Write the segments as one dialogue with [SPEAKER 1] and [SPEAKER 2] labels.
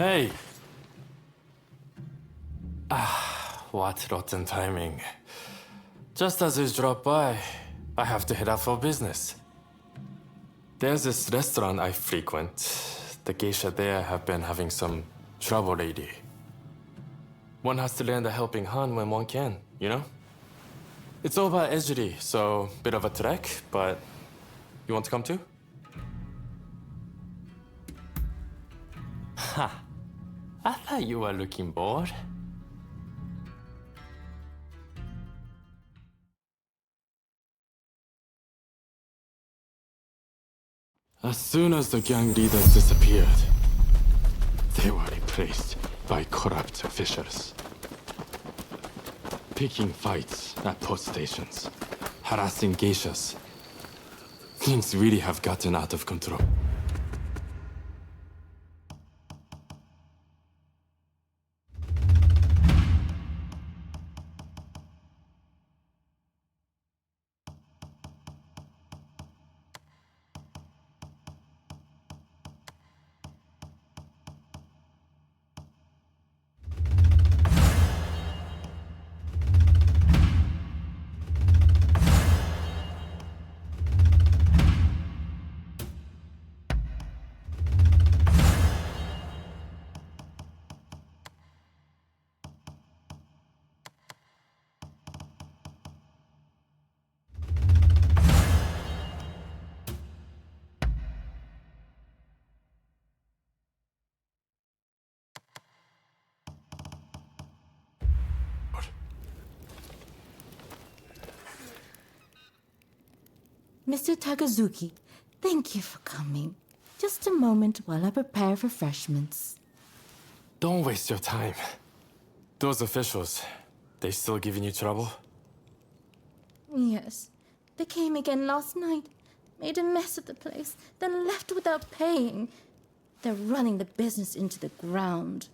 [SPEAKER 1] Hey. What rotten timing. Just as you drop by, I have to head out for business. There's this restaurant I frequent. The geisha there have been having some trouble lately. One has to lend a helping hand when one can, you know? It's over at Ejiri, so bit of a trek, but you want to come too? Ha! I thought you were looking bored. As soon as the gang leaders disappeared, they were replaced by corrupt officials. Picking fights at post stations, harassing geishas. Things really have gotten out of control.
[SPEAKER 2] Mr. Takasugi, thank you for coming. Just a moment while I prepare refreshments.
[SPEAKER 1] Don't waste your time. Those officials, they still giving you trouble?
[SPEAKER 2] Yes. They came again last night, made a mess of the place, then left without paying. They're running the business into the ground.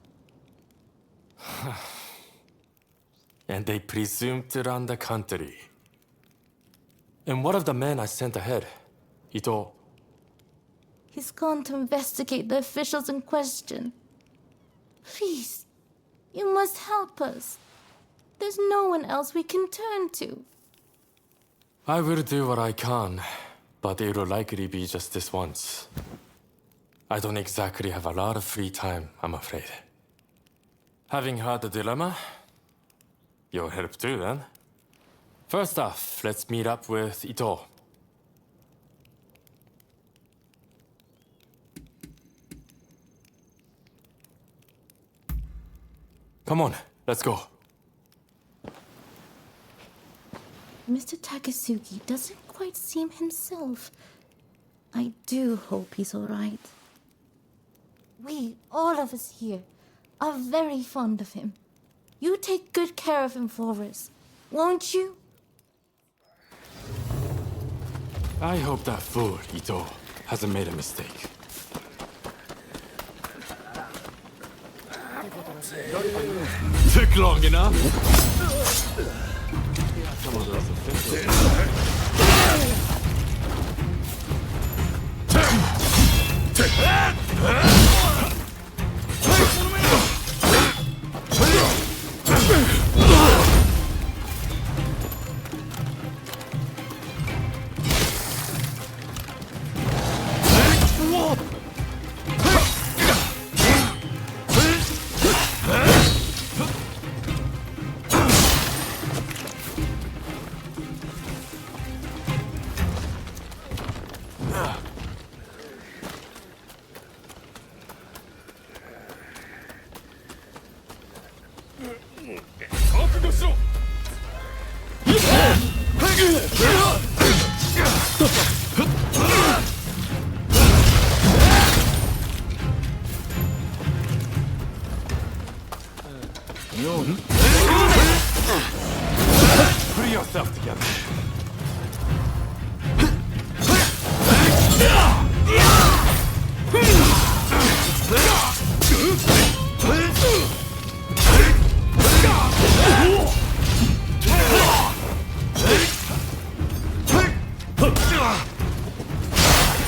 [SPEAKER 1] And they presume to run the country. And what of the man I sent ahead? Ito.
[SPEAKER 2] He's gone to investigate the officials in question. Please, you must help us. There's no one else we can turn to.
[SPEAKER 1] I will do what I can, but it'll likely be just this once. I don't exactly have a lot of free time, I'm afraid. Having heard the dilemma, you'll help too, then? First off, let's meet up with Ito. Come on, let's go.
[SPEAKER 2] Mr. Takasugi doesn't quite seem himself. I do hope he's all right. We, all of us here, are very fond of him. You take good care of him for us, won't you?
[SPEAKER 1] I hope that fool, Ito, hasn't made a mistake. Took long enough. Some of those officials. Put yourself together.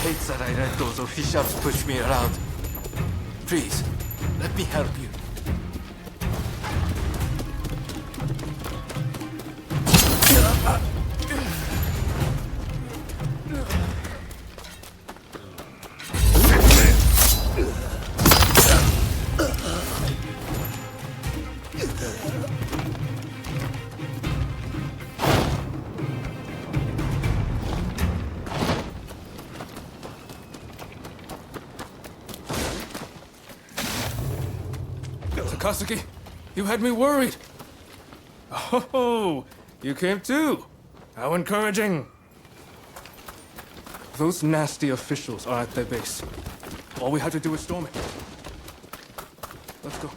[SPEAKER 3] Hates that I let those officials push me around. Please, let me help you. Takasugi, you had me worried. Oh, you came too. How encouraging. Those nasty officials are at their base. All we have to do is storm it. Let's go.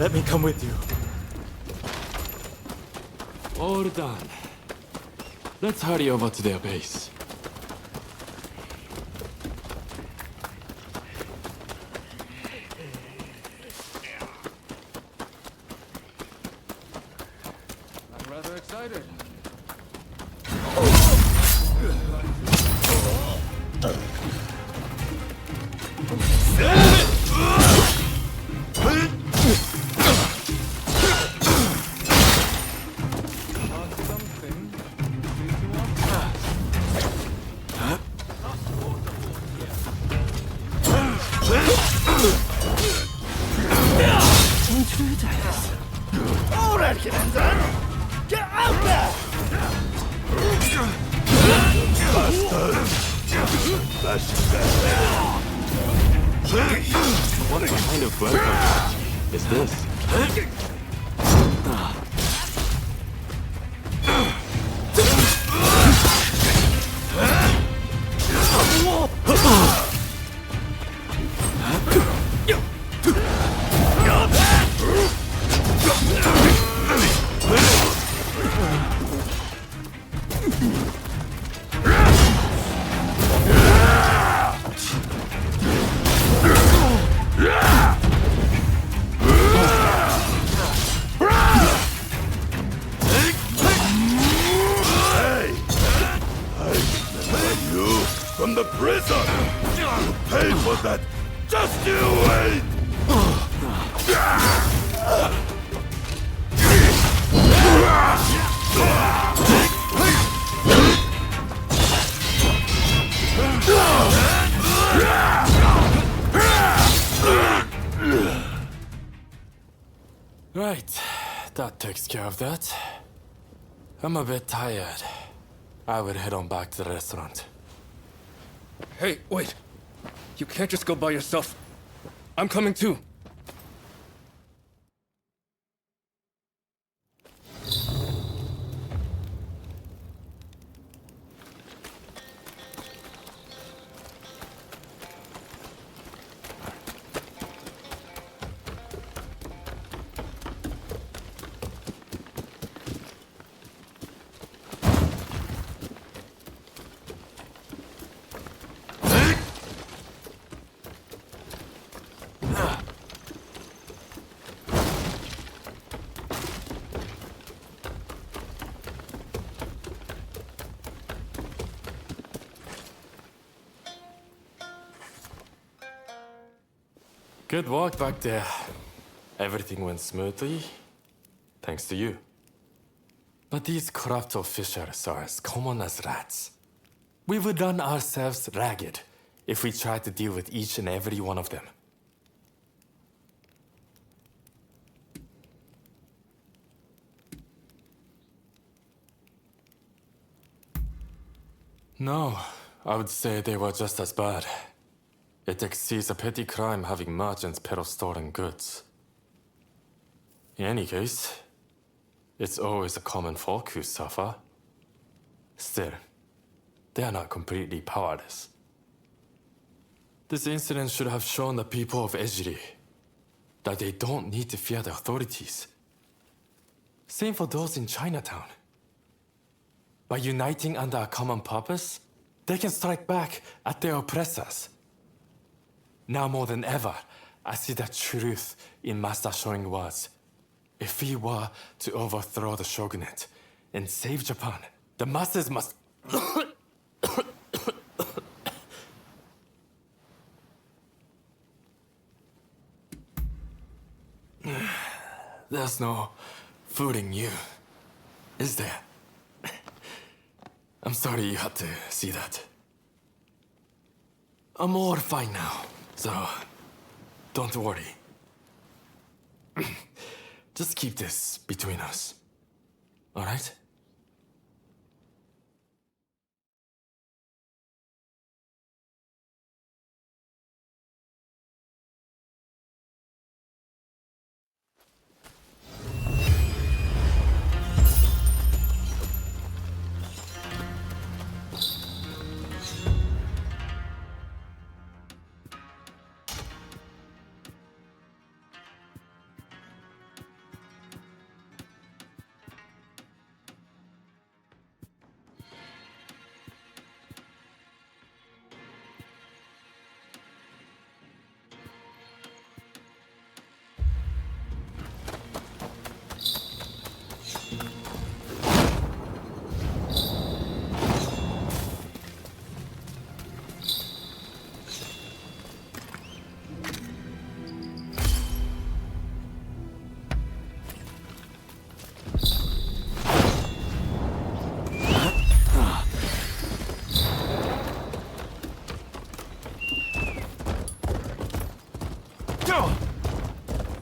[SPEAKER 1] Let me come with you. All done. Let's hurry over to their base.
[SPEAKER 3] I'm rather excited.
[SPEAKER 1] What kind of welcome is this?
[SPEAKER 4] prison! You pay for that! Just you wait!
[SPEAKER 1] Right, that takes care of that. I'm a bit tired. I would head on back to the restaurant.
[SPEAKER 3] Hey, wait. You can't just go by yourself. I'm coming too.
[SPEAKER 1] Good work back there. Everything went smoothly, thanks to you. But these corrupt officials are as common as rats. We would run ourselves ragged if we tried to deal with each and every one of them. No, I would say they were just as bad. It exceeds a petty crime having merchants peddle stolen goods. In any case, it's always the common folk who suffer. Still, they are not completely powerless. This incident should have shown the people of Ejiri that they don't need to fear the authorities. Same for those in Chinatown. By uniting under a common purpose, they can strike back at their oppressors. Now more than ever, I see the truth in Master showing words. If we were to overthrow the shogunate and save Japan, the masses must... There's no fooling you, is there? I'm sorry you had to see that. I'm all fine now, so don't worry. Just keep this between us, all right?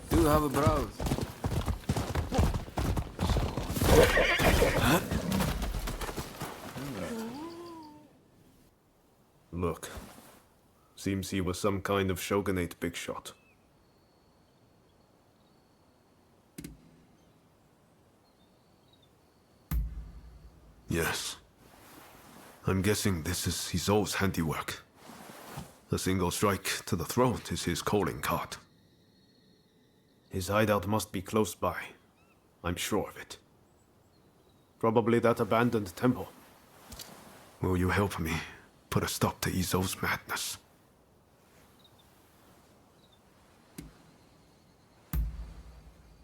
[SPEAKER 5] Do have a browse.
[SPEAKER 6] Look. Seems he was some kind of shogunate big shot. Yes. I'm guessing this is Izo's handiwork. A single strike to the throat is his calling card. His hideout must be close by. I'm sure of it. Probably that abandoned temple. Will you help me put a stop to Izo's madness?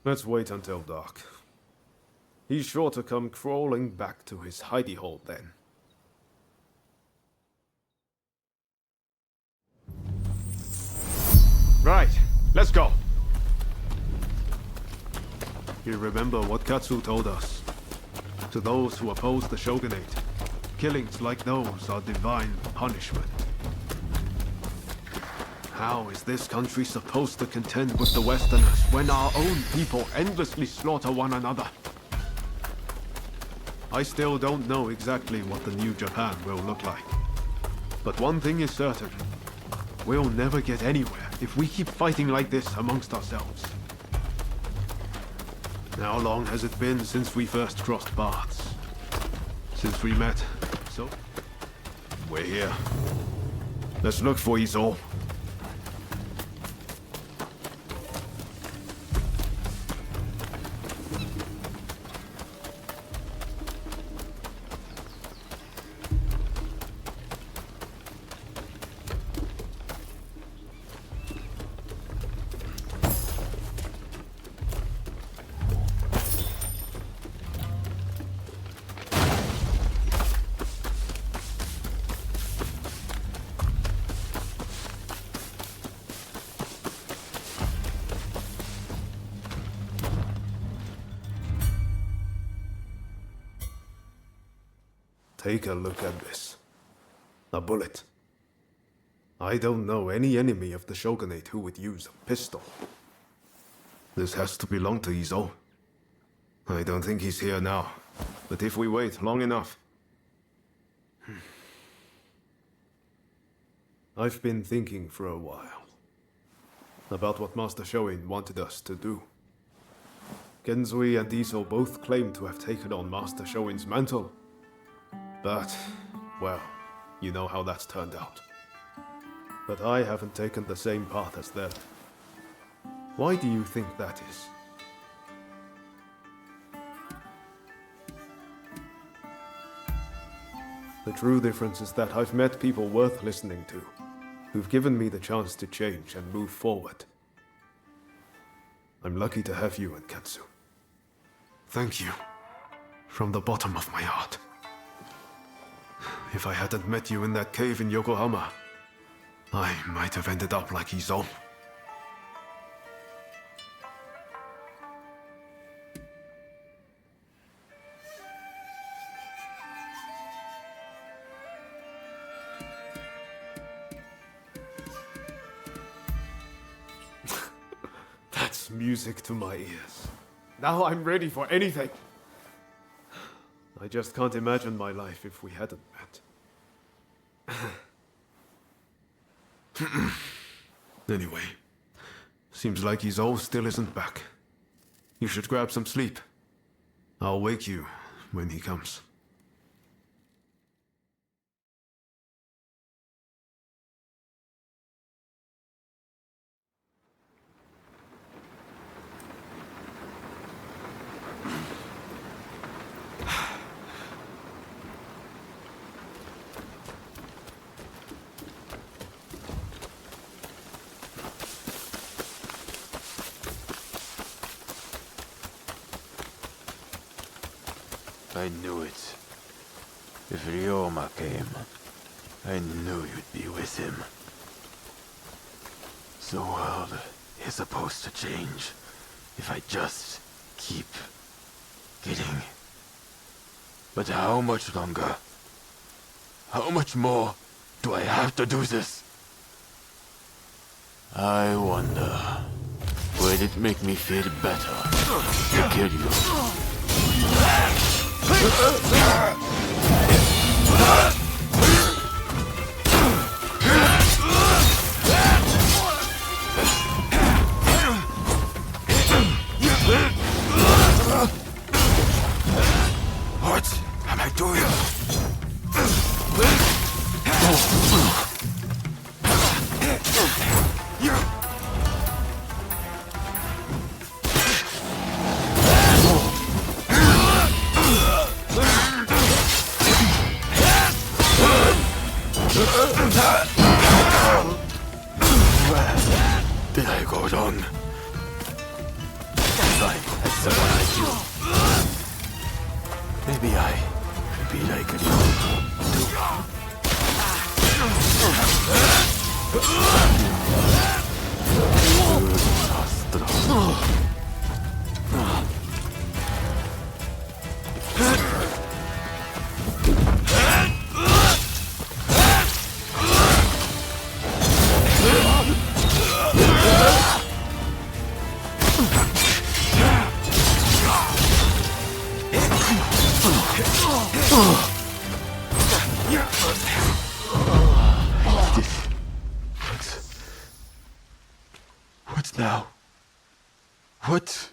[SPEAKER 6] Let's wait until dark. He's sure to come crawling back to his hidey hole then. Right, let's go. You remember what Katsu told us? To those who oppose the shogunate, killings like those are divine punishment. How is this country supposed to contend with the Westerners when our own people endlessly slaughter one another? I still don't know exactly what the new Japan will look like. But one thing is certain. We'll never get anywhere if we keep fighting like this amongst ourselves. How long has it been since we first crossed paths? Since we met, so... We're here. Let's look for Izo. Take a look at this. A bullet. I don't know any enemy of the shogunate who would use a pistol. This has to belong to Izo. I don't think he's here now, but if we wait long enough... I've been thinking for a while about what Master Shoin wanted us to do. Genzui and Izo both claim to have taken on Master Shoin's mantle. But, well, you know how that's turned out. But I haven't taken the same path as them. Why do you think that is? The true difference is that I've met people worth listening to, who've given me the chance to change and move forward. I'm lucky to have you and Katsu. Thank you. From the bottom of my heart. If I hadn't met you in that cave in Yokohama, I might have ended up like Izo. That's music to my ears. Now I'm ready for anything. I just can't imagine my life if we hadn't met. Anyway, seems like Izo still isn't back. You should grab some sleep. I'll wake you when he comes.
[SPEAKER 4] I knew it. If Ryoma came, I knew you'd be with him. The world is supposed to change if I just keep getting. But how much longer? How much more do I have to do this? I wonder, would it make me feel better to kill you? What am I doing? Did I go wrong? If I had someone like you, maybe I could be like you too. What now? What?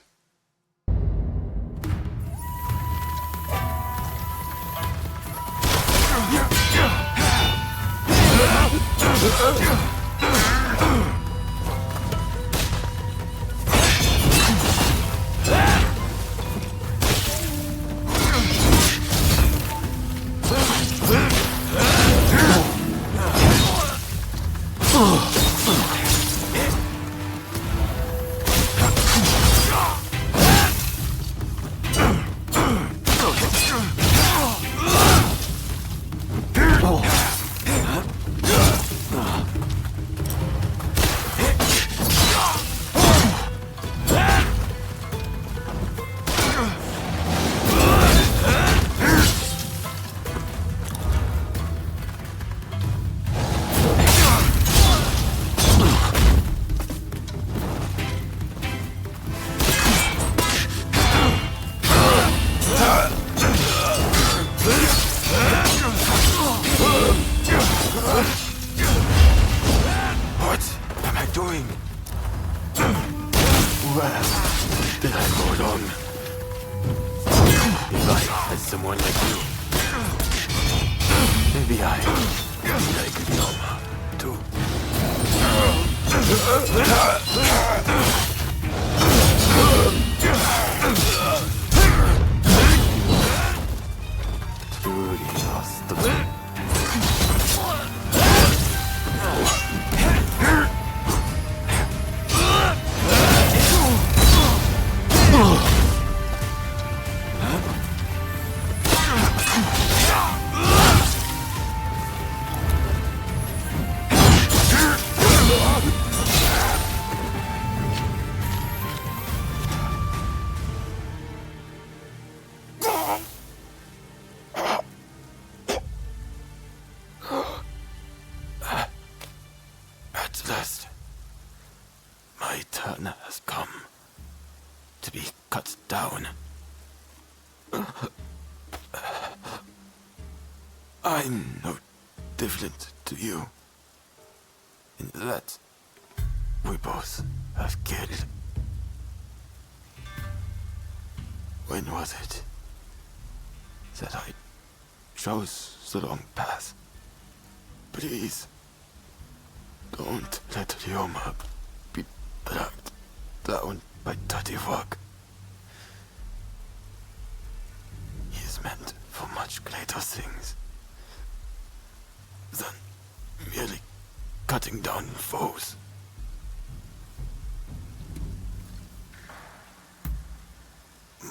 [SPEAKER 4] I'm no different to you, in that we both have killed. When was it that I chose the wrong path? Please, don't let Ryoma be dragged down by dirty work. He is meant for much greater things than merely cutting down foes.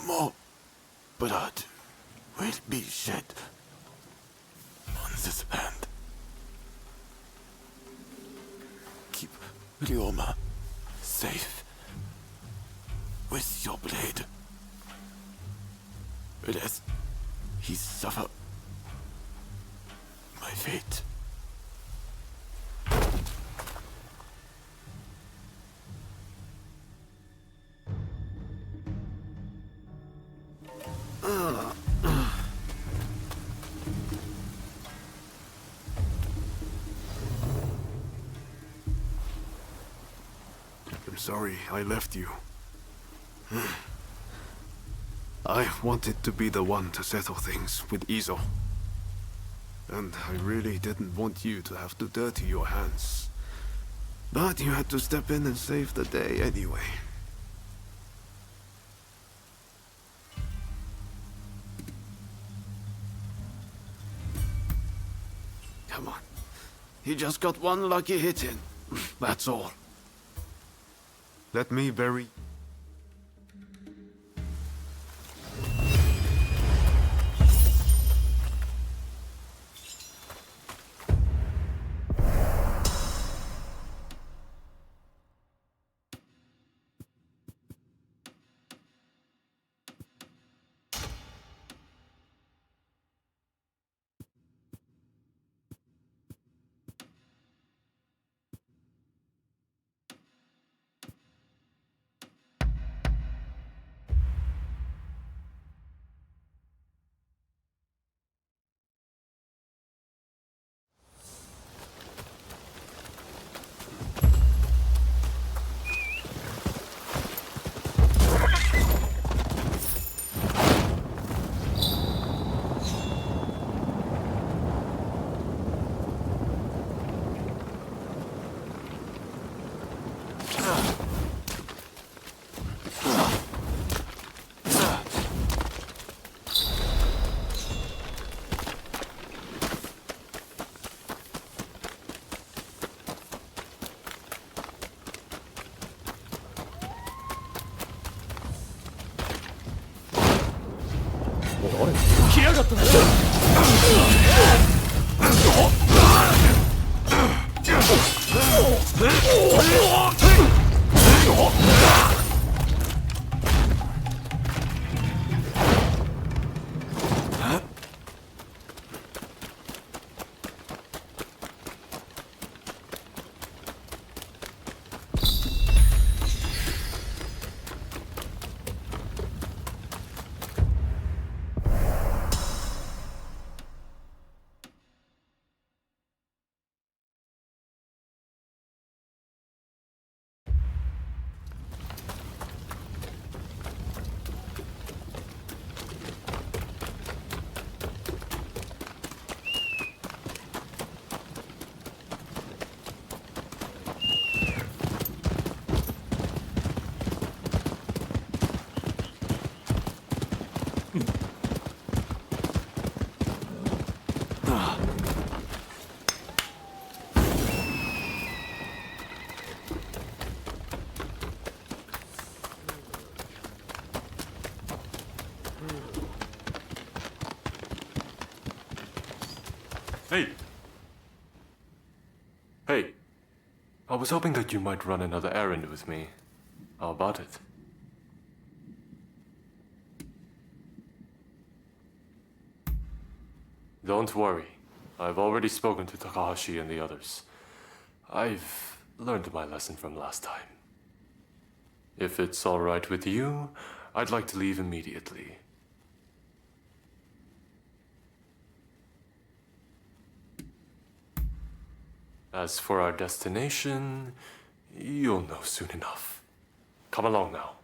[SPEAKER 4] More blood will be shed on this land. Keep Ryoma safe with your blade, lest he suffer my fate.
[SPEAKER 6] I'm sorry I left you. I wanted to be the one to settle things with Izo. And I really didn't want you to have to dirty your hands. But you had to step in and save the day anyway. Come on. He just got one lucky hit in. That's all. Let me bury...
[SPEAKER 1] Hey! Hey! I was hoping that you might run another errand with me. How about it? Don't worry. I've already spoken to Takahashi and the others. I've learned my lesson from last time. If it's all right with you, I'd like to leave immediately. As for our destination, you'll know soon enough. Come along now.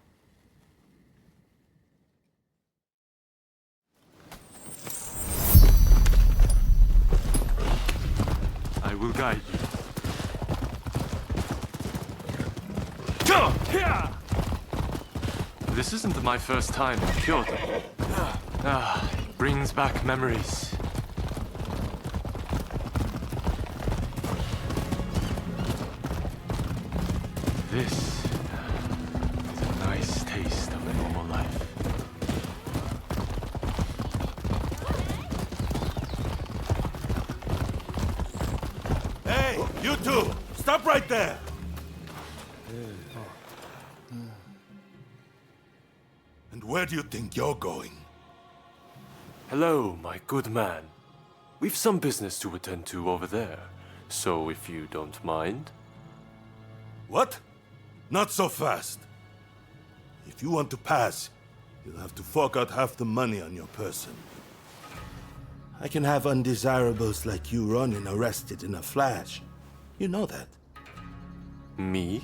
[SPEAKER 1] I will guide you. This isn't my first time in Kyoto. Brings back memories. This is a nice taste of normal life.
[SPEAKER 5] Hey, you two! Stop right there! And where do you think you're going?
[SPEAKER 1] Hello, my good man. We've some business to attend to over there, so if you don't mind.
[SPEAKER 5] What? Not so fast. If you want to pass, you'll have to fork out half the money on your person. I can have undesirables like you Ronin arrested in a flash. You know that.
[SPEAKER 1] Me?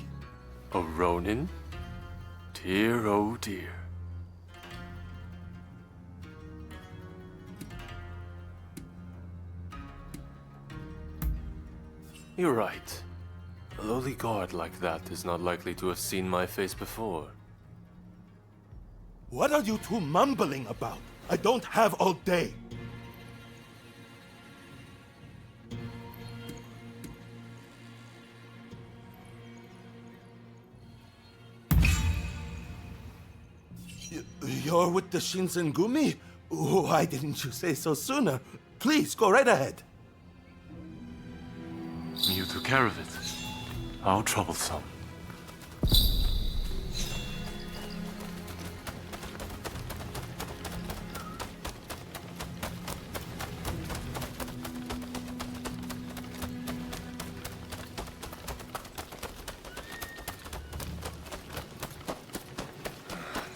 [SPEAKER 1] A Ronin? Dear, oh dear. You're right. A lowly guard like that is not likely to have seen my face before.
[SPEAKER 5] What are you two mumbling about? I don't have all day. You're with the Shinsengumi? Why didn't you say so sooner? Please, go right ahead.
[SPEAKER 1] You took care of it. How troublesome.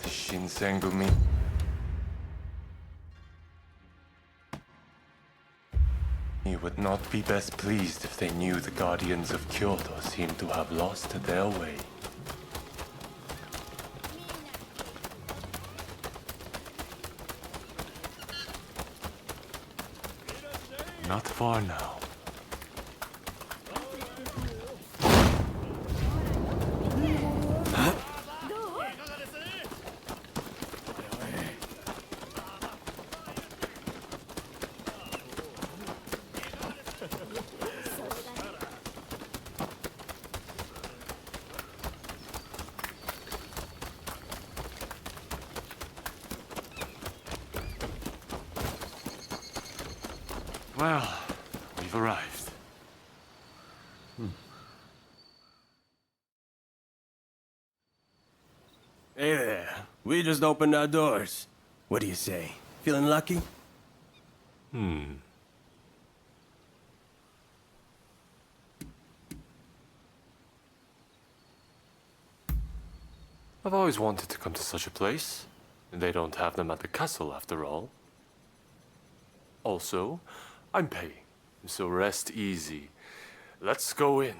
[SPEAKER 1] The Shinsengumi. You would not be best pleased if they knew the Guardians of Kyoto seemed to have lost their way. Not far now. Well, we've arrived.
[SPEAKER 7] Hey there. We just opened our doors. What do you say? Feeling lucky?
[SPEAKER 1] I've always wanted to come to such a place. They don't have them at the castle, after all. Also, I'm paying, so rest easy. Let's go in.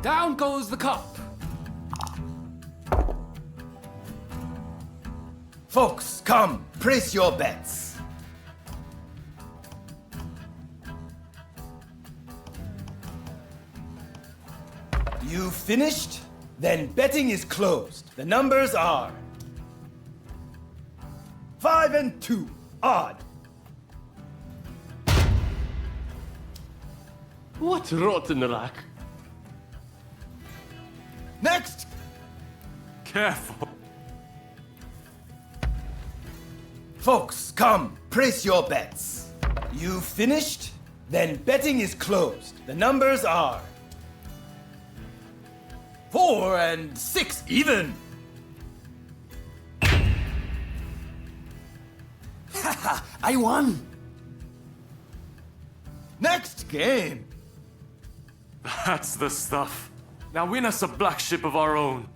[SPEAKER 3] Down goes the cup.
[SPEAKER 8] Folks, come, place your bets. You finished? Then betting is closed. The numbers are 5 and 2, odd.
[SPEAKER 1] What rotten luck.
[SPEAKER 8] Next!
[SPEAKER 1] Careful.
[SPEAKER 8] Folks, come, place your bets. You finished? Then betting is closed. The numbers are 4 and 6 even. Haha, I won. Next game.
[SPEAKER 1] That's the stuff. Now win us a black ship of our own.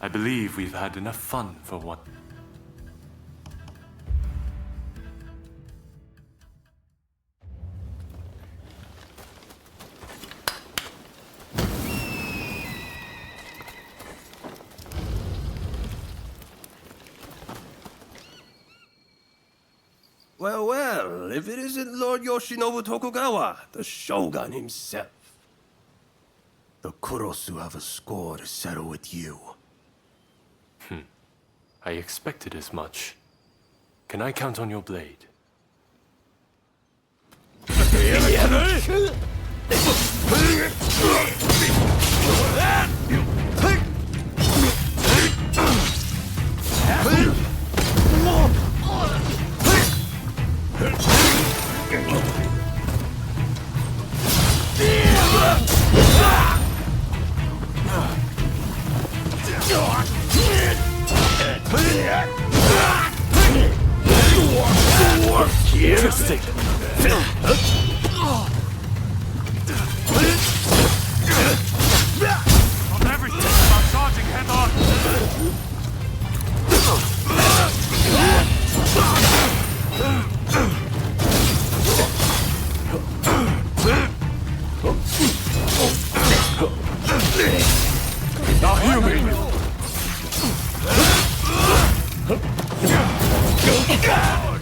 [SPEAKER 1] I believe we've had enough fun for one.
[SPEAKER 7] Well, well, if it isn't Lord Yoshinobu Tokugawa, the Shogun himself. The Kurosu have a score to settle with you.
[SPEAKER 1] I expected as much. Can I count on your blade? Interesting. Not everything about charging head on. Now hear me.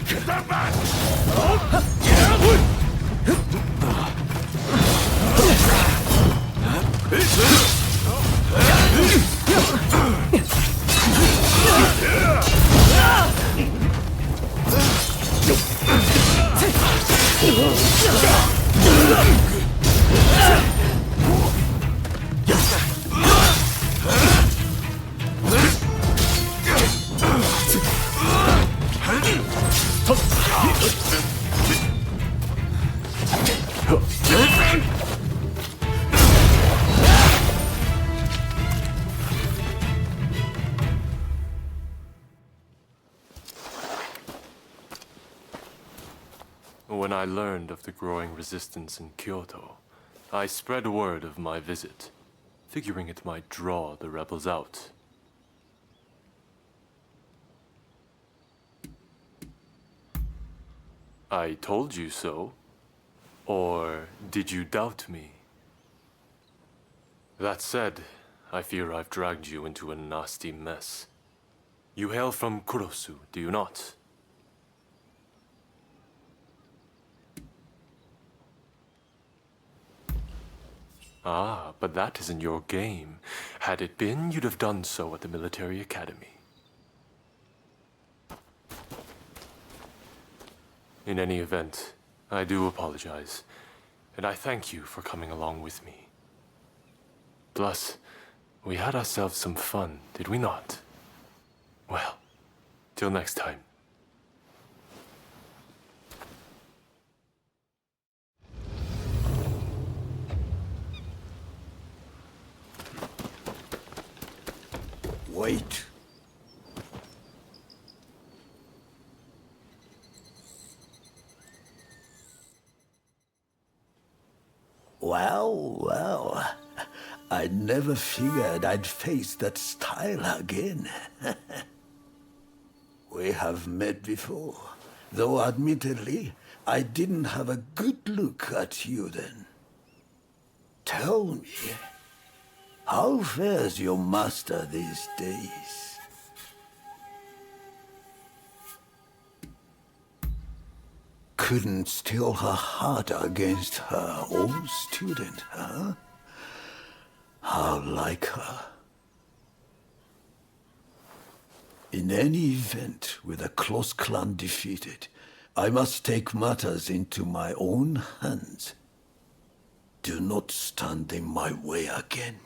[SPEAKER 1] Get that back! When I learned of the growing resistance in Kyoto, I spread word of my visit, figuring it might draw the rebels out. I told you so. Or did you doubt me? That said, I fear I've dragged you into a nasty mess. You hail from Kurosu, do you not? Ah, but that isn't your game. Had it been, you'd have done so at the military academy. In any event, I do apologize, and I thank you for coming along with me. Plus, We had ourselves some fun, did we not? Well, till next time.
[SPEAKER 9] Wait. Well, I never figured I'd face that style again. We have met before, though admittedly, I didn't have a good look at you then. Tell me, how fares your master these days? Couldn't steel her heart against her own student, huh? How like her. In any event, with a close clan defeated, I must take matters into my own hands. Do not stand in my way again.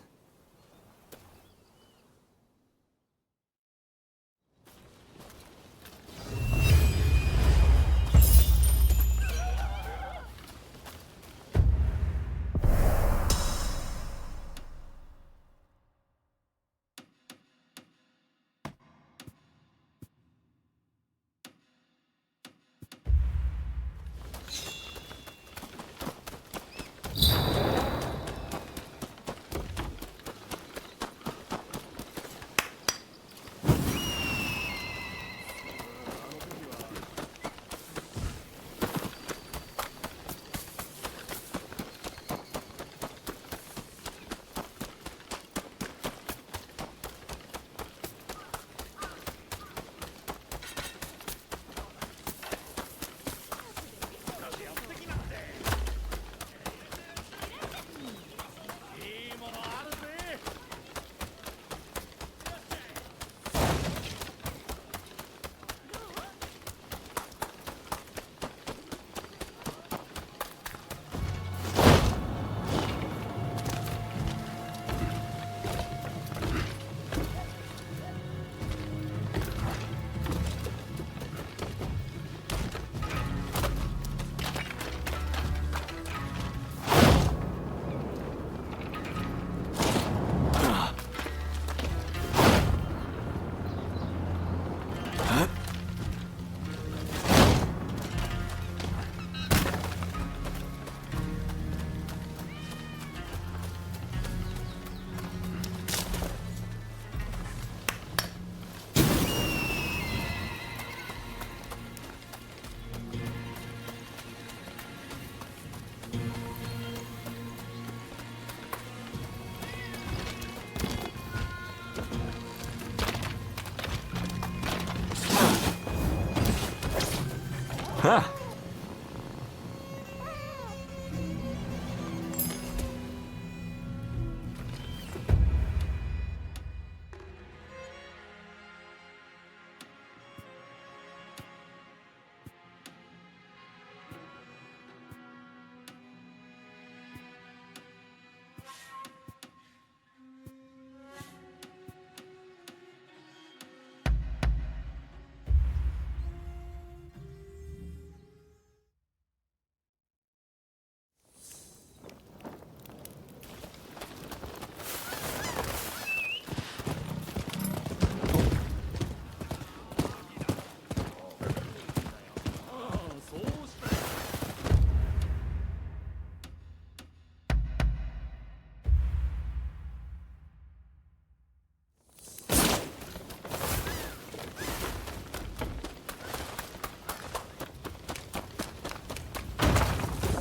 [SPEAKER 1] Ha!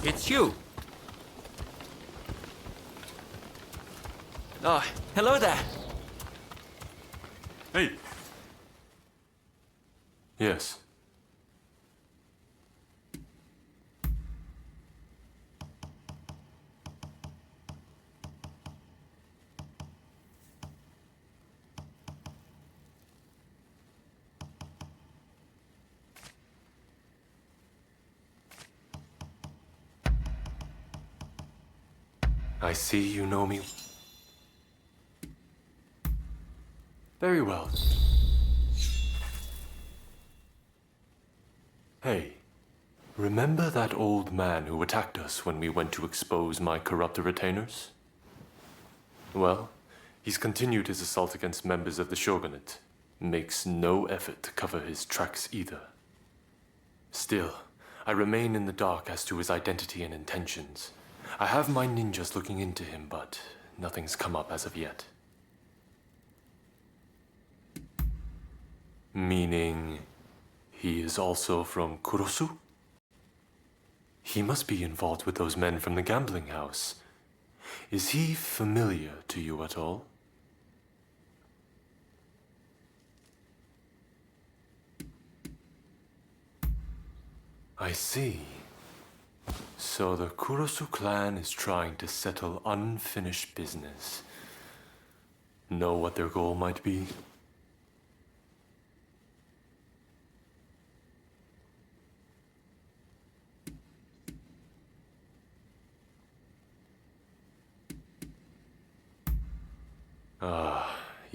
[SPEAKER 10] It's you! Oh, hello there!
[SPEAKER 1] Hey! Yes. I see you know me.
[SPEAKER 10] Very well. Hey, remember that old man who attacked us when we went to expose my corrupt retainers? Well, he's continued his assault against members of the shogunate. Makes no effort to cover his tracks either. Still, I remain in the dark as to his identity and intentions. I have my ninjas looking into him, but nothing's come up as of yet. Meaning, he is also from Kurosu? He must be involved with those men from the gambling house. Is he familiar to you at all? I see. So the Kurosu clan is trying to settle unfinished business. Know what their goal might be?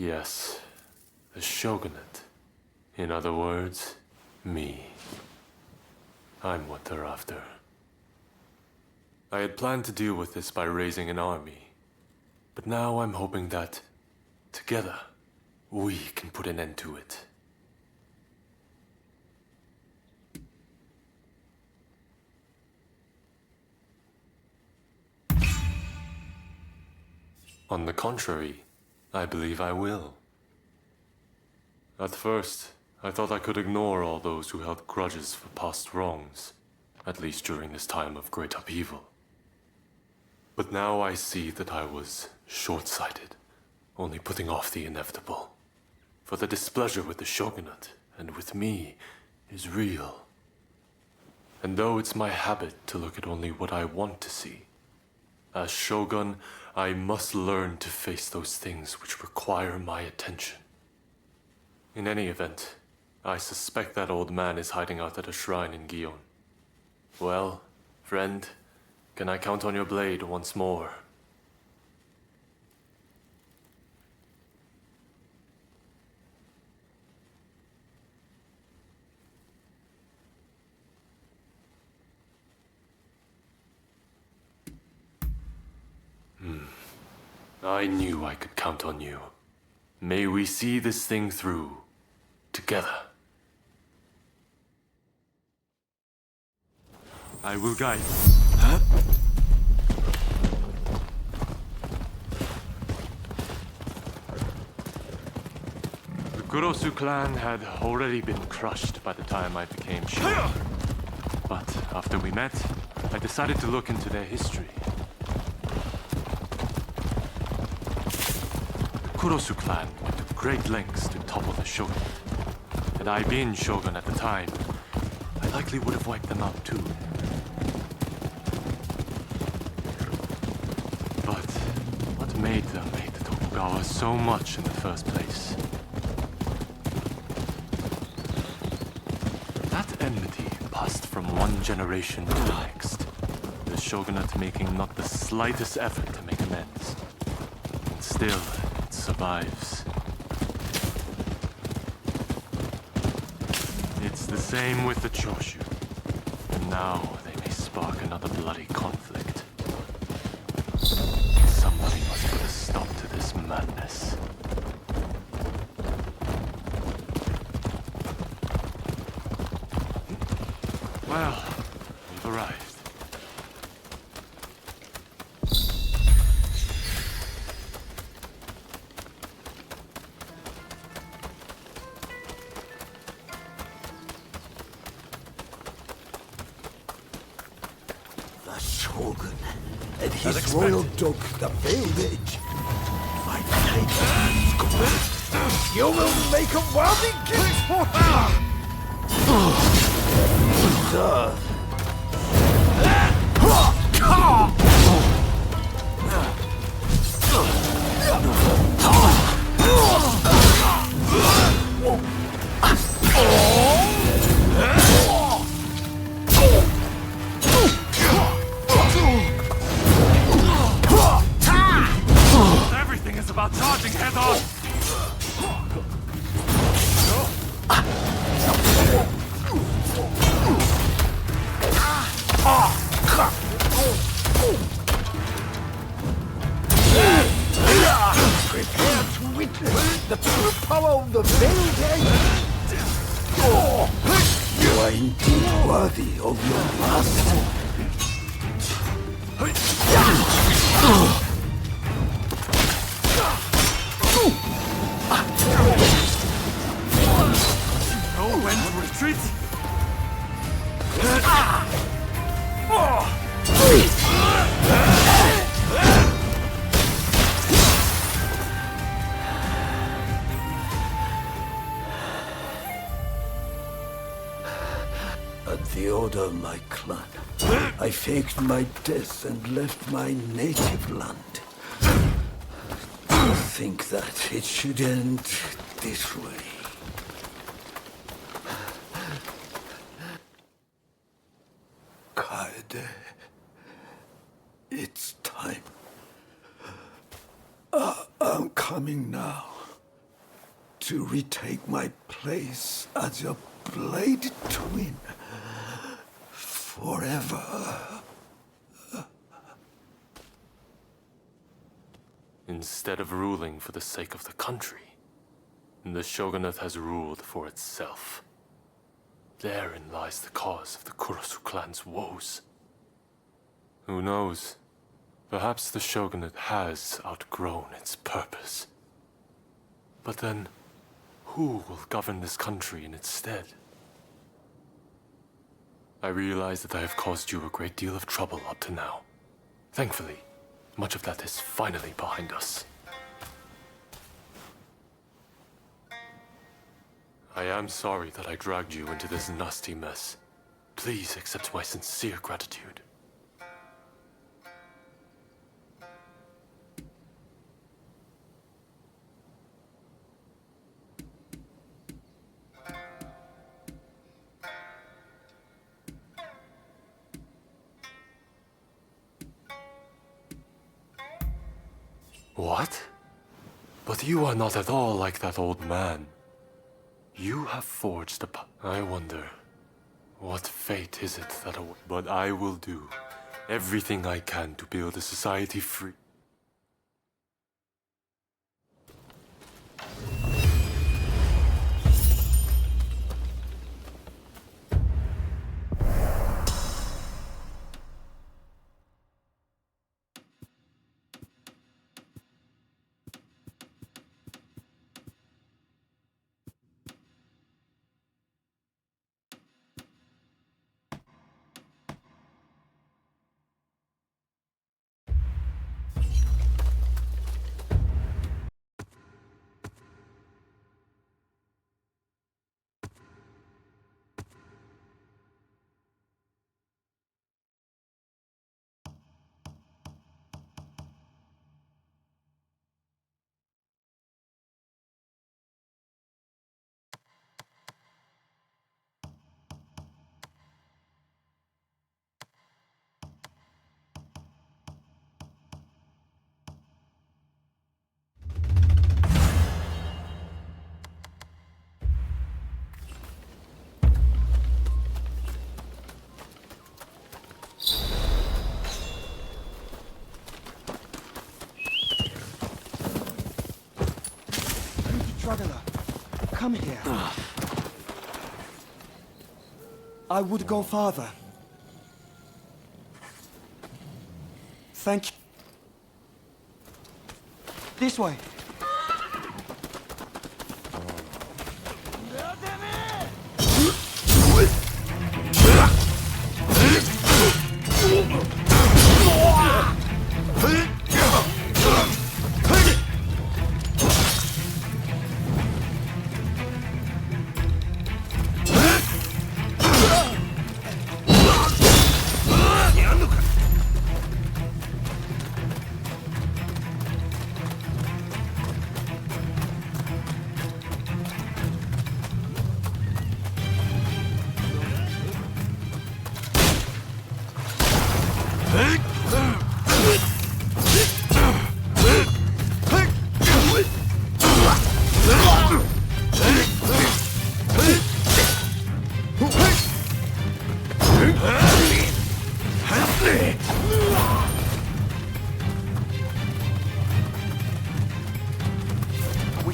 [SPEAKER 10] Yes. The shogunate. In other words, me. I'm what they're after. I had planned to deal with this by raising an army, but now I'm hoping that, together, we can put an end to it. On the contrary, I believe I will. At first, I thought I could ignore all those who held grudges for past wrongs, at least during this time of great upheaval. But now I see that I was short-sighted, only putting off the inevitable. For the displeasure with the shogunate, and with me, is real. And though it's my habit to look at only what I want to see, as shogun, I must learn to face those things which require my attention. In any event, I suspect that old man is hiding out at a shrine in Gion. Well, friend, can I count on your blade once more? I knew I could count on you. May we see this thing through, together. I will guide. Huh? The Kurosu clan had already been crushed by the time I became shogun. But after we met, I decided to look into their history. The Kurosu clan went to great lengths to topple the shogunate. Had I been shogun at the time, I likely would have wiped them out too. But what made them hate the Tokugawa so much in the first place? That enmity passed from one generation to the next, the shogunate making not the slightest effort to make amends. And still, it survives. It's the same with the Choshu. And now they may spark another bloody conflict. Somebody must put a stop to this madness. Well, we've arrived.
[SPEAKER 9] The Shogun and his royal dog, the Veiled Edge. My name. You will make a worthy gift for him! Reserve.
[SPEAKER 10] Everything is about charging head on!
[SPEAKER 9] Prepare to witness the true power of the veiled end. You are indeed worthy of your master.
[SPEAKER 5] Know when to retreat?
[SPEAKER 9] At the order of my clan, I faked my death and left my native land. To think that it should end this way. Kaede, it's time. I'm coming now to retake my place as your blade twin. Forever.
[SPEAKER 10] Instead of ruling for the sake of the country, the shogunate has ruled for itself. Therein lies the cause of the Kurosu clan's woes. Who knows? Perhaps the shogunate has outgrown its purpose. But then, who will govern this country in its stead? I realize that I have caused you a great deal of trouble up to now. Thankfully, much of that is finally behind us. I am sorry that I dragged you into this nasty mess. Please accept my sincere gratitude. What? But you are not at all like that old man. You have forged a I wonder, what fate is it that But I will do everything I can to build a society free.
[SPEAKER 11] Traveler, come here. I would go farther. Thank you. This way.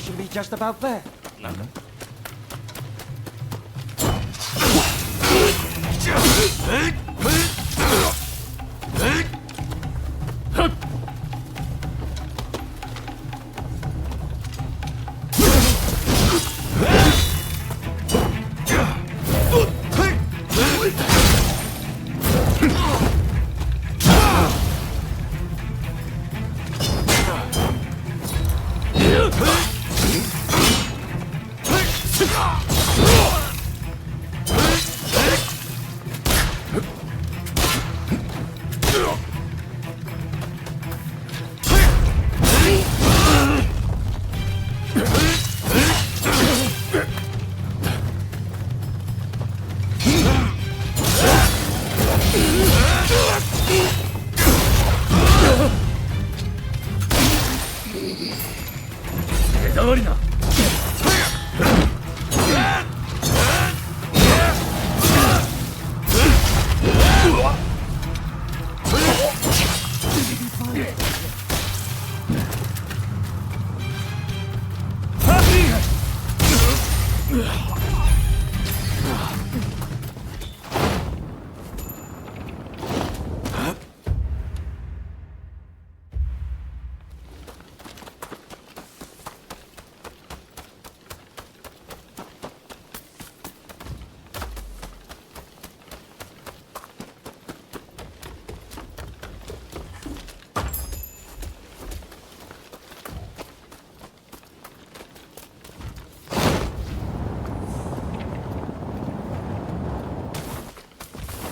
[SPEAKER 11] should be just about there.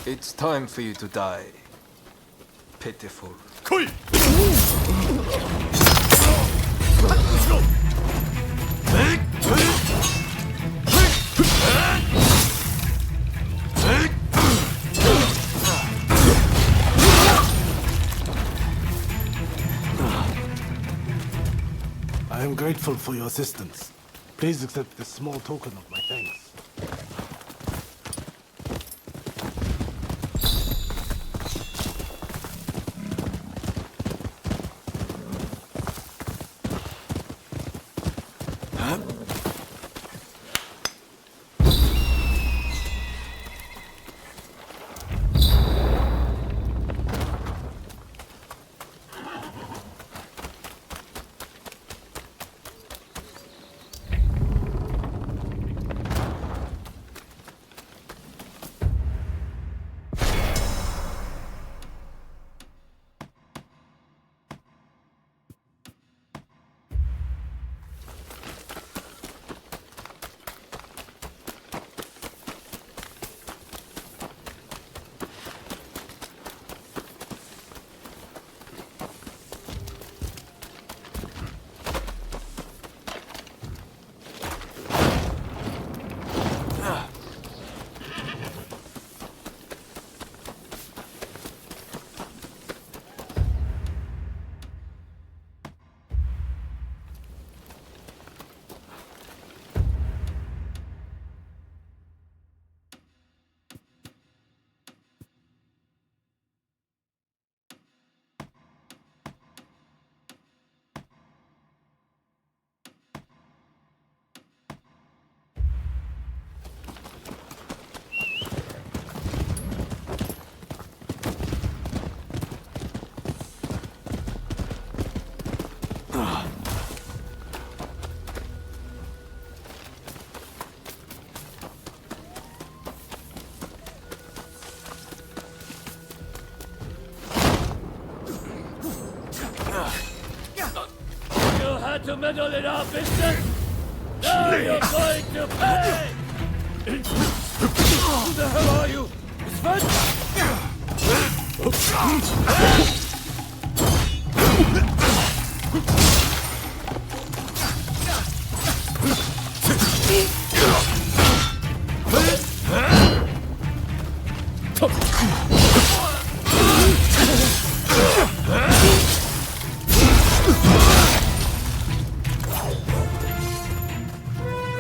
[SPEAKER 6] It's time for you to die. Pitiful.
[SPEAKER 5] I am grateful for your assistance. Please accept this small token of my thanks.
[SPEAKER 12] To meddle in our business? Now you're going to pay! Who the hell are you? Sven?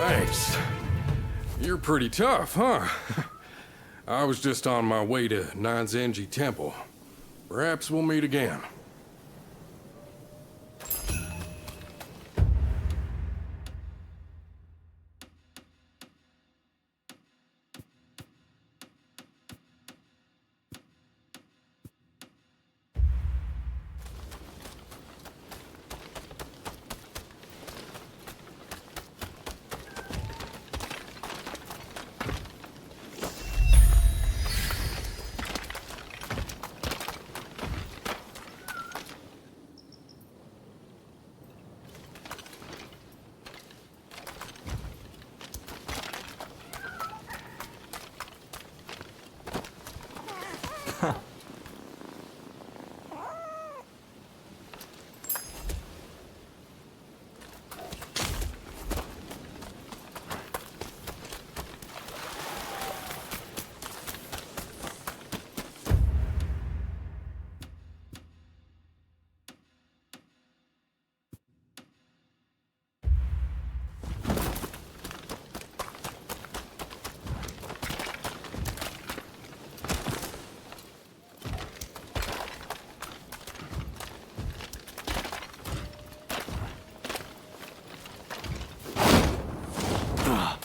[SPEAKER 13] Thanks. You're pretty tough, huh? I was just on my way to Nanzenji Temple. Perhaps we'll meet again.
[SPEAKER 1] Huh.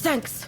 [SPEAKER 2] Thanks.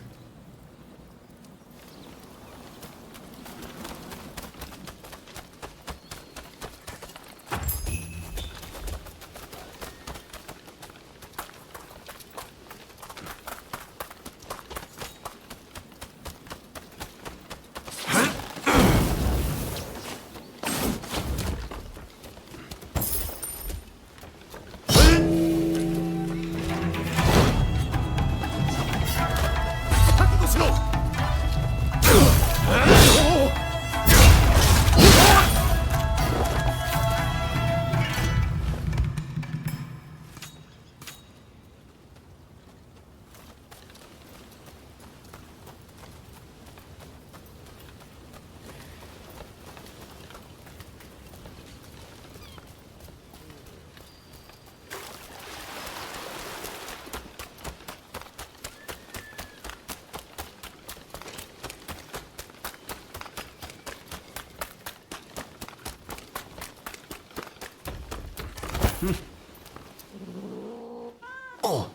[SPEAKER 8] Oh.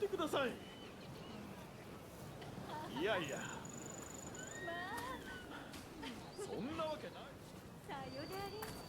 [SPEAKER 12] してください。いやいや、そんなわけない。さよならですか。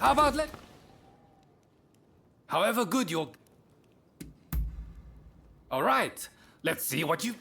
[SPEAKER 7] How about however good you're... All right, let's see what you...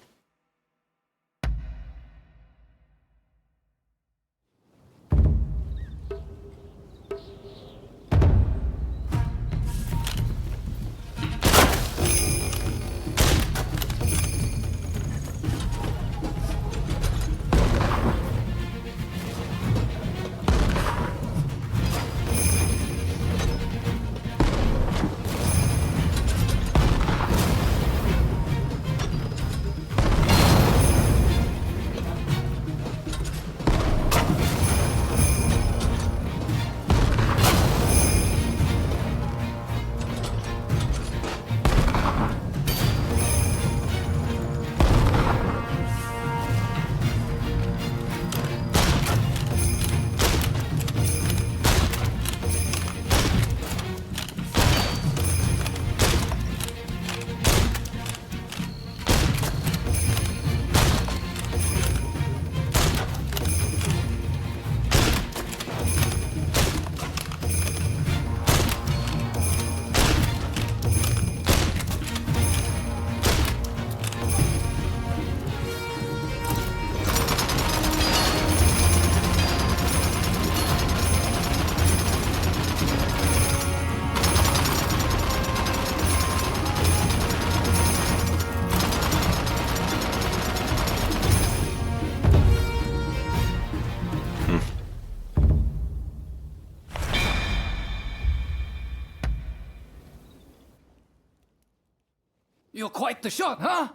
[SPEAKER 14] quite the shot, huh?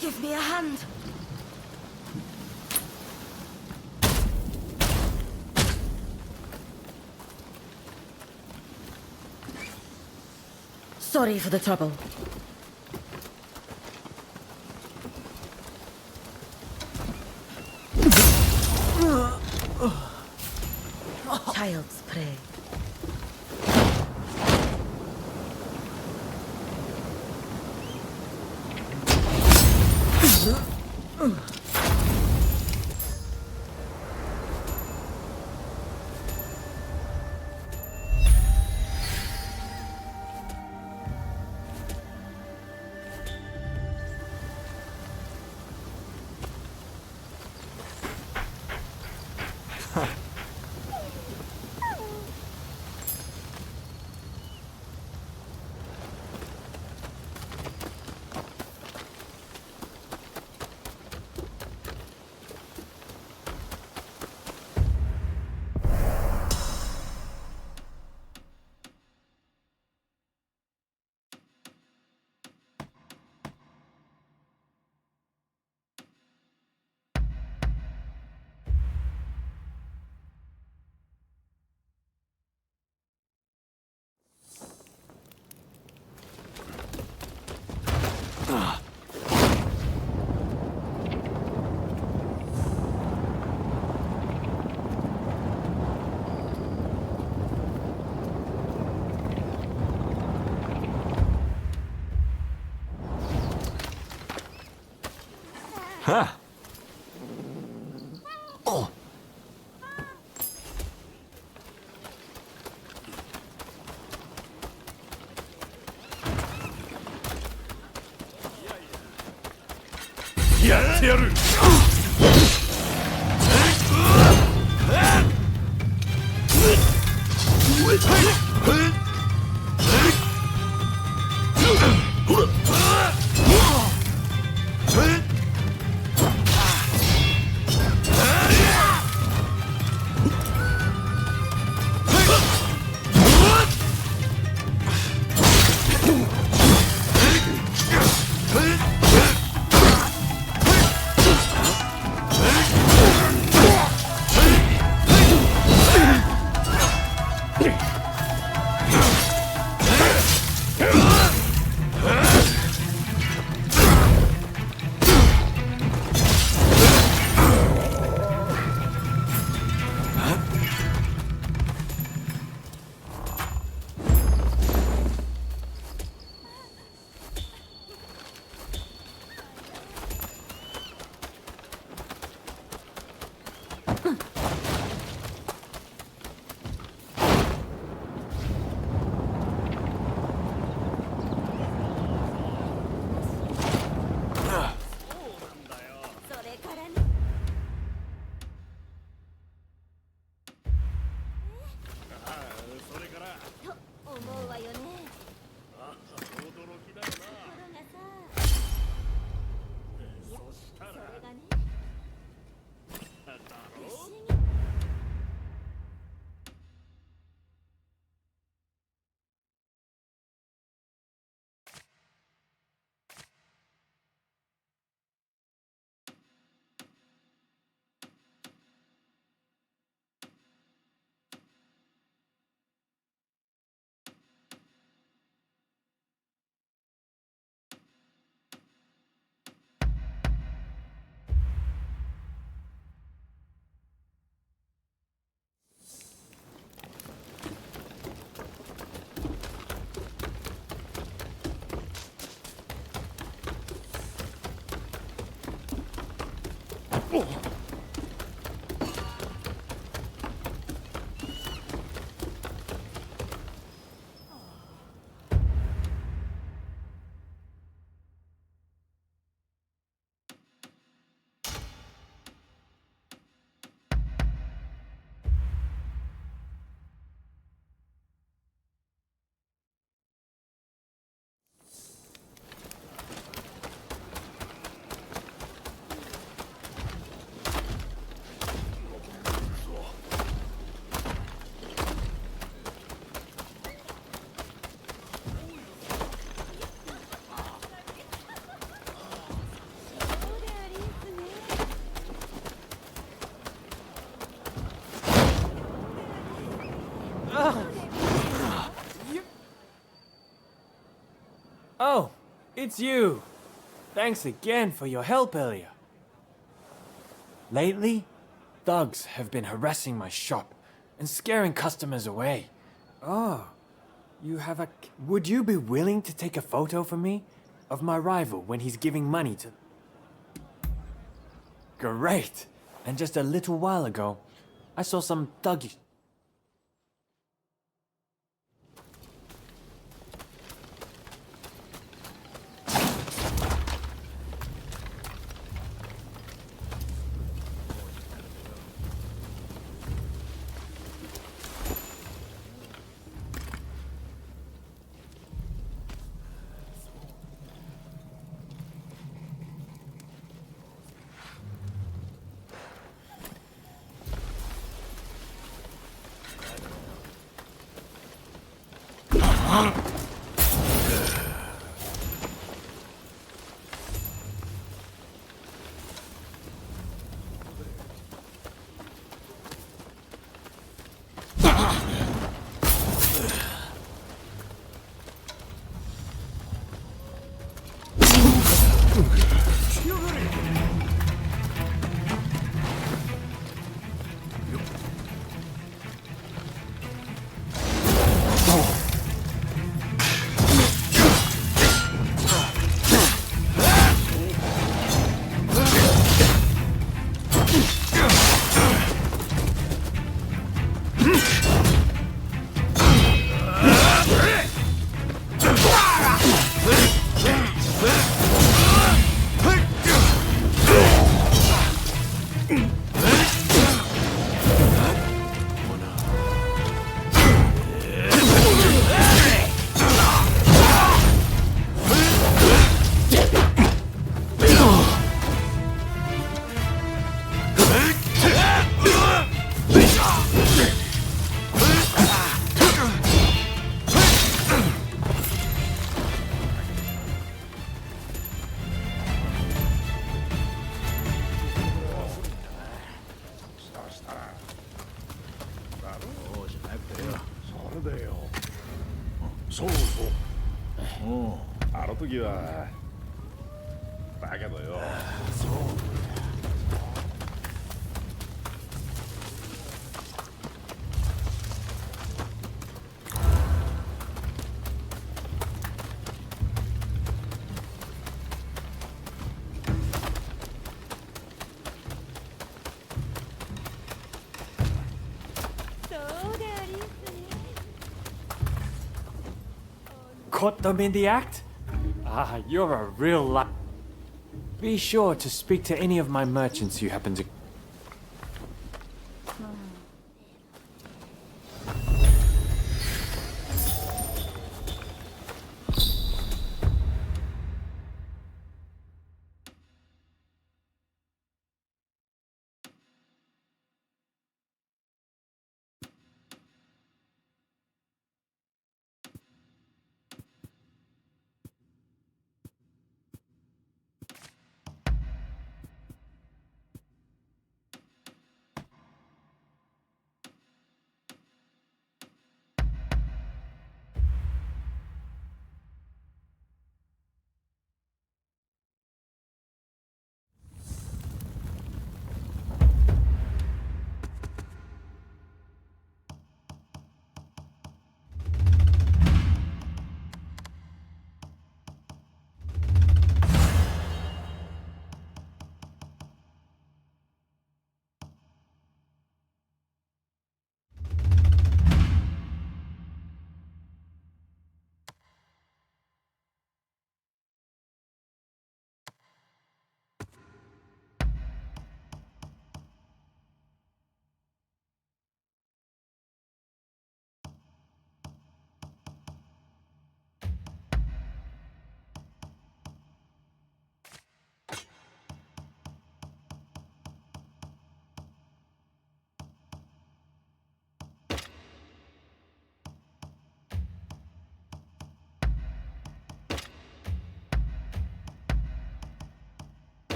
[SPEAKER 2] Give me a hand. Sorry for the trouble. Child's play.
[SPEAKER 1] Huh.
[SPEAKER 2] Oh.
[SPEAKER 14] Oh, it's you. Thanks again for your help earlier. Lately, thugs have been harassing my shop and scaring customers away. Oh, you have a... Would you be willing to take a photo for me of my rival when he's giving money to... Great! And just a little while ago, I saw some thuggish... Caught them in the act? Ah, you're a real Be sure to speak to any of my merchants you happen to...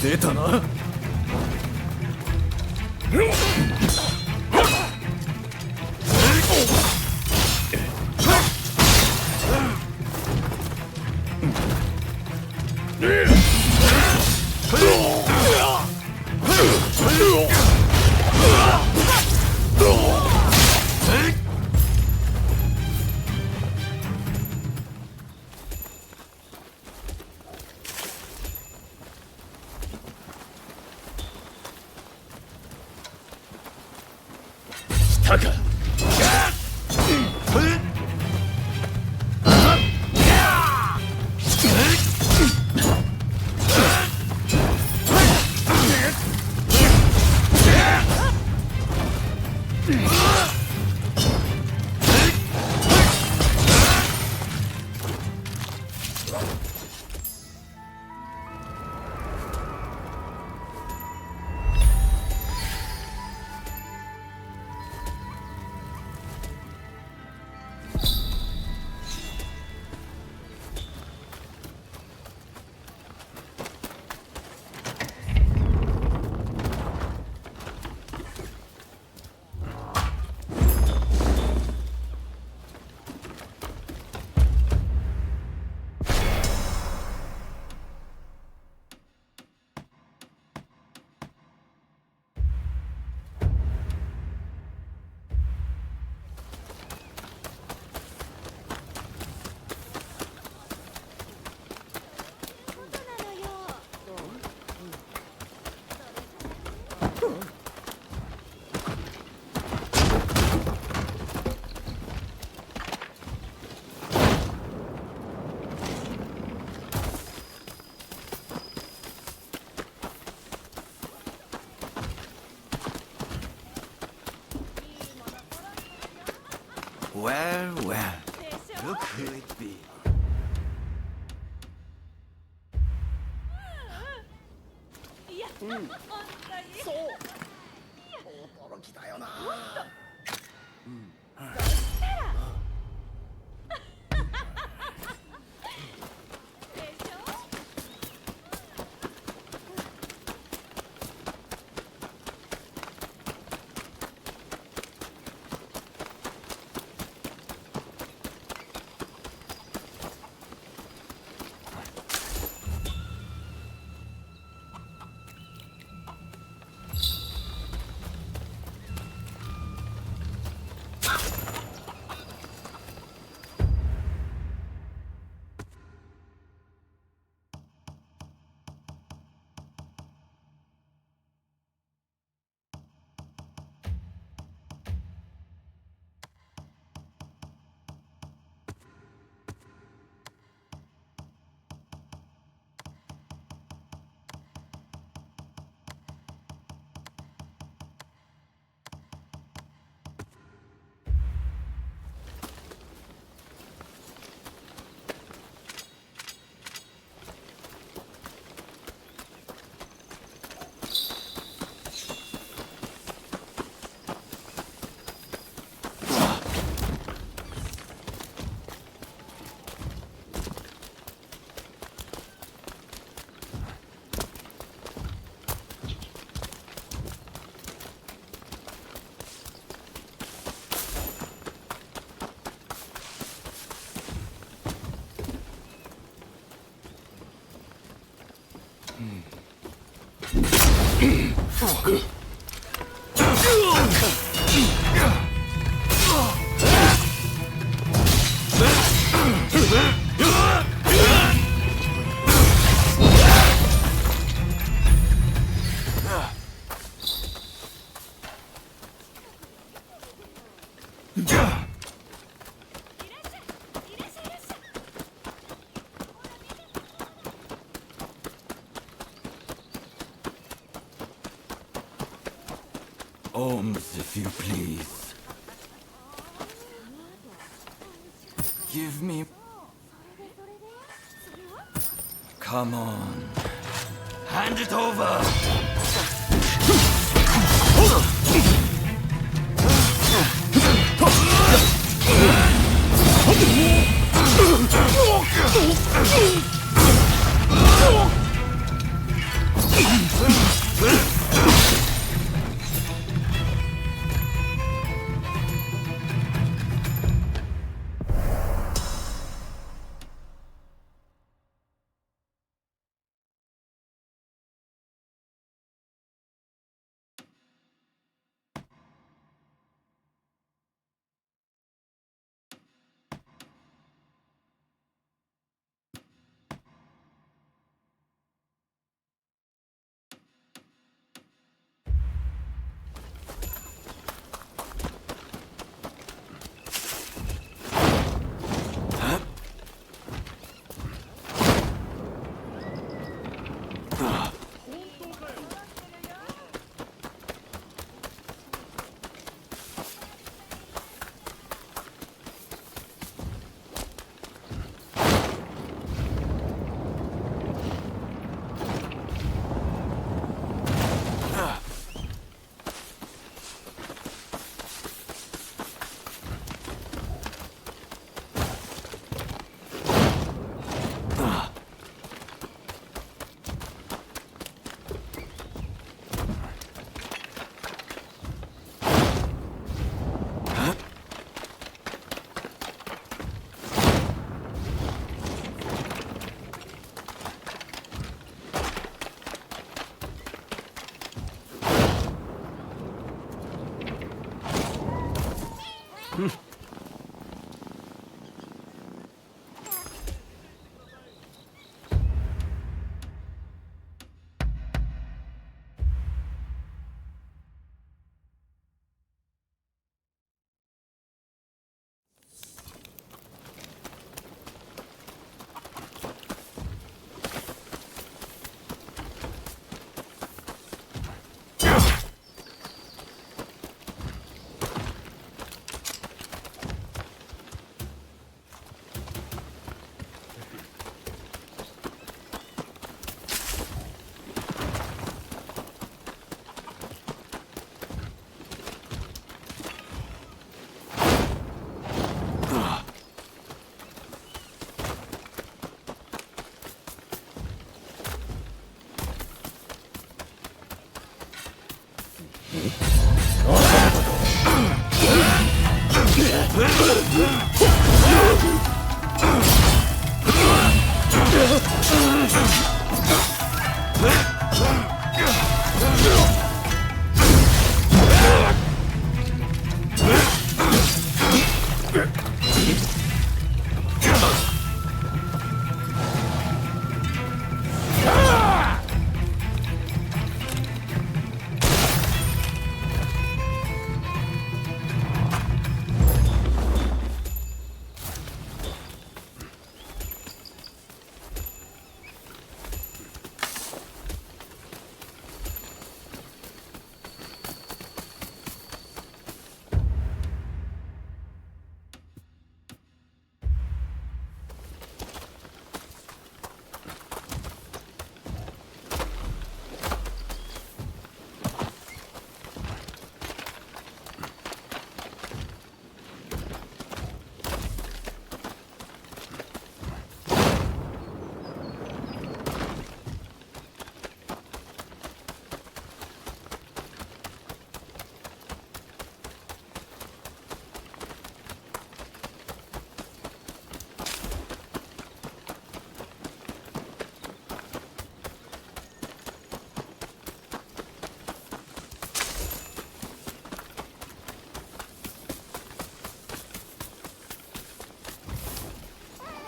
[SPEAKER 8] 出たな。
[SPEAKER 12] 来たか。
[SPEAKER 8] Well, well, look who it be.
[SPEAKER 15] そう驚きだよな。
[SPEAKER 8] Alms, if you please. Give me... Come on. Hand it over!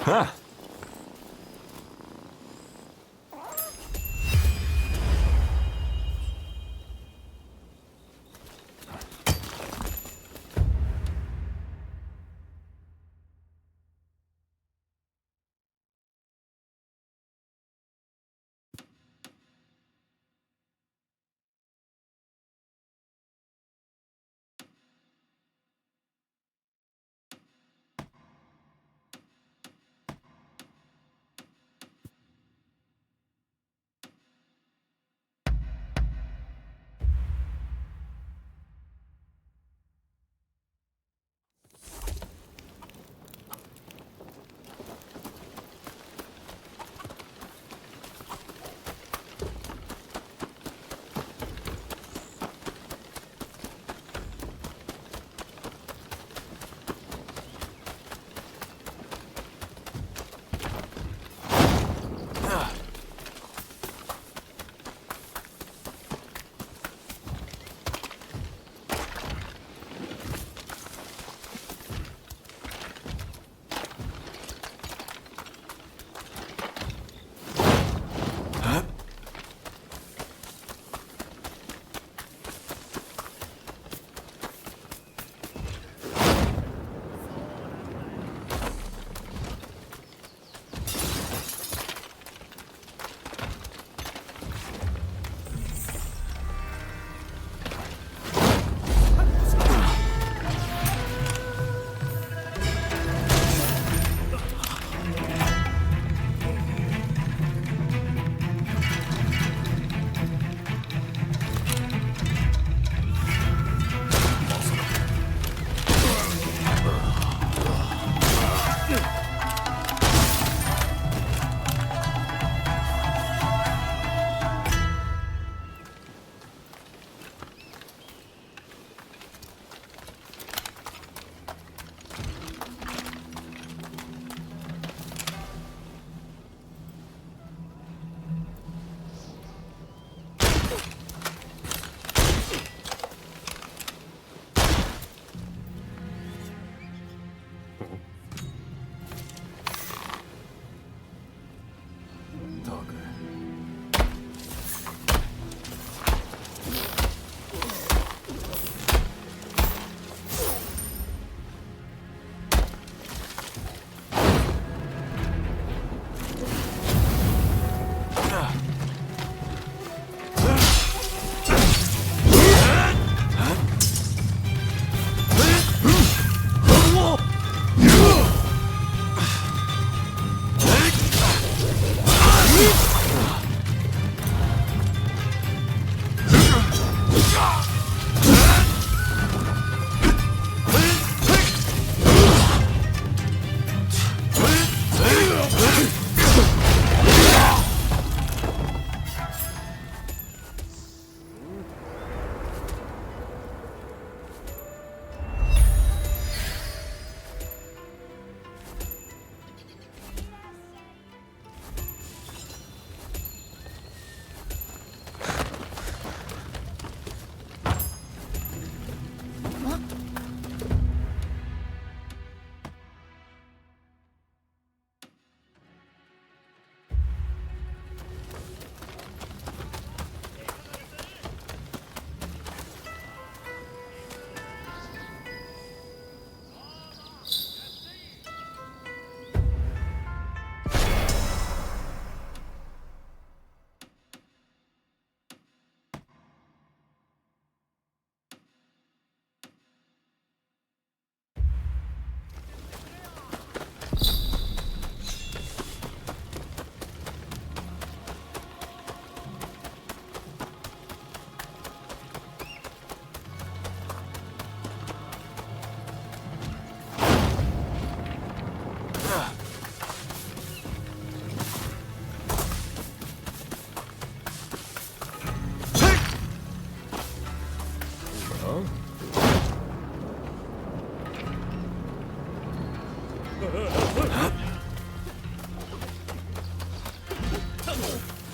[SPEAKER 10] Huh.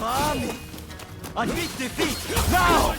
[SPEAKER 11] Army! Admit defeat! Now!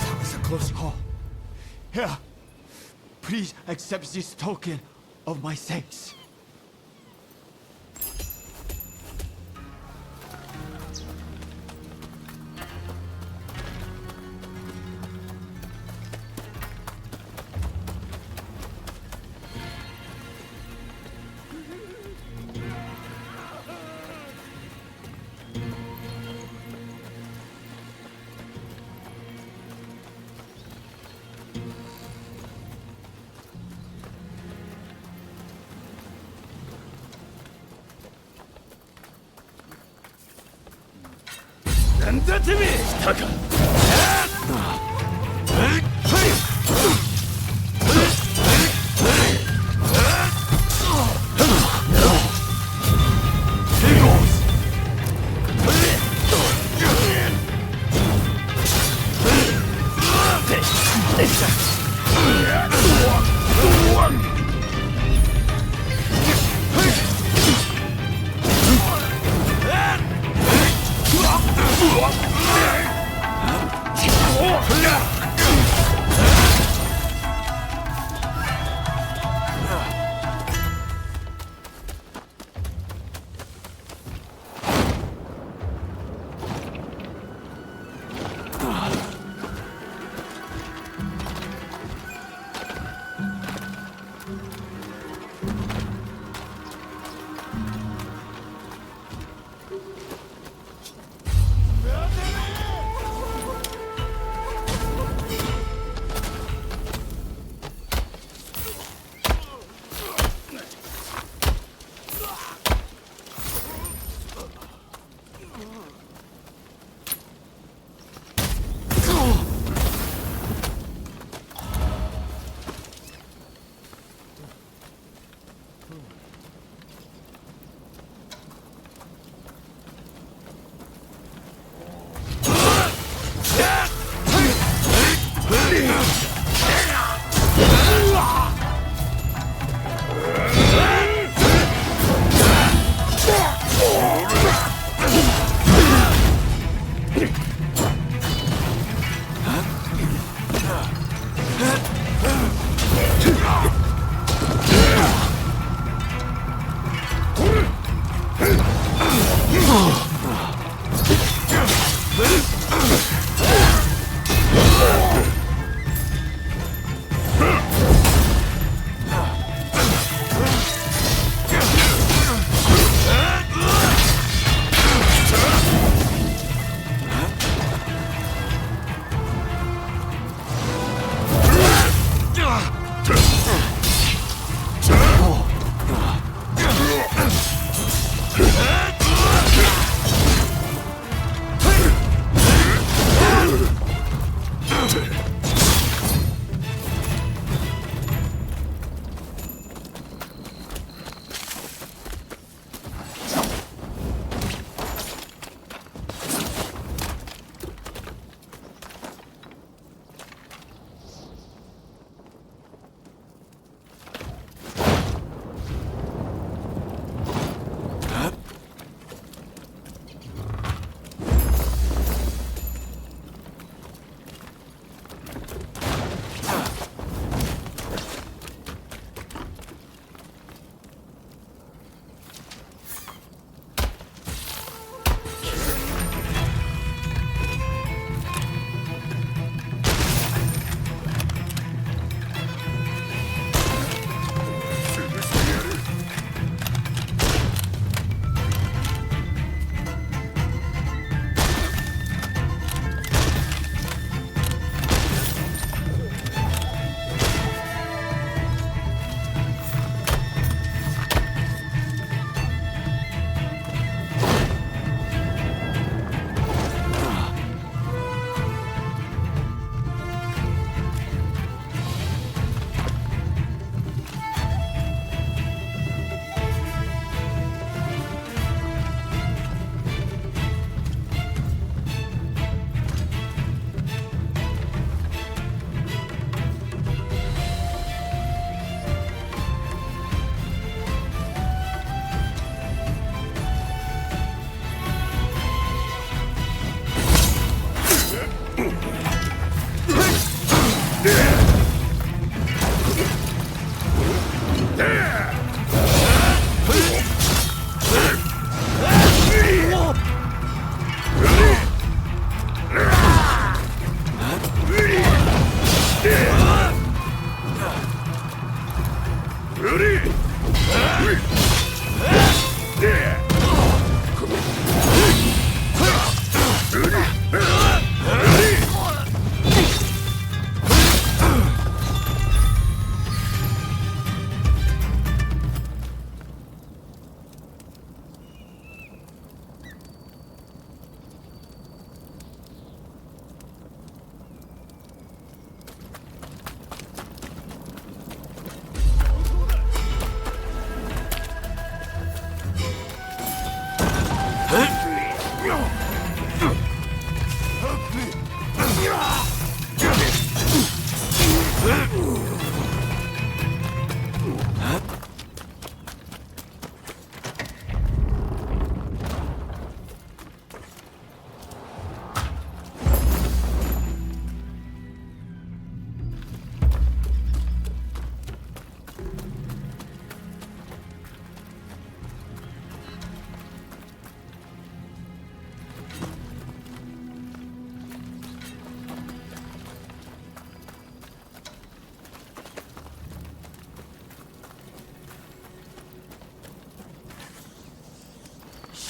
[SPEAKER 11] That was a close call. Here, please accept this token of my thanks.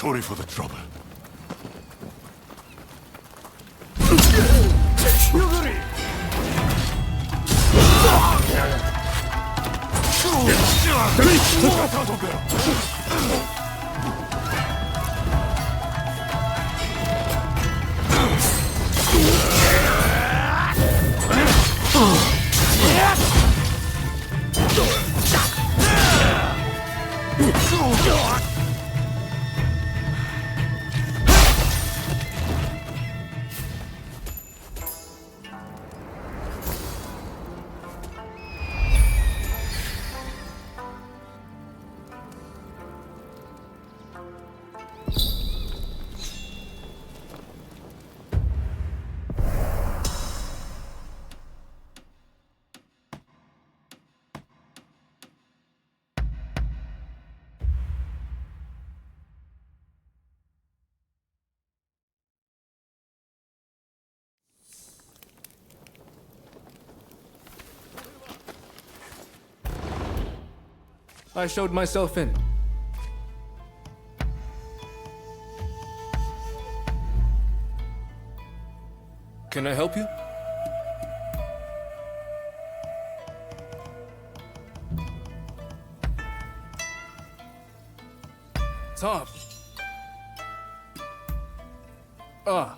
[SPEAKER 5] Sorry for the trouble.
[SPEAKER 3] I showed myself in. Can I help you? Tom. Ah.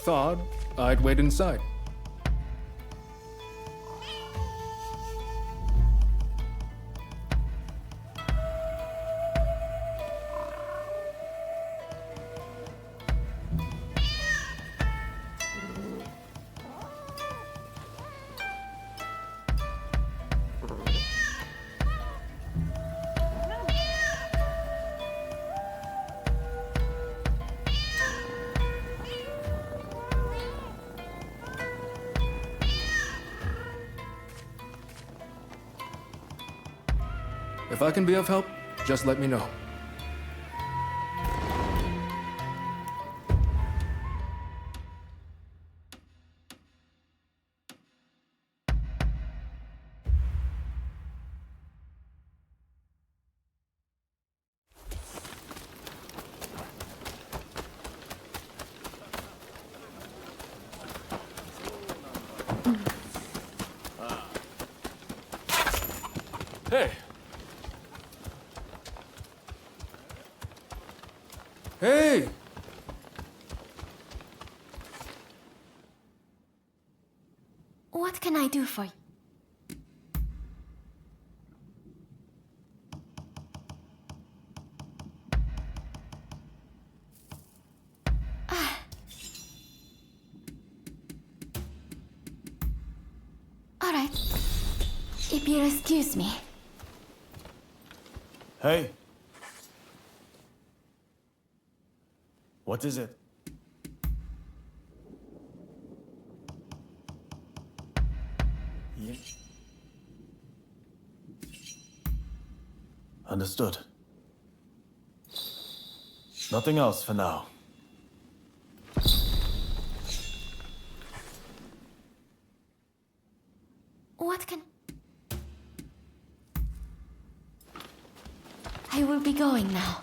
[SPEAKER 3] Thought I'd wait inside. If I can be of help, just let me know.
[SPEAKER 1] Hey!
[SPEAKER 3] Hey!
[SPEAKER 2] What can I do for you? All right. If you'll excuse me.
[SPEAKER 16] Hey. What is it? Yeah. Understood. Nothing else for now.
[SPEAKER 2] What can... I will be going now.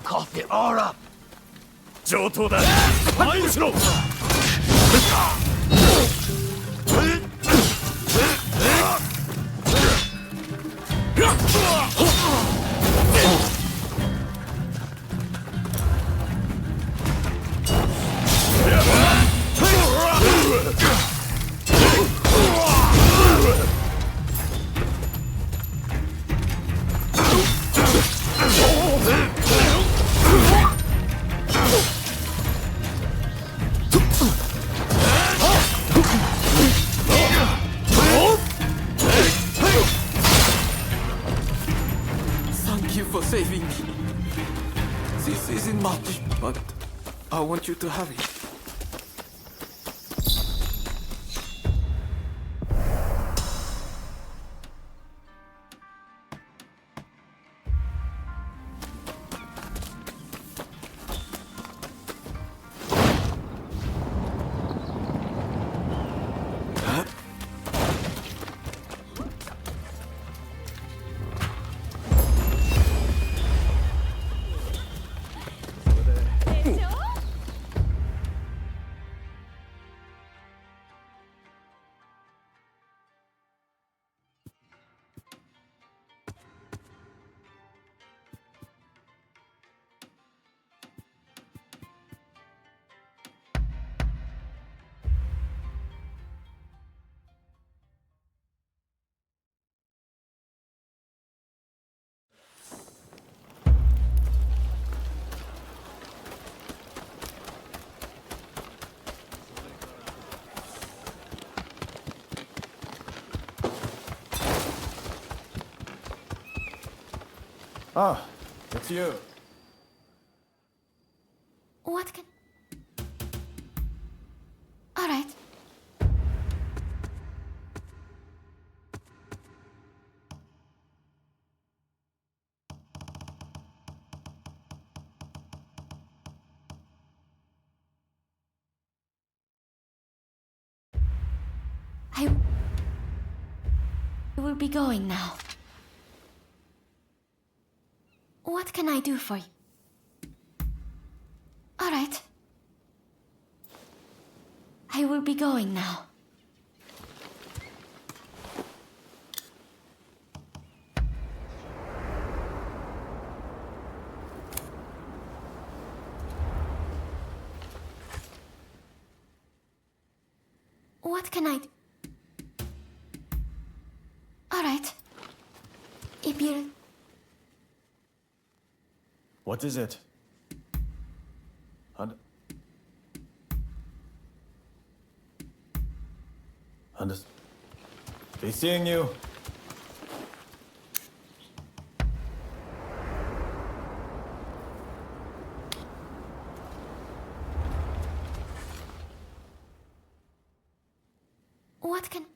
[SPEAKER 8] Cough it all up.
[SPEAKER 12] 上等だ。前後ろ。
[SPEAKER 11] Saving me. This isn't much, but I want you to have it.
[SPEAKER 16] Ah, it's you.
[SPEAKER 2] What can... All right. I will be going now. What can I do for you? All right. I will be going now. What can I do? All right. If you...
[SPEAKER 16] What is it? Be seeing you.
[SPEAKER 2] What can...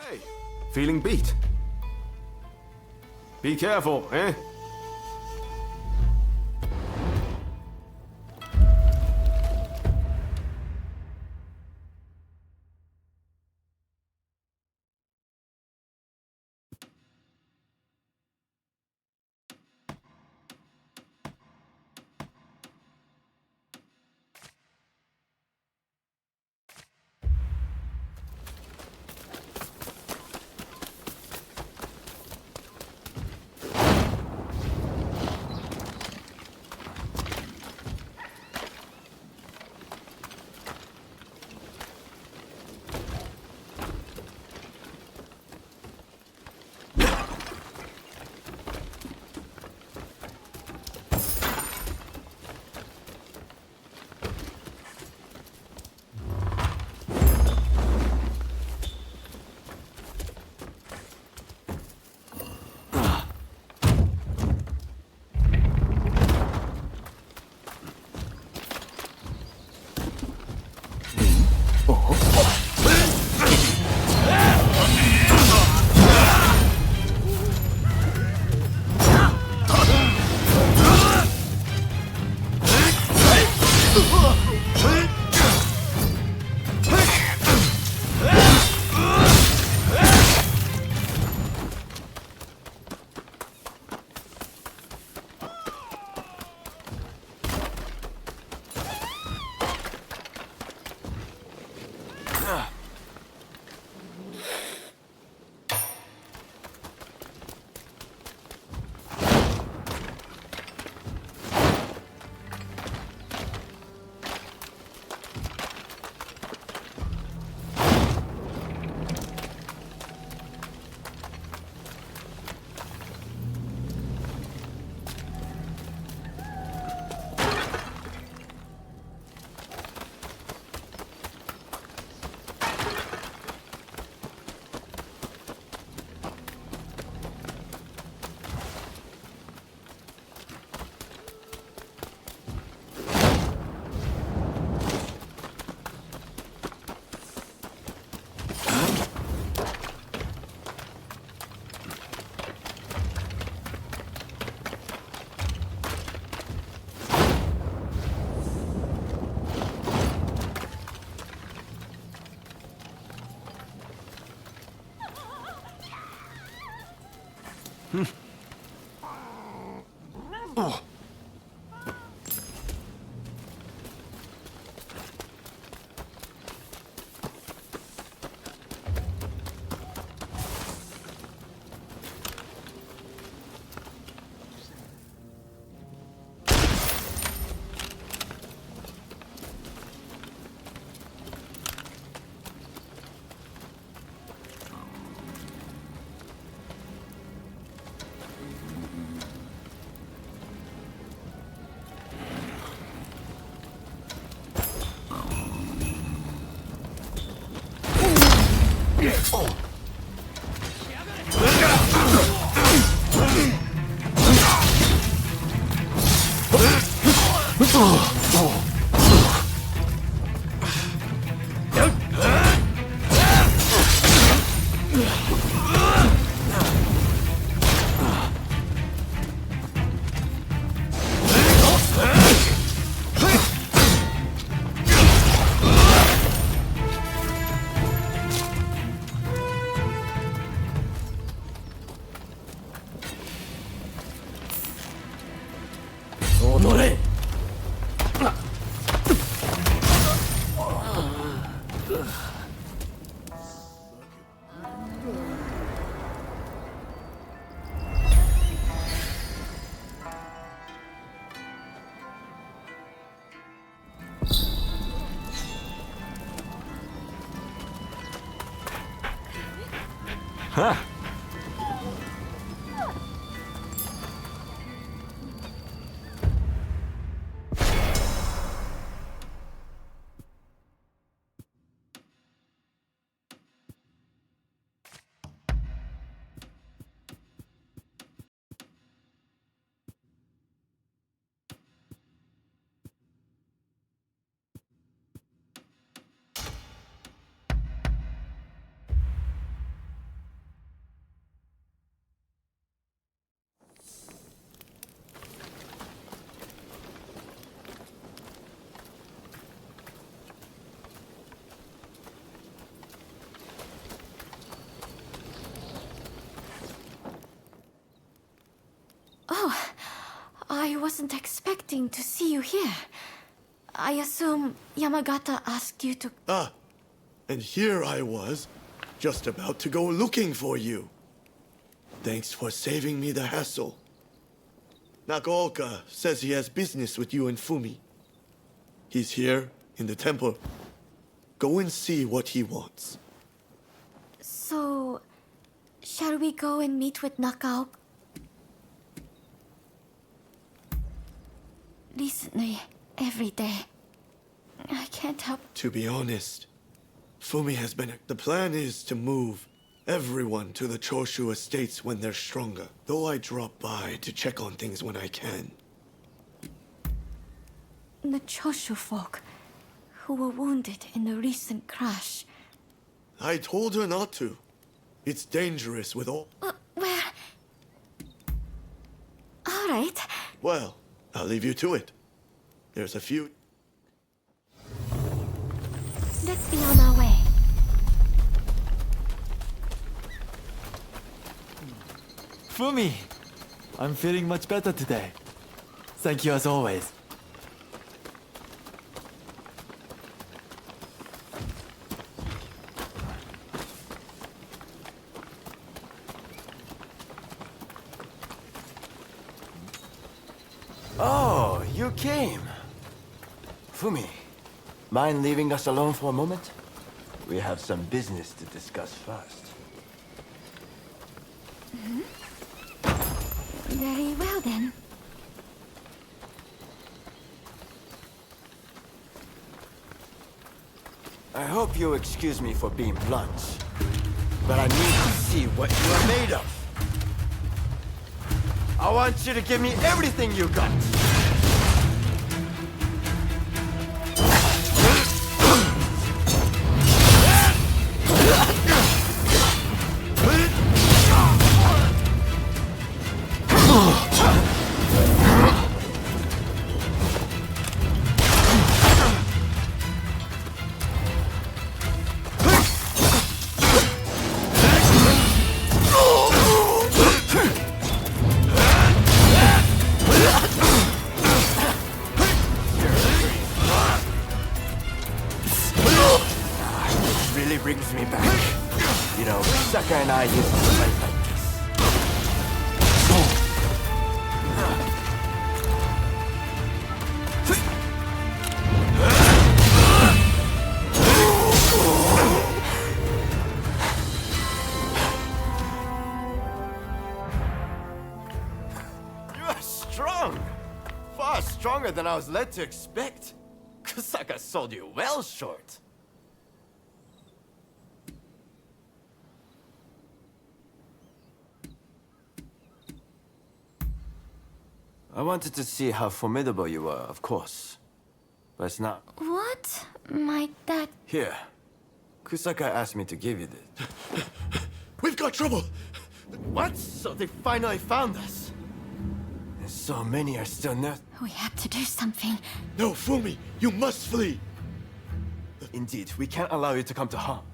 [SPEAKER 6] Hey, feeling beat? Be careful, eh? Oh.
[SPEAKER 1] Huh.
[SPEAKER 2] expecting to see you here. I assume Yamagata asked you to...
[SPEAKER 17] Ah, and here I was, just about to go looking for you. Thanks for saving me the hassle. Nagaoka says he has business with you and Fumi. He's here, in the temple. Go and see what he wants.
[SPEAKER 2] So... shall we go and meet with Nagaoka? Recently, every day, I can't help...
[SPEAKER 17] To be honest, Fumi has been... The plan is to move everyone to the Choshu estates when they're stronger. Though I drop by to check on things when I can.
[SPEAKER 2] The Choshu folk, who were wounded in the recent crash.
[SPEAKER 17] I told her not to. It's dangerous with all...
[SPEAKER 2] Well... All right.
[SPEAKER 17] Well, I'll leave you to it. There's a few...
[SPEAKER 2] Let's be on our way.
[SPEAKER 16] Fumi! I'm feeling much better today. Thank you as always.
[SPEAKER 7] Oh, you came. Fumi, mind leaving us alone for a moment? We have some business to discuss first.
[SPEAKER 2] Very well then.
[SPEAKER 7] I hope you excuse me for being blunt, but I need to see what you are made of. I want you to give me everything you got. Brings me back. You know, Saka and I used to fight like this. You are strong! Far stronger than I was led to expect. Kusaka sold you well short. I wanted to see how formidable you were, of course. But it's not...
[SPEAKER 2] What? My dad...
[SPEAKER 7] Here. Kusaka asked me to give you this.
[SPEAKER 17] We've got trouble!
[SPEAKER 7] What? So they finally found us? And so many are still not...
[SPEAKER 2] We have to do something.
[SPEAKER 17] No, Fumi! You must flee!
[SPEAKER 7] Indeed, we can't allow you to come to harm.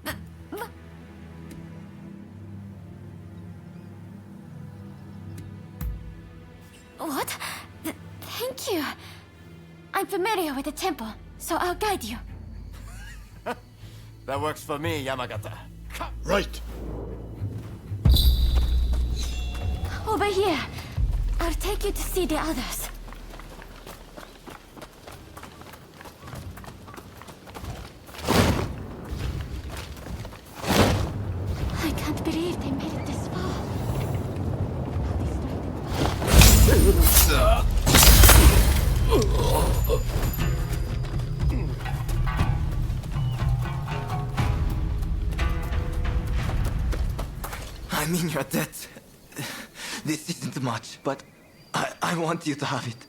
[SPEAKER 2] What? Thank you. I'm familiar with the temple, so I'll guide you.
[SPEAKER 7] That works for me, Yamagata. Come.
[SPEAKER 17] Right.
[SPEAKER 2] Over here. I'll take you to see the others. I can't believe they made it this far.
[SPEAKER 11] I mean your debt. This isn't much, but I want you to have it.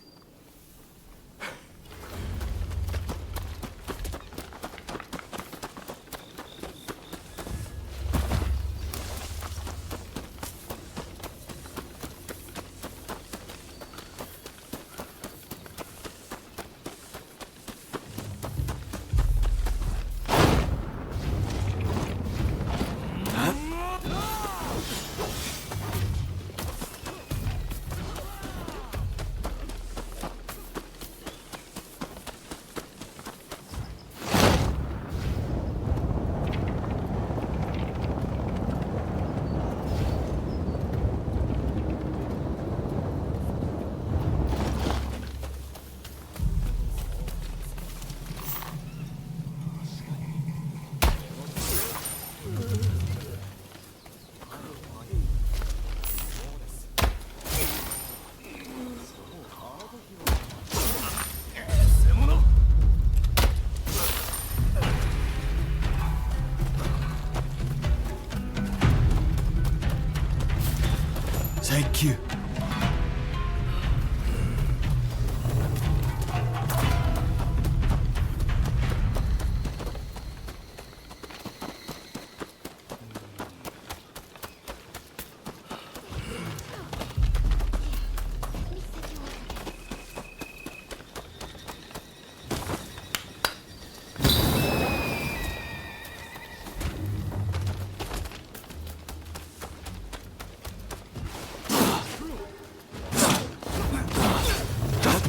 [SPEAKER 16] Thank you.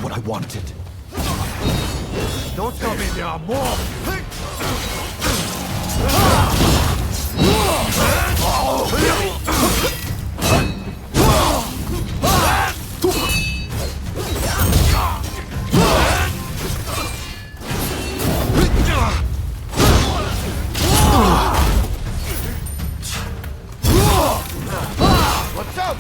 [SPEAKER 11] I wanted. Don't tell me there are more! What's up?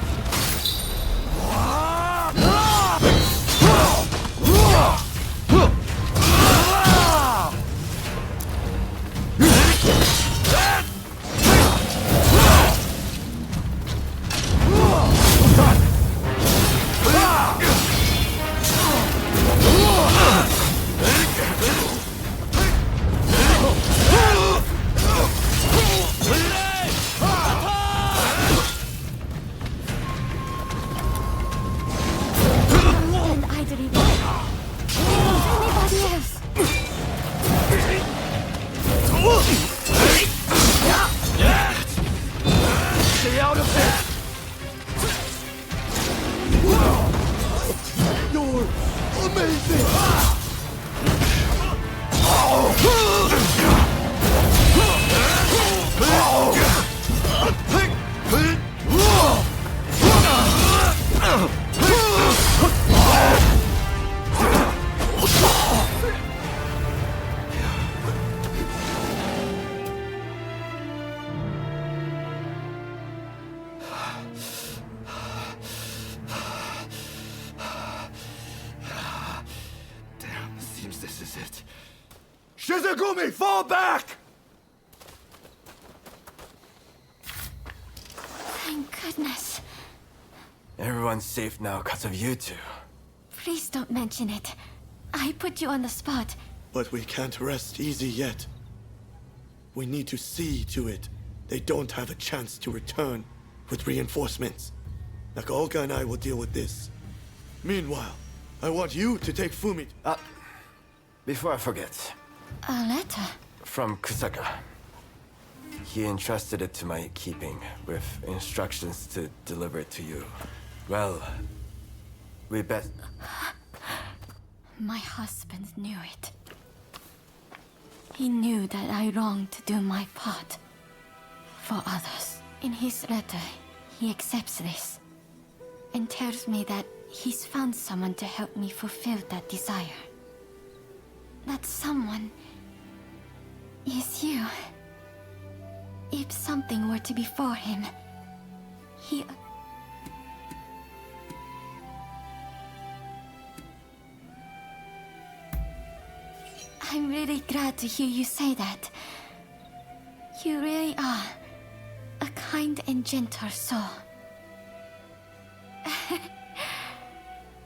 [SPEAKER 11] Shizugumi, fall back!
[SPEAKER 2] Thank goodness.
[SPEAKER 7] Everyone's safe now because of you two.
[SPEAKER 2] Please don't mention it. I put you on the spot.
[SPEAKER 17] But we can't rest easy yet. We need to see to it they don't have a chance to return with reinforcements. Nakaoka and I will deal with this. Meanwhile, I want you to take Fumi.
[SPEAKER 7] Before I forget.
[SPEAKER 2] A letter?
[SPEAKER 7] From Kusaka. He entrusted it to my keeping, with instructions to deliver it to you. Well, we best...
[SPEAKER 2] My husband knew it. He knew that I longed to do my part for others. In his letter, he accepts this and tells me that he's found someone to help me fulfill that desire. That someone is you. If something were to befall him, he... I'm really glad to hear you say that. You really are a kind and gentle soul.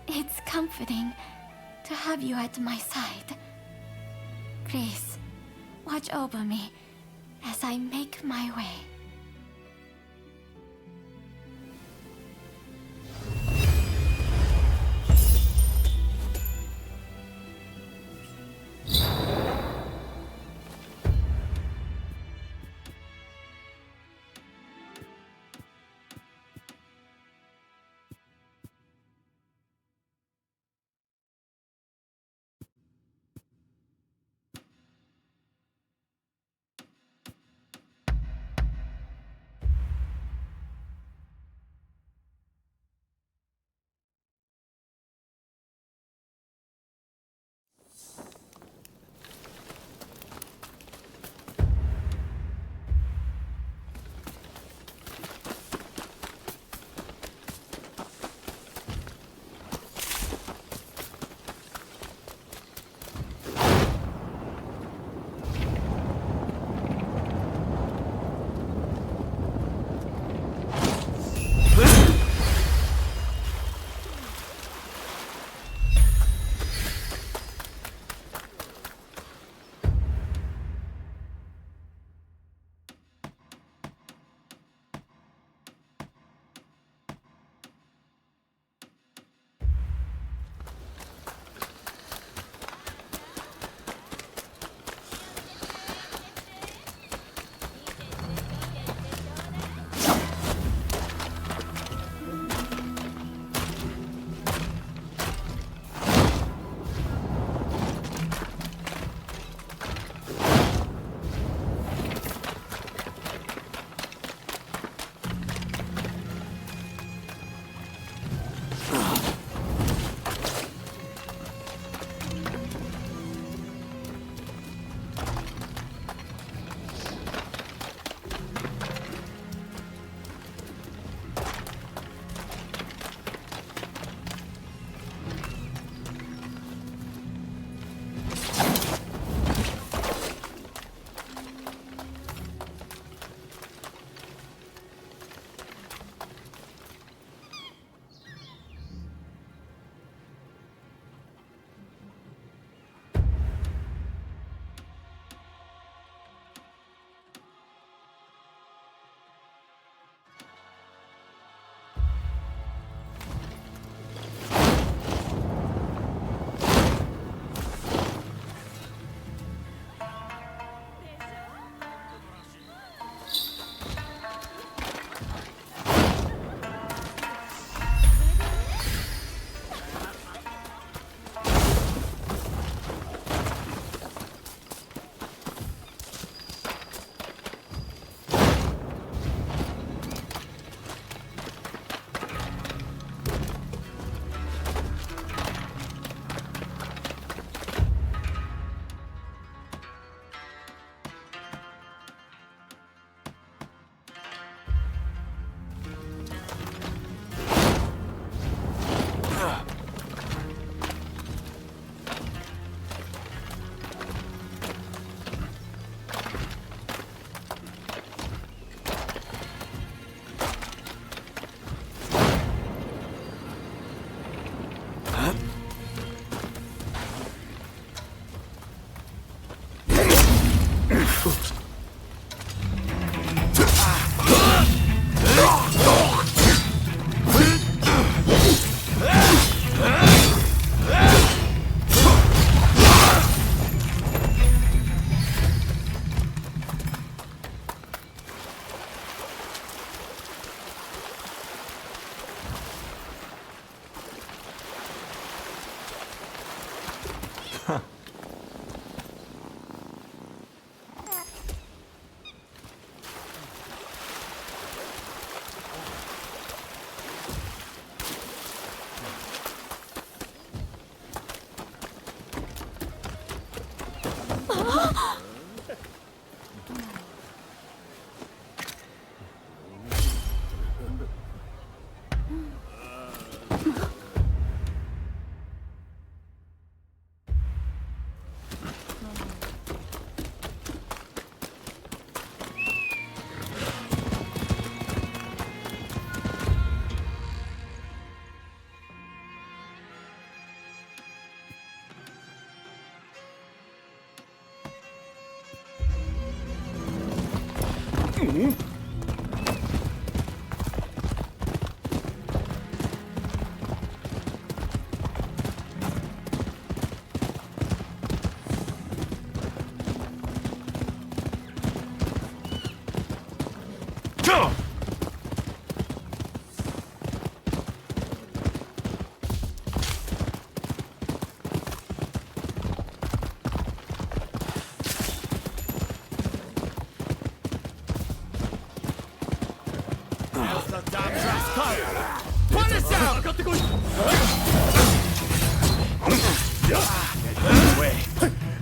[SPEAKER 2] It's comforting to have you at my side. Please, watch over me as I make my way.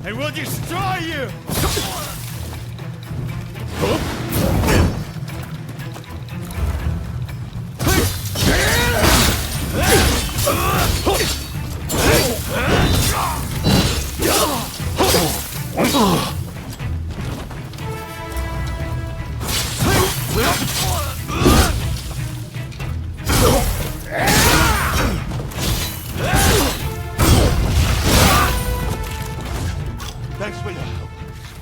[SPEAKER 11] I will destroy you!
[SPEAKER 5] Thanks for your help.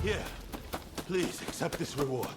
[SPEAKER 5] Here, please accept this reward.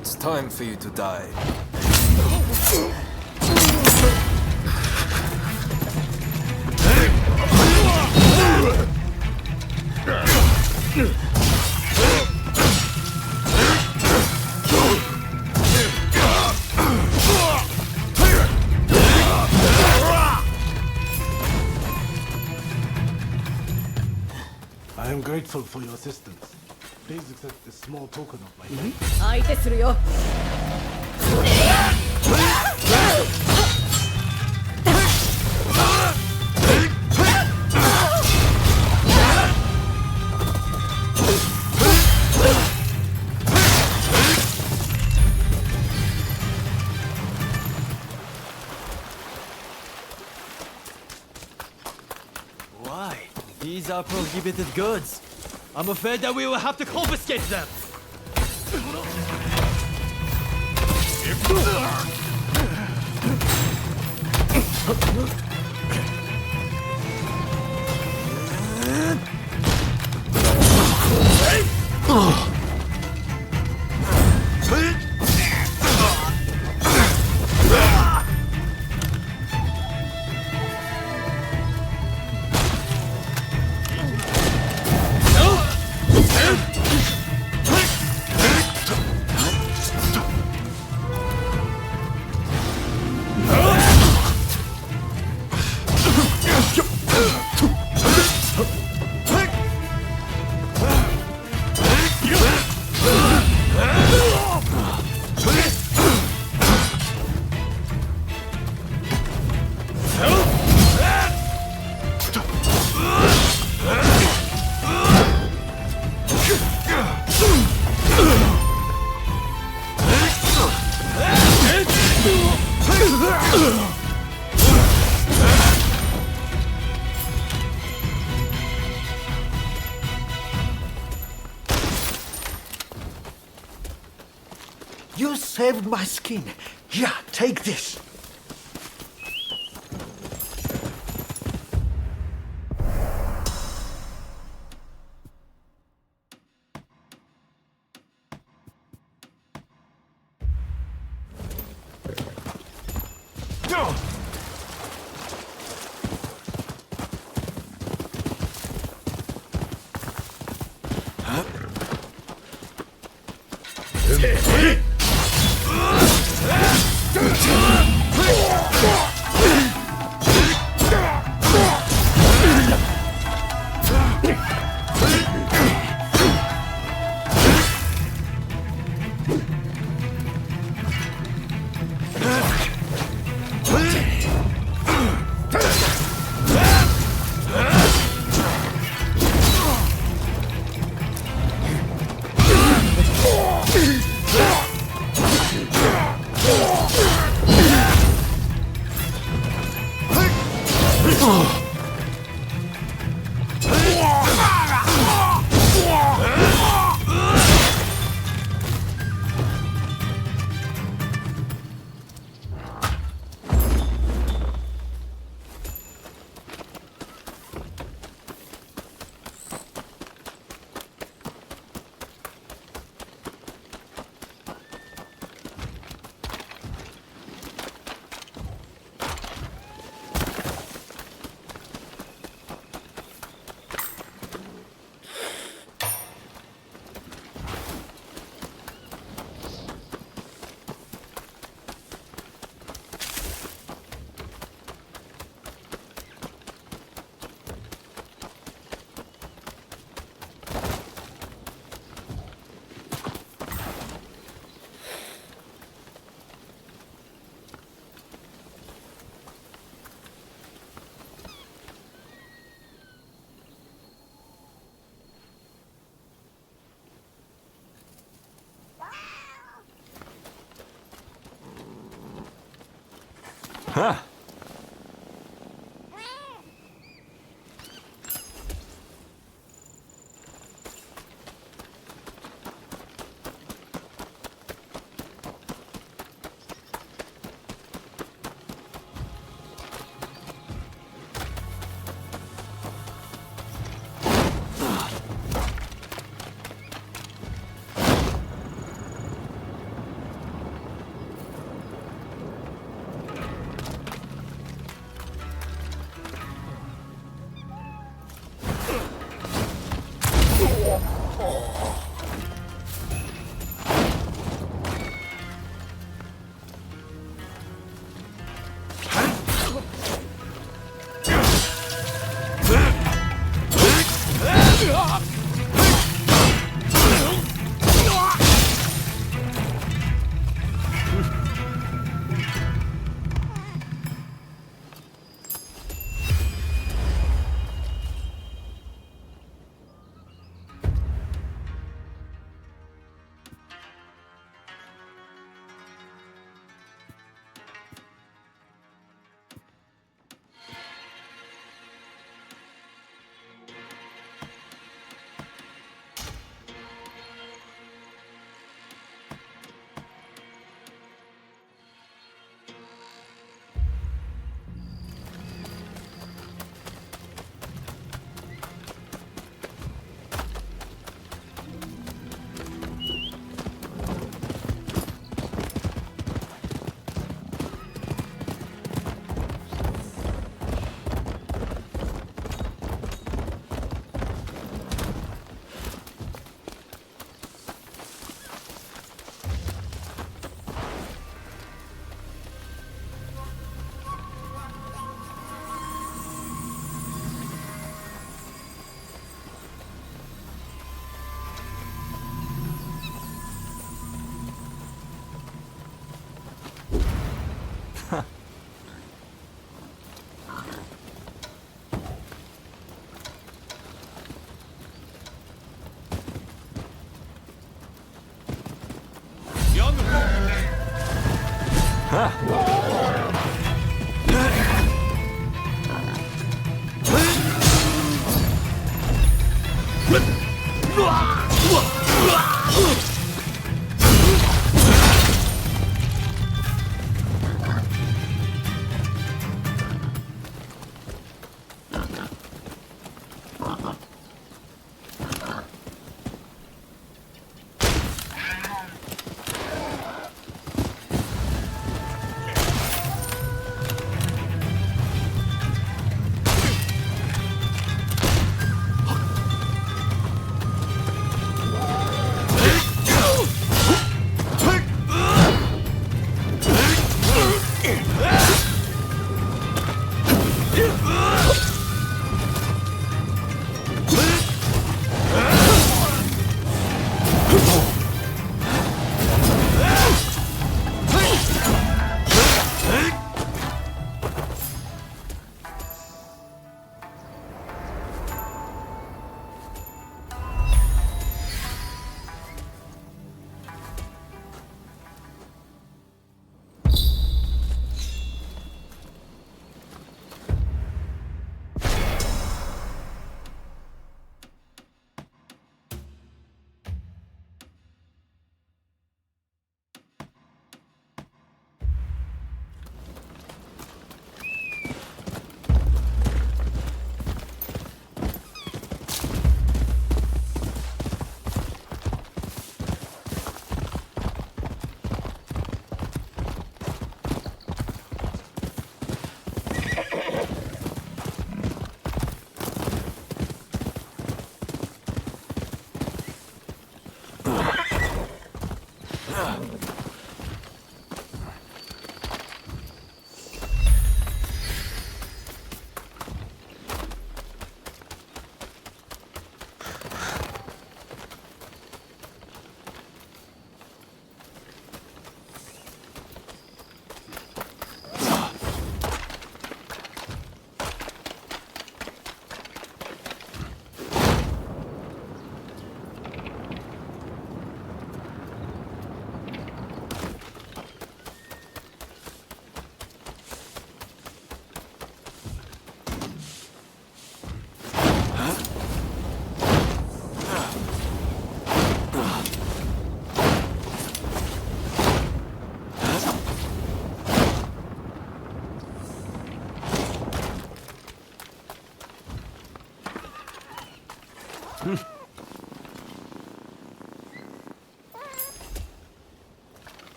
[SPEAKER 18] It's time for you to die.
[SPEAKER 19] I am grateful for your assistance. Please accept this small token of my thanks.
[SPEAKER 15] 相手するよ
[SPEAKER 16] Why? These are prohibited goods. I'm afraid that we will have to confiscate them.
[SPEAKER 9] You saved my skin. Here, take this.
[SPEAKER 16] Huh.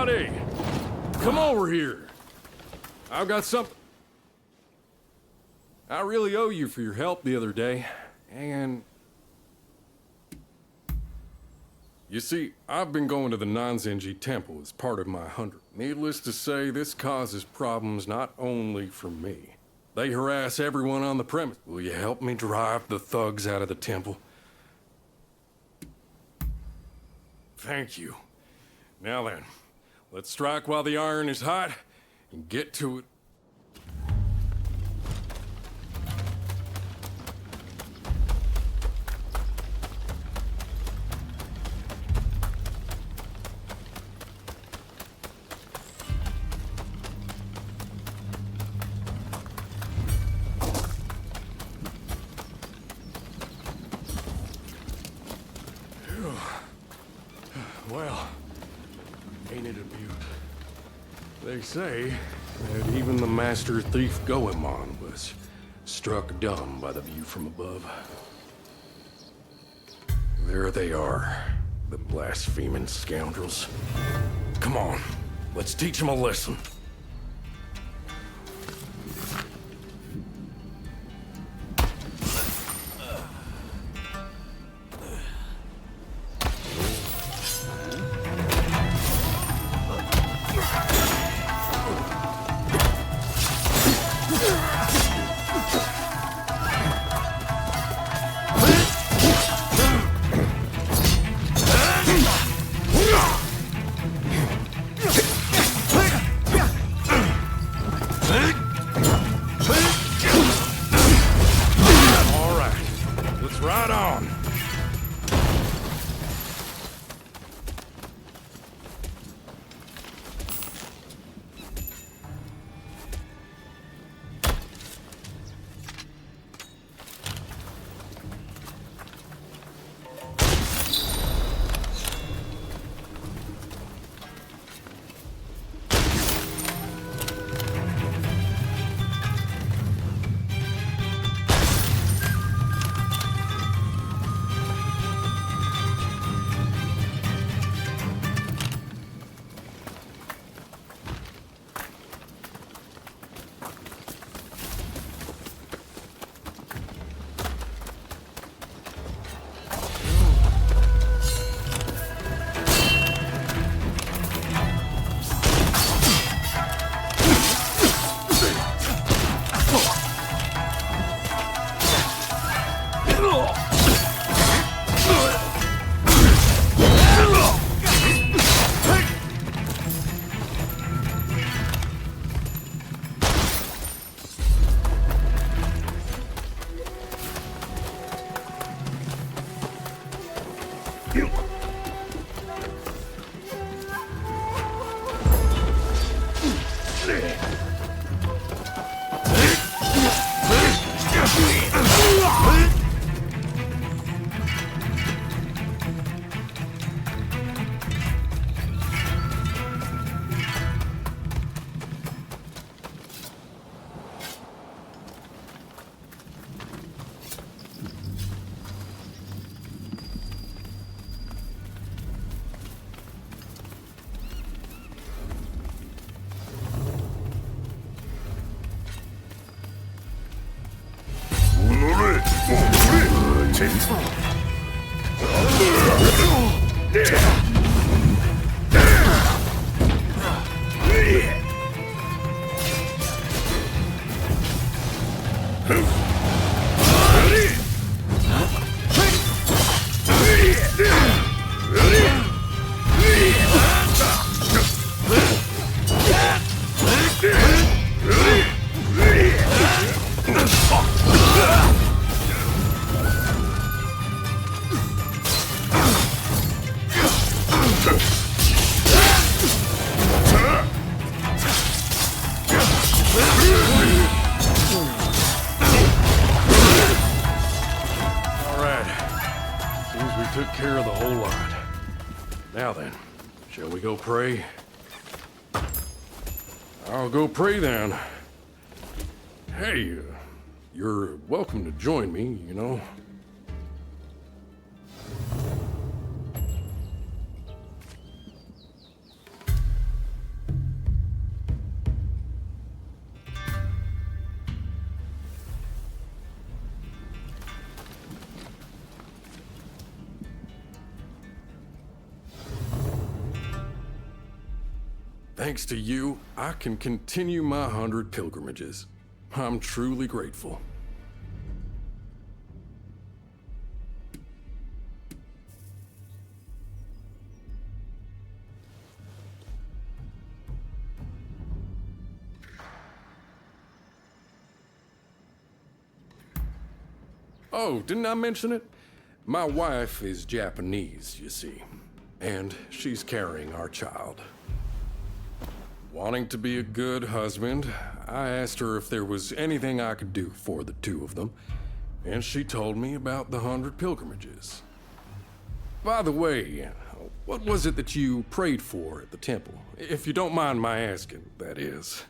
[SPEAKER 13] Howdy. Come over here. I've got something. I really owe you for your help the other day, and... You see, I've been going to the Nanzenji Temple as part of my 100. Needless to say, this causes problems not only for me. They harass everyone on the premise. Will you help me drive the thugs out of the temple? Thank you. Now then, let's strike while the iron is hot and get to it. Well, ain't it a beaut? They say that even the master thief Goemon was struck dumb by the view from above. There they are, the blaspheming scoundrels. Come on, let's teach them a lesson. Seems we took care of the whole lot. Now then, shall we go pray? I'll go pray then. Hey, you're welcome to join me, you know. Thanks to you, I can continue my 100 pilgrimages. I'm truly grateful. Oh, didn't I mention it? My wife is Japanese, you see, and she's carrying our child. Wanting to be a good husband, I asked her if there was anything I could do for the two of them, and she told me about the 100 pilgrimages. By the way, what was it that you prayed for at the temple? If you don't mind my asking, that is.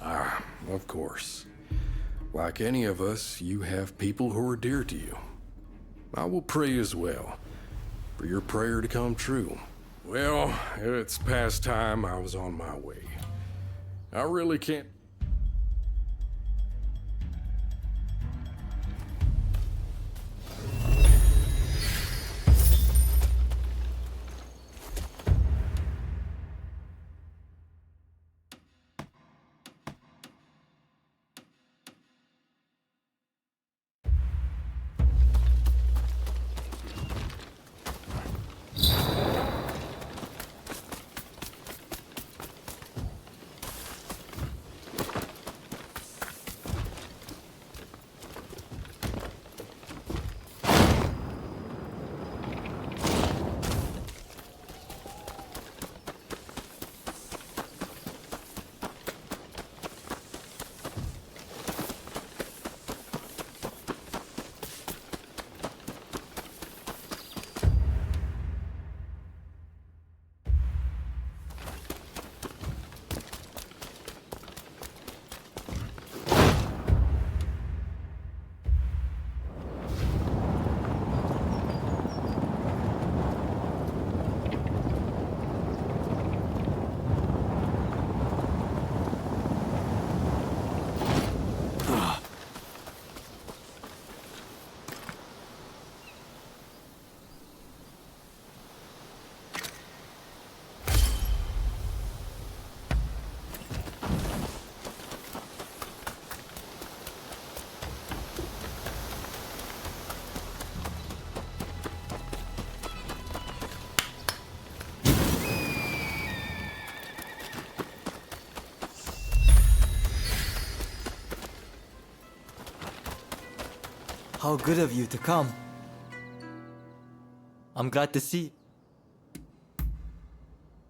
[SPEAKER 13] Ah, of course. Like any of us, you have people who are dear to you. I will pray as well, for your prayer to come true. Well, it's past time. I was on my way. I really can't...
[SPEAKER 16] How good of you to come. I'm glad to see.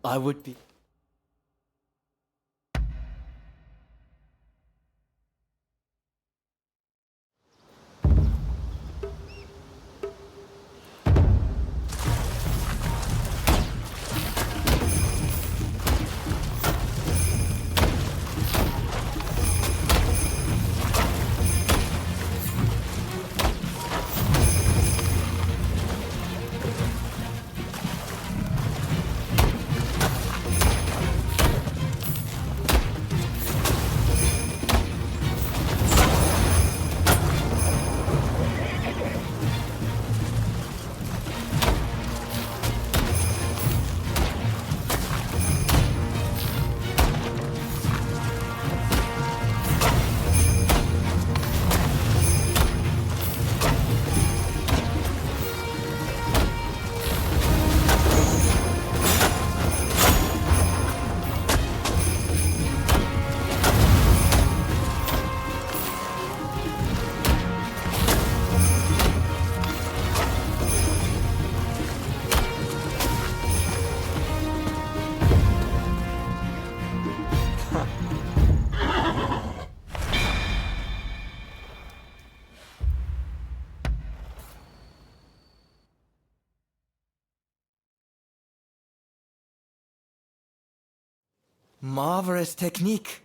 [SPEAKER 16] I would be. Marvelous technique.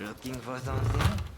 [SPEAKER 18] Looking for something?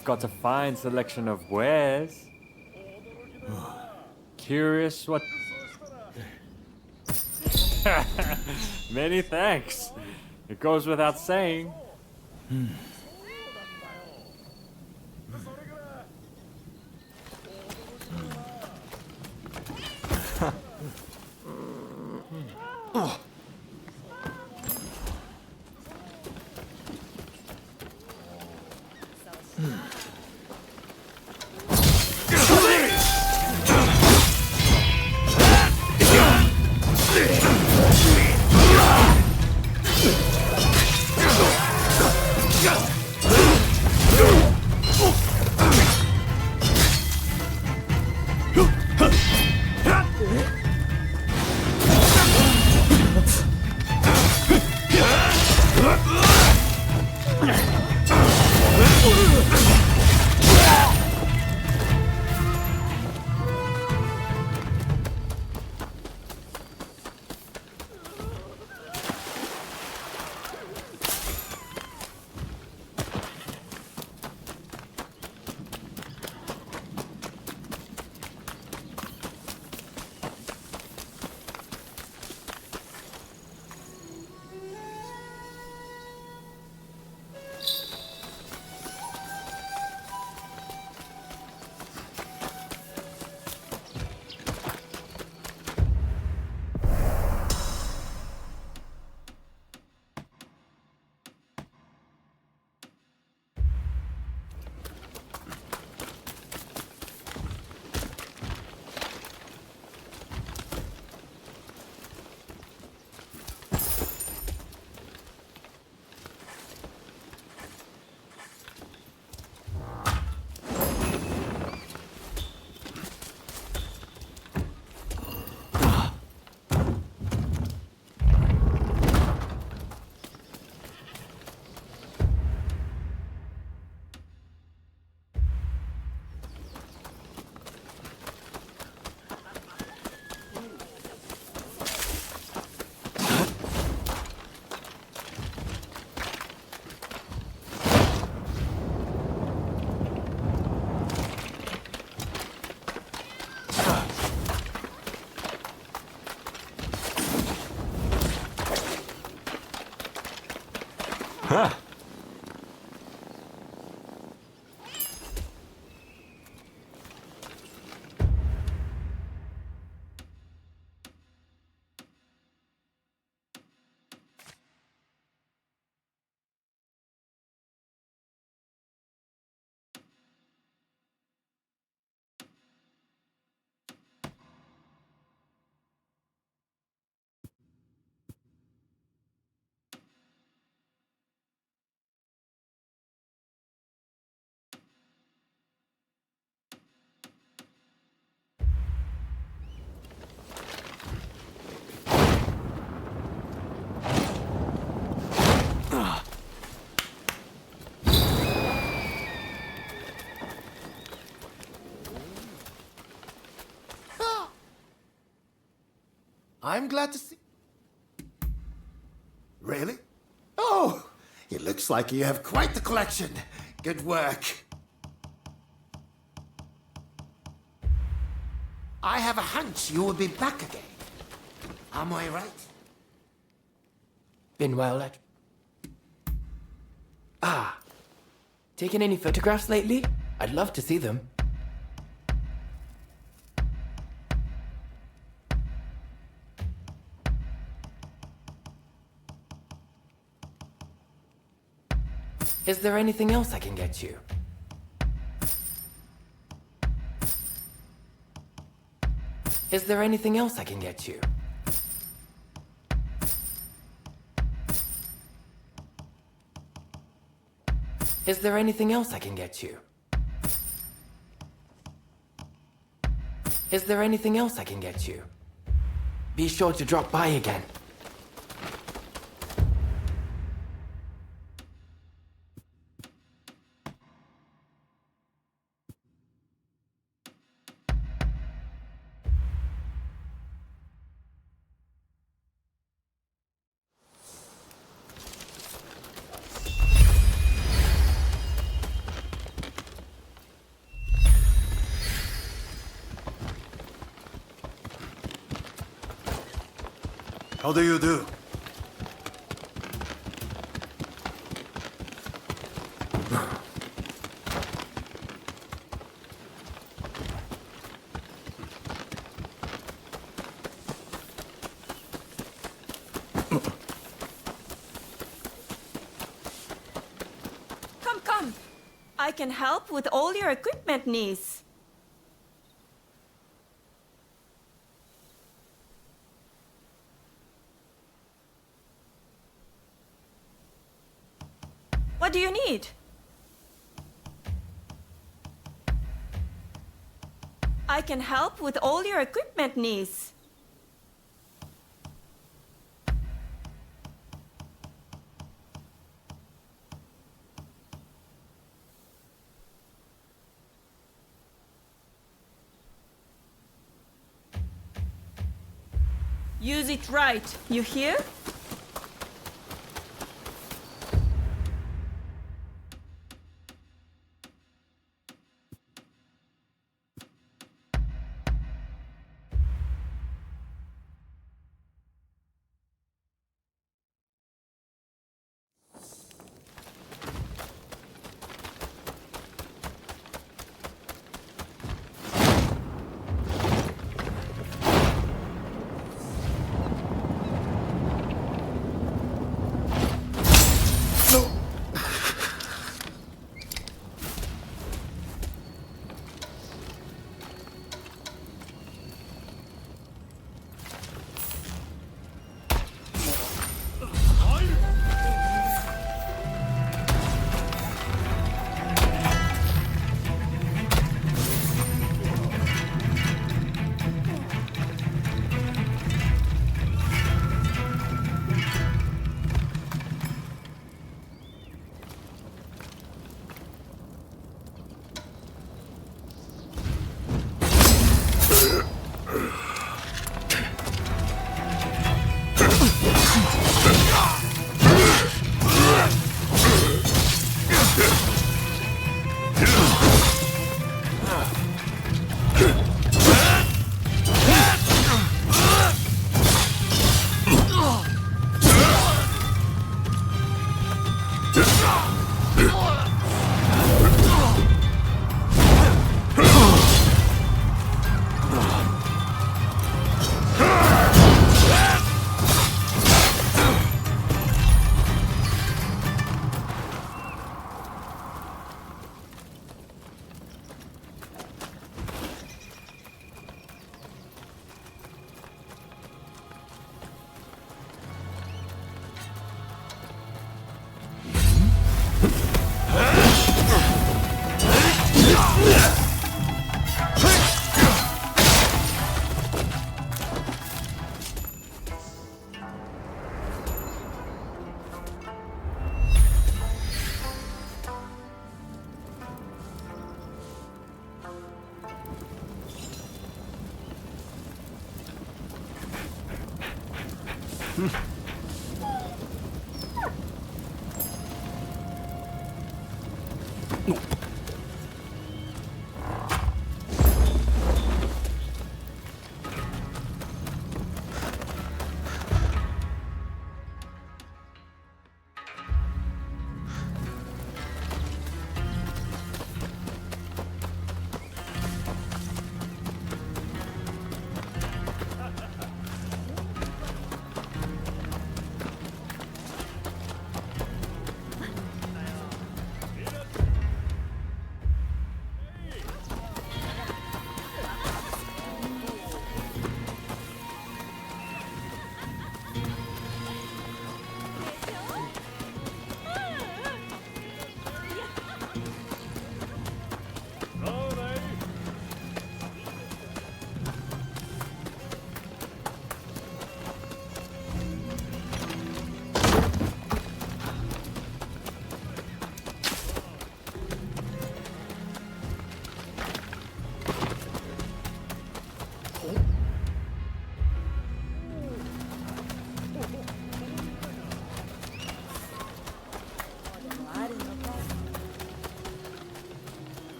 [SPEAKER 14] I've got a fine selection of wares. Curious what... Many thanks. It goes without saying.
[SPEAKER 16] Huh.
[SPEAKER 20] I'm glad to see... Really? Oh, it looks like you have quite the collection. Good work. I have a hunch you will be back again. Am I right?
[SPEAKER 21] Been well, lad. Ah. Taken any photographs lately? I'd love to see them. Is there anything else I can get you? Is there anything else I can get you? Is there anything else I can get you? Is there anything else I can get you? Be sure to drop by again.
[SPEAKER 6] How do you do?
[SPEAKER 4] Come. I can help with all your equipment needs. What do you need? I can help with all your equipment needs. Use it right, you hear?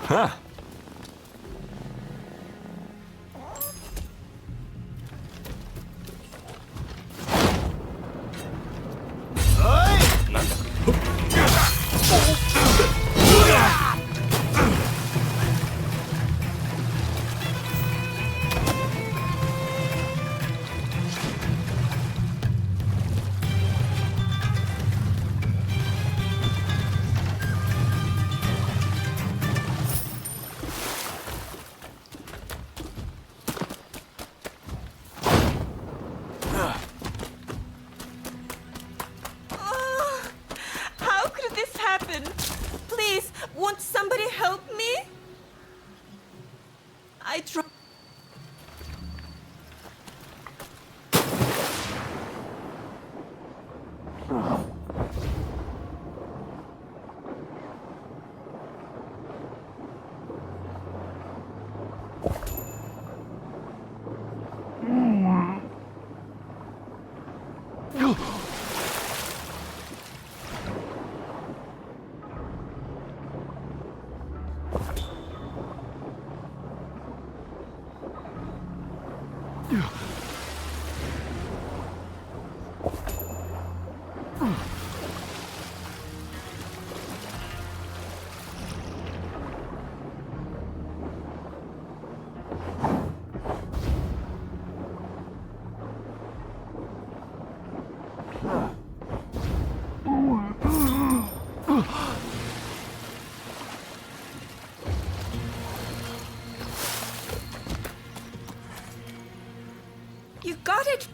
[SPEAKER 16] Huh.
[SPEAKER 4] Please, won't somebody help me? I try. You got it.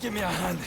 [SPEAKER 16] Give me a hand.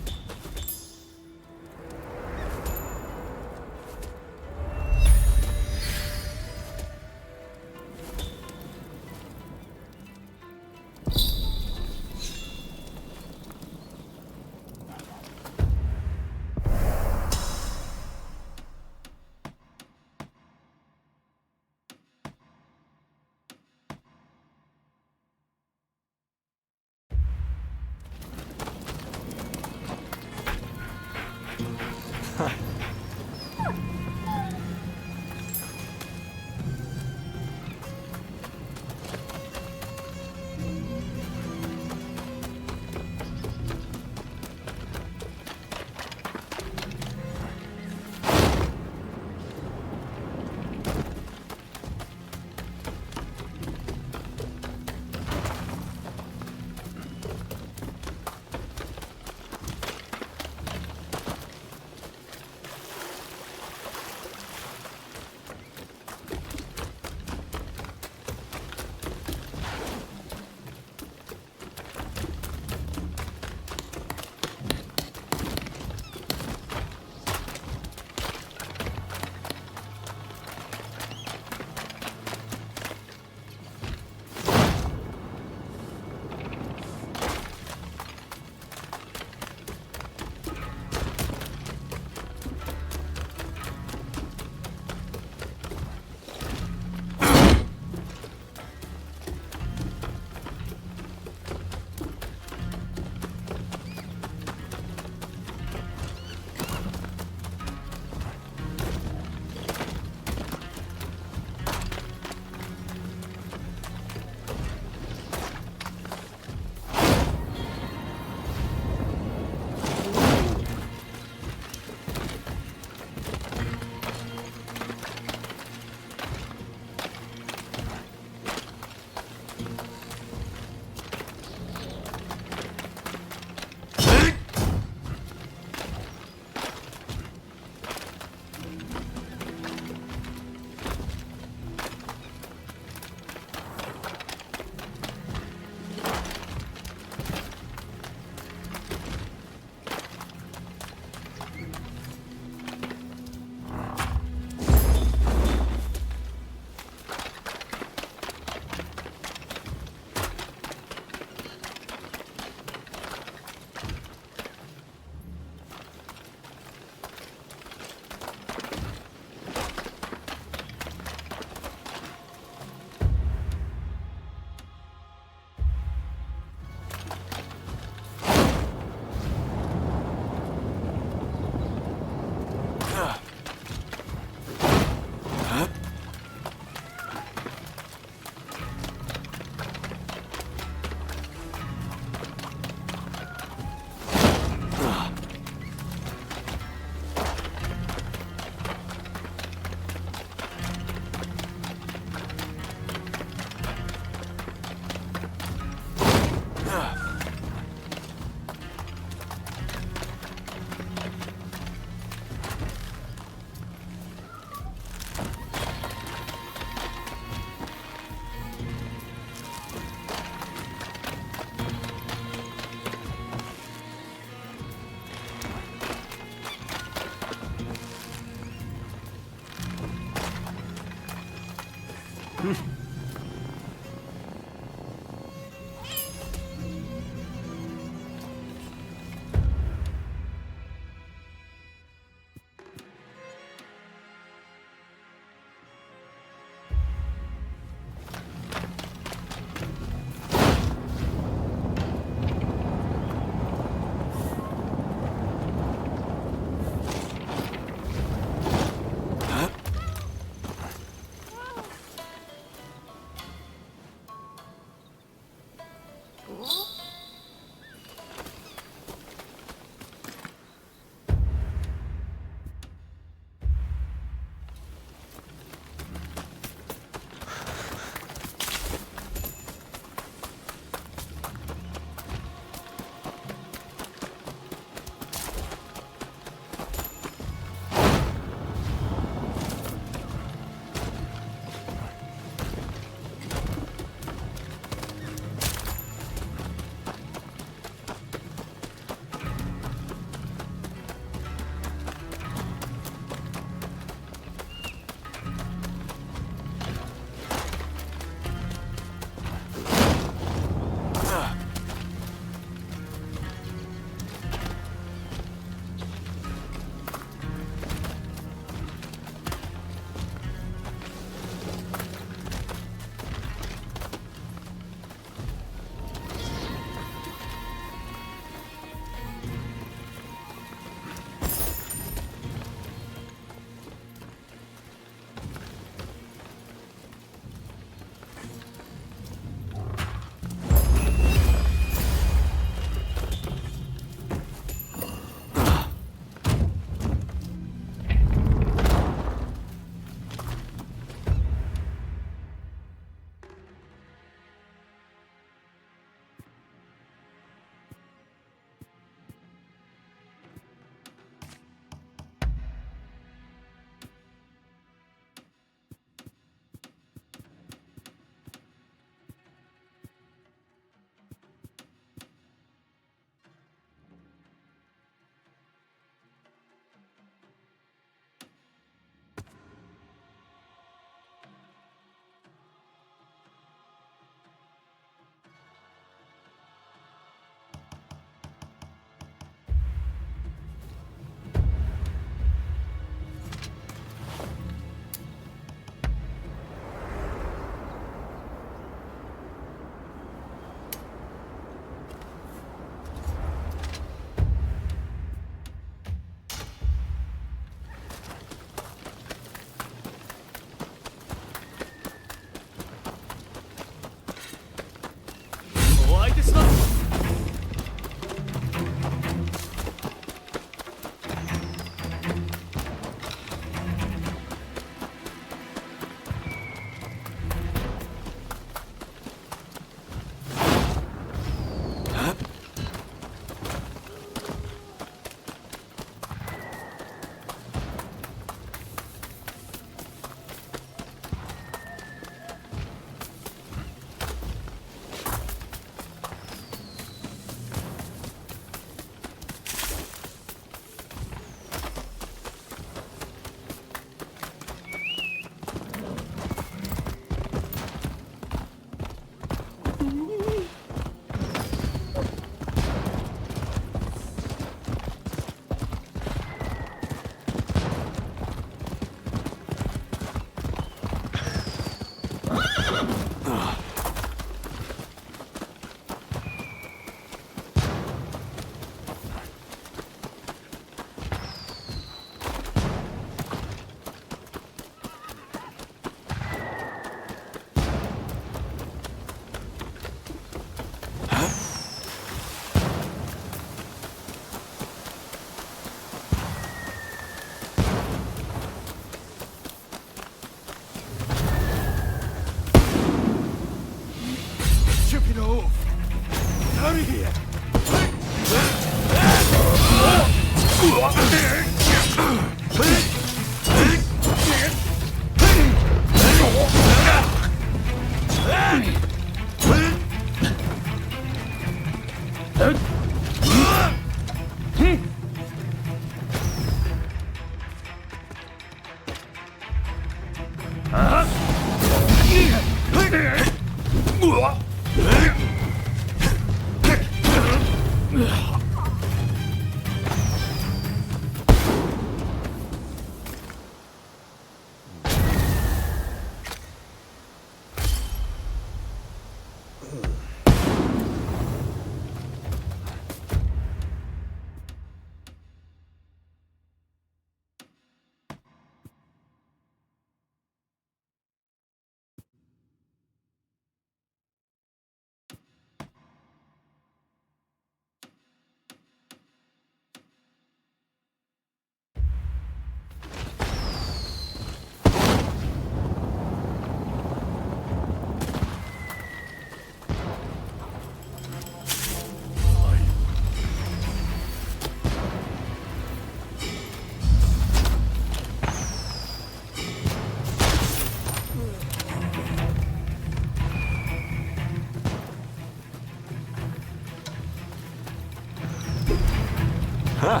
[SPEAKER 16] Huh.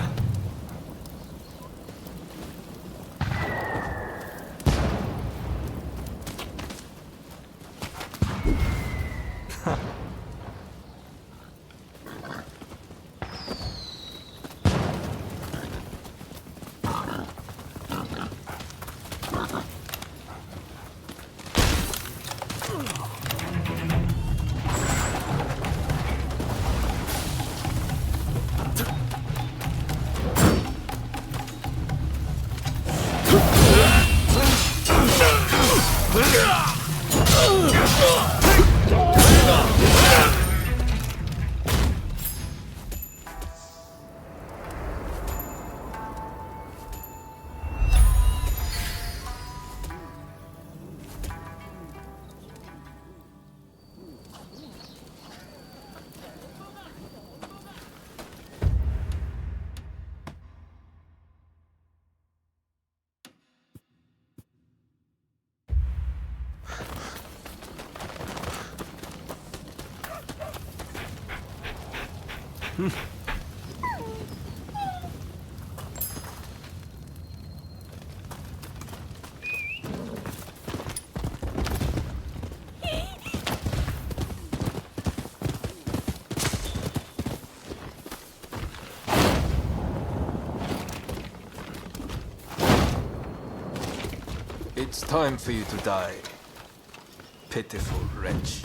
[SPEAKER 10] It's time for you to die, pitiful wretch.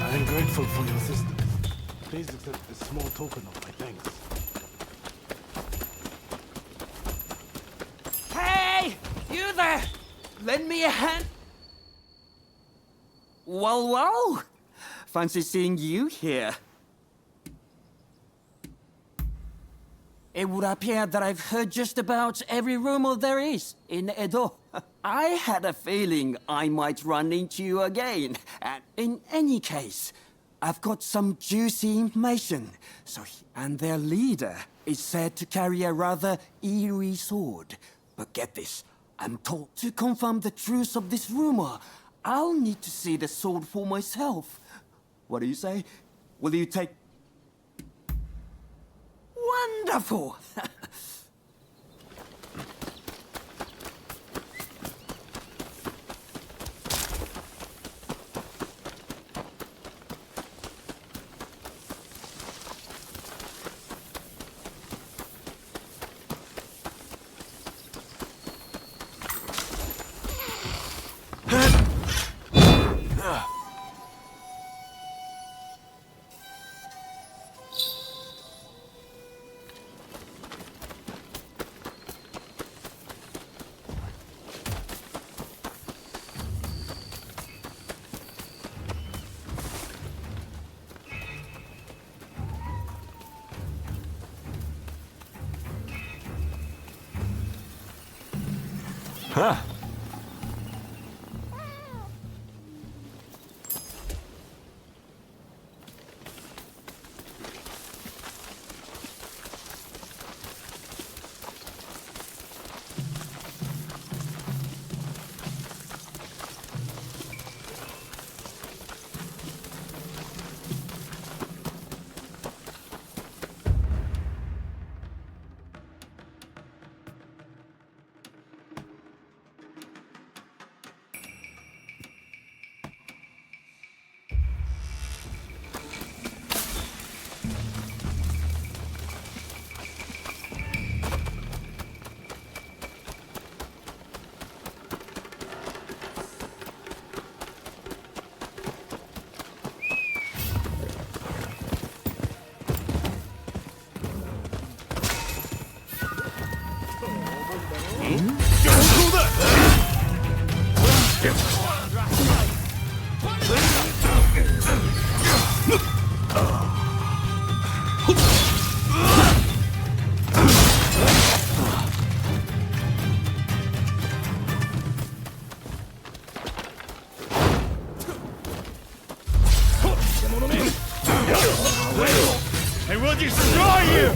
[SPEAKER 19] I am grateful for your assistance. Please accept a small token of my thanks.
[SPEAKER 22] Hey! You there! Lend me a hand. Well. Fancy seeing you here. It would appear that I've heard just about every rumor there is in Edo. I had a feeling I might run into you again. And in any case, I've got some juicy information. And their leader is said to carry a rather eerie sword. But get this, I'm told to confirm the truth of this rumor, I'll need to see the sword for myself. What do you say? Will you take... Wonderful!
[SPEAKER 16] Huh.
[SPEAKER 12] And we'll destroy you!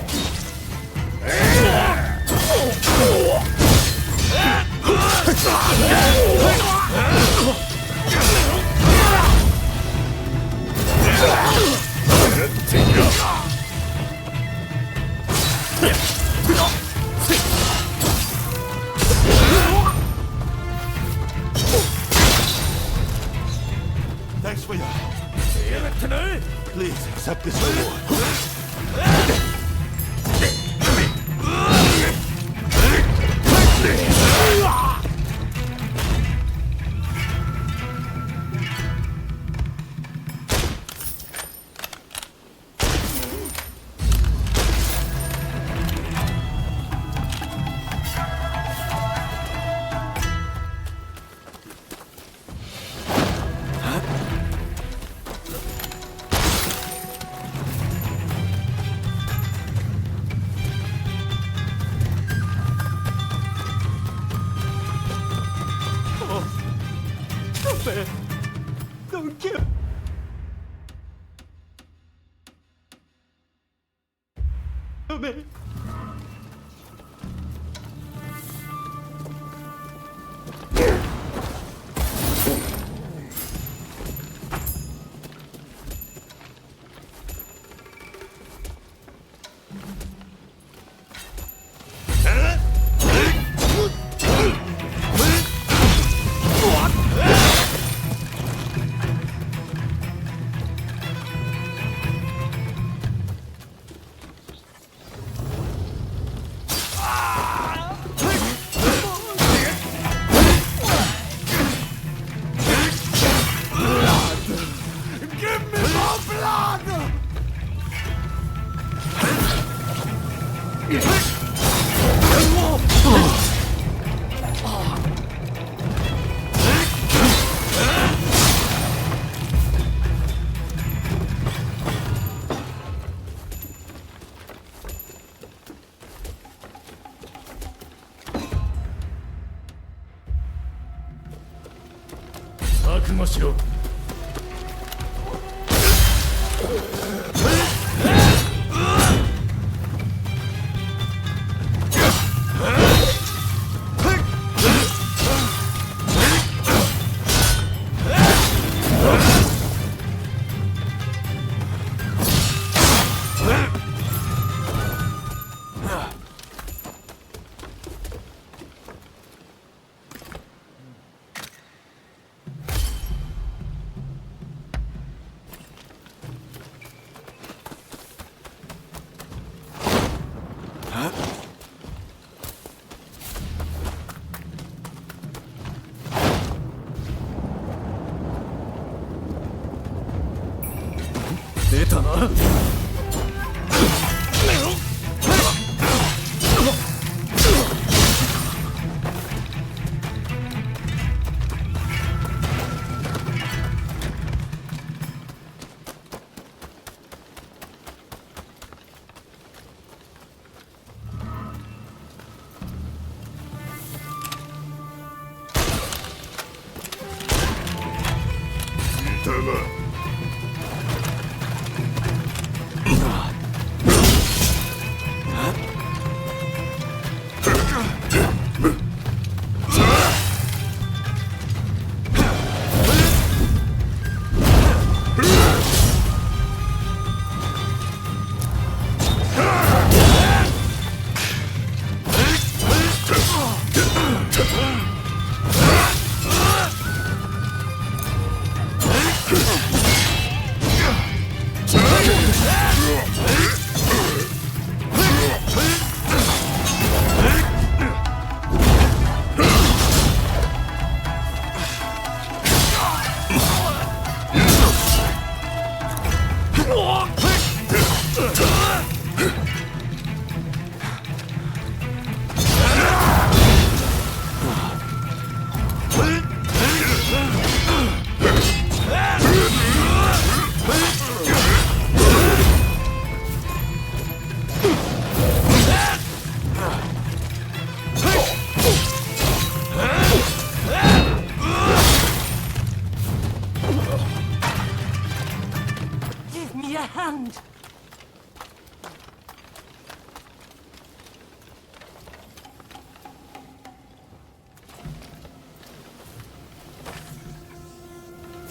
[SPEAKER 5] Thanks for your help. Please accept this reward.
[SPEAKER 12] Don't kill. Me.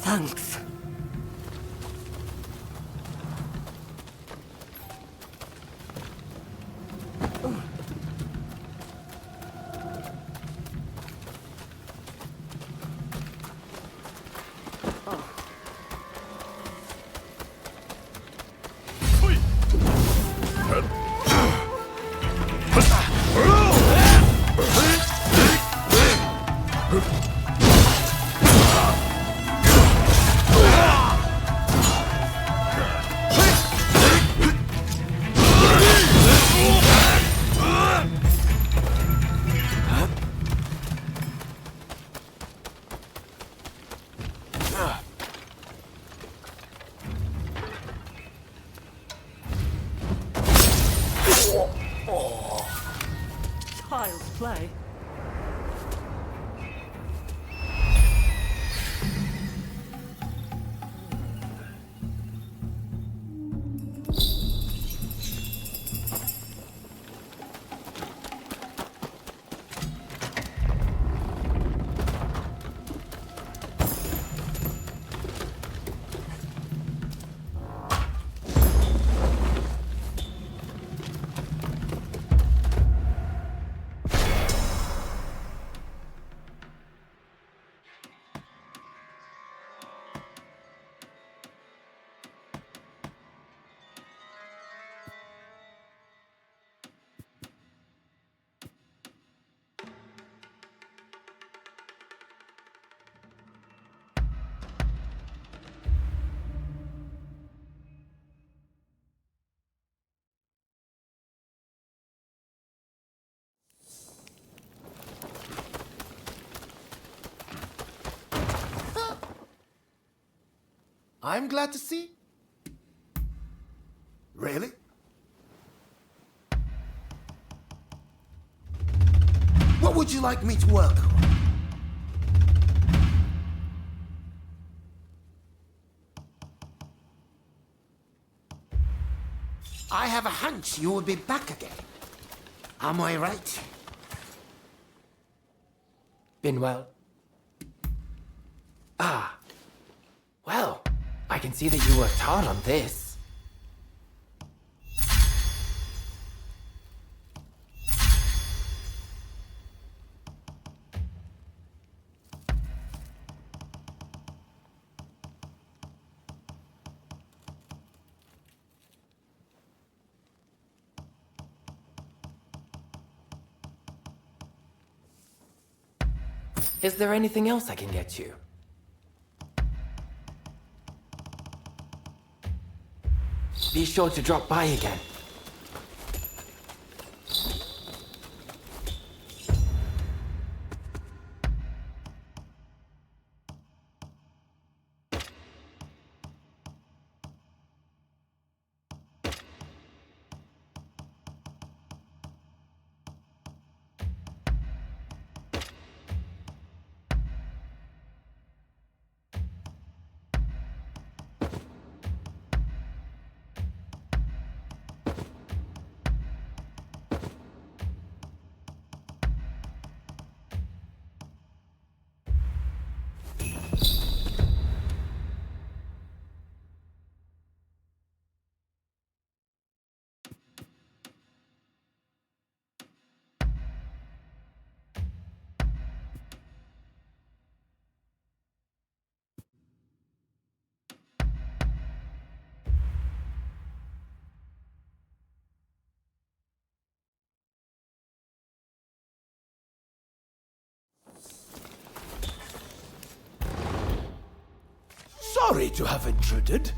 [SPEAKER 22] Thanks.
[SPEAKER 4] Child's play.
[SPEAKER 20] I'm glad to see. Really? What would you like me to work on? I have a hunch you will be back again. Am I right?
[SPEAKER 21] Been well? Ah. Well, I can see that you worked hard on this. Is there anything else I can get you? Be sure to drop by again.
[SPEAKER 7] sorry to have intruded.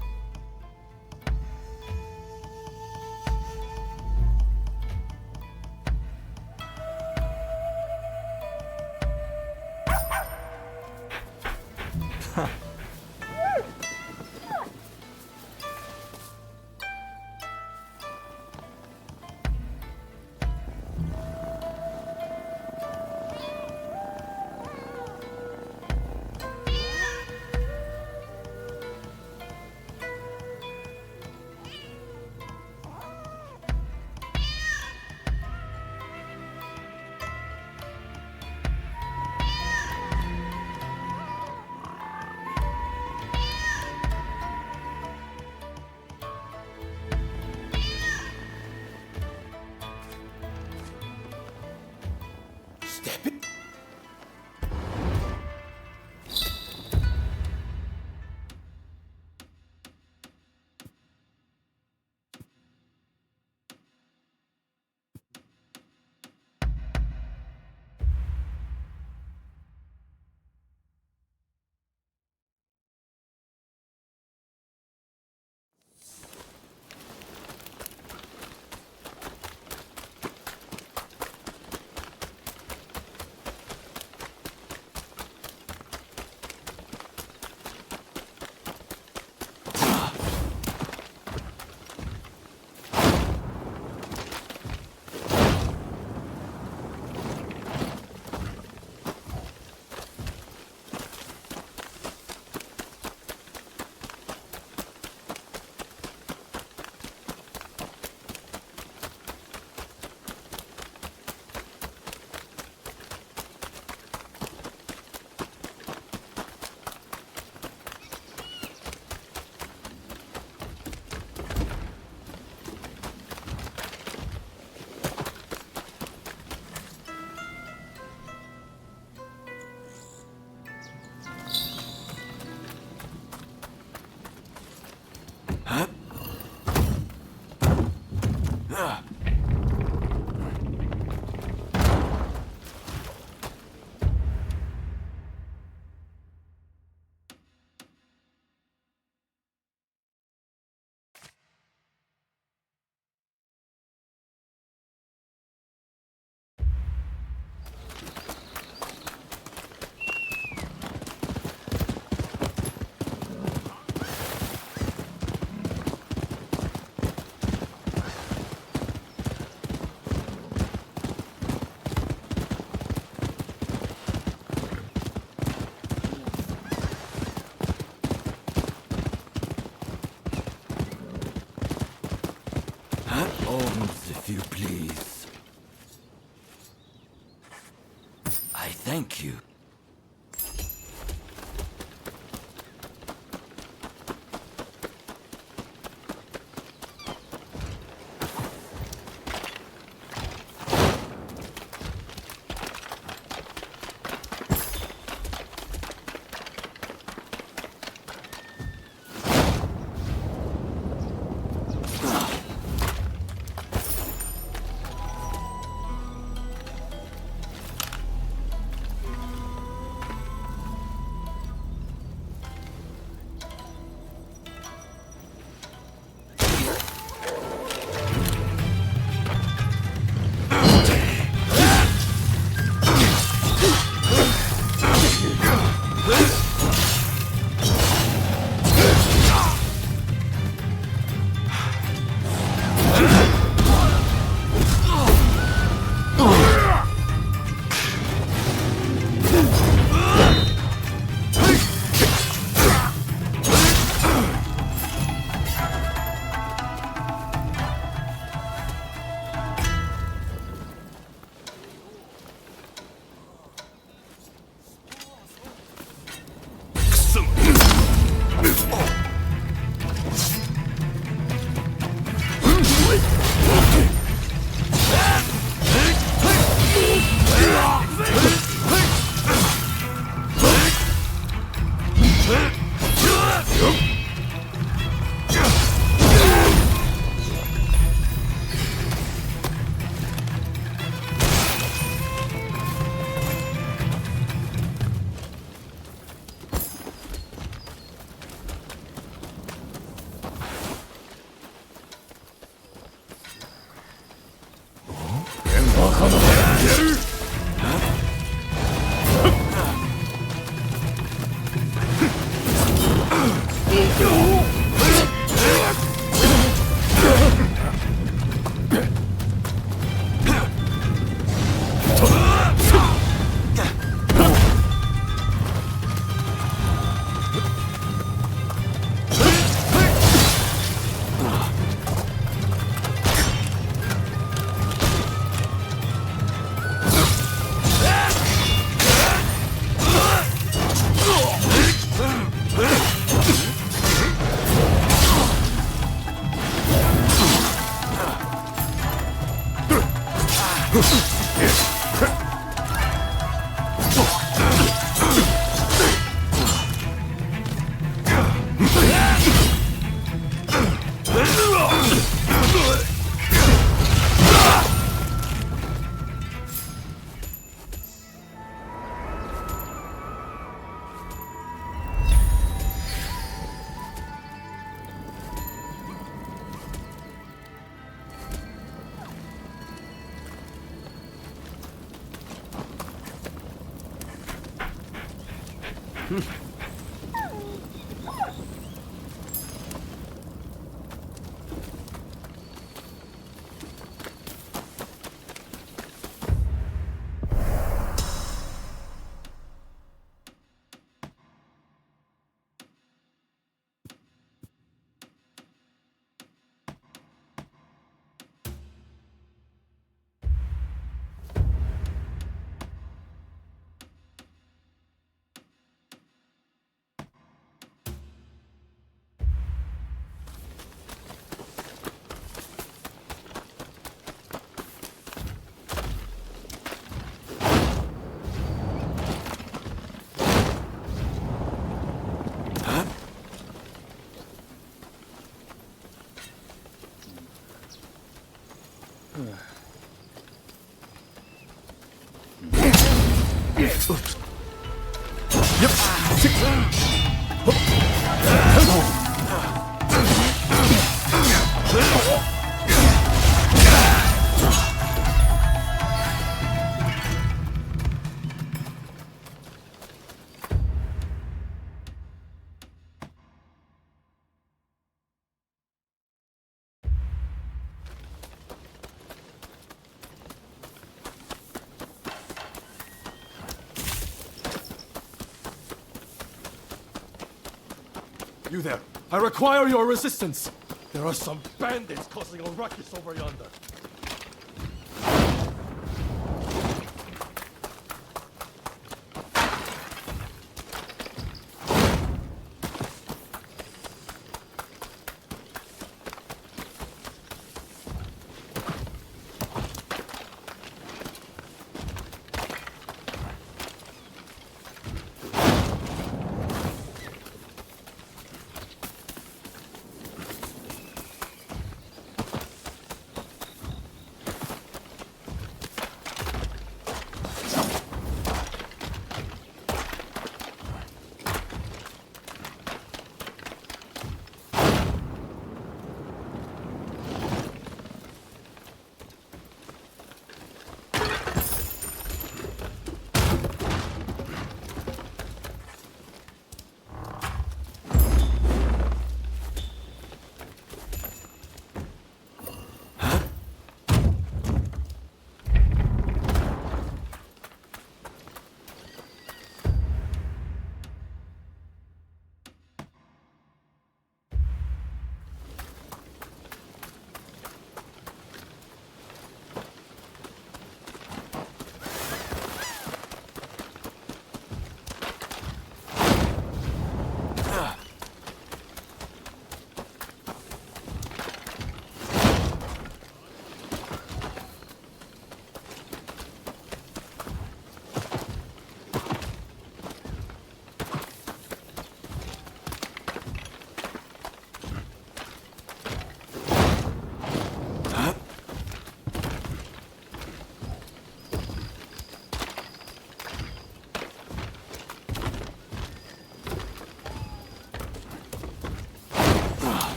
[SPEAKER 1] You there! I require your resistance! There are some bandits causing a ruckus over yonder.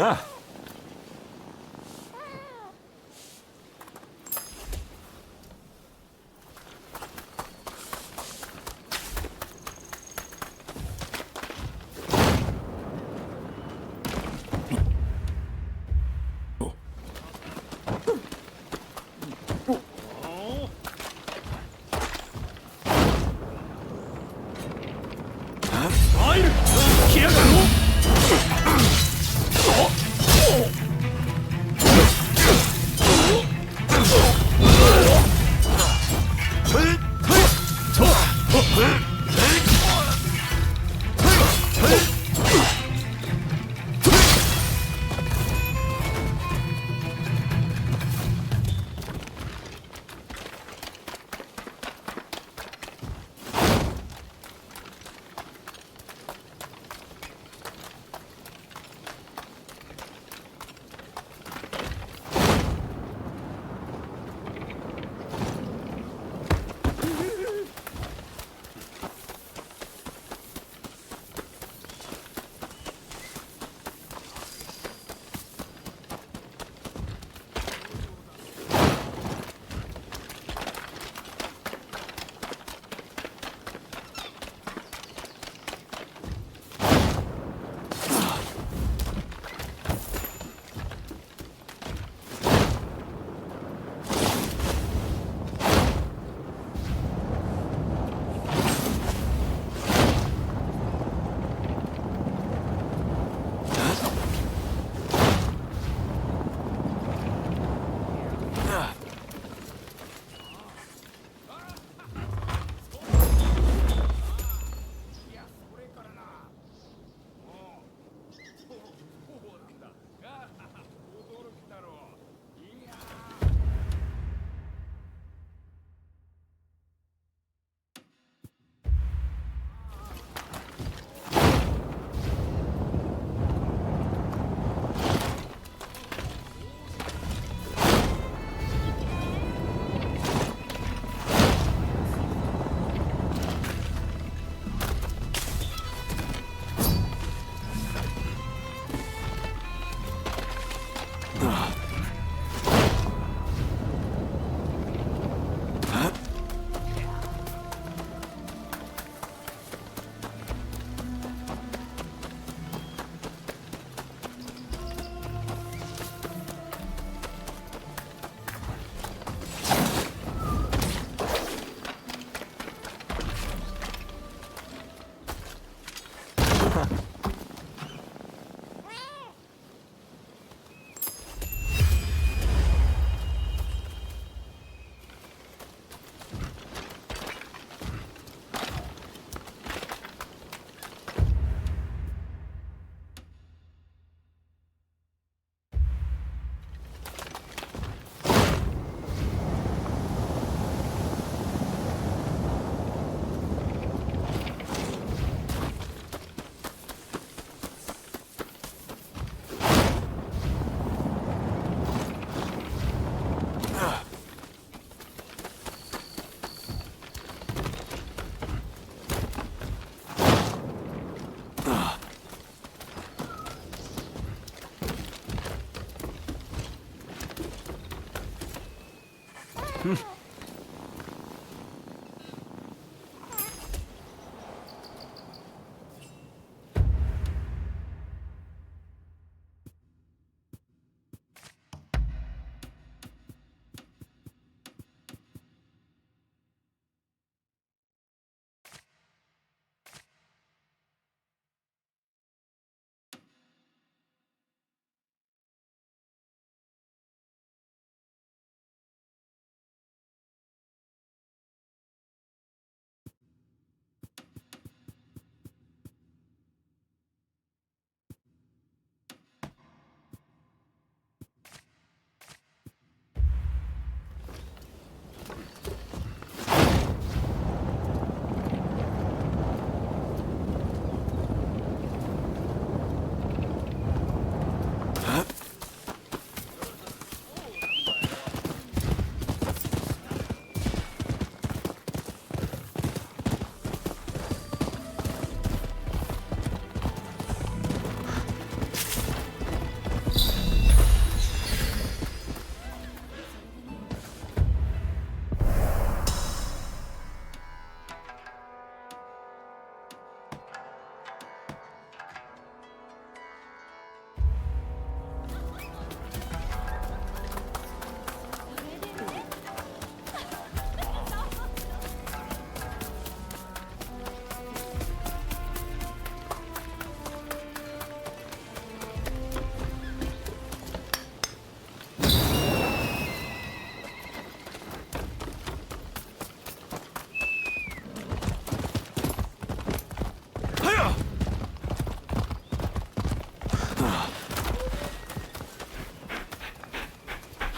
[SPEAKER 10] Huh.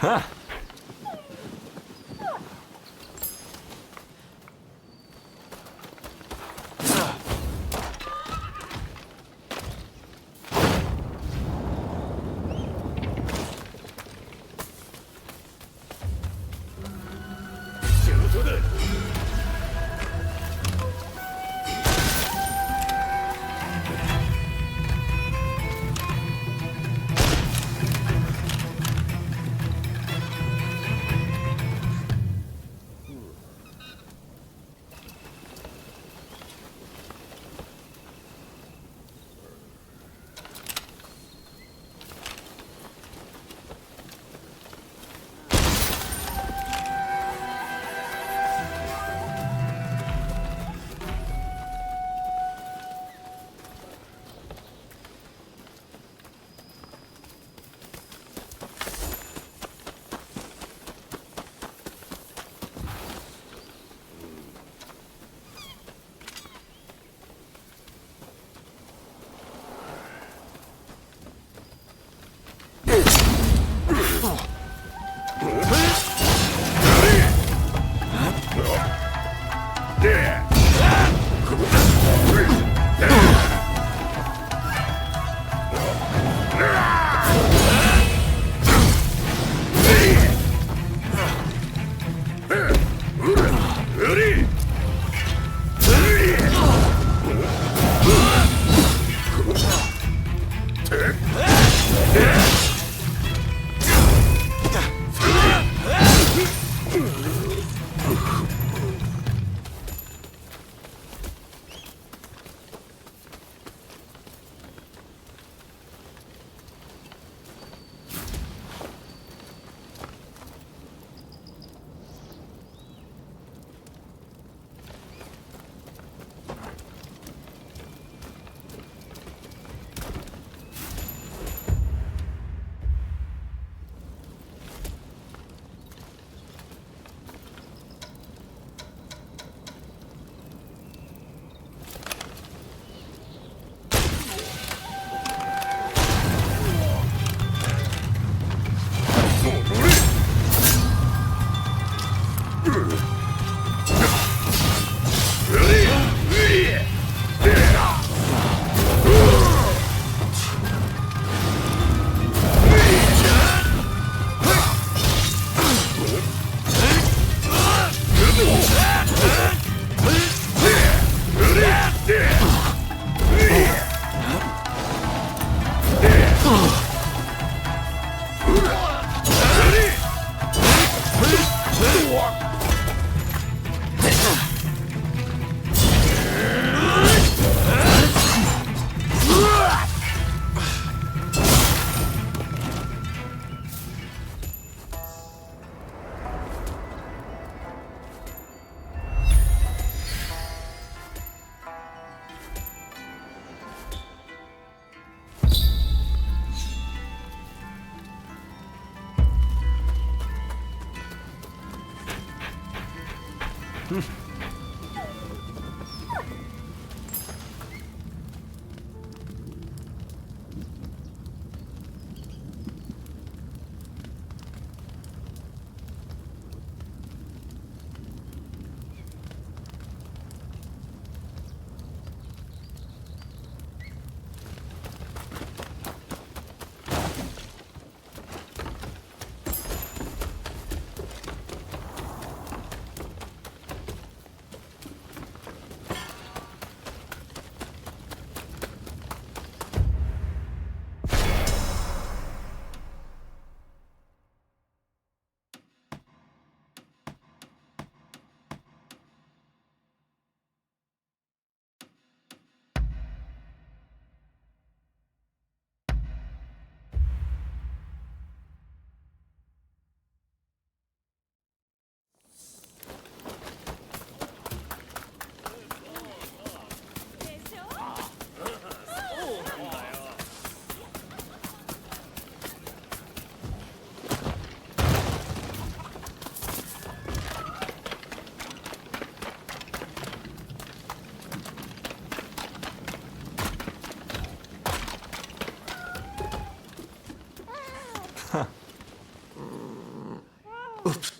[SPEAKER 16] Huh.
[SPEAKER 9] Oops.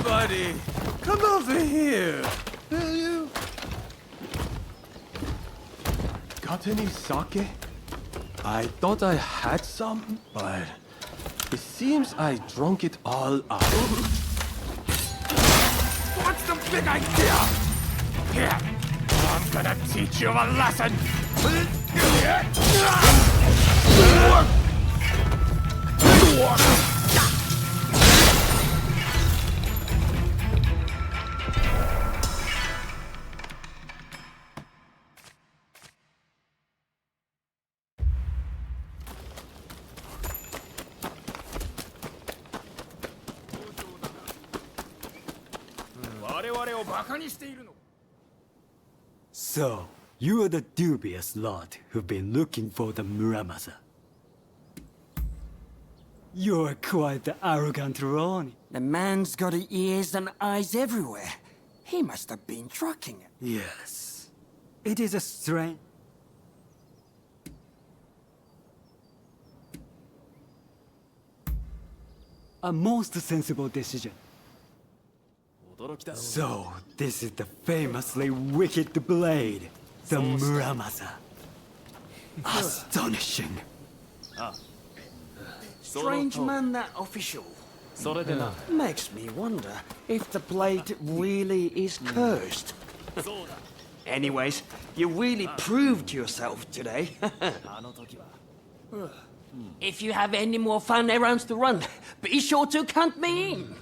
[SPEAKER 7] Buddy, come over here, will you? Got any sake? I thought I had some, but it seems I drunk it all up.
[SPEAKER 12] What's the big idea? Here, I'm gonna teach you a lesson.
[SPEAKER 3] So, you are the dubious lot who've been looking for the Muramasa. You're quite the arrogant Ronin.
[SPEAKER 22] The man's got ears and eyes everywhere. He must have been trucking it.
[SPEAKER 3] Yes. It is a strange... A most sensible decision. So, this is the famously wicked blade, the Muramasa. Astonishing.
[SPEAKER 22] Strange man, that official. Makes me wonder if the blade really is cursed. Anyways, you really proved yourself today. If you have any more fun errands to run, be sure to count me in.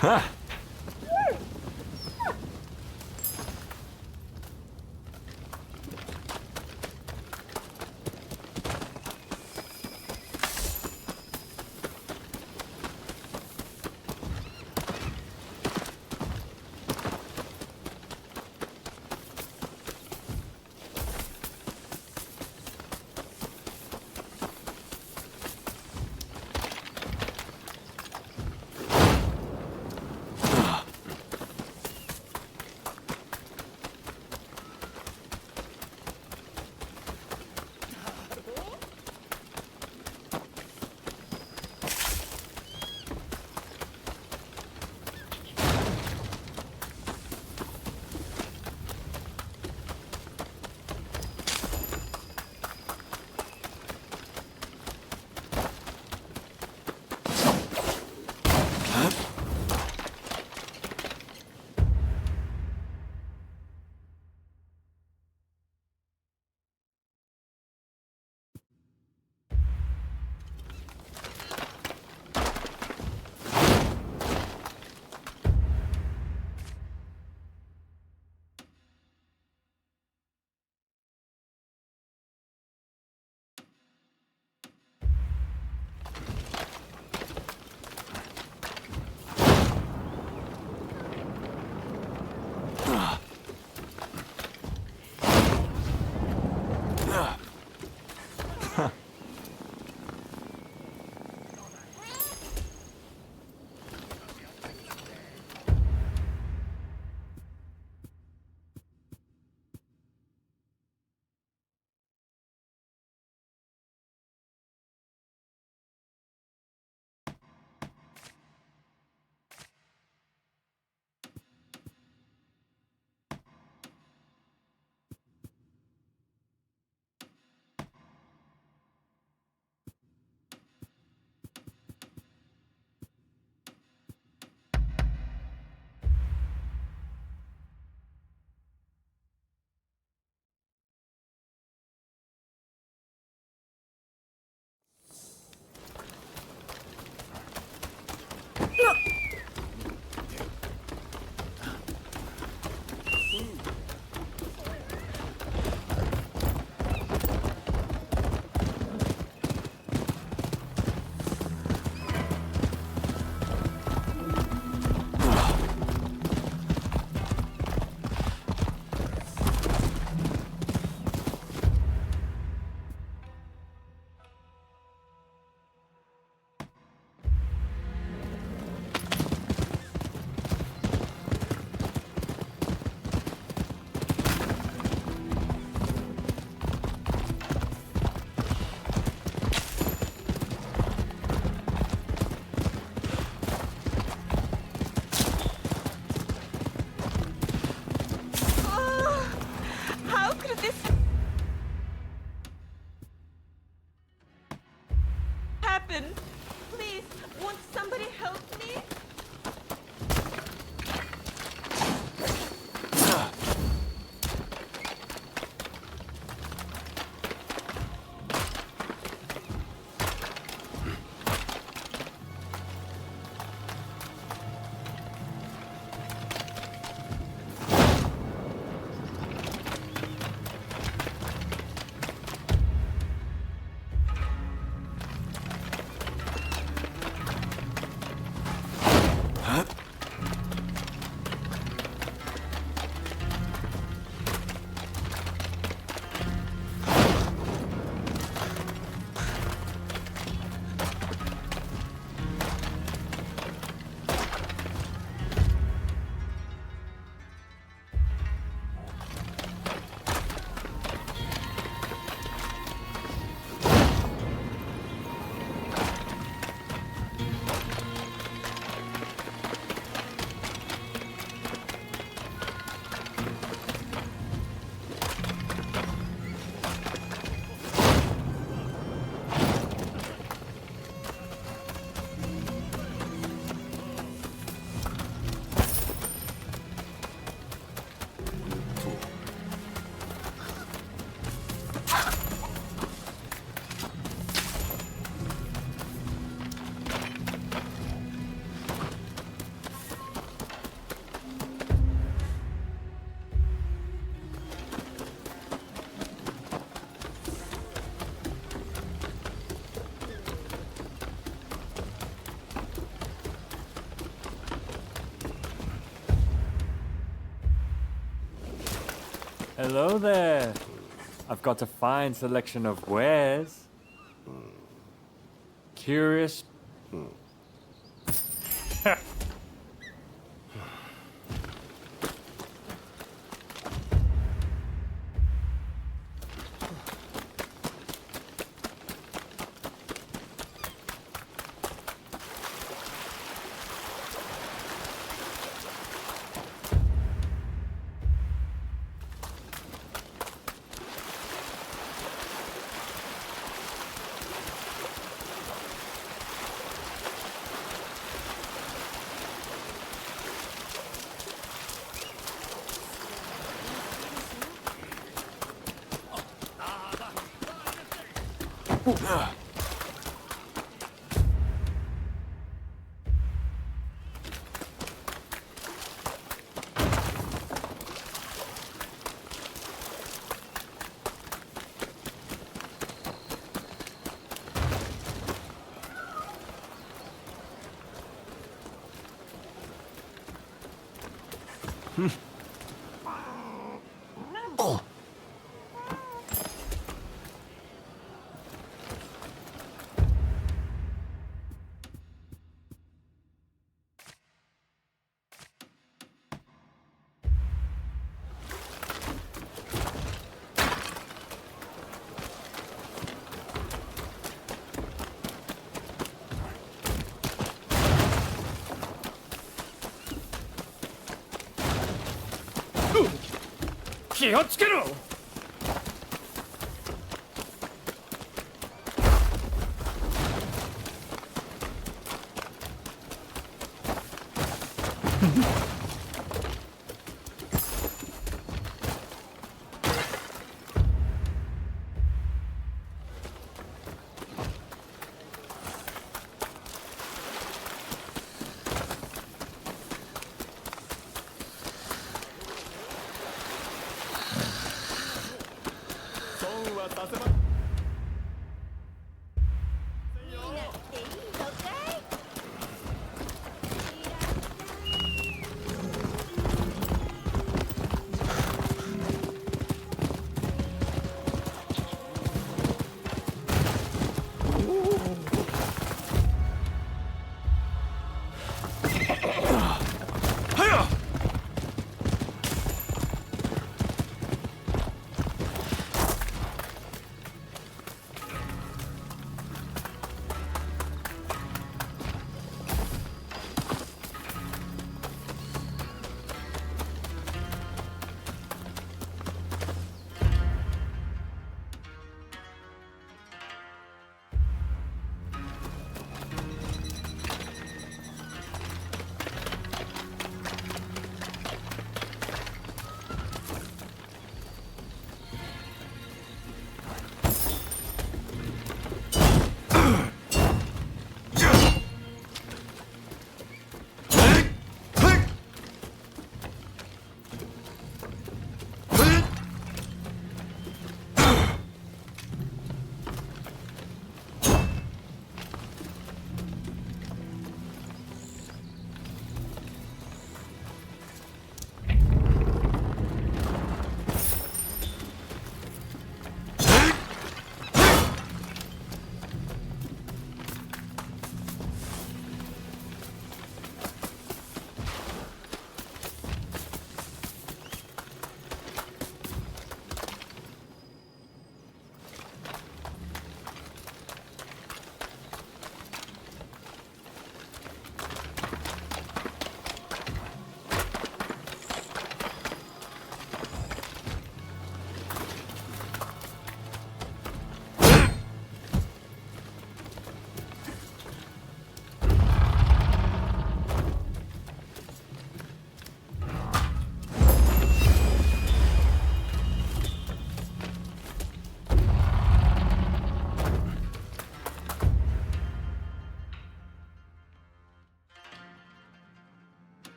[SPEAKER 16] Huh.
[SPEAKER 14] Hello there. I've got a fine selection of wares. Curious.
[SPEAKER 12] 気をつけろ。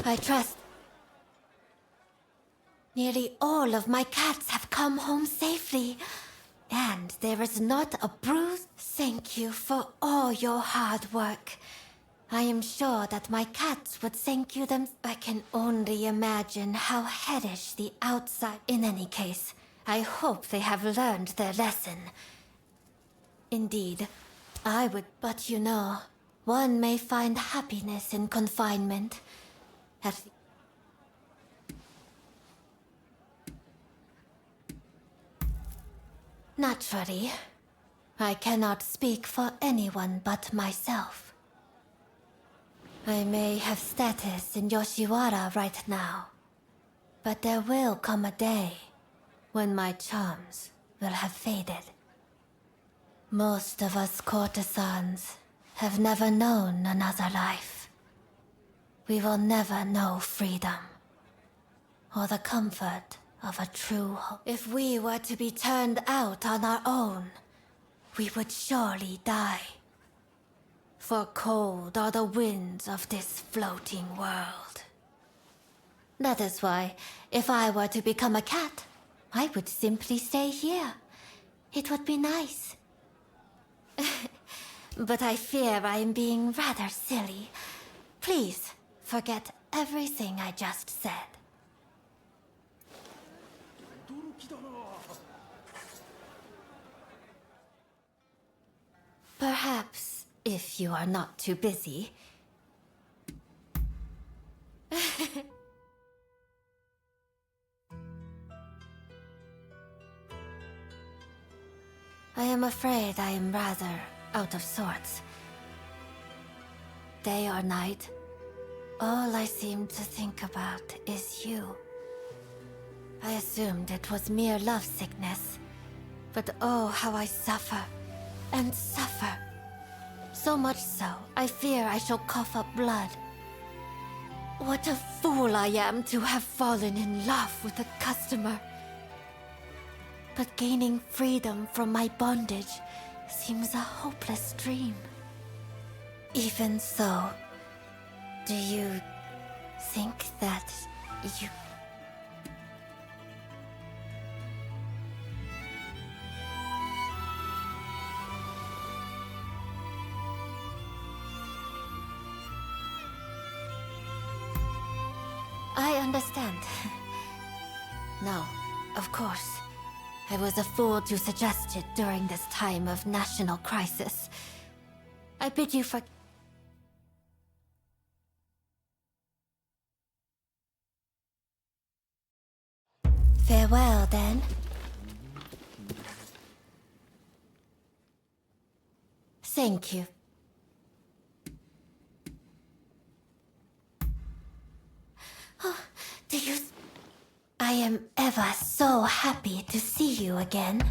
[SPEAKER 2] I trust. Nearly all of my cats have come home safely. And there is not a bruise. Thank you for all your hard work. I am sure that my cats would thank you them. I can only imagine how hellish the outside. In any case, I hope they have learned their lesson. Indeed, I would, but you know, one may find happiness in confinement. At the Naturally, I cannot speak for anyone but myself. I may have status in Yoshiwara right now, but there will come a day when my charms will have faded. Most of us courtesans have never known another life. We will never know freedom, or the comfort of a true home. If we were to be turned out on our own, we would surely die. For cold are the winds of this floating world. That is why, if I were to become a cat, I would simply stay here. It would be nice. But I fear I am being rather silly. Please, forget everything I just said. Perhaps, if you are not too busy. I am afraid I am rather out of sorts. Day or night, all I seem to think about is you. I assumed it was mere lovesickness, but oh, how I suffer and suffer. So much so, I fear I shall cough up blood. What a fool I am to have fallen in love with a customer. But gaining freedom from my bondage seems a hopeless dream. Even so, do you think that you... I understand. No, of course. I was a fool to suggest it during this time of national crisis. I bid you for... Farewell, then. Thank you. Oh, do you... I am ever so happy to see you again.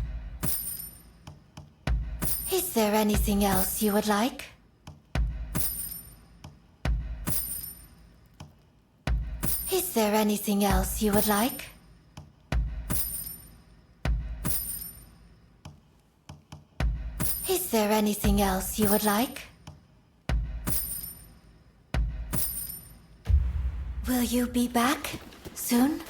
[SPEAKER 2] Is there anything else you would like? Is there anything else you would like? Is there anything else you would like? Will you be back soon?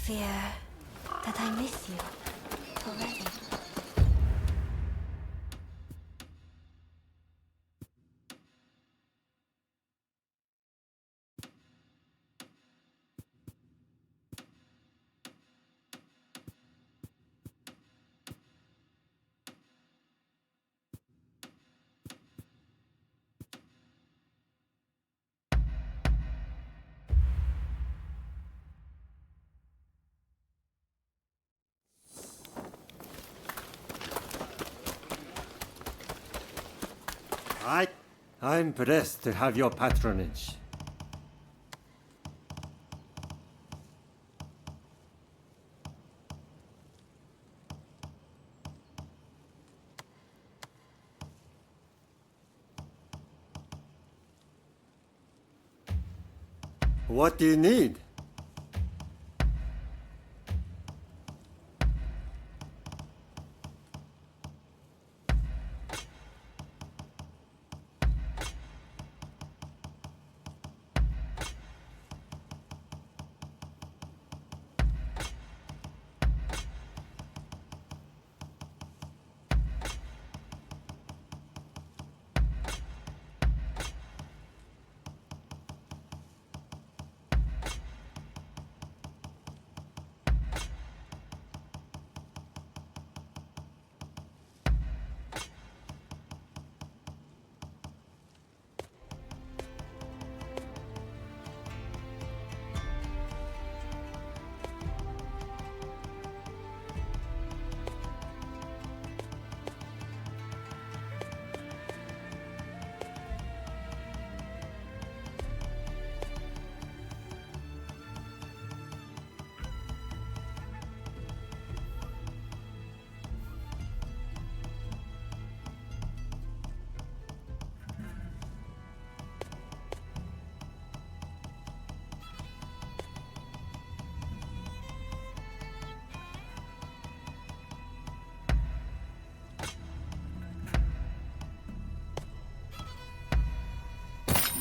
[SPEAKER 2] fear that I miss you already.
[SPEAKER 8] I'm blessed to have your patronage. What do you need?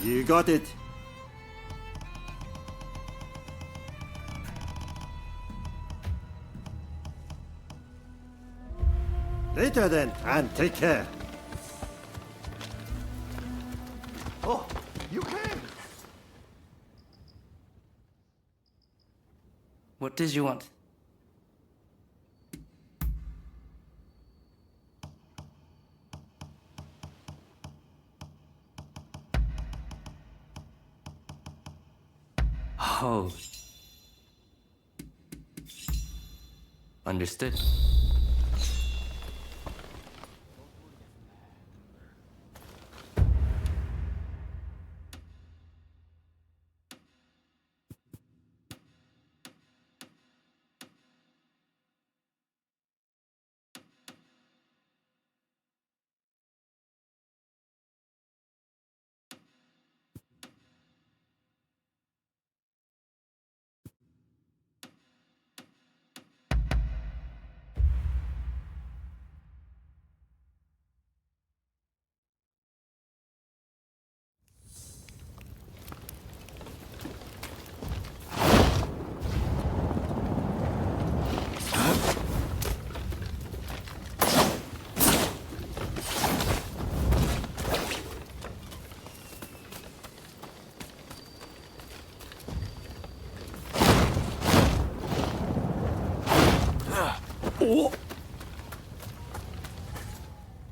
[SPEAKER 8] You got it. Later then, and take care.
[SPEAKER 20] Oh, you came!
[SPEAKER 21] What did you want? Oh. Understood.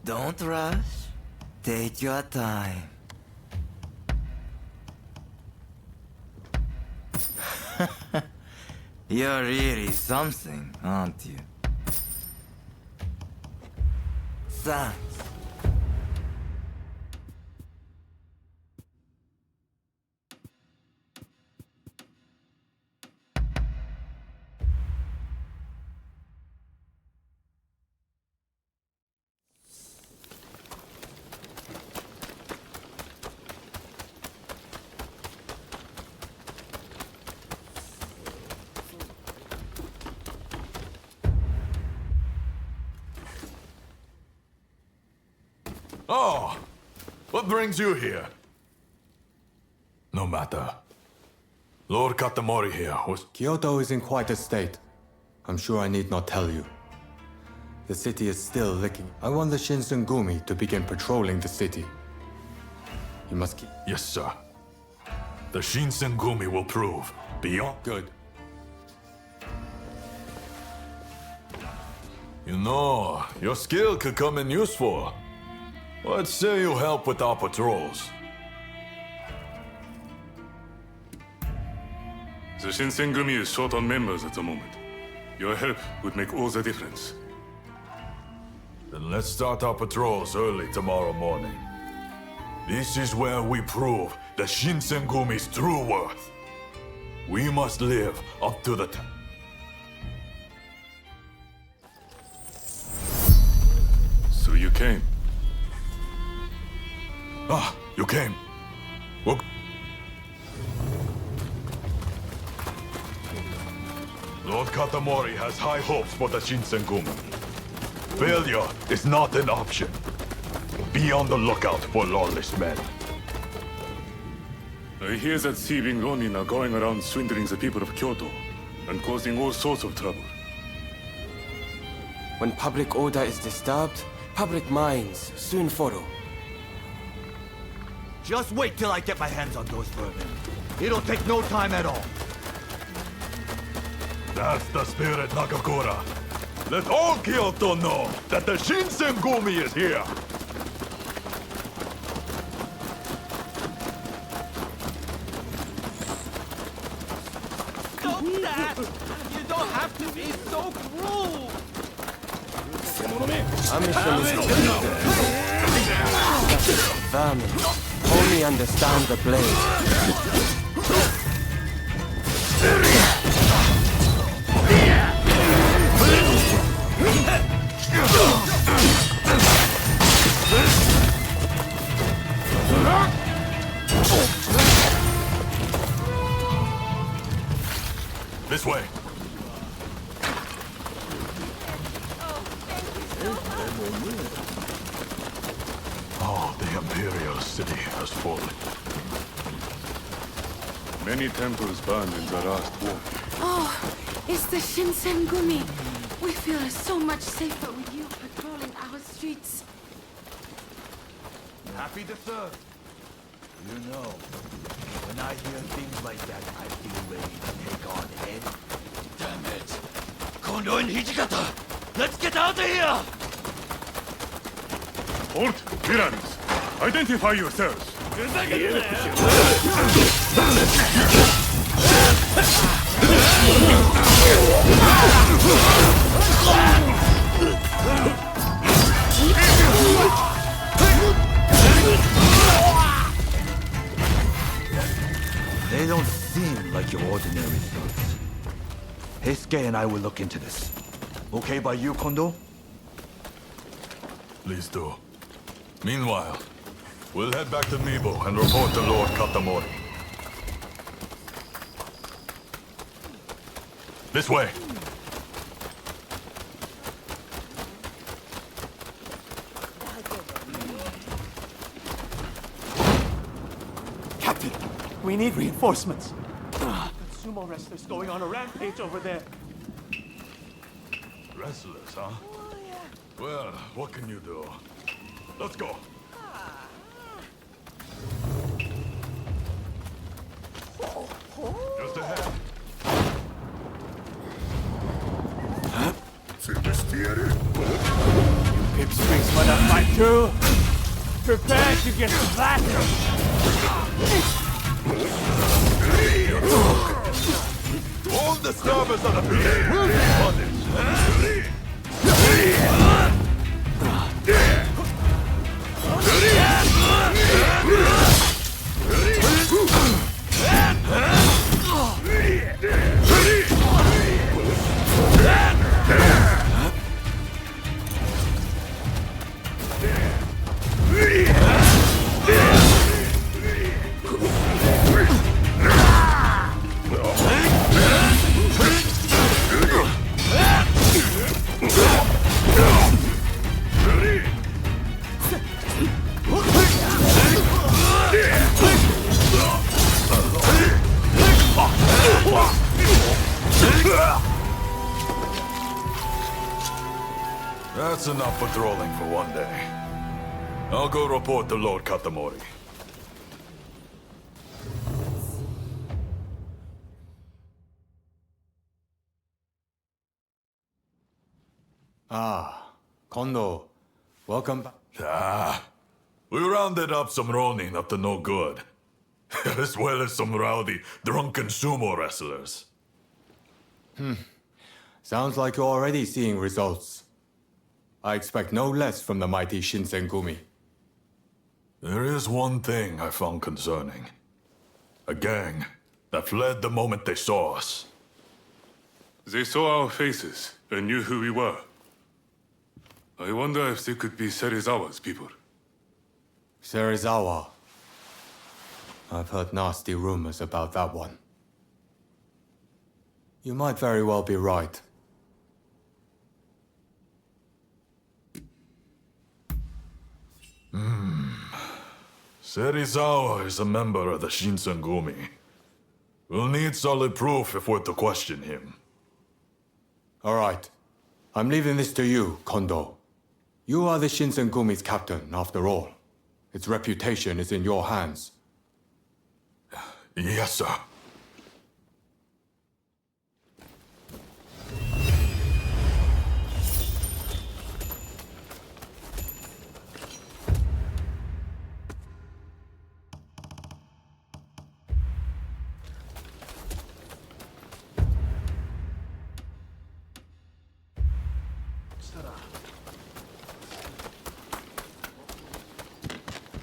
[SPEAKER 18] Don't rush. Take your time. You're really something, aren't you? Thanks.
[SPEAKER 17] Oh, what brings you here? No matter.
[SPEAKER 11] Lord Katamori here was...
[SPEAKER 17] Kyoto is in quite a state. I'm sure I need not tell you. The city is still licking. I want the Shinsengumi to begin patrolling the city. You must keep...
[SPEAKER 11] Yes, sir. The Shinsengumi will prove beyond...
[SPEAKER 17] Good.
[SPEAKER 11] You know, your skill could come in useful. Let's say you help with our patrols.
[SPEAKER 23] The Shinsengumi is short on members at the moment. Your help would make all the difference.
[SPEAKER 11] Then let's start our patrols early tomorrow morning. This is where we prove the Shinsengumi's true worth. We must live up to the
[SPEAKER 23] So you came?
[SPEAKER 11] Ah, you came. Well, Lord Katamori has high hopes for the Shinsengumi. Failure is not an option. Be on the lookout for lawless men.
[SPEAKER 23] I hear that thieving Ronin are going around swindling the people of Kyoto and causing all sorts of trouble.
[SPEAKER 21] When public order is disturbed, public minds soon follow.
[SPEAKER 24] Just wait till I get my hands on those vermin. It'll take no time at all.
[SPEAKER 11] That's the spirit, Nakakura. Let all Kyoto know that the Shinsengumi is here.
[SPEAKER 24] Stop that! You don't have to be so cruel!
[SPEAKER 21] Our mission is completed. Vermin only understand the blade.
[SPEAKER 11] This way. Oh, the Imperial City has fallen.
[SPEAKER 23] Many temples burned in the last war.
[SPEAKER 2] Oh, it's the Shinsengumi. We feel so much safer with you patrolling our streets.
[SPEAKER 24] Happy to serve. You know, when I hear things like that, I feel ready to take on head. Damn it! Kondo and Hijikata! Let's get out of here!
[SPEAKER 23] Halt! Brilliance! Identify yourselves!
[SPEAKER 24] They don't seem like your ordinary thugs. Heisuke and I will look into this. Okay by you, Kondo?
[SPEAKER 11] Please do. Meanwhile, we'll head back to Mibu and report to Lord Katamori. This way.
[SPEAKER 25] Captain, we need reinforcements. That sumo wrestler's going on a rampage over there.
[SPEAKER 11] Wrestlers, huh? Well, what can you do? Let's go. Just ahead.
[SPEAKER 14] You pipsqueaks wanna fight too? Prepare to get splattered!
[SPEAKER 11] All the disturbers of the peace will be punished. That's enough patrolling for one day. I'll go report to Lord Katamori.
[SPEAKER 17] Ah, Kondo. Welcome back.
[SPEAKER 11] We rounded up some Ronin up to no good. As well as some rowdy, drunken sumo wrestlers.
[SPEAKER 17] Sounds like you're already seeing results. I expect no less from the mighty Shinsengumi.
[SPEAKER 11] There is one thing I found concerning. A gang that fled the moment they saw us.
[SPEAKER 23] They saw our faces and knew who we were. I wonder if they could be Serizawa's people.
[SPEAKER 17] Serizawa. I've heard nasty rumors about that one. You might very well be right.
[SPEAKER 11] Serizawa is a member of the Shinsengumi. We'll need solid proof if we're to question him.
[SPEAKER 17] All right. I'm leaving this to you, Kondo. You are the Shinsengumi's captain, after all. Its reputation is in your hands.
[SPEAKER 11] Yes, sir.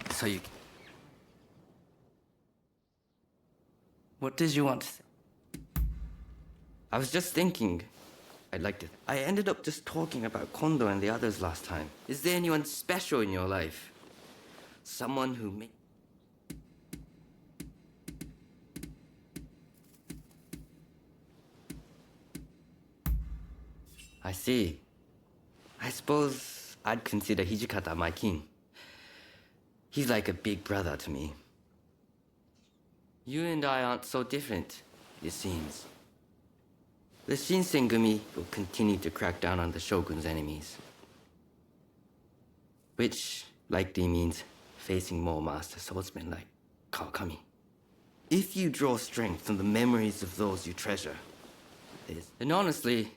[SPEAKER 5] Sayuki. What did you want to say? I was just thinking. I ended up just talking about Kondo and the others last time. Is there anyone special in your life? Someone who I see. I suppose I'd consider Hijikata my king. He's like a big brother to me. You and I aren't so different, it seems. The Shinsengumi will continue to crack down on the Shogun's enemies. Which likely means facing more master swordsmen like Kawakami. If you draw strength from the memories of those you treasure, then honestly,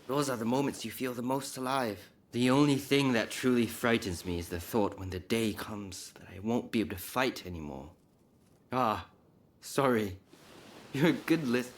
[SPEAKER 5] those are the moments you feel the most alive. The only thing that truly frightens me is the thought when the day comes that I won't be able to fight anymore. Sorry. You're a good listener.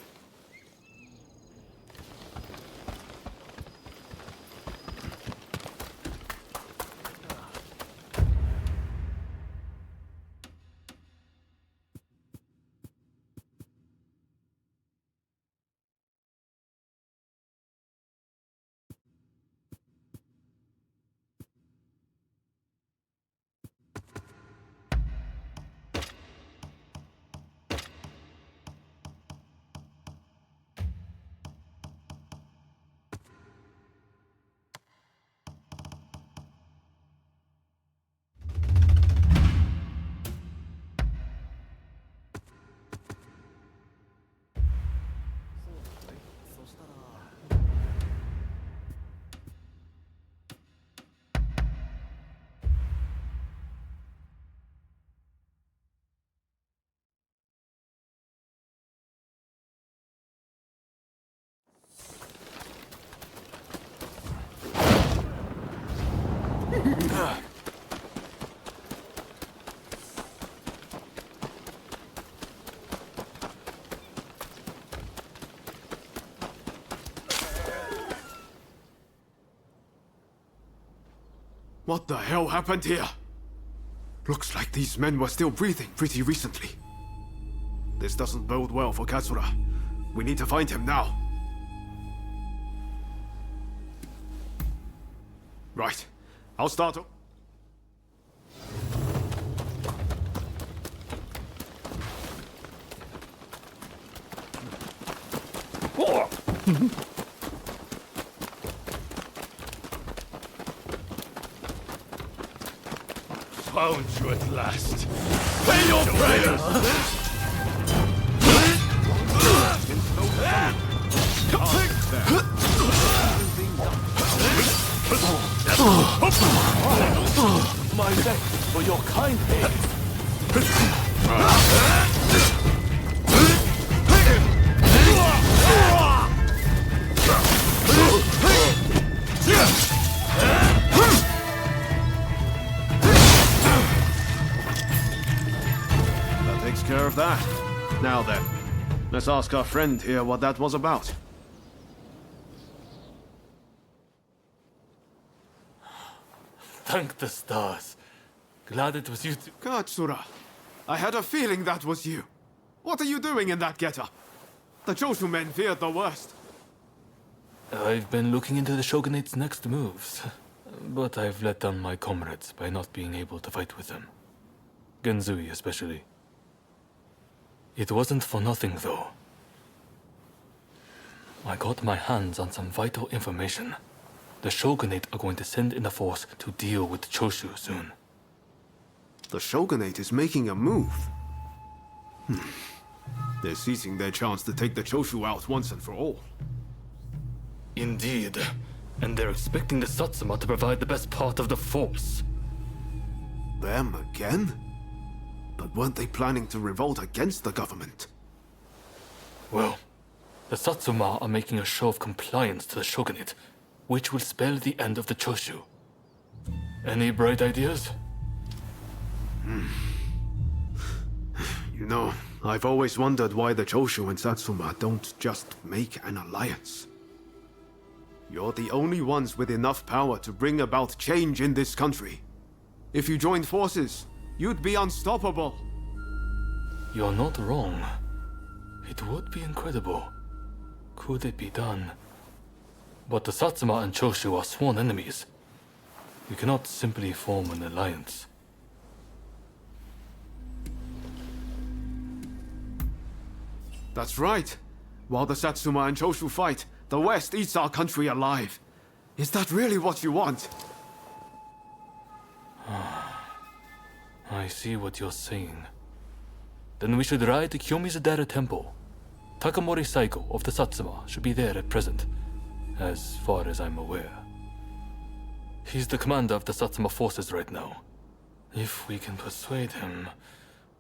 [SPEAKER 25] What the hell happened here? Looks like these men were still breathing pretty recently. This doesn't bode well for Katsura. We need to find him now. Right. I'll start.
[SPEAKER 12] Found you at last. Pay your prayers! My thanks for your kind aid.
[SPEAKER 25] That takes care of that. Now then, let's ask our friend here what that was about.
[SPEAKER 1] Thank the stars. Glad it was you two.
[SPEAKER 25] Katsura, I had a feeling that was you. What are you doing in that getup? The Choshu men feared the worst.
[SPEAKER 1] I've been looking into the Shogunate's next moves, but I've let down my comrades by not being able to fight with them. Genzui especially. It wasn't for nothing, though. I got my hands on some vital information. The Shogunate are going to send in a force to deal with Choshu soon.
[SPEAKER 25] The Shogunate is making a move. They're seizing their chance to take the Choshu out once and for all.
[SPEAKER 1] Indeed. And they're expecting the Satsuma to provide the best part of the force.
[SPEAKER 25] Them again? But weren't they planning to revolt against the government?
[SPEAKER 1] Well, the Satsuma are making a show of compliance to the Shogunate, which will spell the end of the Choshu. Any bright ideas?
[SPEAKER 25] You know, I've always wondered why the Choshu and Satsuma don't just make an alliance. You're the only ones with enough power to bring about change in this country. If you joined forces, you'd be unstoppable.
[SPEAKER 1] You're not wrong. It would be incredible. Could it be done? But the Satsuma and Choshu are sworn enemies. We cannot simply form an alliance.
[SPEAKER 25] That's right. While the Satsuma and Choshu fight, the West eats our country alive. Is that really what you want?
[SPEAKER 1] I see what you're saying. Then we should ride to Kyomizudera Temple. Takamori Saiko of the Satsuma should be there at present, as far as I'm aware. He's the commander of the Satsuma forces right now. If we can persuade him,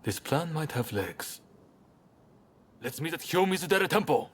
[SPEAKER 1] this plan might have legs. Let's meet at Kyomizudera Temple!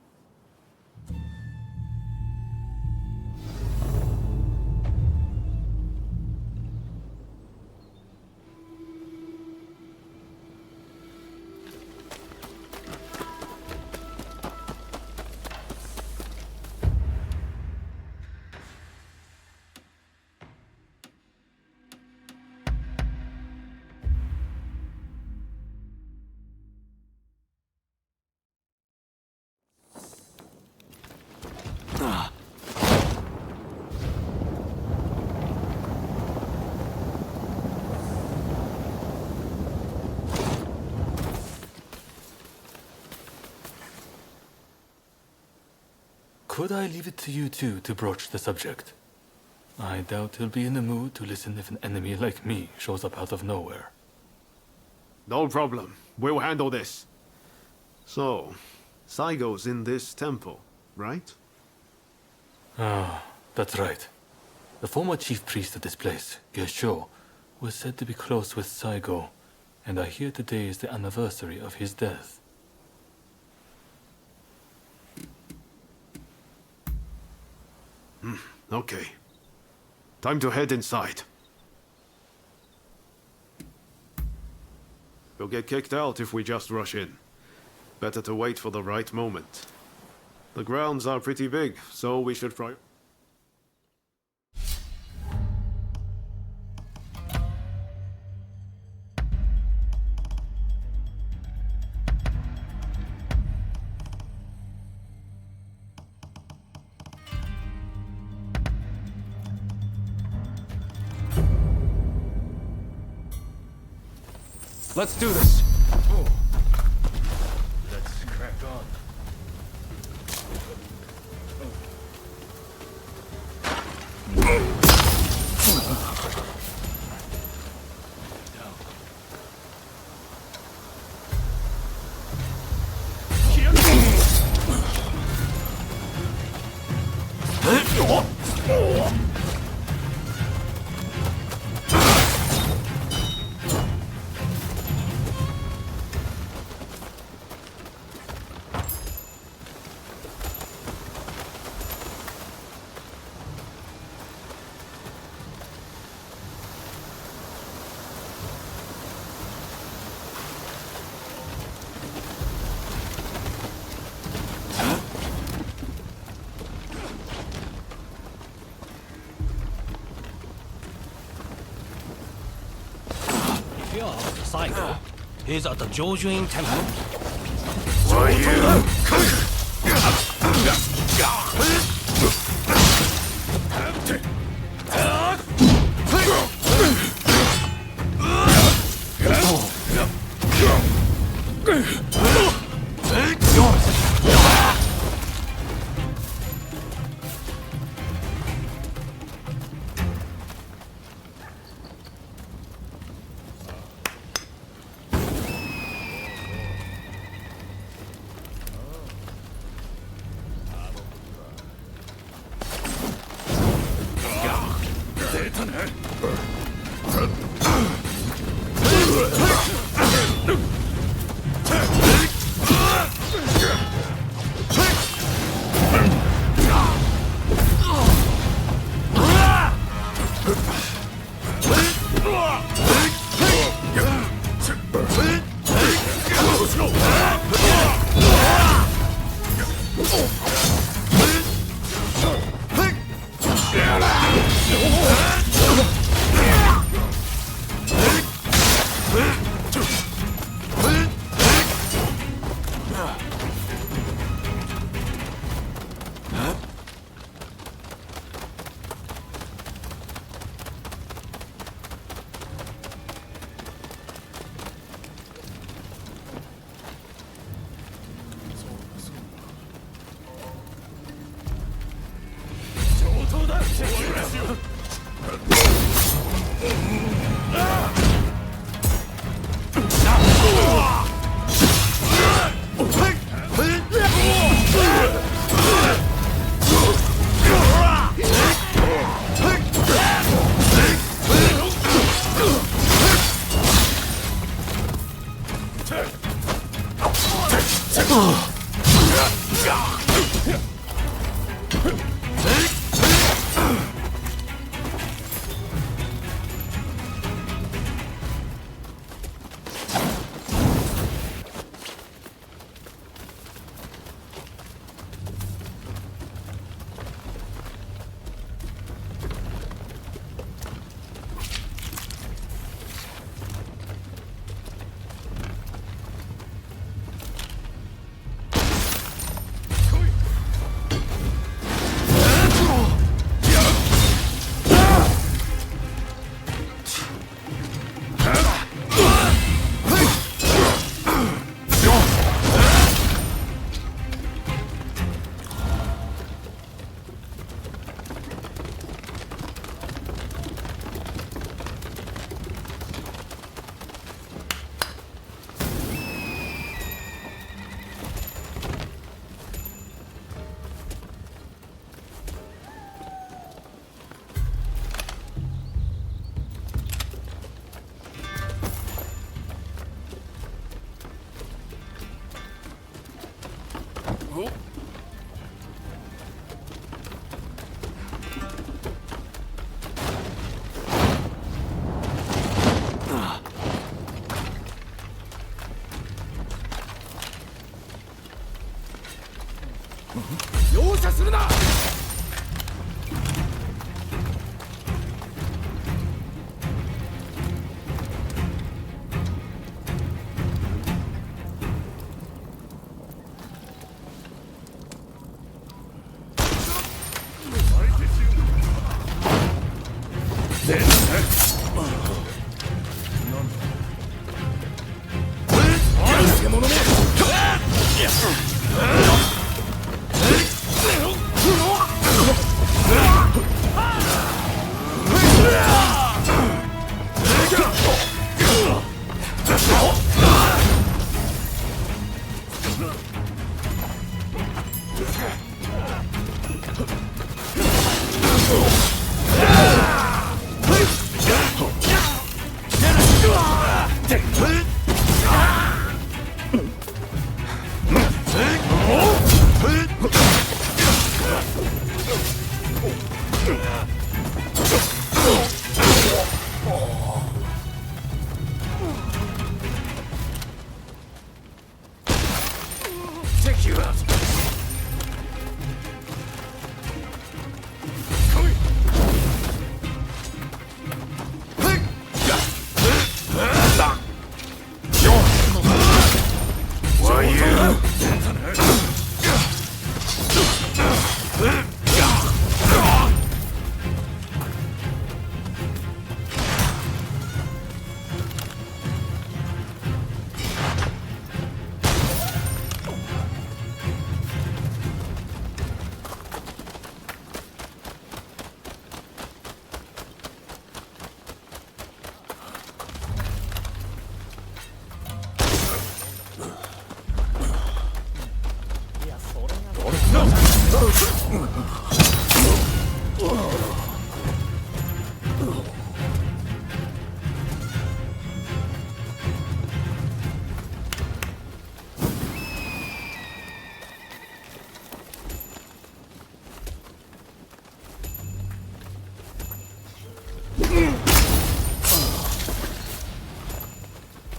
[SPEAKER 1] Could I leave it to you two to broach the subject? I doubt he'll be in the mood to listen if an enemy like me shows up out of nowhere.
[SPEAKER 25] No problem. We'll handle this. So, Saigo's in this temple, right?
[SPEAKER 1] Ah, that's right. The former chief priest of this place, Gesho, was said to be close with Saigo, and I hear today is the anniversary of his death.
[SPEAKER 25] Okay. Time to head inside. We'll get kicked out if we just rush in. Better to wait for the right moment. The grounds are pretty big, so we should
[SPEAKER 1] Let's do this!
[SPEAKER 12] Let's crack on. here after the cycle. Here's at the Jojuin Temple.
[SPEAKER 7] Why you?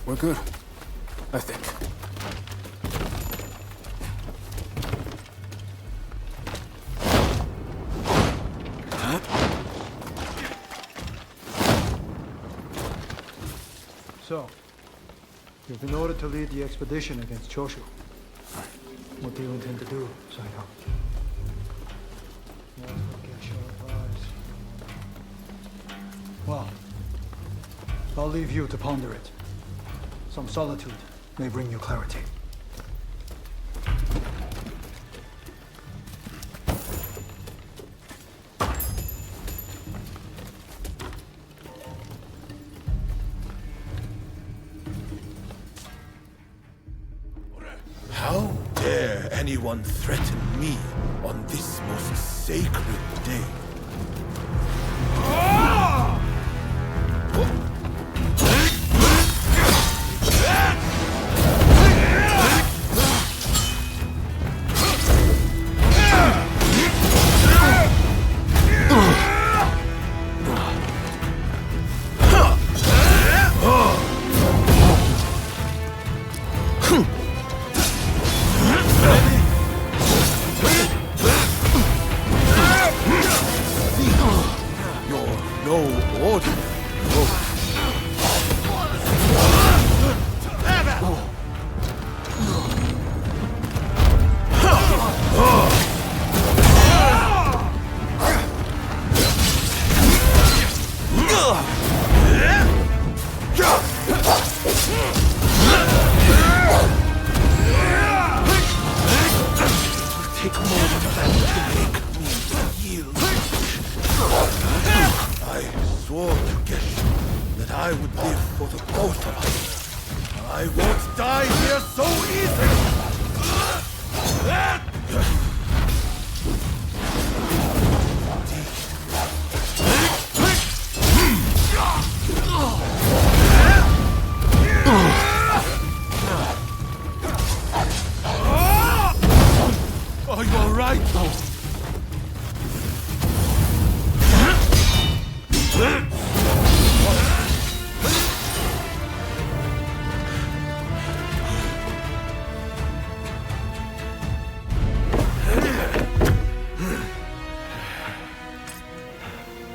[SPEAKER 4] We're good. I think.
[SPEAKER 6] So, you've been ordered to lead the expedition against Choshu. What do you intend to do, Saigo? What gets your advice? Well, I'll leave you to ponder it. Some solitude may bring you clarity.
[SPEAKER 9] How dare anyone threaten me on this most sacred day?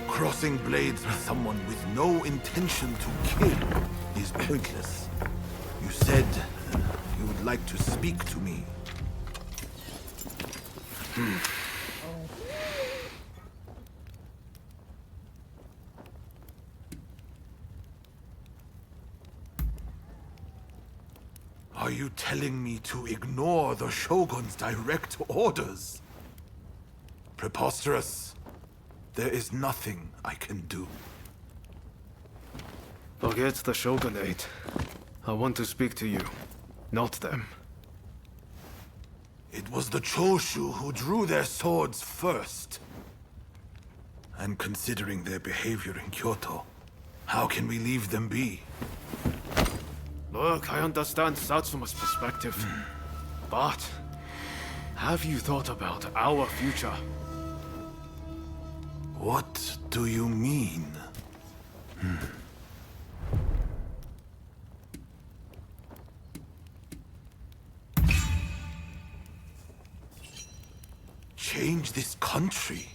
[SPEAKER 9] Crossing blades with someone with no intention to kill is pointless. You said you would like to speak to me. Are you telling me to ignore the Shogun's direct orders? Preposterous. There is nothing I can do.
[SPEAKER 25] Forget the Shogunate. I want to speak to you, not them.
[SPEAKER 9] It was the Choshu who drew their swords first. And considering their behavior in Kyoto, how can we leave them be?
[SPEAKER 25] Look, I understand Satsuma's perspective. But have you thought about our future?
[SPEAKER 9] What do you mean? Change this country?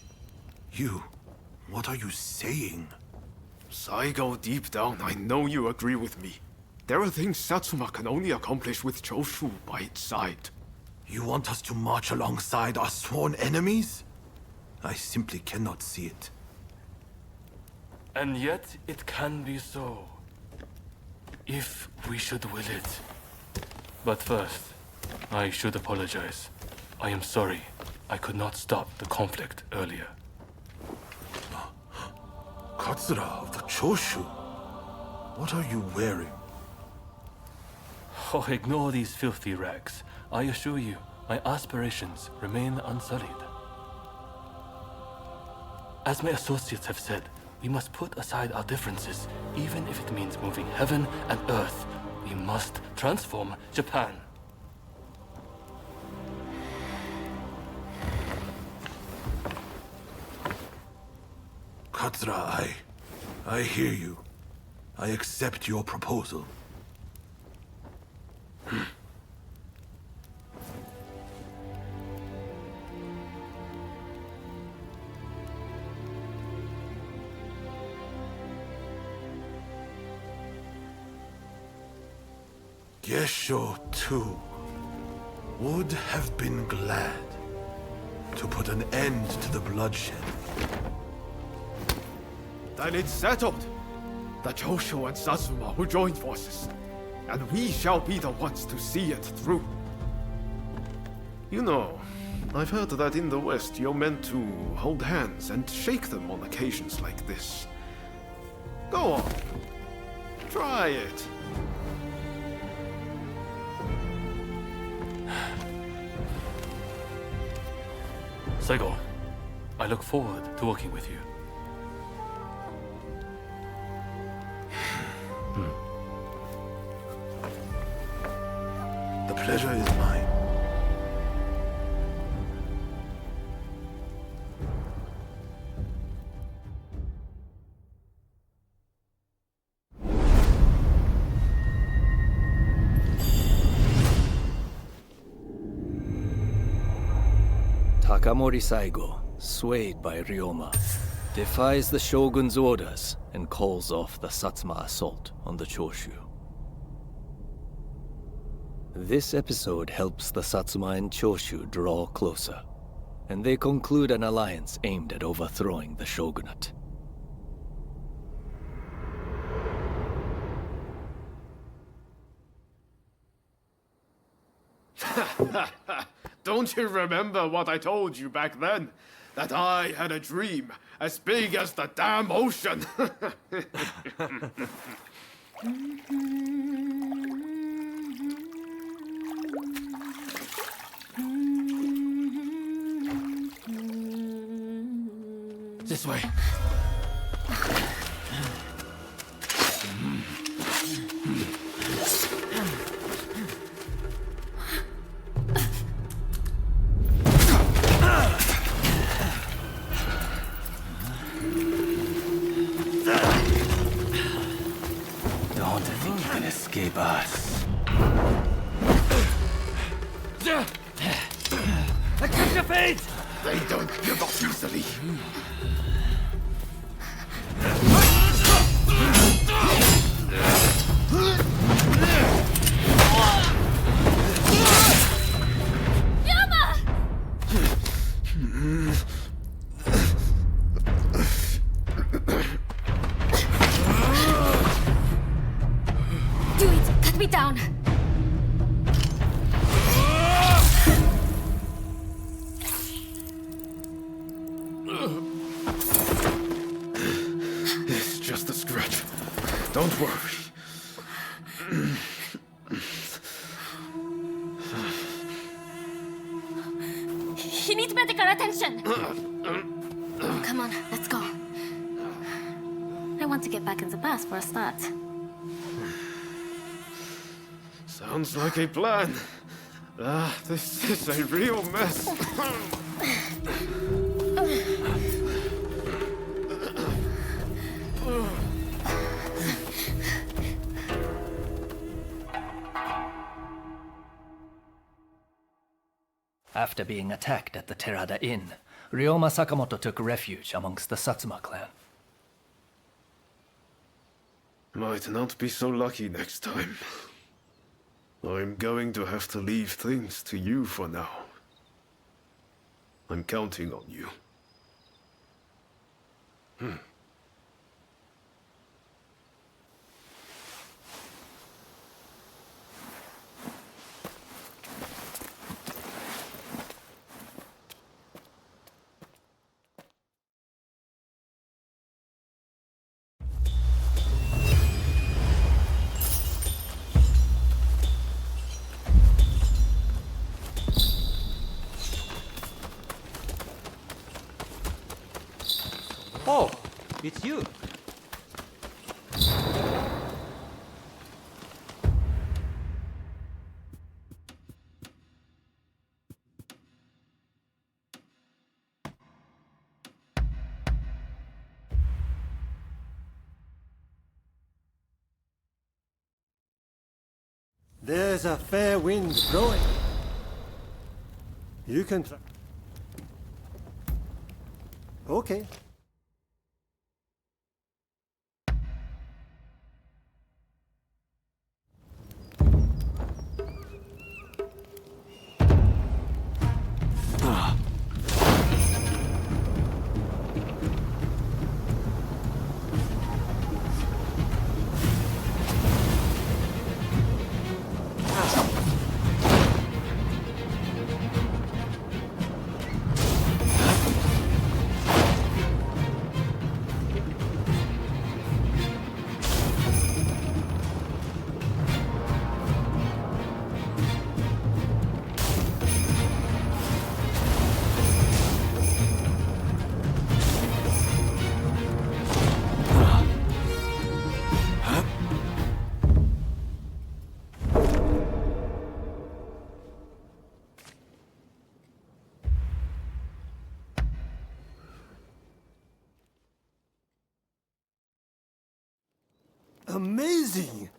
[SPEAKER 9] What are you saying?
[SPEAKER 25] Saigo, deep down, I know you agree with me. There are things Satsuma can only accomplish with Choshu by its side.
[SPEAKER 9] You want us to march alongside our sworn enemies? I simply cannot see it.
[SPEAKER 1] And yet it can be so. If we should will it. But first, I should apologize. I am sorry. I could not stop the conflict earlier.
[SPEAKER 9] Katsura of the Choshu? What are you wearing?
[SPEAKER 1] Oh, ignore these filthy rags. I assure you, my aspirations remain unsullied. As my associates have said, we must put aside our differences, even if it means moving heaven and earth. We must transform Japan.
[SPEAKER 9] Katsura, I hear you. I accept your proposal.
[SPEAKER 25] Gesho, too, would have been glad to put an end to the bloodshed. Then it's settled. The Choshu and Satsuma will join forces, and we shall be the ones to see it through. You know, I've heard that in the West you're meant to hold hands and shake them on occasions like this. Go on. Try it.
[SPEAKER 3] Saigo, I look forward to working with you.
[SPEAKER 25] The pleasure is mine.
[SPEAKER 12] Takamori Saigo, swayed by Ryoma, defies the Shogun's orders and calls off the Satsuma assault on the Choshu. This episode helps the Satsuma and Choshu draw closer, and they conclude an alliance aimed at overthrowing the shogunate.
[SPEAKER 25] Don't you remember what I told you back then? That I had a dream as big as the damn ocean.
[SPEAKER 3] This way.
[SPEAKER 18] Don't think you can escape us.
[SPEAKER 12] Catch your fate!
[SPEAKER 25] They don't give up easily.
[SPEAKER 2] Do it! Cut me down!
[SPEAKER 25] It's just a scratch. Don't worry.
[SPEAKER 2] He needs medical attention! Come on, let's go. I want to get back in the past for a start.
[SPEAKER 25] Sounds like a plan. This is a real mess.
[SPEAKER 12] After being attacked at the Terada Inn, Ryoma Sakamoto took refuge amongst the Satsuma clan.
[SPEAKER 25] Might not be so lucky next time. I'm going to have to leave things to you for now. I'm counting on you.
[SPEAKER 16] Oh, it's you.
[SPEAKER 8] There's a fair wind blowing. You can try. Okay.
[SPEAKER 7] Amazing!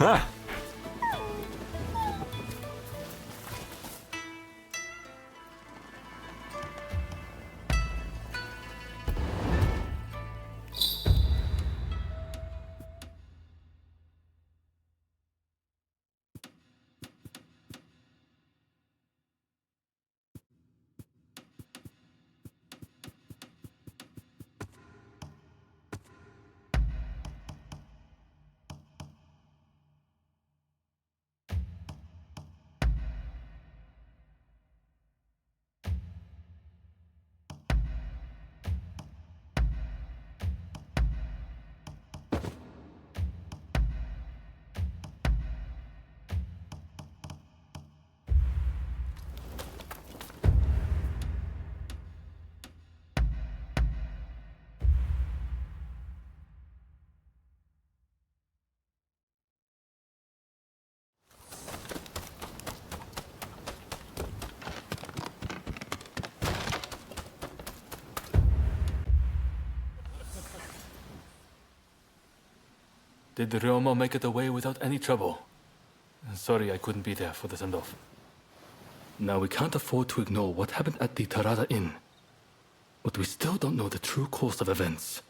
[SPEAKER 16] Huh.
[SPEAKER 3] Did Ryoma make it away without any trouble? Sorry I couldn't be there for the send-off. Now we can't afford to ignore what happened at the Tarada Inn. But we still don't know the true course of events.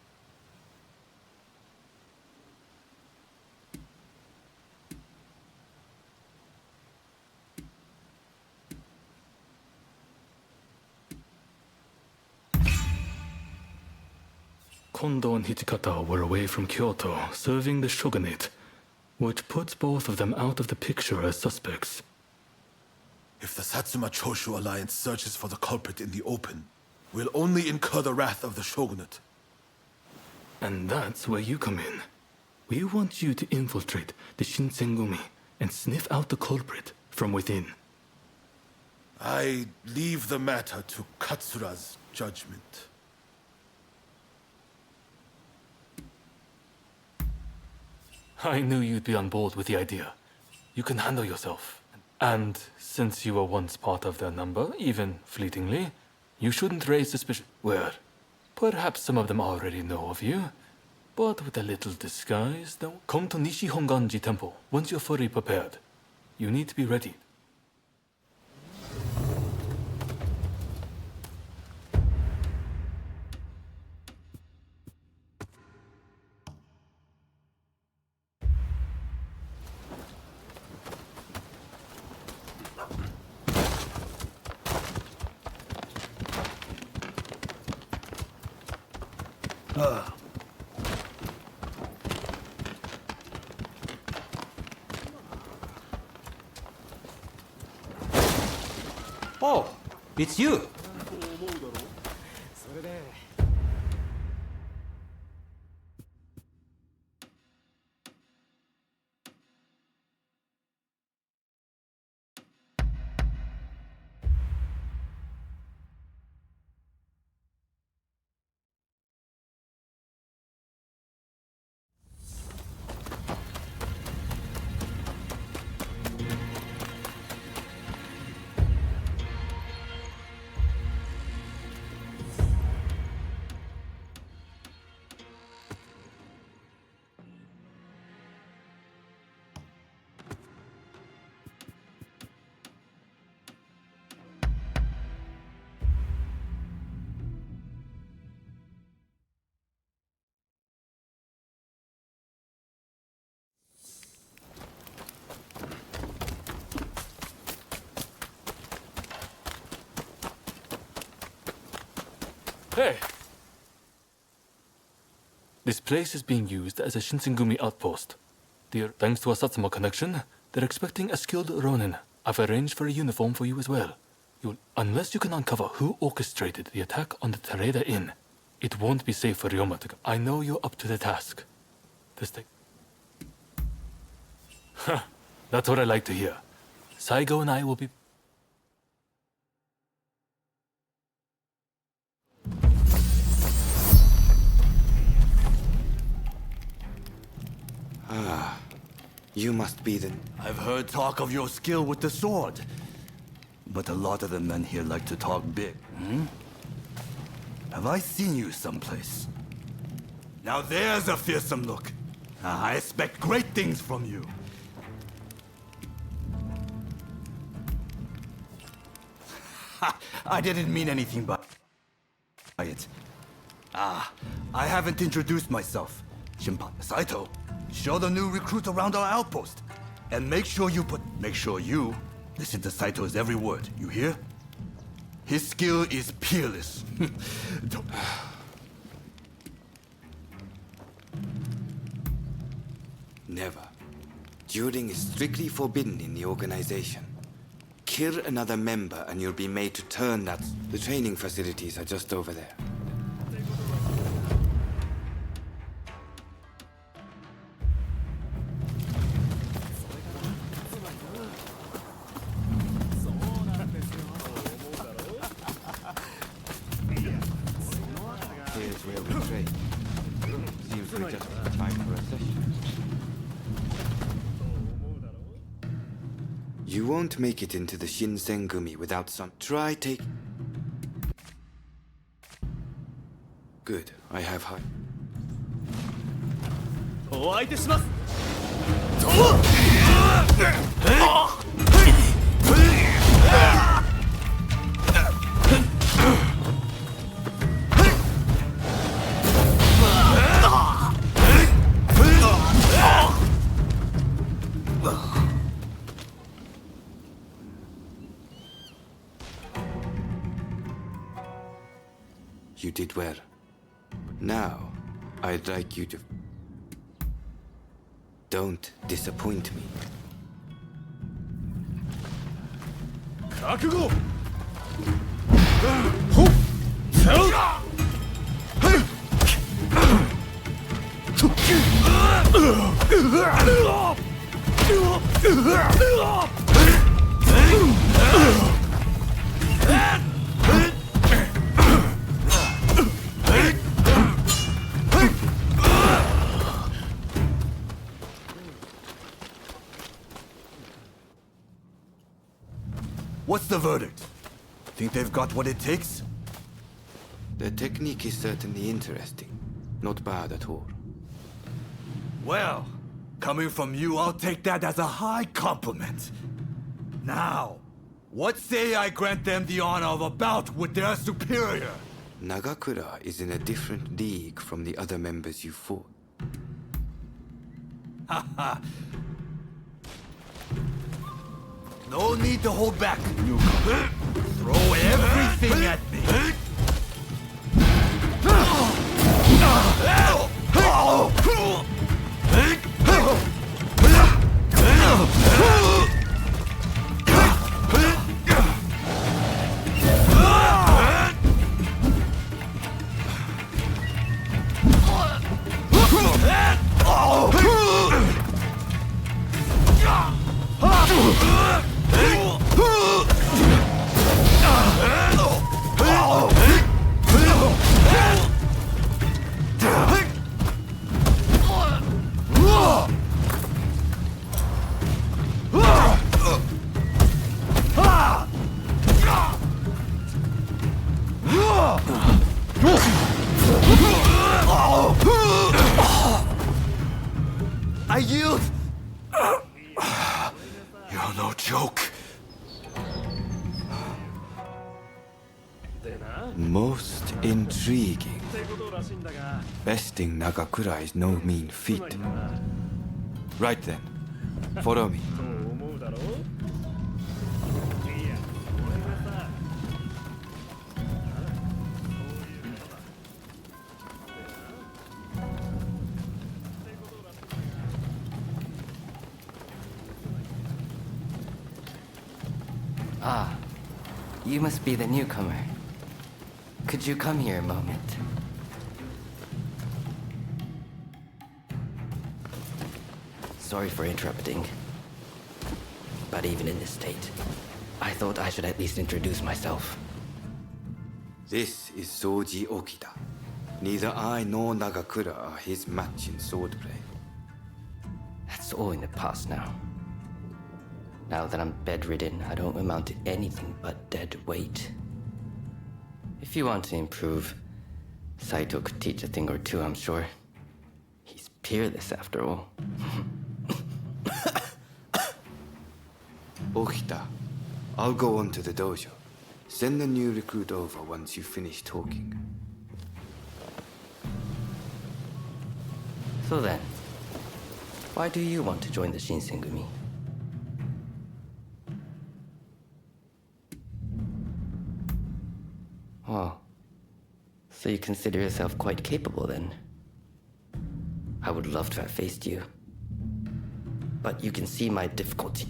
[SPEAKER 3] Kondo and Hijikata were away from Kyoto, serving the shogunate, which puts both of them out of the picture as suspects.
[SPEAKER 10] If the Satsuma-Choshu alliance searches for the culprit in the open, we'll only incur the wrath of the shogunate.
[SPEAKER 3] And that's where you come in. We want you to infiltrate the Shinsengumi and sniff out the culprit from within.
[SPEAKER 10] I leave the matter to Katsura's judgment.
[SPEAKER 3] I knew you'd be on board with the idea. You can handle yourself. And since you were once part of their number, even fleetingly, you shouldn't raise suspicion. Well, perhaps some of them already know of you, but with a little disguise, they'll come to Nishi Honganji Temple once you're fully prepared. You need to be ready.
[SPEAKER 13] Oh, it's you.
[SPEAKER 3] Hey! This place is being used as a Shinsengumi outpost. Thanks to a Satsuma connection, they're expecting a skilled Ronin. I've arranged for a uniform for you as well. Unless you can uncover who orchestrated the attack on the Tereda Inn, it won't be safe for Ryoma to go. I know you're up to the task. That's what I like to hear. Saigo and I will be...
[SPEAKER 15] Ah, you must be the...
[SPEAKER 24] I've heard talk of your skill with the sword. But a lot of the men here like to talk big, hmm? Have I seen you someplace? Now there's a fearsome look. I expect great things from you. I didn't mean anything by it. I haven't introduced myself. Saito, show the new recruit around our outpost. And make sure you listen to Saito's every word, you hear? His skill is peerless.
[SPEAKER 15] Never. Dueling is strictly forbidden in the organization. Kill another member and you'll be made to turn that. The training facilities are just over there. Here's where we trade. Seems we just have time for a session. You won't make it into the Shinsengumi without some... Try take... Good, I have high... You did well. Now, I'd like you to... Don't disappoint me.
[SPEAKER 24] Kakugo! What's the verdict? Think they've got what it takes?
[SPEAKER 15] The technique is certainly interesting. Not bad at all.
[SPEAKER 24] Well, coming from you, I'll take that as a high compliment. Now, what say I grant them the honor of a bout with their superior?
[SPEAKER 15] Nagakura is in a different league from the other members you fought.
[SPEAKER 24] Haha. No need to hold back, newcomer. Throw everything at me. I yield! You're no joke.
[SPEAKER 15] Most intriguing. Besting Nagakura is no mean feat. Right then, follow me.
[SPEAKER 5] Ah, you must be the newcomer. Could you come here a moment? Sorry for interrupting. But even in this state, I thought I should at least introduce myself.
[SPEAKER 15] This is Soji Okita. Neither I nor Nagakura are his match in swordplay.
[SPEAKER 5] That's all in the past now. Now that I'm bedridden, I don't amount to anything but dead weight. If you want to improve, Saito could teach a thing or two, I'm sure. He's peerless after all.
[SPEAKER 15] Okita, I'll go on to the dojo. Send the new recruit over once you finish talking.
[SPEAKER 5] So then, why do you want to join the Shinsengumi? Oh, so you consider yourself quite capable then? I would love to have faced you. But you can see my difficulty.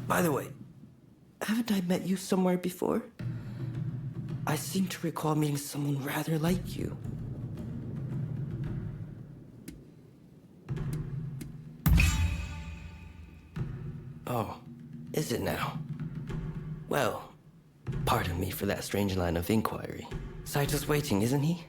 [SPEAKER 5] By the way, haven't I met you somewhere before? I seem to recall meeting someone rather like you. Oh, is it now? Well, pardon me for that strange line of inquiry. Saito's waiting, isn't he?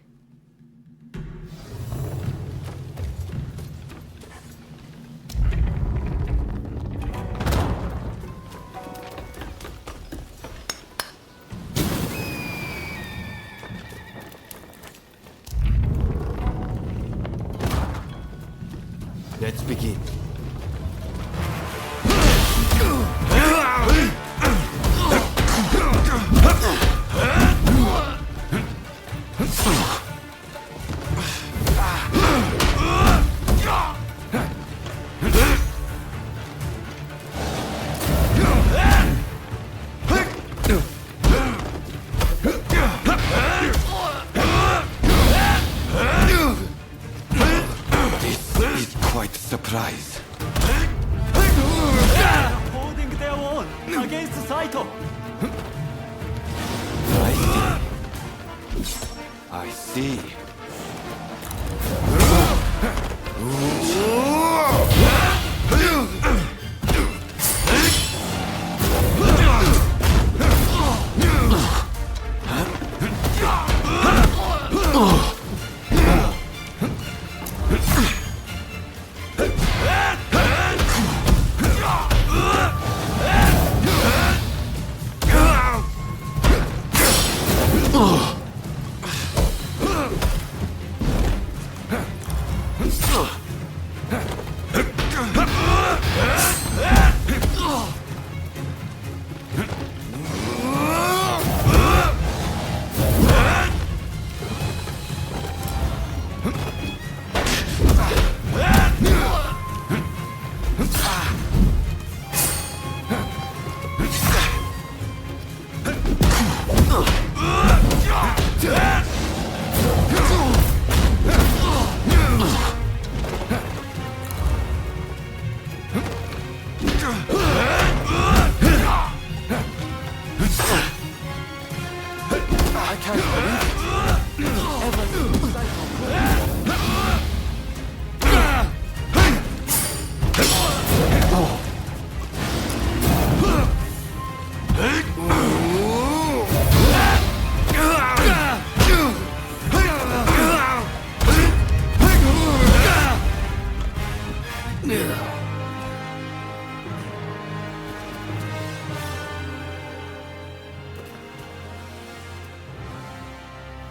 [SPEAKER 24] Let's begin.
[SPEAKER 15] Surprise.
[SPEAKER 16] Holding their own against Saito.
[SPEAKER 15] I see.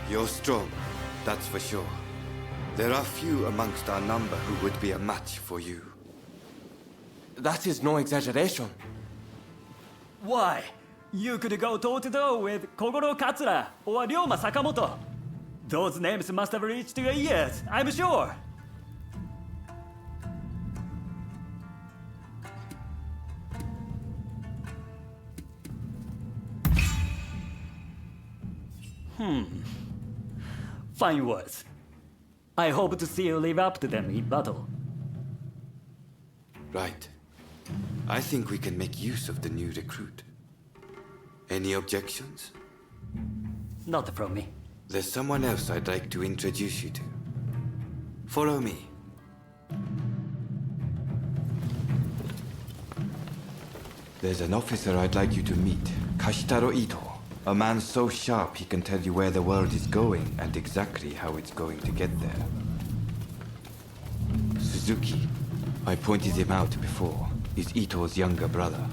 [SPEAKER 15] You're strong, that's for sure. There are few amongst our number who would be a match for you.
[SPEAKER 24] That is no exaggeration.
[SPEAKER 16] Why? You could go toe-to-toe with Kogoro Katsura or Ryoma Sakamoto. Those names must have reached your ears, I'm sure. Fine words. I hope to see you live up to them in battle.
[SPEAKER 15] Right. I think we can make use of the new recruit. Any objections?
[SPEAKER 16] Not from me.
[SPEAKER 15] There's someone else I'd like to introduce you to. Follow me. There's an officer I'd like you to meet, Kashitaro Ito. A man so sharp he can tell you where the world is going and exactly how it's going to get there. Suzuki, I pointed him out before, is Ito's younger brother.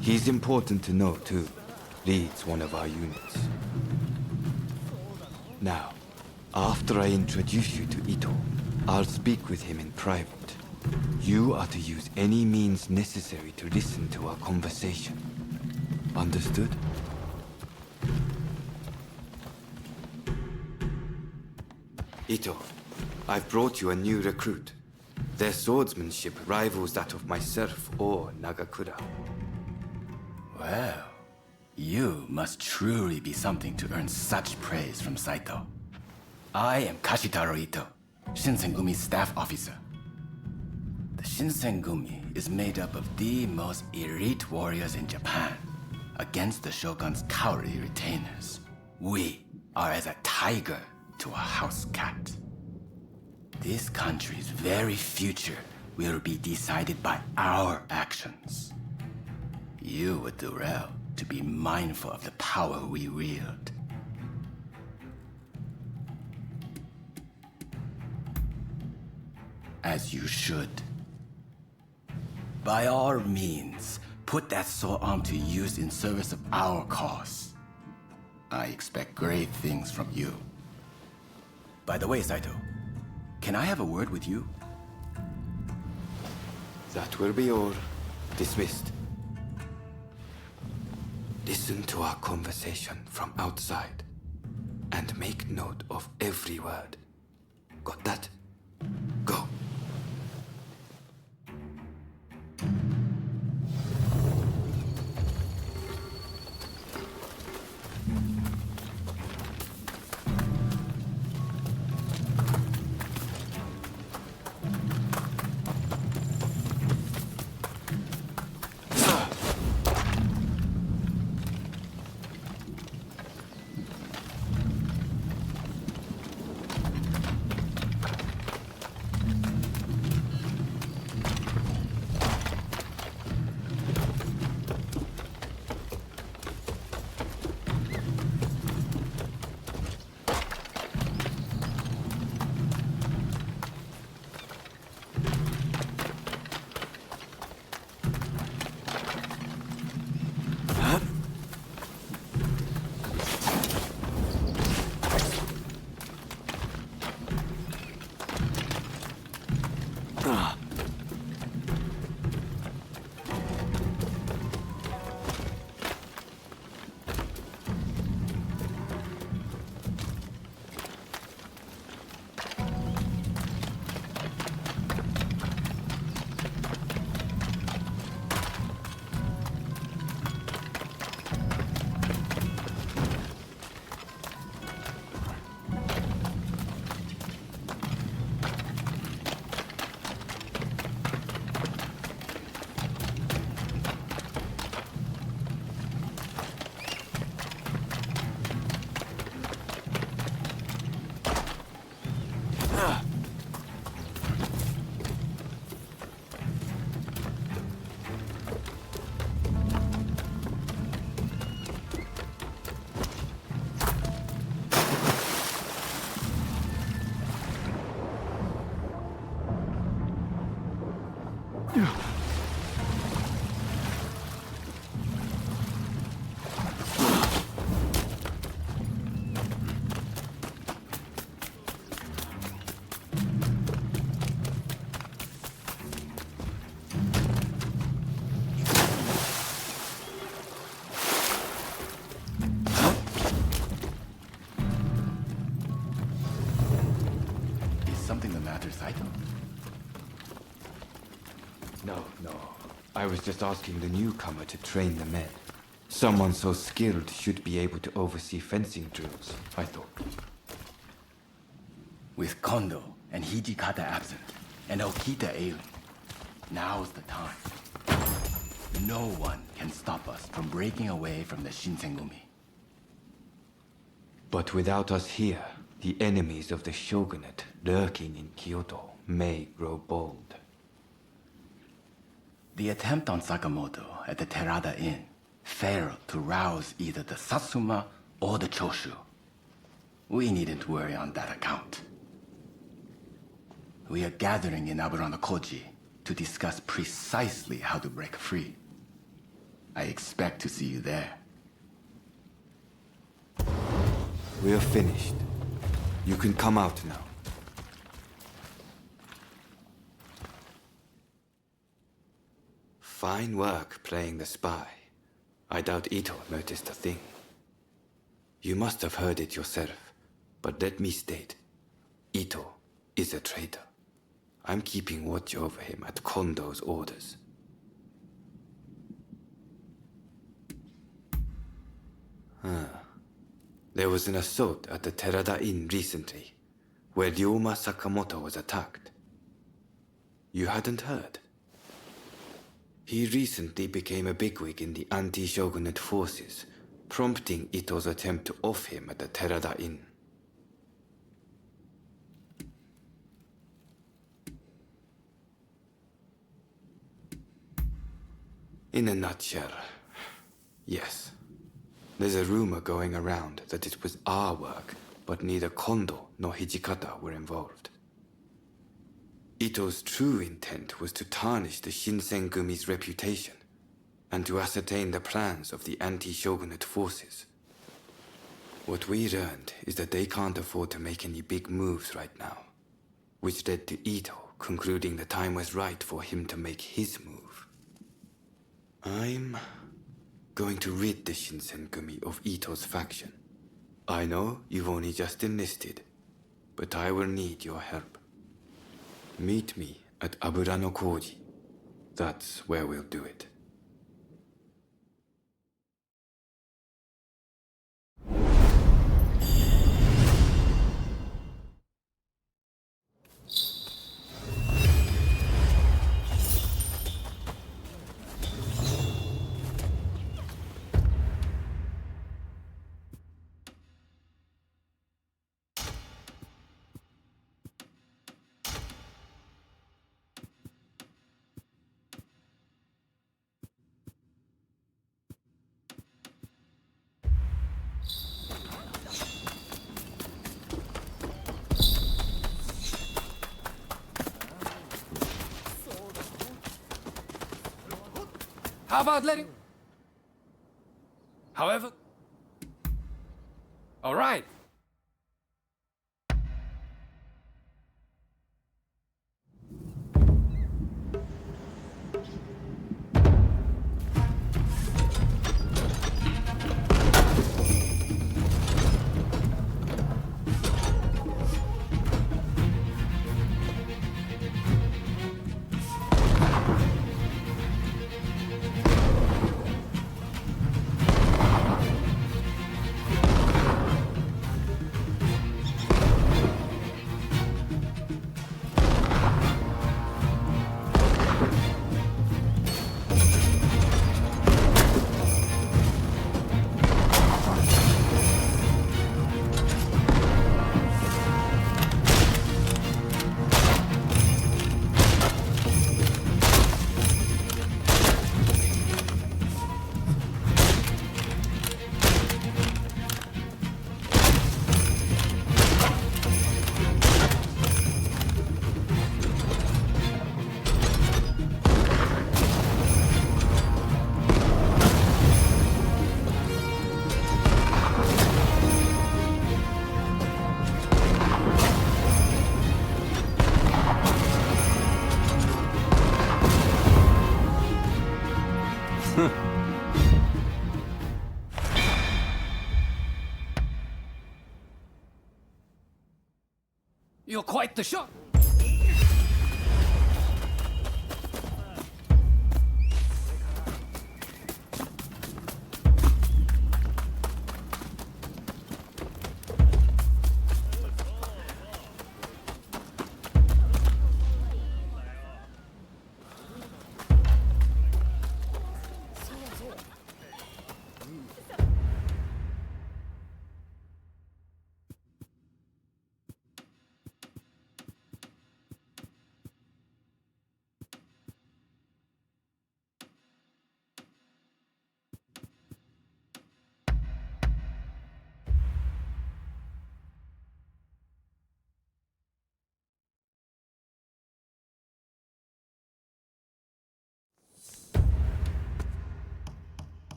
[SPEAKER 15] He's important to know too. Leads one of our units. Now, after I introduce you to Ito, I'll speak with him in private. You are to use any means necessary to listen to our conversation. Understood? Ito, I've brought you a new recruit. Their swordsmanship rivals that of myself or Nagakura.
[SPEAKER 18] Well, you must truly be something to earn such praise from Saito. I am Kashitaro Ito, Shinsengumi's staff officer. The Shinsengumi is made up of the most elite warriors in Japan against the Shogun's cowardly retainers. We are as a tiger to a house cat. This country's very future will be decided by our actions. You would do well to be mindful of the power we wield. As you should. By all means, put that sword arm to use in service of our cause. I expect great things from you. By the way, Saito, can I have a word with you?
[SPEAKER 15] That will be all. Dismissed. Listen to our conversation from outside and make note of every word. Got that? Go. No. I was just asking the newcomer to train the men. Someone so skilled should be able to oversee fencing drills, I thought.
[SPEAKER 18] With Kondo and Hijikata absent, and Okita ailing, now's the time. No one can stop us from breaking away from the Shinsengumi.
[SPEAKER 15] But without us here, the enemies of the shogunate lurking in Kyoto may grow bold.
[SPEAKER 18] The attempt on Sakamoto at the Terada Inn failed to rouse either the Satsuma or the Choshu. We needn't worry on that account. We are gathering in Aburano-Koji to discuss precisely how to break free. I expect to see you there.
[SPEAKER 15] We're finished. You can come out now. Fine work playing the spy. I doubt Ito noticed a thing. You must have heard it yourself, but let me state, Ito is a traitor. I'm keeping watch over him at Kondo's orders. There was an assault at the Terada Inn recently, where Ryoma Sakamoto was attacked. You hadn't heard? He recently became a bigwig in the anti-shogunate forces, prompting Ito's attempt to off him at the Terada Inn. In a nutshell, yes. There's a rumor going around that it was our work, but neither Kondo nor Hijikata were involved. Ito's true intent was to tarnish the Shinsengumi's reputation, and to ascertain the plans of the anti-shogunate forces. What we learned is that they can't afford to make any big moves right now, which led to Ito concluding the time was right for him to make his move. I'm going to rid the Shinsengumi of Ito's faction. I know you've only just enlisted, but I will need your help. Meet me at Aburano-Koji. That's where we'll do it.
[SPEAKER 4] How about letting... However... All right. You're quite the shot.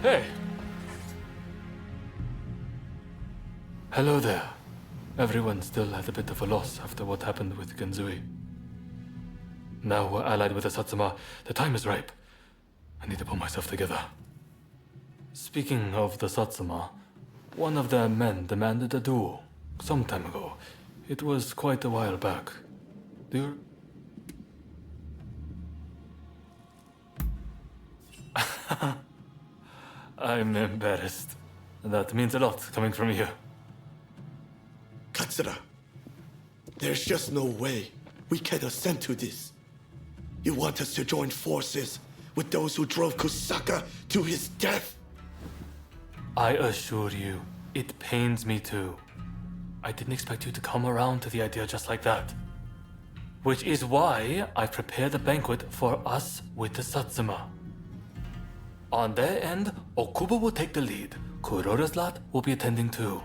[SPEAKER 3] Hey! Hello there. Everyone still at a bit of a loss after what happened with Genzui. Now we're allied with the Satsuma. The time is ripe. I need to pull myself together. Speaking of the Satsuma, one of their men demanded a duel some time ago. It was quite a while back. Do you... I'm embarrassed. That means a lot coming from you.
[SPEAKER 14] Katsura, there's just no way we can assent to this. You want us to join forces with those who drove Kusaka to his death?
[SPEAKER 3] I assure you, it pains me too. I didn't expect you to come around to the idea just like that. Which is why I prepared a banquet for us with the Satsuma. On their end, Okubo will take the lead. Kuroda's lot will be attending too.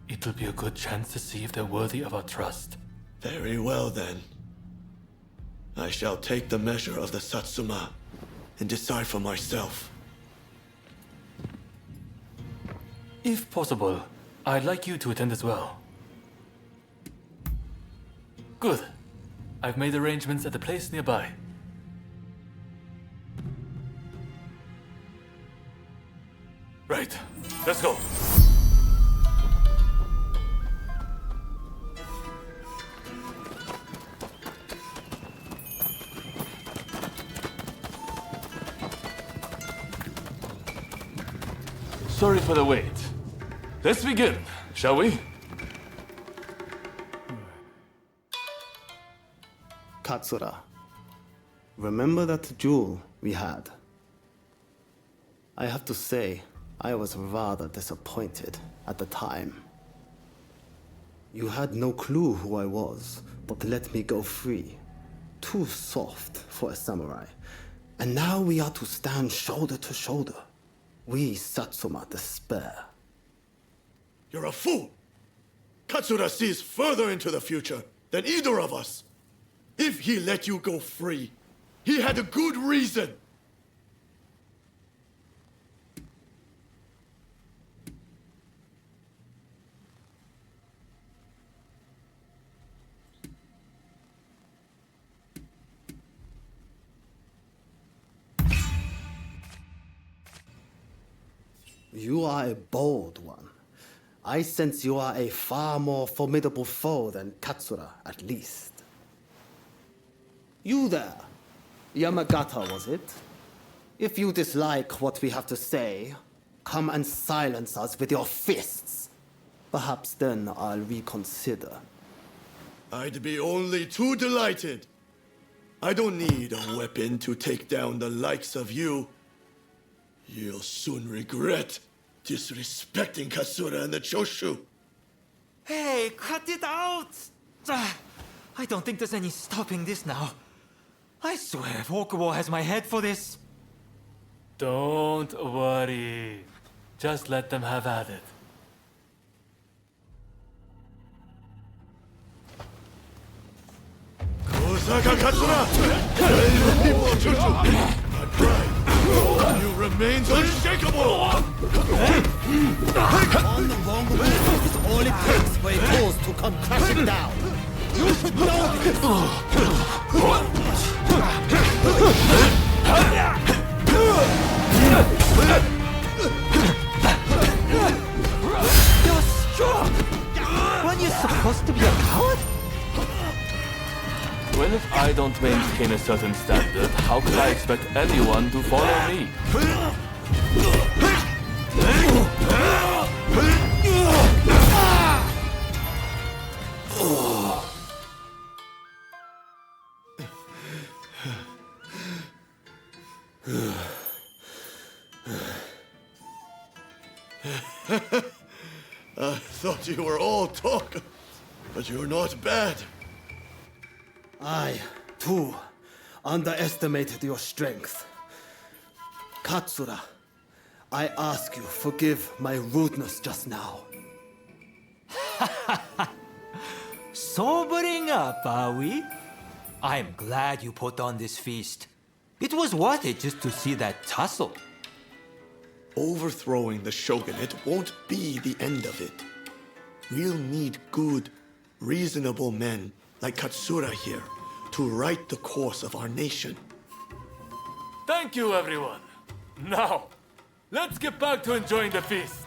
[SPEAKER 3] It'll be a good chance to see if they're worthy of our trust.
[SPEAKER 14] Very well then. I shall take the measure of the Satsuma and decide for myself.
[SPEAKER 3] If possible, I'd like you to attend as well. Good. I've made arrangements at the place nearby. Right, let's go. Sorry for the wait. Let's begin, shall we?
[SPEAKER 19] Katsura, remember that duel we had? I have to say, I was rather disappointed at the time. You had no clue who I was, but let me go free. Too soft for a samurai. And now we are to stand shoulder to shoulder. We Satsuma despair.
[SPEAKER 14] You're a fool! Katsura sees further into the future than either of us. If he let you go free, he had a good reason.
[SPEAKER 19] You are a bold one. I sense you are a far more formidable foe than Katsura, at least. You there, Yamagata, was it? If you dislike what we have to say, come and silence us with your fists. Perhaps then I'll reconsider.
[SPEAKER 14] I'd be only too delighted. I don't need a weapon to take down the likes of you. You'll soon regret disrespecting Katsura and the Choshu.
[SPEAKER 13] Hey, cut it out! I don't think there's any stopping this now. I swear, if Okubo has my head for this...
[SPEAKER 3] Don't worry. Just let them have at it.
[SPEAKER 14] Kosaka Katsura! The people of Choshu! My pride! You remains unshakable!
[SPEAKER 19] On the wrong way is all it takes for a cause to come crashing down. You should know this!
[SPEAKER 13] You're strong! Weren't you supposed to be a coward?
[SPEAKER 3] Well, if I don't maintain a certain standard, how could I expect anyone to follow me?
[SPEAKER 14] I thought you were all talk, but you're not bad.
[SPEAKER 19] I, too, underestimated your strength. Katsura, I ask you forgive my rudeness just now.
[SPEAKER 13] Sobering up, are we? I'm glad you put on this feast. It was worth it just to see that tussle.
[SPEAKER 14] Overthrowing the shogunate won't be the end of it. We'll need good, reasonable men like Katsura here to right the course of our nation.
[SPEAKER 3] Thank you, everyone. Now, let's get back to enjoying the feast.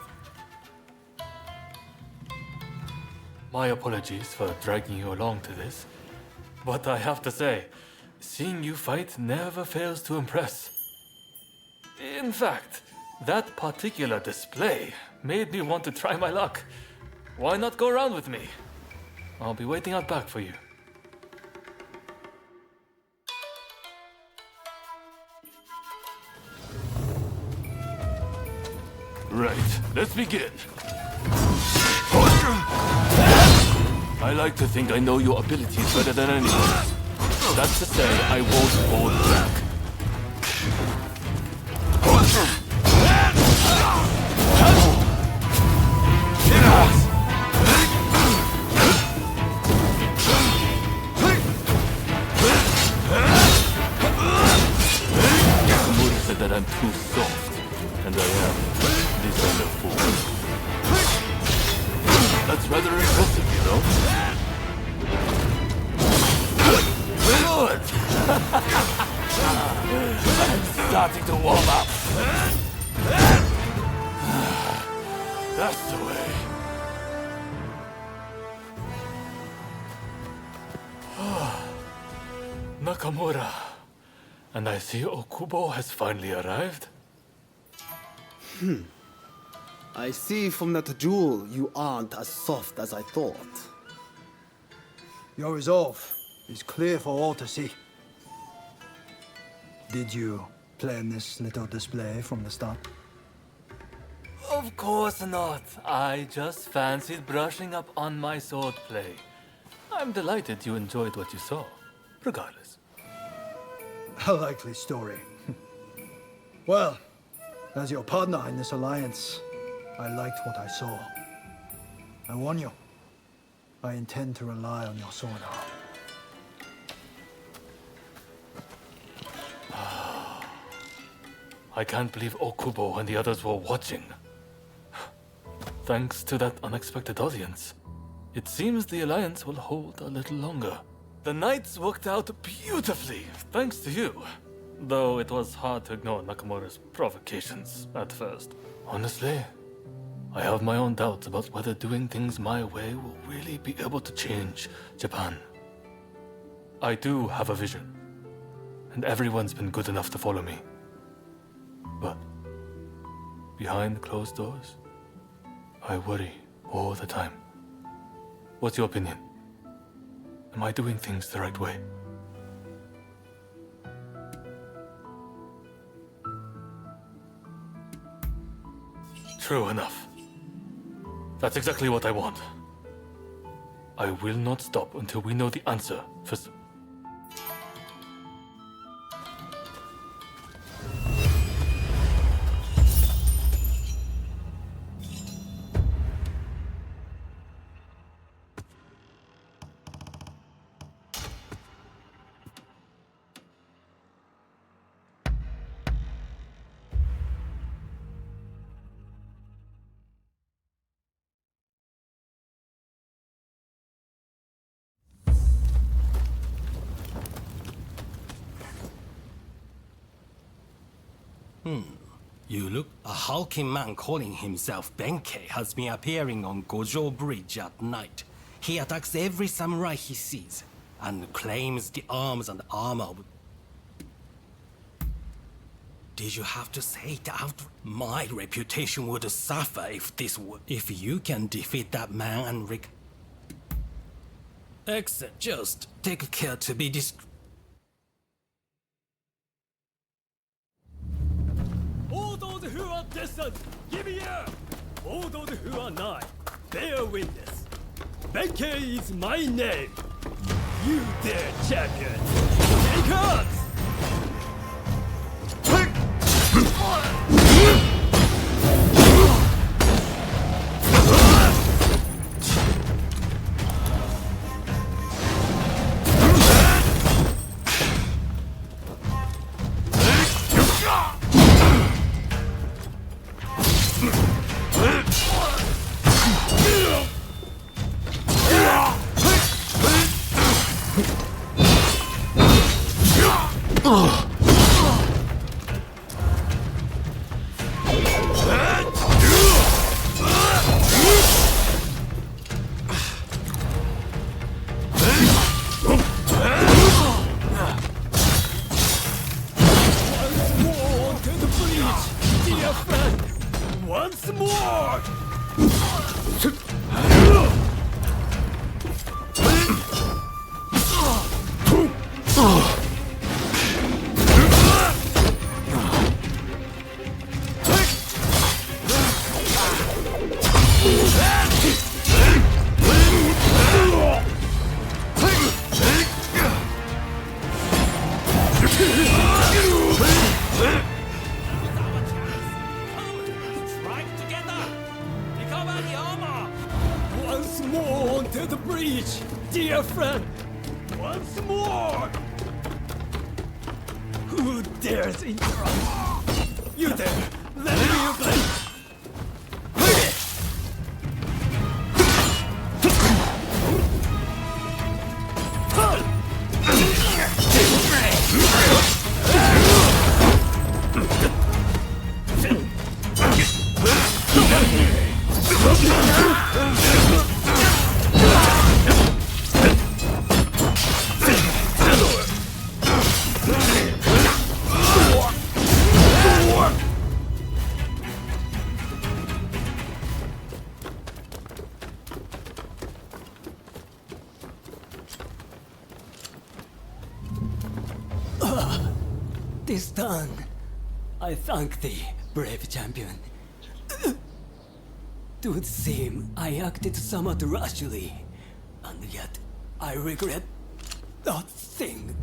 [SPEAKER 3] My apologies for dragging you along to this, but I have to say, seeing you fight never fails to impress. In fact, that particular display made me want to try my luck. Why not go around with me? I'll be waiting out back for you. Right, let's begin. I like to think I know your abilities better than anyone. That's to say, I won't hold back. Nakamura said that I'm too soft, and I am this kind of fool. That's rather impressive, you know? Good! I'm starting to warm up. That's the way. Nakamura. And I see Okubo has finally arrived.
[SPEAKER 19] I see from that jewel you aren't as soft as I thought.
[SPEAKER 6] Your resolve is clear for all to see. Did you plan this little display from the start?
[SPEAKER 3] Of course not. I just fancied brushing up on my swordplay. I'm delighted you enjoyed what you saw, regardless.
[SPEAKER 6] A likely story. Well, as your partner in this alliance, I liked what I saw. I warn you, I intend to rely on your sword arm.
[SPEAKER 3] I can't believe Okubo and the others were watching. Thanks to that unexpected audience, it seems the alliance will hold a little longer. The nights worked out beautifully, thanks to you. Though it was hard to ignore Nakamura's provocations at first. Honestly, I have my own doubts about whether doing things my way will really be able to change Japan. I do have a vision, and everyone's been good enough to follow me. But behind closed doors, I worry all the time. What's your opinion? Am I doing things the right way? True enough. That's exactly what I want. I will not stop until we know the answer for...
[SPEAKER 17] You look. A hulking man calling himself Benkei has been appearing on Gojo Bridge at night. He attacks every samurai he sees, and claims the arms and armor. Did you have to say it out? My reputation would suffer if you can defeat that man and Except just take care to be discreet.
[SPEAKER 16] All those who are distant, give ear! All those who are nigh, bear witness. Benkei is my name. You dare champion, take us! onto the bridge, dear friend! Once more! Who dares interrupt? You there! Let me your blade! This done, I thank thee, brave champion. Would seem I acted somewhat rashly, and yet I regret nothing.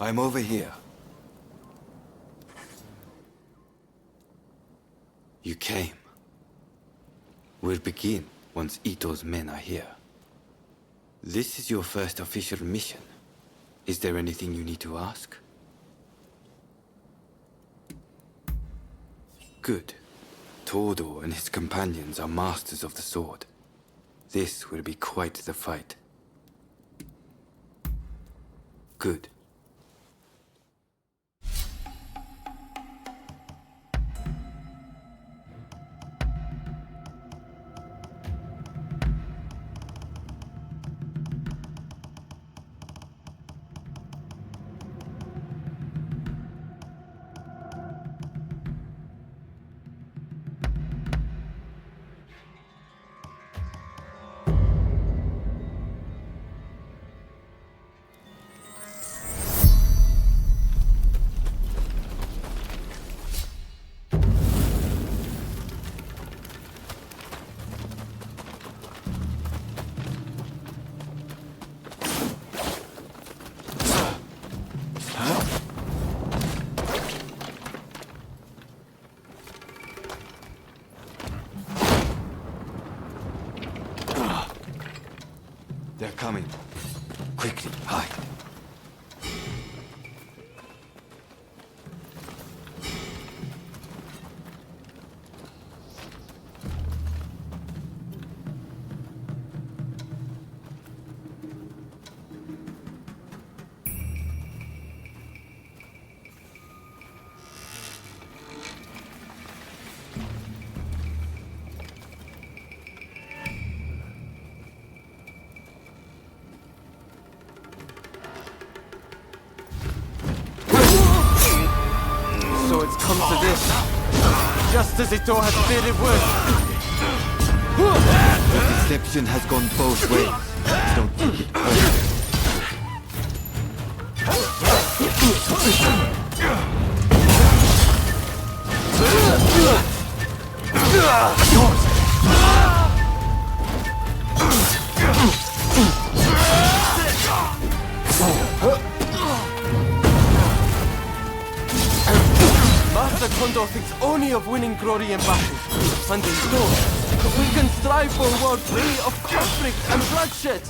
[SPEAKER 15] I'm over here. You came. We'll begin once Ito's men are here. This is your first official mission. Is there anything you need to ask? Good. Todo and his companions are masters of the sword. This will be quite the fight. Good. They're coming. Quickly, hide.
[SPEAKER 11] So it's come to this. Just as Ito had feared it would.
[SPEAKER 15] The deception has gone both ways. Don't take it personally.
[SPEAKER 11] Master Kondo thinks only of winning glory in battle. And in so, we can strive for a world free of conflict and bloodshed.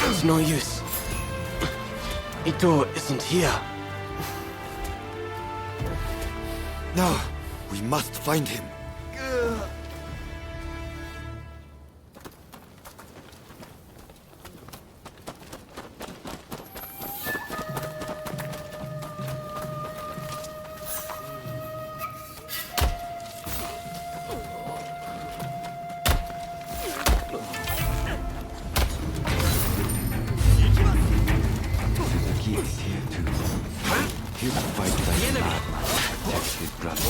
[SPEAKER 11] It's no use. Ito isn't here.
[SPEAKER 15] No, we must find him. Sugi is here too. He'll fight like mad to protect his brother.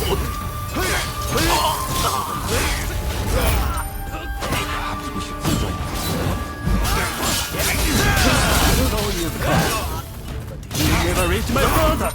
[SPEAKER 15] Perhaps we should strike.
[SPEAKER 16] So you've come, but he never reached my brother.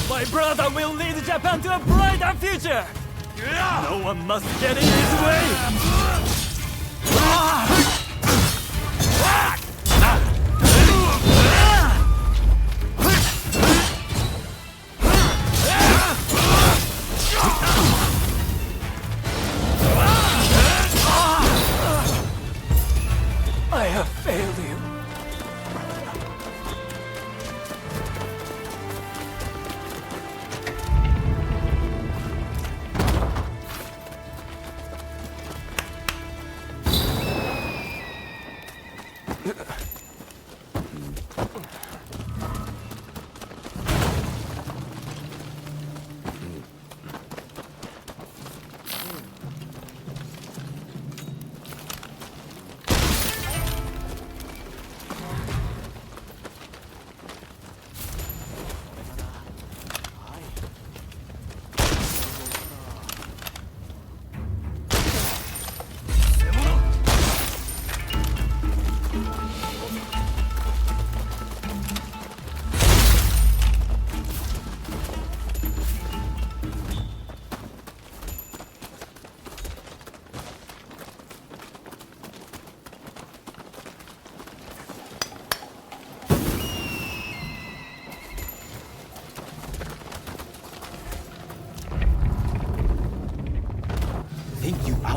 [SPEAKER 16] My brother will lead Japan to a brighter future! No one must get in his way! I have failed you.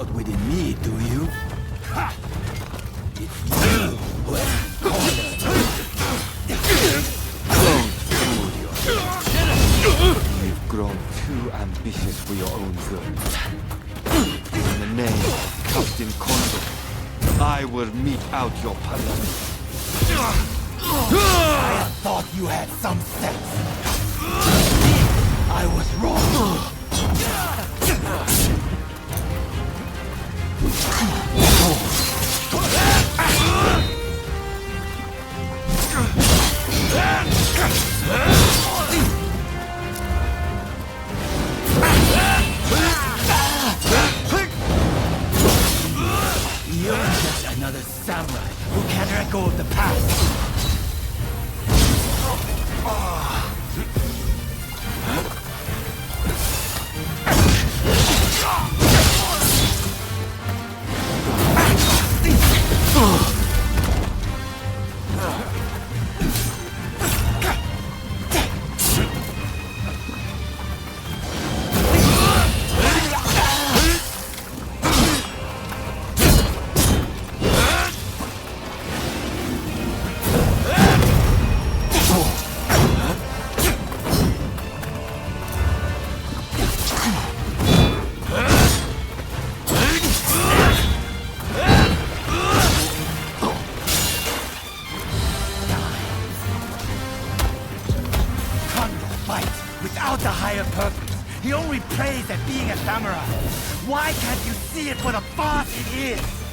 [SPEAKER 18] not within me, do you? Ha! It's you who has cornered.
[SPEAKER 15] You've grown too ambitious for your own good. In the name of Captain Kondo, I will mete out your punishment.
[SPEAKER 18] I thought you had some sense. I was wrong. You're just another samurai who can't let go of the past. Why can't you see it for the farce it is?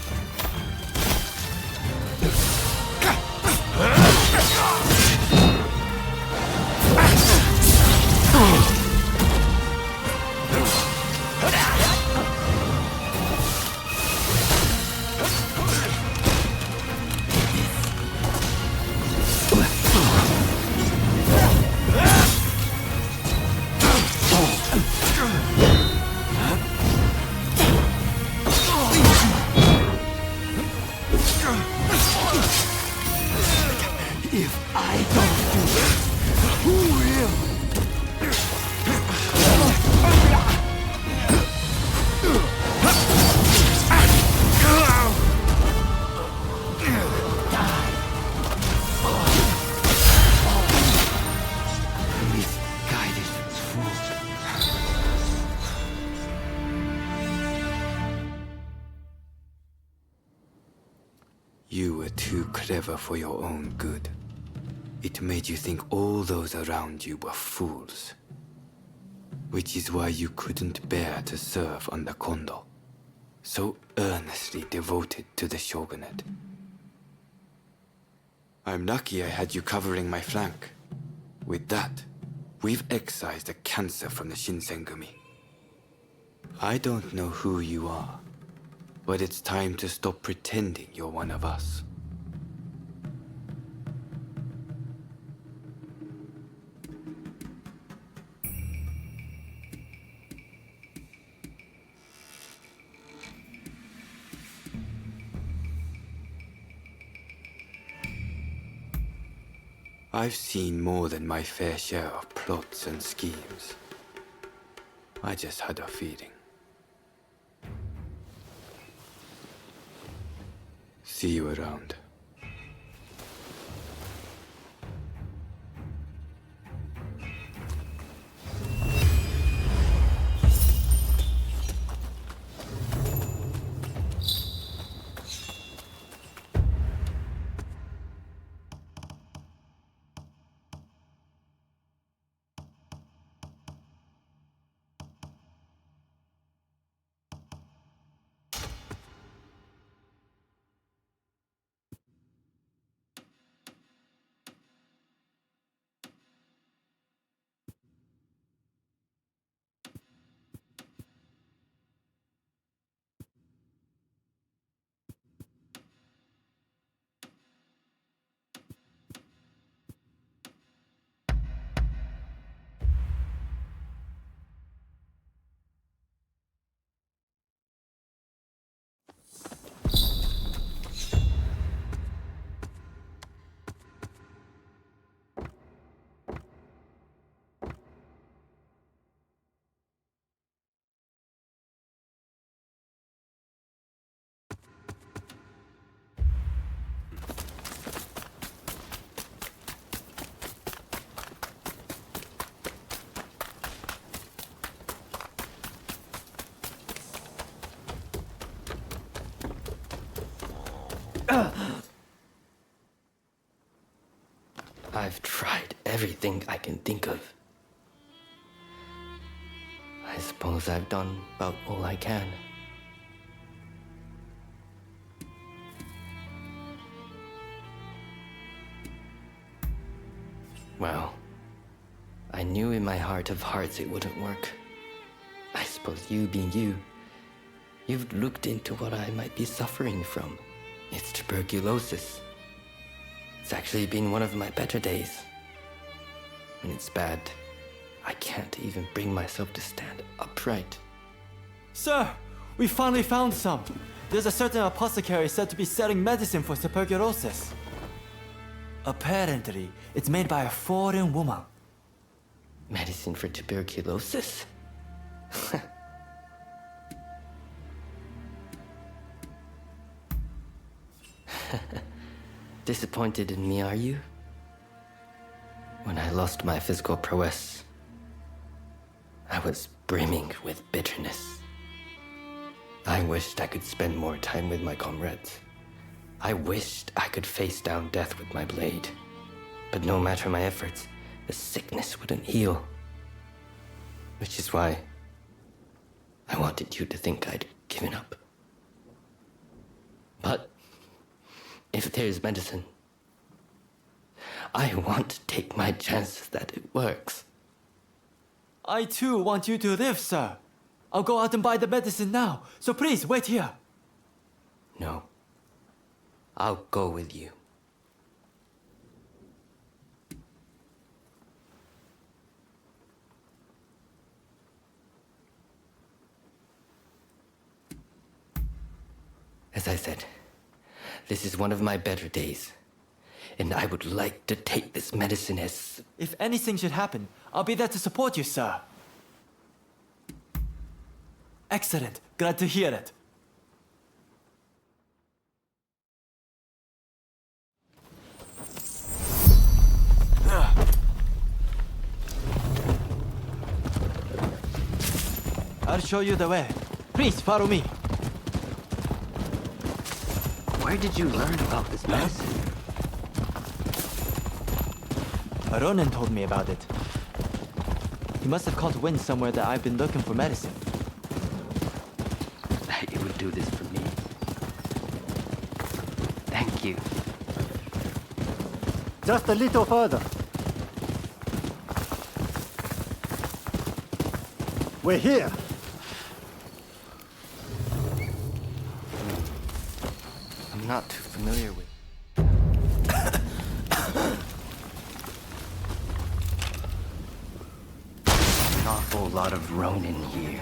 [SPEAKER 15] You were too clever for your own good. It made you think all those around you were fools. Which is why you couldn't bear to serve under Kondo, so earnestly devoted to the shogunate. I'm lucky I had you covering my flank. With that, we've excised a cancer from the Shinsengumi. I don't know who you are, but it's time to stop pretending you're one of us. I've seen more than my fair share of plots and schemes. I just had a feeling. See you around.
[SPEAKER 5] everything I can think of. I suppose I've done about all I can. Well, I knew in my heart of hearts it wouldn't work. I suppose you being you, you've looked into what I might be suffering from. It's tuberculosis. It's actually been one of my better days. When it's bad, I can't even bring myself to stand upright.
[SPEAKER 13] Sir, we finally found some. There's a certain apothecary said to be selling medicine for tuberculosis. Apparently, it's made by a foreign woman.
[SPEAKER 5] Medicine for tuberculosis? Disappointed in me, are you? When I lost my physical prowess, I was brimming with bitterness. I wished I could spend more time with my comrades. I wished I could face down death with my blade. But no matter my efforts, the sickness wouldn't heal. Which is why I wanted you to think I'd given up. But if there's medicine, I want to take my chances that it works.
[SPEAKER 13] I too want you to live, sir. I'll go out and buy the medicine now, so please wait here.
[SPEAKER 5] No. I'll go with you. As I said, this is one of my better days, and I would like to take this medicine as...
[SPEAKER 13] If anything should happen, I'll be there to support you, sir. Excellent. Glad to hear it. I'll show you the way. Please follow me.
[SPEAKER 5] Where did you learn about this medicine?
[SPEAKER 13] Ronin told me about it. He must have caught wind somewhere that I've been looking for medicine.
[SPEAKER 5] That you would do this for me. Thank you.
[SPEAKER 8] Just a little further. We're here.
[SPEAKER 5] I'm not too familiar with... An awful lot of Ronin here.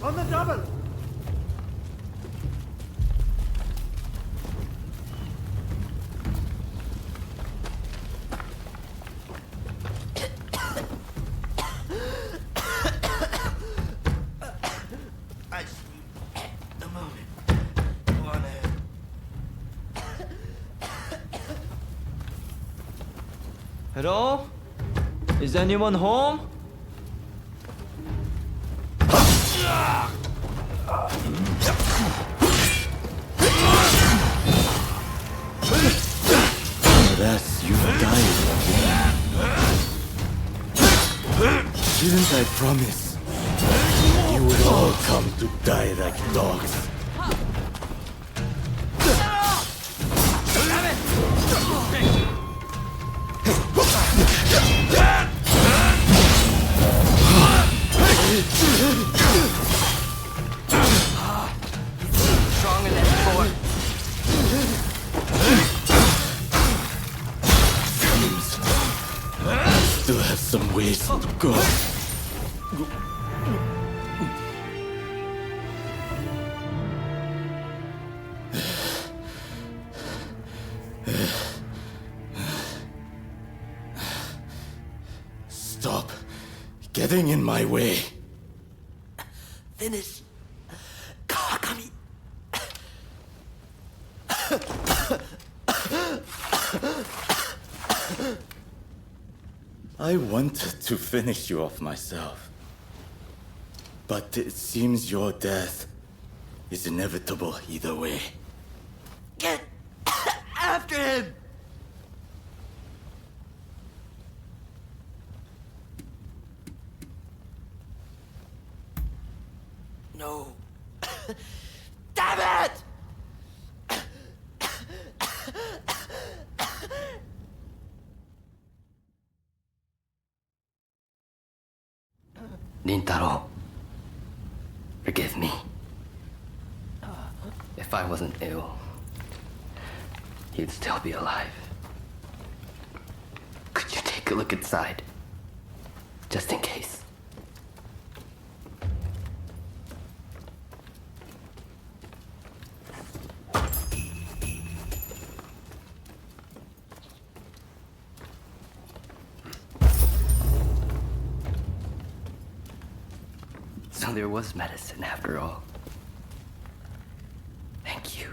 [SPEAKER 6] On the double!
[SPEAKER 5] I just need a moment. Go on ahead.
[SPEAKER 13] Hello? Is anyone home?
[SPEAKER 18] Unless you died again. Didn't I promise? You would all come to die like dogs.
[SPEAKER 5] Stronger than before.
[SPEAKER 18] Still have some ways to go. Stop getting in my way.
[SPEAKER 5] Finish. Kawakami.
[SPEAKER 18] I wanted to finish you off myself. But it seems your death is inevitable either way.
[SPEAKER 5] Get after him! No. Damn it! Rintaro, forgive me. If I wasn't ill, you'd still be alive. Could you take a look inside? Just in case. So there was medicine after all. Thank you.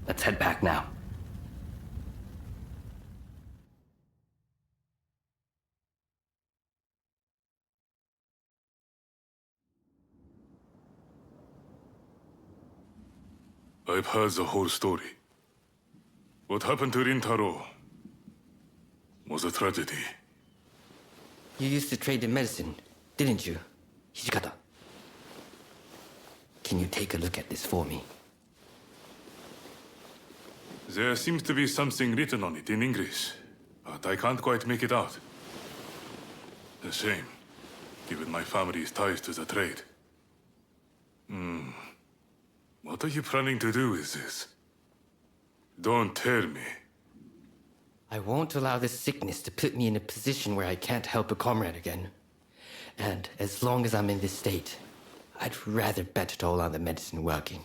[SPEAKER 5] Let's head back now.
[SPEAKER 1] I've heard the whole story. What happened to Rintaro was a tragedy.
[SPEAKER 5] You used to trade in medicine, didn't you, Hijikata? Can you take a look at this for me?
[SPEAKER 1] There seems to be something written on it in English, but I can't quite make it out. A shame, given my family's ties to the trade. What are you planning to do with this? Don't tell me.
[SPEAKER 5] I won't allow this sickness to put me in a position where I can't help a comrade again. And as long as I'm in this state, I'd rather bet it all on the medicine working.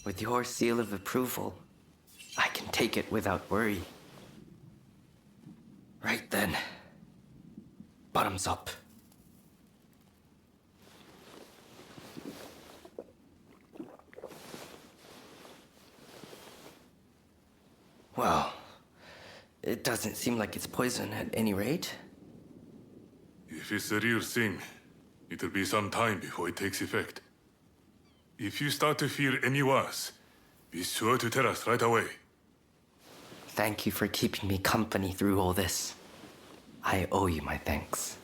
[SPEAKER 5] With your seal of approval, I can take it without worry. Right then. Bottoms up. Well, it doesn't seem like it's poison at any rate.
[SPEAKER 1] If it's the real thing, it'll be some time before it takes effect. If you start to feel any worse, be sure to tell us right away.
[SPEAKER 5] Thank you for keeping me company through all this. I owe you my thanks.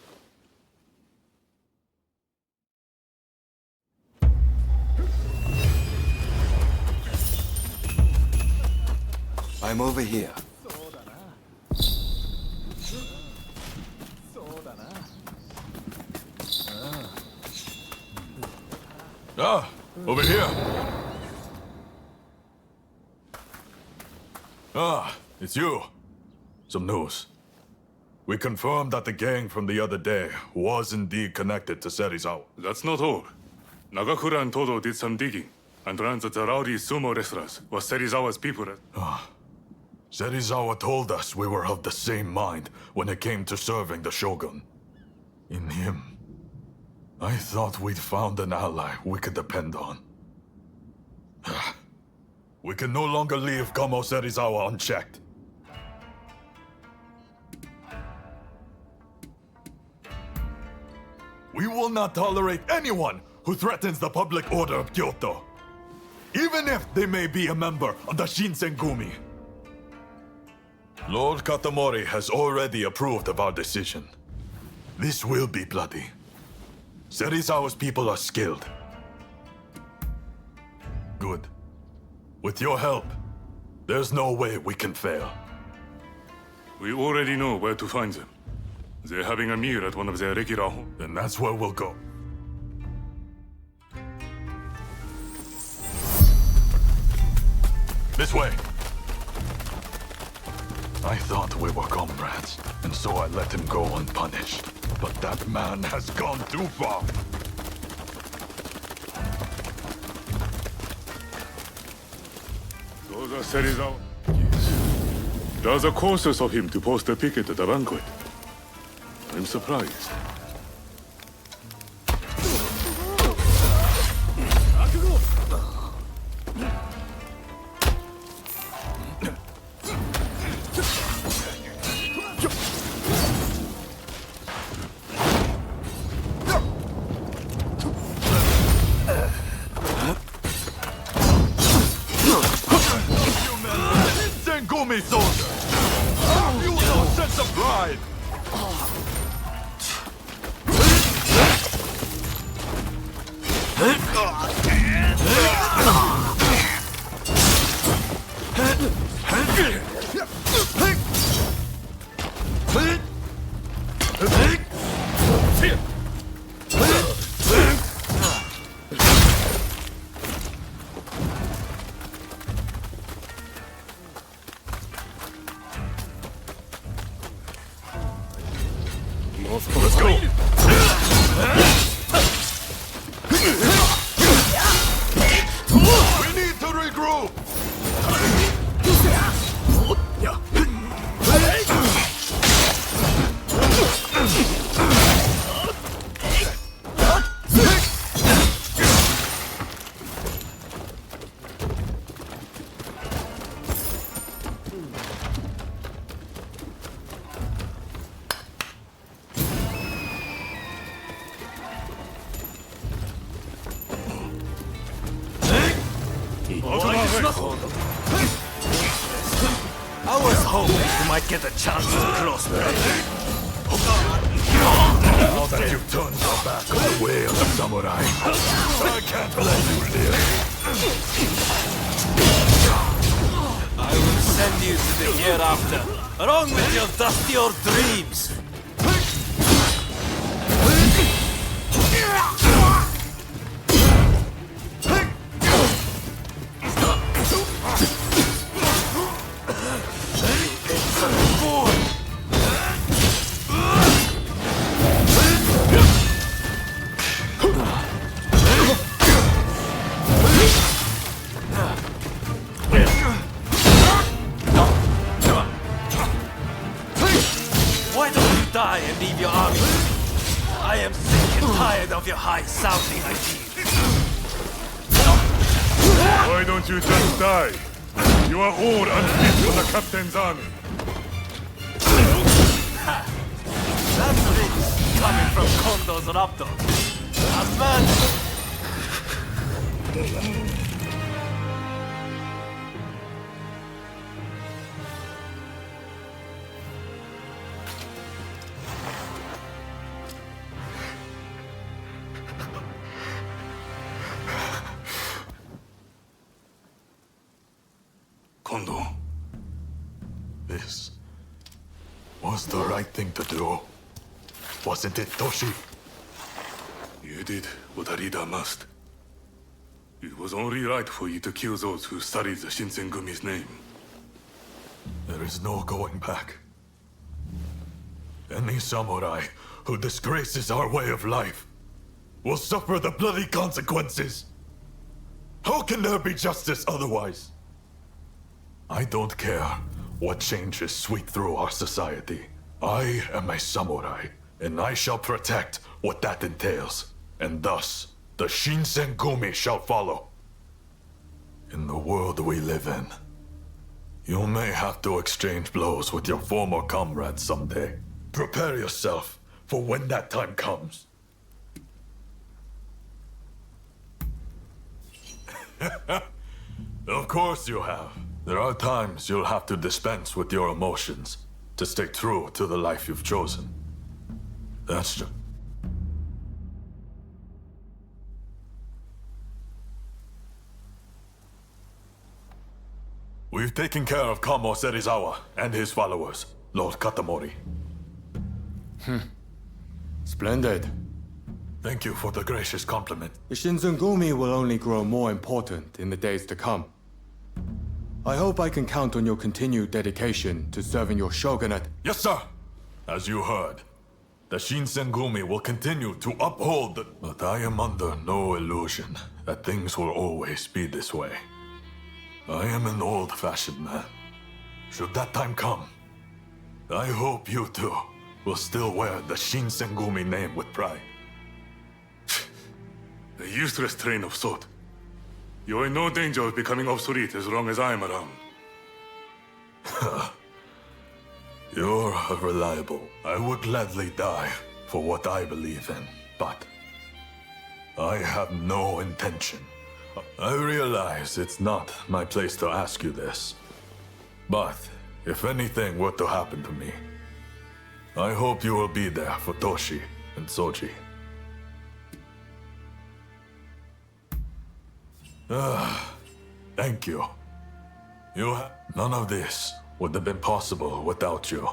[SPEAKER 18] I'm over here.
[SPEAKER 1] Ah, over here. Ah, It's you. Some news. We confirmed that the gang from the other day was indeed connected to Serizawa. That's not all. Nagakura and Todo did some digging and learned that the rowdy sumo wrestlers were Serizawa's people. Serizawa told us we were of the same mind when it came to serving the Shogun. In him, I thought we'd found an ally we could depend on. We can no longer leave Gomo Serizawa unchecked. We will not tolerate anyone who threatens the public order of Kyoto, even if they may be a member of the Shinsengumi. Lord Katamori has already approved of our decision. This will be bloody. Serizawa's people are skilled. Good. With your help, there's no way we can fail. We already know where to find them. They're having a meal at one of their regular homes. Then that's where we'll go. This way. I thought we were comrades, and so I let him go unpunished. But that man has gone too far. Those are Serizawa. Yes. There's a courses of him to post a picket at the banquet. I'm surprised. Shinsengumi soldier! Have you no sense of pride? Let's go! We need to regroup!
[SPEAKER 24] I was hoping you might get a chance to crossbreed.
[SPEAKER 1] Now that you've turned your back on the way of the samurai, I can't let you live.
[SPEAKER 24] I will send you to the hereafter, along with your dustier dreams. Why don't you die and leave your army? I am sick and tired of your high-sounding ideas.
[SPEAKER 1] Why don't you just die? You are all unfit for the captain's army.
[SPEAKER 24] That's rich, coming from Kondo's raptor. Last man.
[SPEAKER 1] Kondo, this was the right thing to do. Wasn't it, Toshi? You did what a leader must. It was only right for you to kill those who sullied the Shinsengumi's name. There is no going back. Any samurai who disgraces our way of life will suffer the bloody consequences. How can there be justice otherwise? I don't care what changes sweep through our society. I am a samurai, and I shall protect what that entails. And thus, the Shinsengumi shall follow. In the world we live in, you may have to exchange blows with your former comrades someday. Prepare yourself for when that time comes. Of course you have. There are times you'll have to dispense with your emotions to stay true to the life you've chosen. That's just... We've taken care of Kamo Serizawa and his followers, Lord Katamori.
[SPEAKER 9] Splendid.
[SPEAKER 1] Thank you for the gracious compliment.
[SPEAKER 9] The Shinsengumi will only grow more important in the days to come. I hope I can count on your continued dedication to serving your shogunate.
[SPEAKER 1] Yes, sir! As you heard, the Shinsengumi will continue to uphold the... But I am under no illusion that things will always be this way. I am an old-fashioned man. Should that time come, I hope you too will still wear the Shinsengumi name with pride. A useless train of thought. You're in no danger of becoming obsolete as long as I'm around. You're reliable. I would gladly die for what I believe in, but I have no intention. I realize it's not my place to ask you this, but if anything were to happen to me, I hope you will be there for Toshi and Soji. Thank you. None of this would have been possible without you.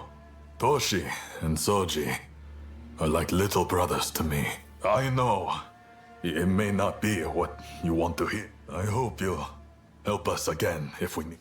[SPEAKER 1] Toshi and Soji are like little brothers to me. I know it may not be what you want to hear. I hope you'll help us again if we need.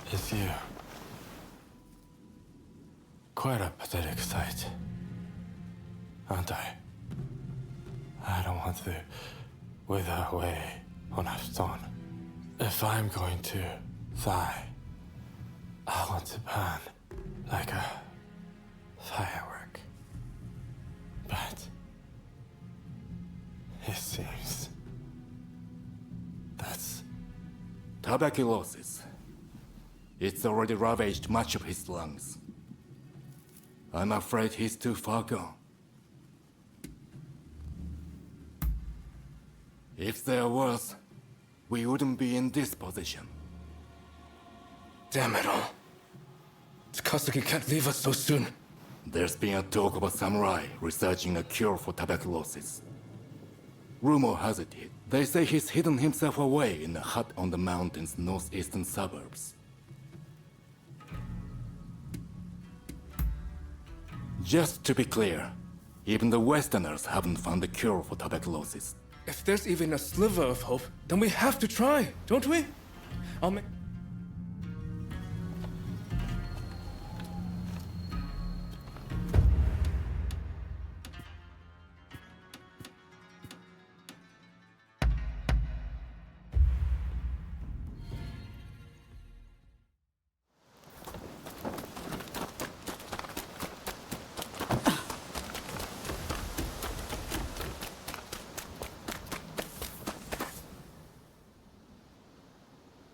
[SPEAKER 3] It's you. Quite a pathetic sight, aren't I? I don't want to wither away on a stone. If I'm going to die, I want to burn like a firework. But it seems that's
[SPEAKER 18] tuberculosis. It's already ravaged much of his lungs. I'm afraid he's too far gone. If there was, we wouldn't be in this position.
[SPEAKER 3] Damn it all. Takasugi can't leave us so soon.
[SPEAKER 18] There's been a talk of a samurai researching a cure for tuberculosis. Rumor has it, they say he's hidden himself away in a hut on the mountain's northeastern suburbs. Just to be clear, even the Westerners haven't found a cure for tuberculosis.
[SPEAKER 3] If there's even a sliver of hope, then we have to try, don't we? I'll make...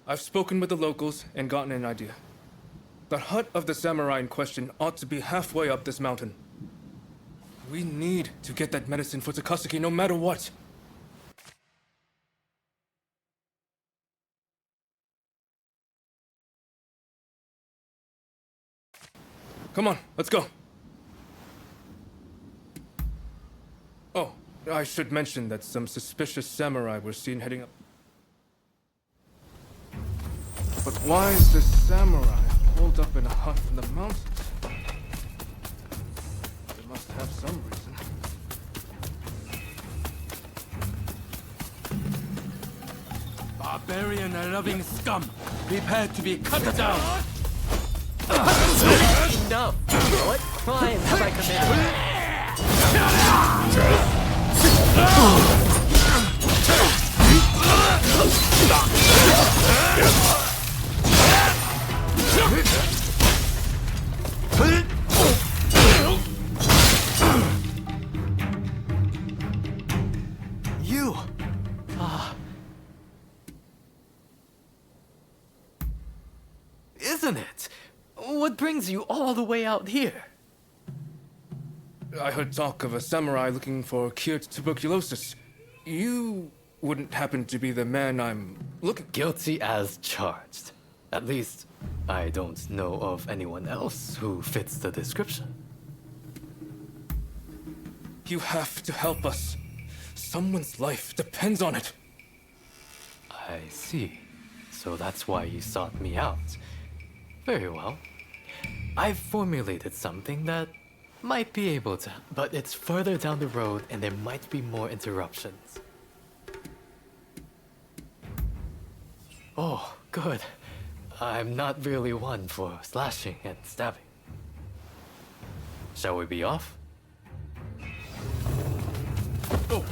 [SPEAKER 3] I've spoken with the locals and gotten an idea.
[SPEAKER 2] The hut of the samurai in question ought to be halfway up this mountain. We need to get that medicine for Takasugi no matter what. Come on, let's go. Oh, I should mention that some suspicious samurai were seen heading up. But why is this samurai holed up in a hut in the mountains? They must have some reason.
[SPEAKER 11] Barbarian and loving scum, prepare to be cut down!
[SPEAKER 12] Enough! What crime have I
[SPEAKER 11] You!
[SPEAKER 12] Isn't it? What brings you all the way out here?
[SPEAKER 2] I heard talk of a samurai looking for a cure to tuberculosis. You wouldn't happen to be the man I'm looking...
[SPEAKER 12] Guilty as charged. At least, I don't know of anyone else who fits the description.
[SPEAKER 2] You have to help us. Someone's life depends on it.
[SPEAKER 12] I see. So that's why you sought me out. Very well. I've formulated something that might be able to, but it's further down the road and there might be more interruptions. Oh, good. I'm not really one for slashing and stabbing. Shall we be off?
[SPEAKER 2] Oh.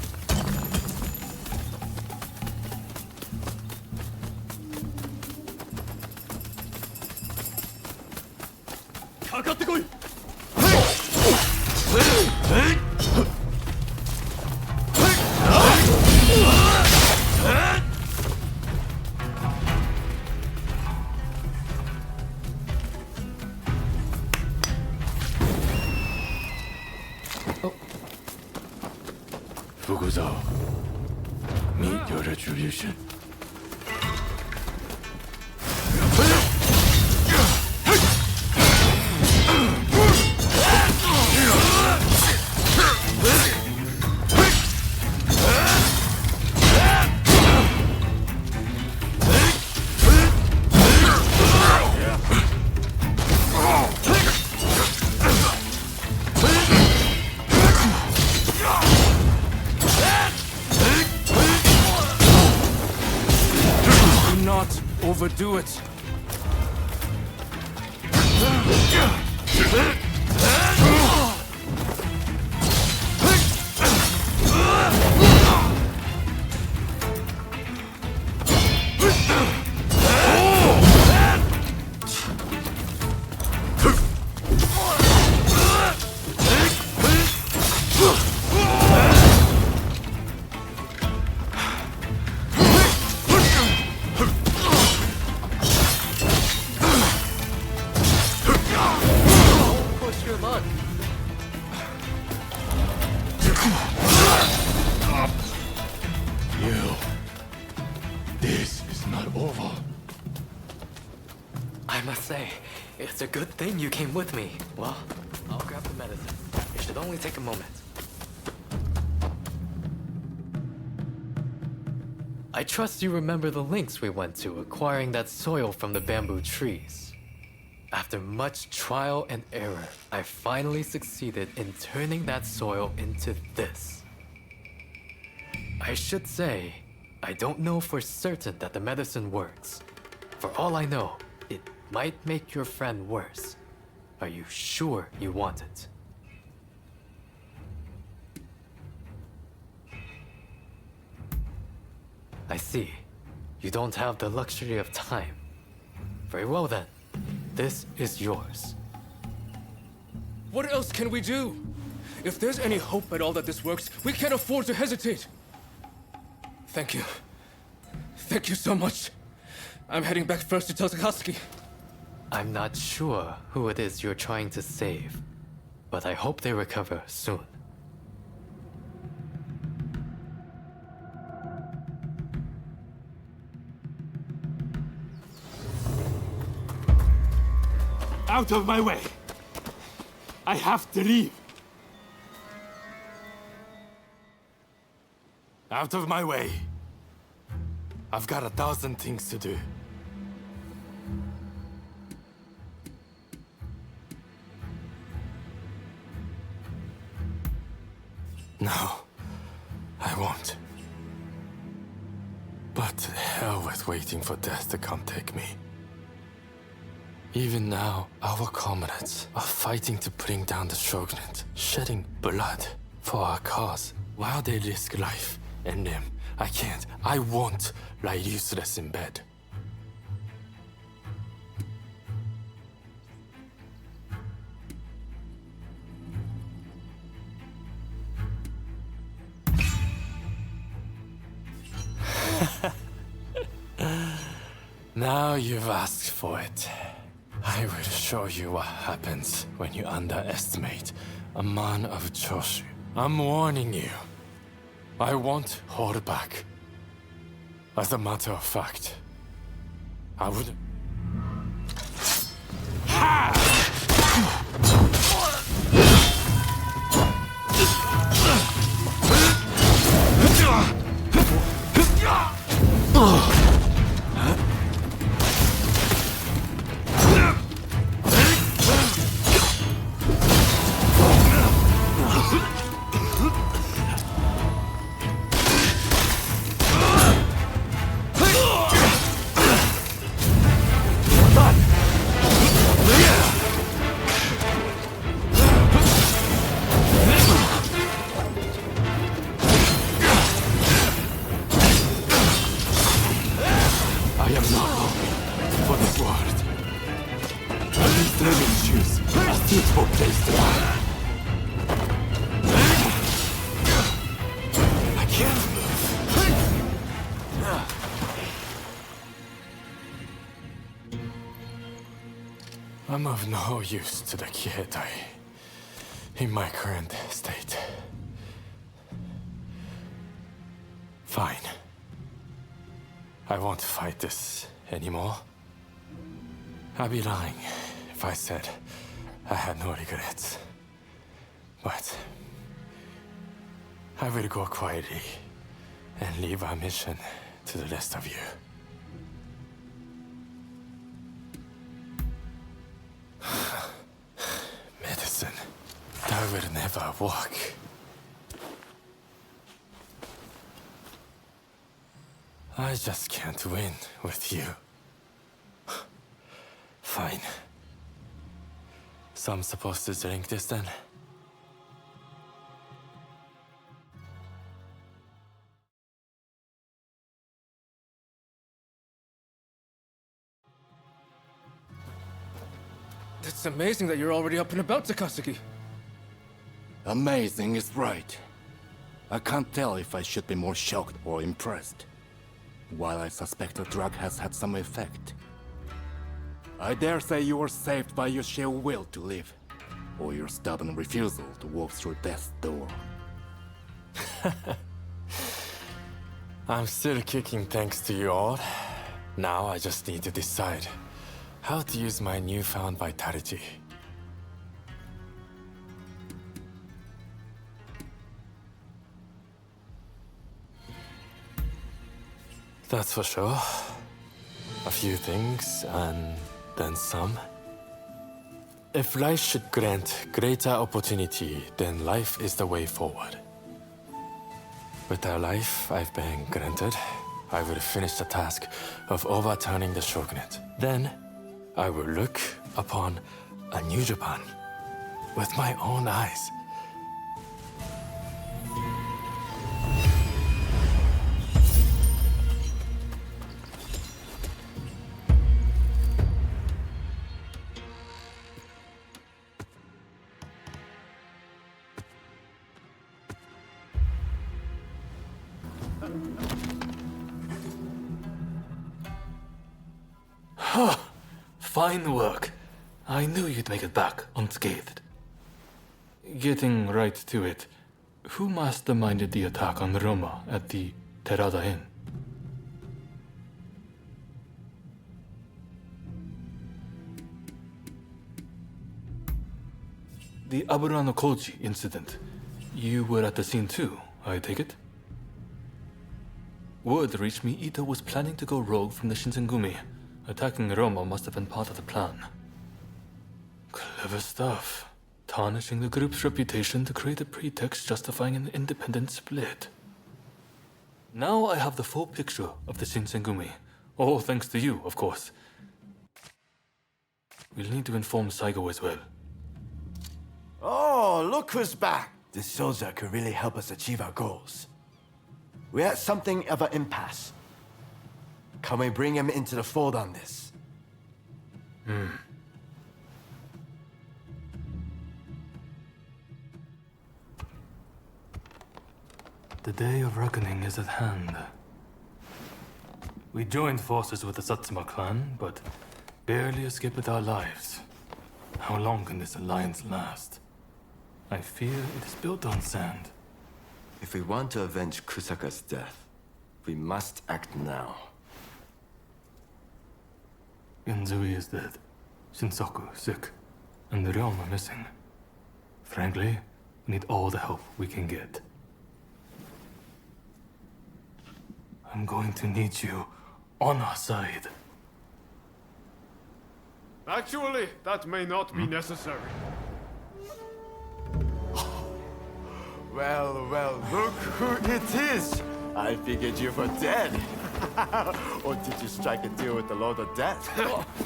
[SPEAKER 18] Fukuzo, meet your retribution.
[SPEAKER 2] Overdo it.
[SPEAKER 12] It's a good thing you came with me. Well, I'll grab the medicine. It should only take a moment. I trust you remember the links we went to acquiring that soil from the bamboo trees. After much trial and error, I finally succeeded in turning that soil into this. I should say, I don't know for certain that the medicine works. For all I know, it might make your friend worse. Are you sure you want it? I see. You don't have the luxury of time. Very well then. This is yours.
[SPEAKER 2] What else can we do? If there's any hope at all that this works, we can't afford to hesitate. Thank you. Thank you so much. I'm heading back first to tell Takasugi.
[SPEAKER 12] I'm not sure who it is you're trying to save, but I hope they recover soon.
[SPEAKER 16] Out of my way! I have to leave! Out of my way! I've got 1,000 things to do. No, I won't. But to hell with waiting for death to come take me. Even now, our comrades are fighting to bring down the shogunate, shedding blood for our cause, while they risk life and limb. I can't, I won't lie useless in bed. Now you've asked for it. I will show you what happens when you underestimate a man of Choshu. I'm warning you. I won't hold back. As a matter of fact, I would... I'm of no use to the Kiheitai in my current state. Fine. I won't fight this anymore. I'd be lying if I said I had no regrets. But I will go quietly and leave our mission to the rest of you. Medicine. That will never work. I just can't win with you. Fine. So I'm supposed to drink this then?
[SPEAKER 2] It's amazing that you're already up and about, Takasugi.
[SPEAKER 20] Amazing is right. I can't tell if I should be more shocked or impressed. While I suspect the drug has had some effect, I dare say you were saved by your sheer will to live, or your stubborn refusal to walk through death's door.
[SPEAKER 16] I'm still kicking thanks to you all. Now I just need to decide how to use my newfound vitality. That's for sure. A few things, and then some. If life should grant greater opportunity, then life is the way forward. With the life I've been granted, I will finish the task of overturning the shogunate. Then, I will look upon a new Japan with my own eyes.
[SPEAKER 3] Fine work. I knew you'd make it back unscathed. Getting right to it, who masterminded the attack on Roma at the Terada Inn? The Aburano Koji incident. You were at the scene too, I take it? Word reached me Ito was planning to go rogue from the Shinsengumi. Attacking Roma must have been part of the plan. Clever stuff. Tarnishing the group's reputation to create a pretext justifying an independent split. Now I have the full picture of the Shinsengumi. All thanks to you, of course. We'll need to inform Saigo as well.
[SPEAKER 7] Oh, look who's back! This soldier could really help us achieve our goals. We're at something of an impasse. Can we bring him into the fold on this?
[SPEAKER 3] The day of reckoning is at hand. We joined forces with the Satsuma clan, but barely escaped with our lives. How long can this alliance last? I fear it is built on sand.
[SPEAKER 7] If we want to avenge Kusaka's death, we must act now.
[SPEAKER 3] Genzui is dead, Shinsaku sick, and Ryoma missing. Frankly, we need all the help we can get. I'm going to need you on our side.
[SPEAKER 21] Actually, that may not be necessary.
[SPEAKER 7] Well, well, look who it is! I figured you were dead. Or did you strike a deal with the Lord of Death?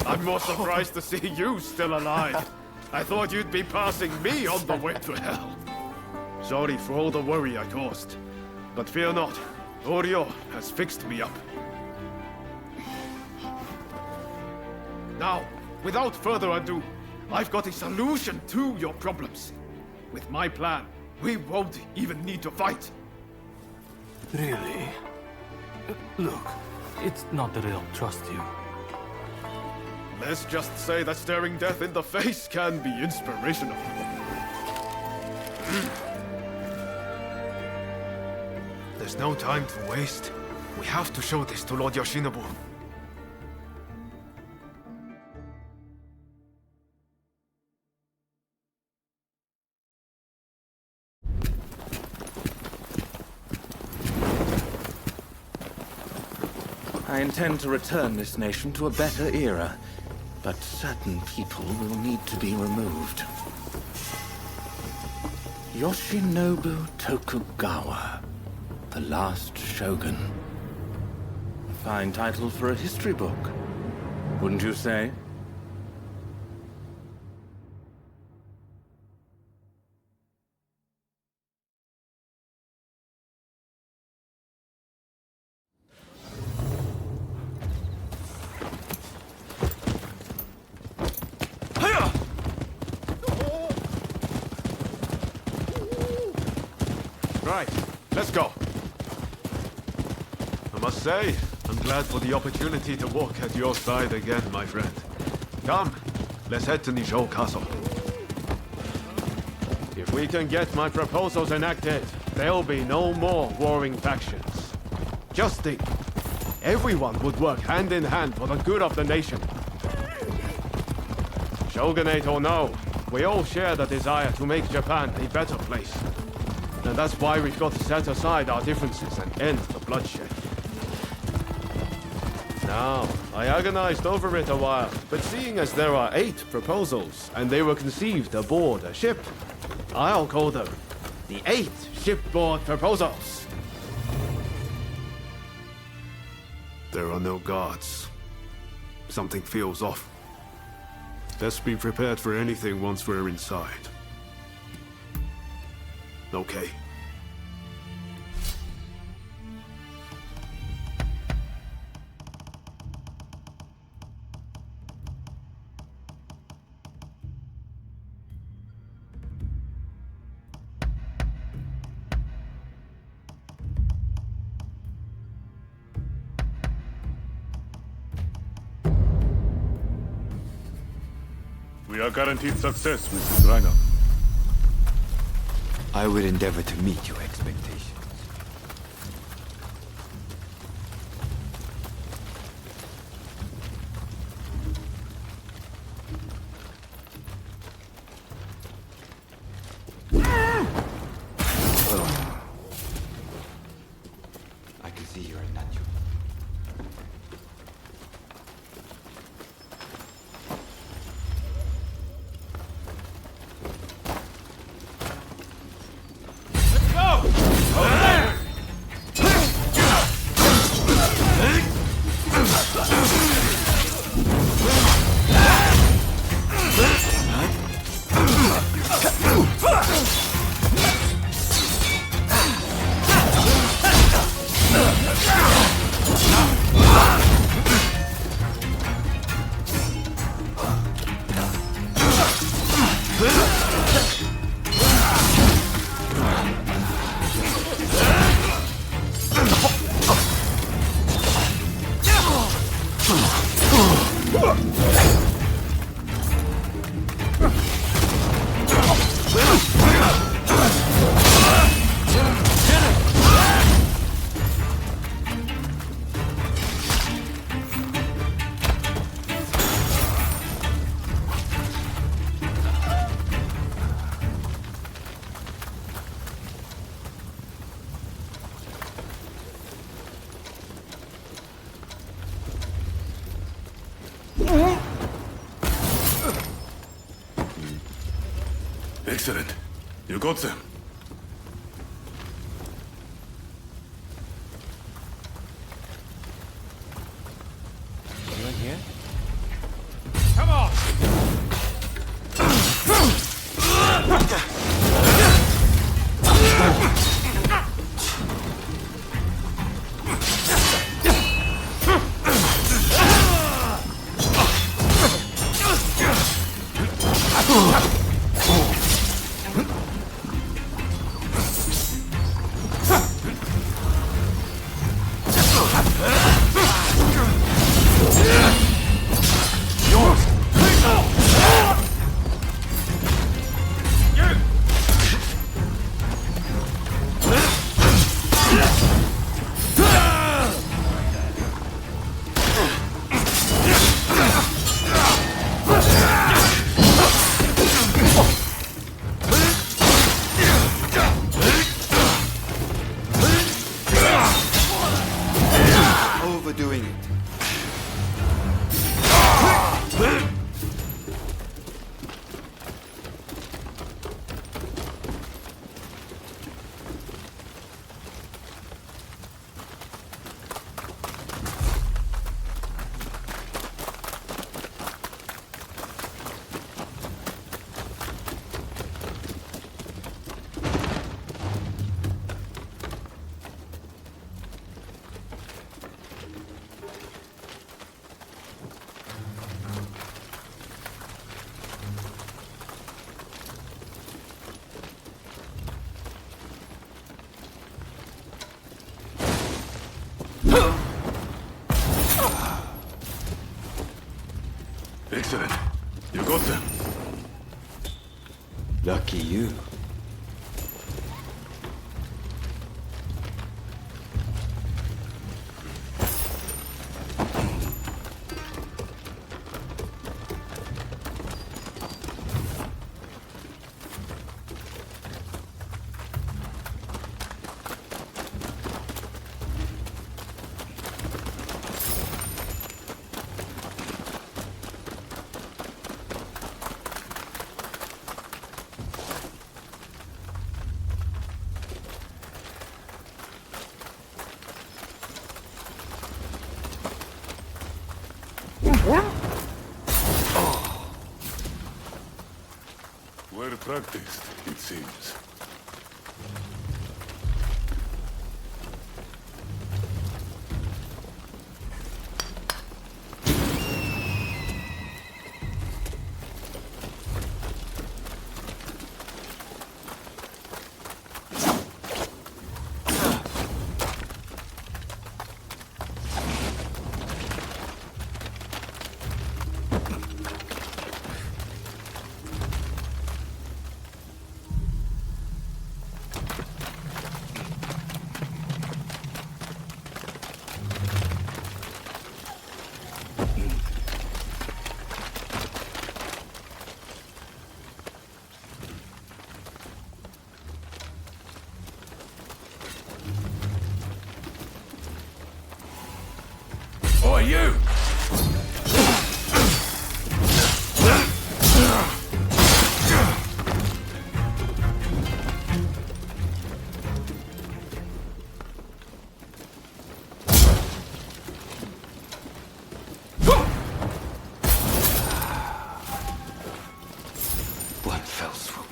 [SPEAKER 21] I'm more surprised to see you still alive. I thought you'd be passing me on the way to hell. Sorry for all the worry I caused. But fear not, Oryo has fixed me up. Now, without further ado, I've got a solution to your problems. With my plan, we won't even need to fight.
[SPEAKER 3] Really? Look, it's not that I don't trust you.
[SPEAKER 21] Let's just say that staring death in the face can be inspirational. There's no time to waste. We have to show this to Lord Yoshinobu.
[SPEAKER 22] I intend to return this nation to a better era, but certain people will need to be removed. Yoshinobu Tokugawa, the last shogun. A fine title for a history book, wouldn't you say?
[SPEAKER 21] Right, let's go. I must say, I'm glad for the opportunity to walk at your side again, my friend. Come, let's head to Nijou Castle. If we can get my proposals enacted, there'll be no more warring factions. Just think, everyone would work hand in hand for the good of the nation. Shogunate or no, we all share the desire to make Japan a better place. And that's why we've got to set aside our differences and end the bloodshed. Now, I agonized over it a while, but seeing as there are 8 proposals, and they were conceived aboard a ship, I'll call them the 8 shipboard proposals. There are no guards. Something feels off. Let's be prepared for anything once we're inside. Okay.
[SPEAKER 1] We are guaranteed success with this lineup.
[SPEAKER 15] I will endeavor to meet your expectations. I can see you're a natural.
[SPEAKER 1] Excellent. You got them.
[SPEAKER 11] Anyone here?
[SPEAKER 16] Come on!
[SPEAKER 15] Overdoing it.
[SPEAKER 1] Excellent. You got them.
[SPEAKER 15] Lucky you.
[SPEAKER 1] Well practiced, it seems.
[SPEAKER 24] you!
[SPEAKER 18] One fell swoop.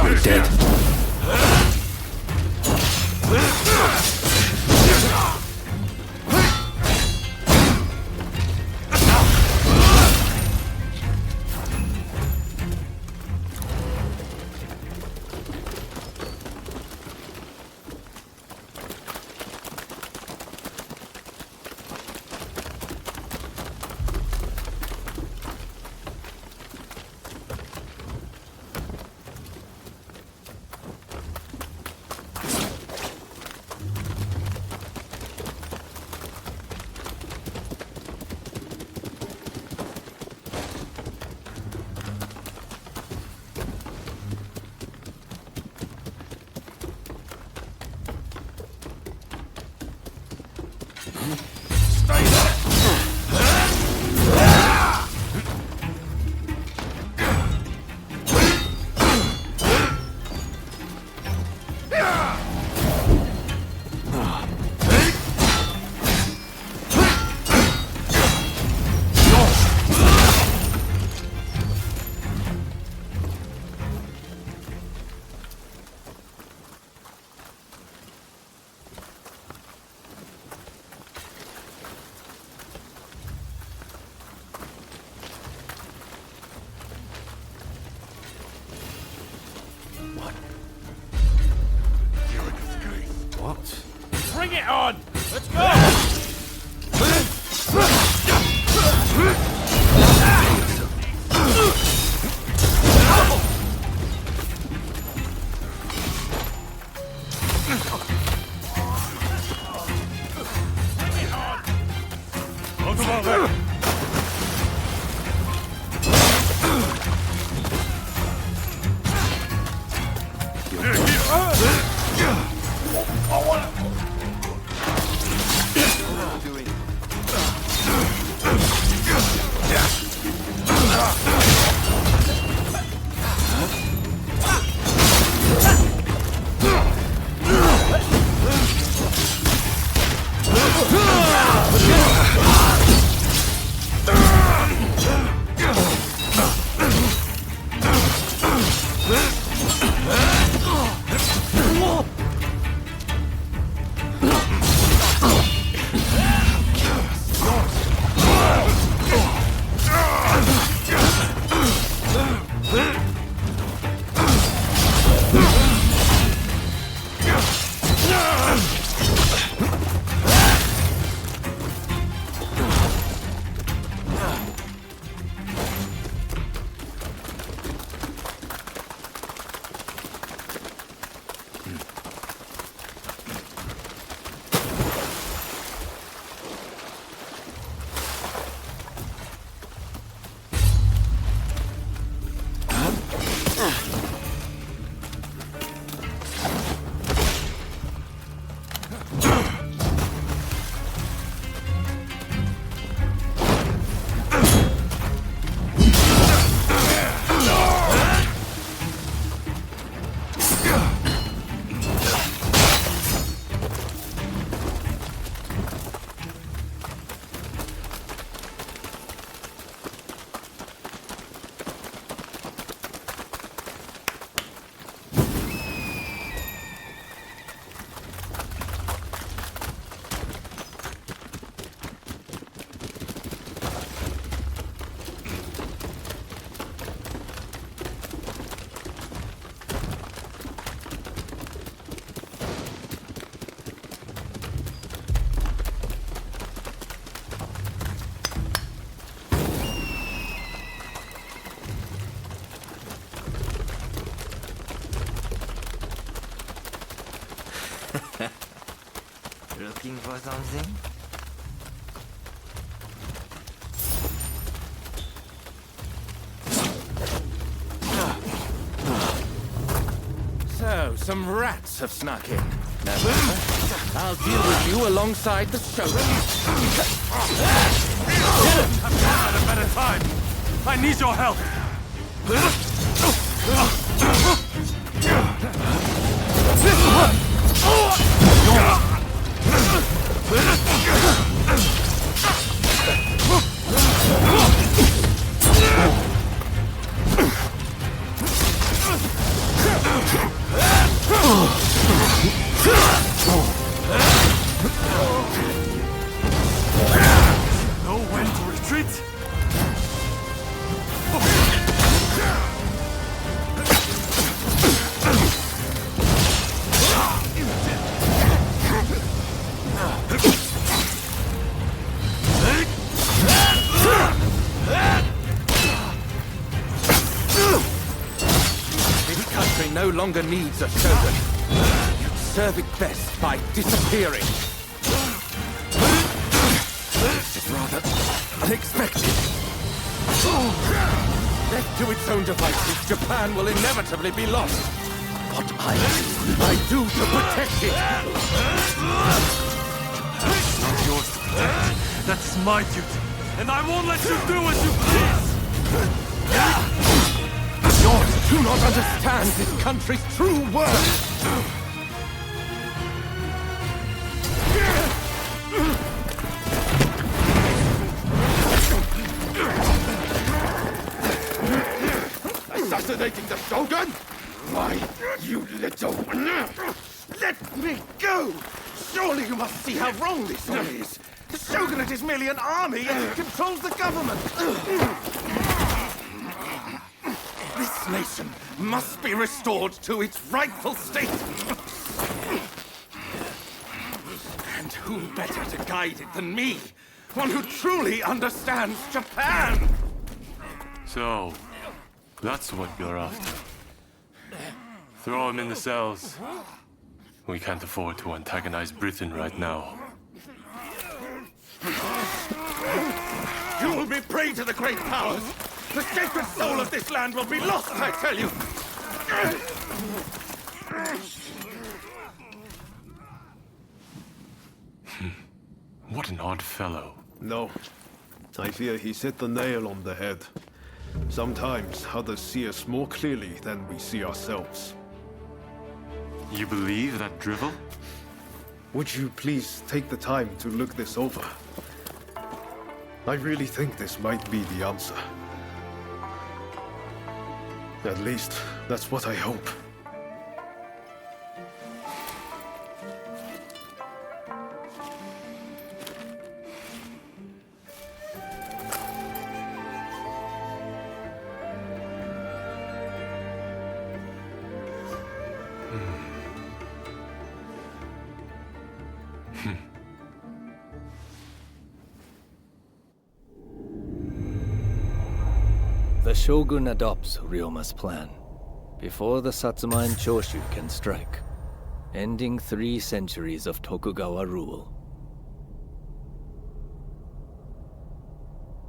[SPEAKER 18] You're dead.
[SPEAKER 24] Bring it on! Let's go!
[SPEAKER 13] Looking for something?
[SPEAKER 22] So, some rats have snuck in. Never mind. I'll deal with you alongside the Shogun.
[SPEAKER 1] I've never had a better time! I need your help! Know when to retreat?
[SPEAKER 22] This country no longer needs a Shogun. You'd serve it best by disappearing. This is rather unexpected. Left to its own devices, Japan will inevitably be lost. What I do to protect it.
[SPEAKER 1] It's not yours to protect. That's my duty. And I won't let you do as you please!
[SPEAKER 22] Yours do not understand this country's true worth.
[SPEAKER 21] Assassinating the Shogun? Why, you little... Let me go! Surely you must see how wrong this all is! The Shogunate is merely an army and it controls the government! This nation must be restored to its rightful state! And who better to guide it than me? One who truly understands Japan!
[SPEAKER 1] So, that's what you're after. Throw him in the cells. We can't afford to antagonize Britain right now.
[SPEAKER 21] You will be prey to the great powers! The sacred soul of this land will be lost, I tell you!
[SPEAKER 1] What an odd fellow.
[SPEAKER 21] No. I fear he's hit the nail on the head. Sometimes others see us more clearly than we see ourselves.
[SPEAKER 1] You believe that drivel?
[SPEAKER 21] Would you please take the time to look this over? I really think this might be the answer. At least, that's what I hope.
[SPEAKER 4] The Shogun adopts Ryoma's plan before the Satsuma and Choshu can strike, ending 3 centuries of Tokugawa rule.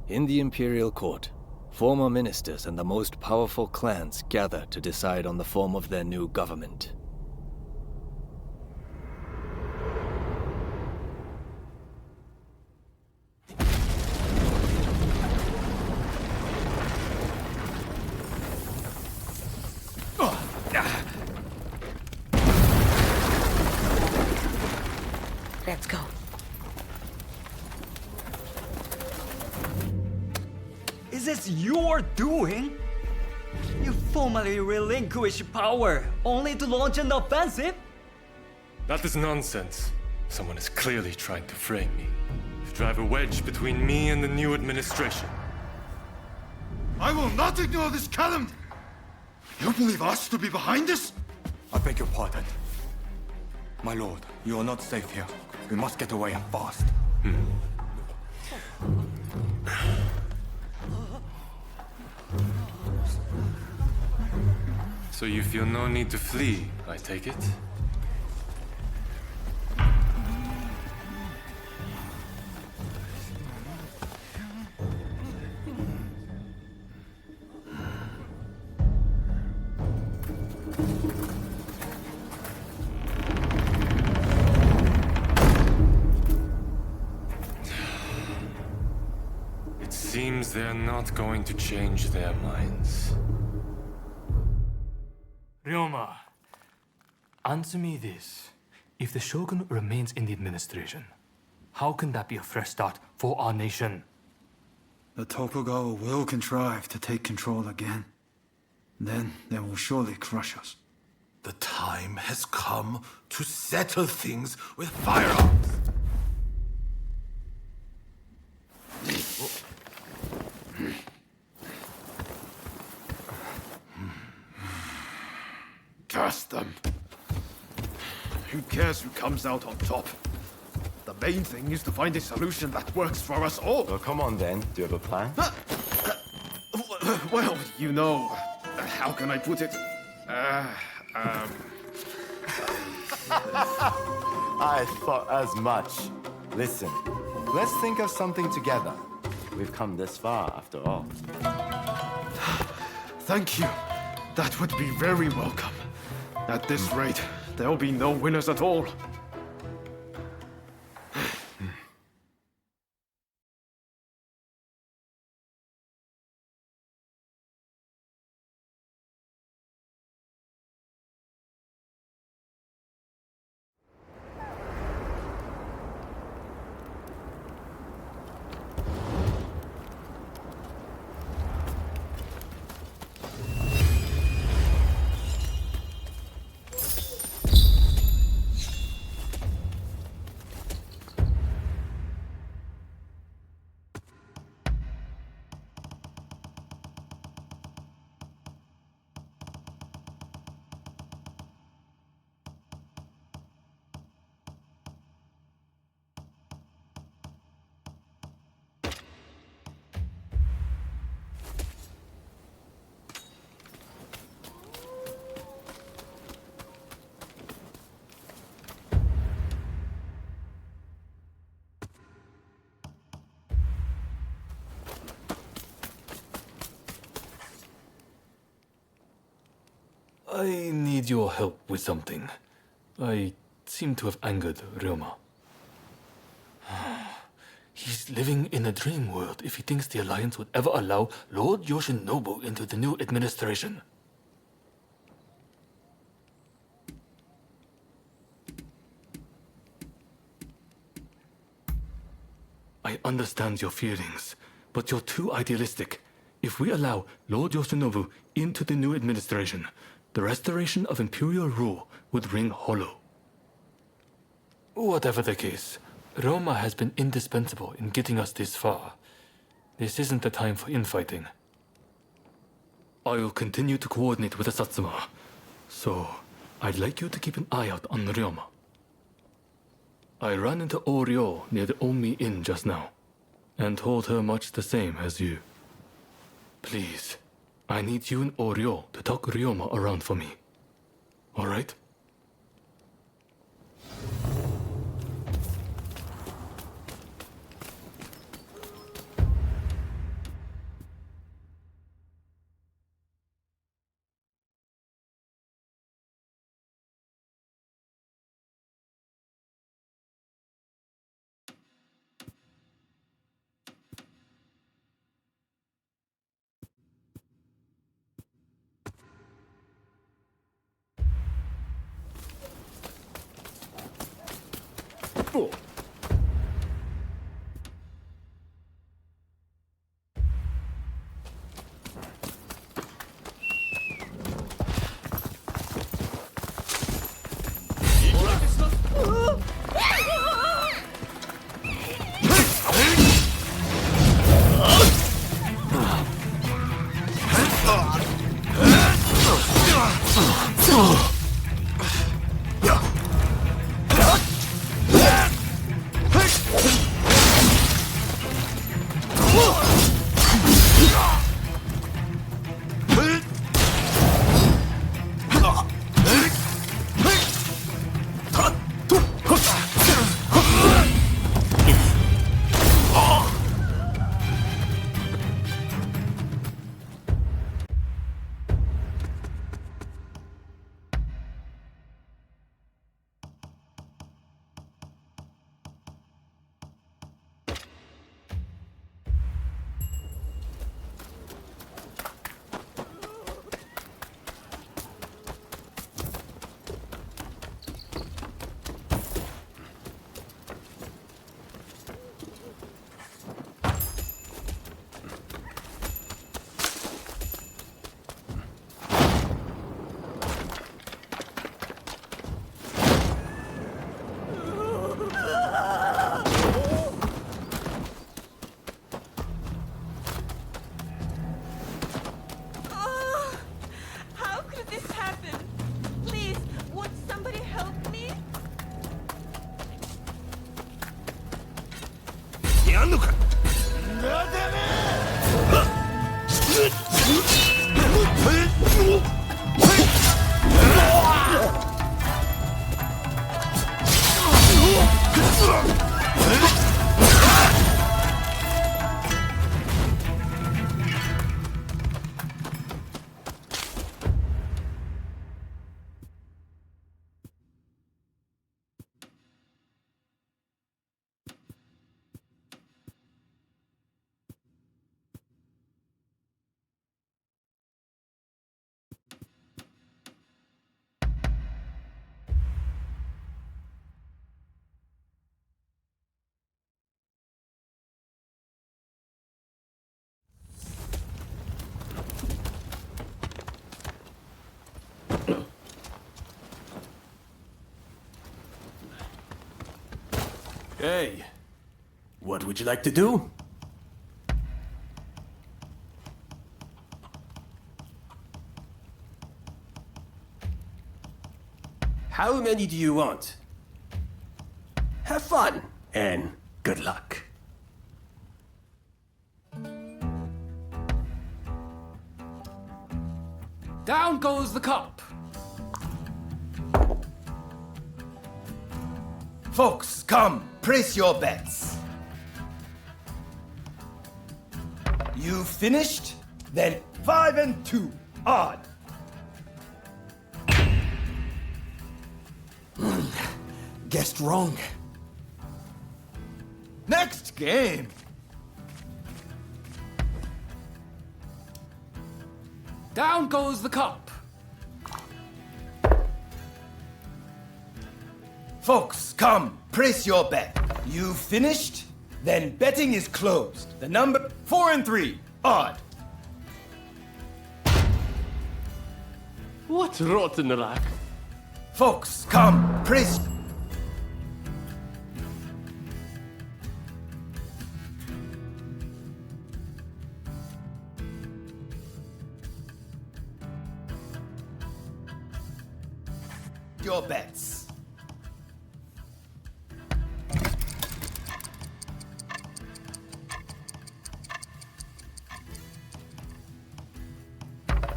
[SPEAKER 4] In the imperial court, former ministers and the most powerful clans gather to decide on the form of their new government.
[SPEAKER 10] Let's go.
[SPEAKER 13] Is this your doing? You formally relinquish power, only to launch an offensive?
[SPEAKER 1] That is nonsense. Someone is clearly trying to frame me. To drive a wedge between me and the new administration.
[SPEAKER 21] I will not ignore this calumny! You believe us to be behind this?
[SPEAKER 9] I beg your pardon. My lord, you are not safe here. We must get away and fast.
[SPEAKER 1] So you feel no need to flee, I take it?
[SPEAKER 10] Because they're not going to change their minds.
[SPEAKER 3] Ryoma, answer me this. If the Shogun remains in the administration, how can that be a fresh start for our nation?
[SPEAKER 6] The Tokugawa will contrive to take control again. Then they will surely crush us.
[SPEAKER 24] The time has come to settle things with firearms.
[SPEAKER 21] Curse them. Who cares who comes out on top? The main thing is to find a solution that works for us all.
[SPEAKER 15] Well, come on then. Do you have a plan?
[SPEAKER 21] Well, you know, how can I put it?
[SPEAKER 15] I thought as much. Listen, let's think of something together. We've come this far, after all.
[SPEAKER 21] Thank you. That would be very welcome. At this rate, there'll be no winners at all.
[SPEAKER 3] I need your help with something. I seem to have angered Ryoma. He's living in a dream world if he thinks the Alliance would ever allow Lord Yoshinobu into the new administration. I understand your feelings, but you're too idealistic. If we allow Lord Yoshinobu into the new administration, the restoration of imperial rule would ring hollow. Whatever the case, Roma has been indispensable in getting us this far. This isn't the time for infighting. I will continue to coordinate with the Satsuma, so I'd like you to keep an eye out on Ryoma. I ran into Oryo near the Omi Inn just now, and told her much the same as you. Please, I need you and Oryo to talk Ryoma around for me. All right?
[SPEAKER 16] Hey, what would you like to do? How many do you want? Have fun, and good luck.
[SPEAKER 11] Down goes the cup.
[SPEAKER 14] Folks, come, place your bets. You finished? Then 5 and 2, odd. Guessed wrong. Next game.
[SPEAKER 11] Down goes the cup.
[SPEAKER 14] Folks, come, place your bet. You finished? Then betting is closed. The number 4 and 3, odd.
[SPEAKER 16] What rotten luck?
[SPEAKER 14] Folks, come, place your bets.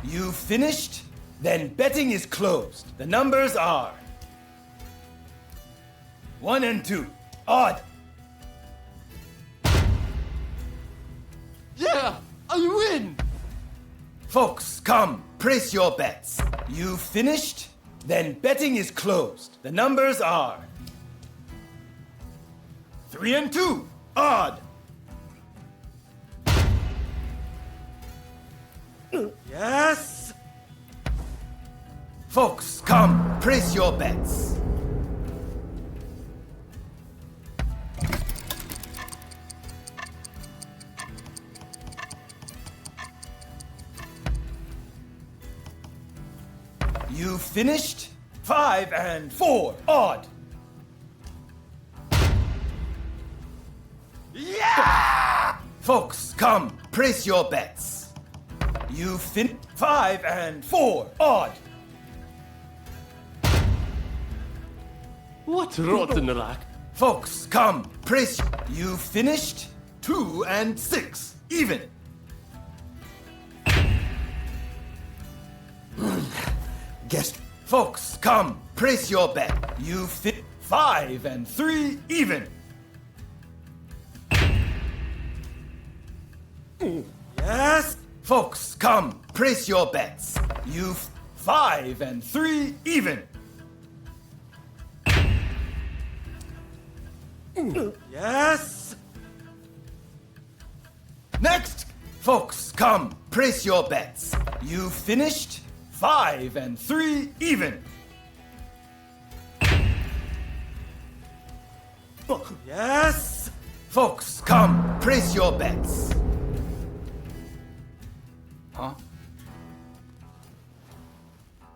[SPEAKER 14] You finished? Then betting is closed. The numbers are 1 and 2, odd.
[SPEAKER 11] Yeah, I win!
[SPEAKER 14] Folks, come, place your bets. You finished? Then betting is closed. The numbers are 3 and 2, odd. Yes? Folks, come, place your bets. You finished? 5 and 4, odd. Yeah! Folks, come, place your bets. You 5 and 4, odd.
[SPEAKER 16] What rotten luck?
[SPEAKER 14] Folks, come, place. You finished? 2 and 6, even. Guess. Folks, come, place your bet. You fit 5 and 3, even. Yes? Folks, come, place your bets. You 5 and 3, even. Yes? Next! Folks, come, place your bets. You finished? 5 and 3, even. Yes? Folks, come, place your bets.
[SPEAKER 11] Huh?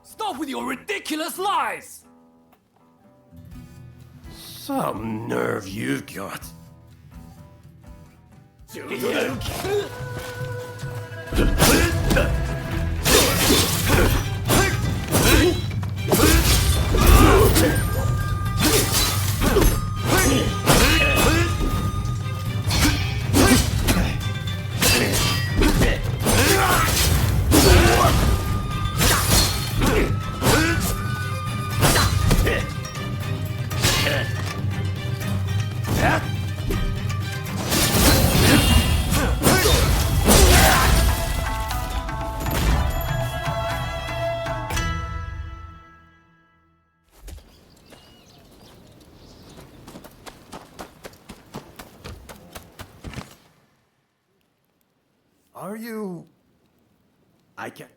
[SPEAKER 11] Stop with your ridiculous lies!
[SPEAKER 16] Some nerve you've got.
[SPEAKER 21] Are you... I can't...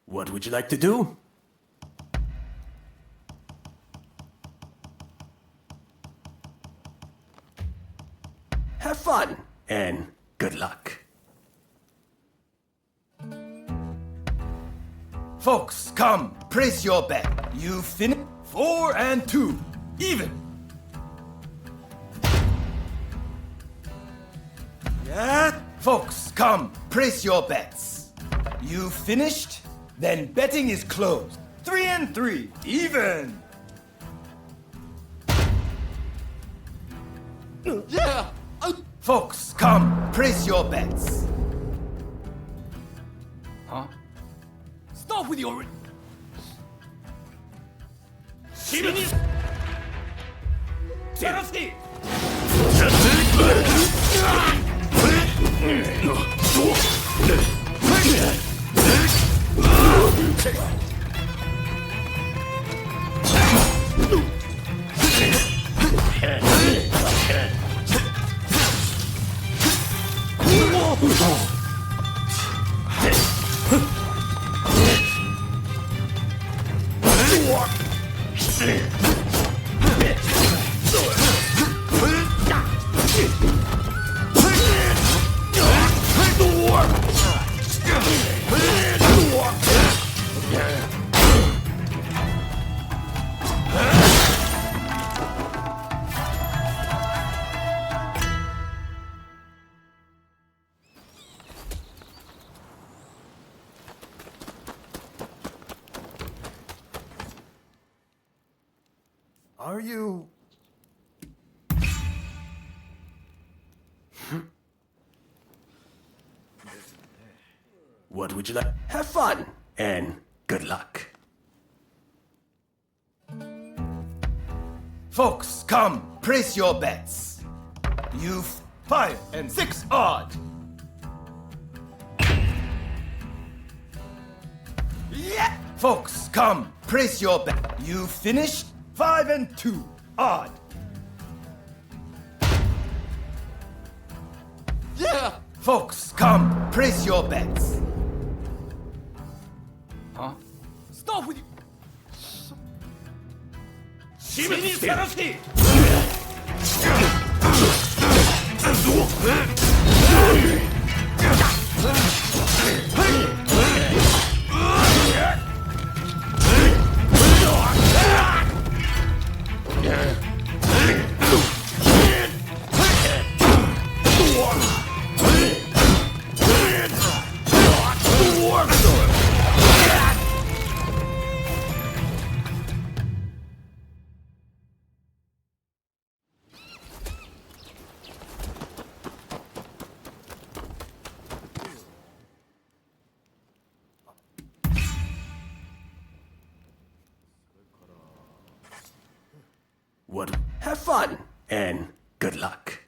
[SPEAKER 16] What would you like to do? Have fun, and good luck.
[SPEAKER 14] Folks, come, place your bet. You finish 4 and 2, even. Yeah? Folks, come, place your bets. You finished? Then betting is closed. 3 and 3, even.
[SPEAKER 11] Yeah!
[SPEAKER 14] Folks, come, place your bets.
[SPEAKER 11] Huh? Stop with your...
[SPEAKER 6] Are you...
[SPEAKER 24] What would you like? Have fun and good luck.
[SPEAKER 14] Folks, come, place your bets. You 5 and 6 odd. Yeah! Folks, come, place your bet. You finished 5 and 2 odd.
[SPEAKER 11] Yeah!
[SPEAKER 14] Folks, come, place your bets.
[SPEAKER 11] Huh? Stop with you!
[SPEAKER 24] What? Have fun and good luck.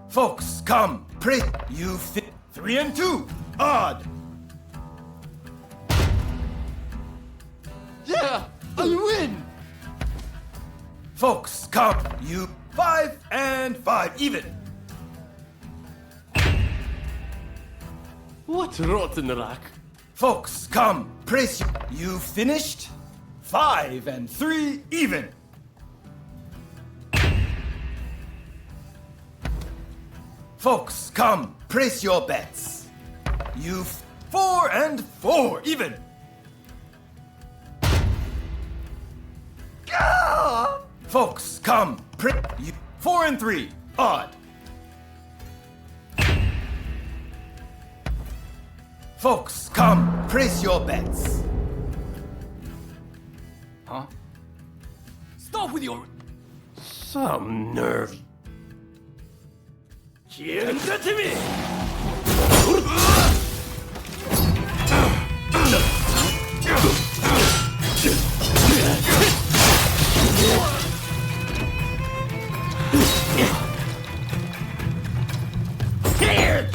[SPEAKER 14] Folks, come, place. You fit 3 and 2 odd.
[SPEAKER 11] Yeah! I win!
[SPEAKER 14] Folks, come, you 5 and 5 even.
[SPEAKER 11] What rotten rack?
[SPEAKER 14] Folks, come, place. You finished 5 and 3 even. Folks, come, place your bets. You 4 and 4 even. Gah! Folks, come, you 4 and 3 odd. Folks, come, place your bets.
[SPEAKER 11] Huh? Stop with your...
[SPEAKER 24] Some nerve.
[SPEAKER 16] Give that to me!
[SPEAKER 24] Here!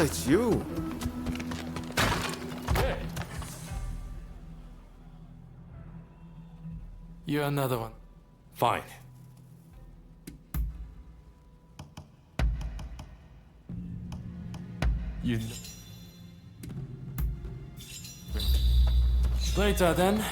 [SPEAKER 21] it's you.
[SPEAKER 3] You're another one. Fine. You know. Later then.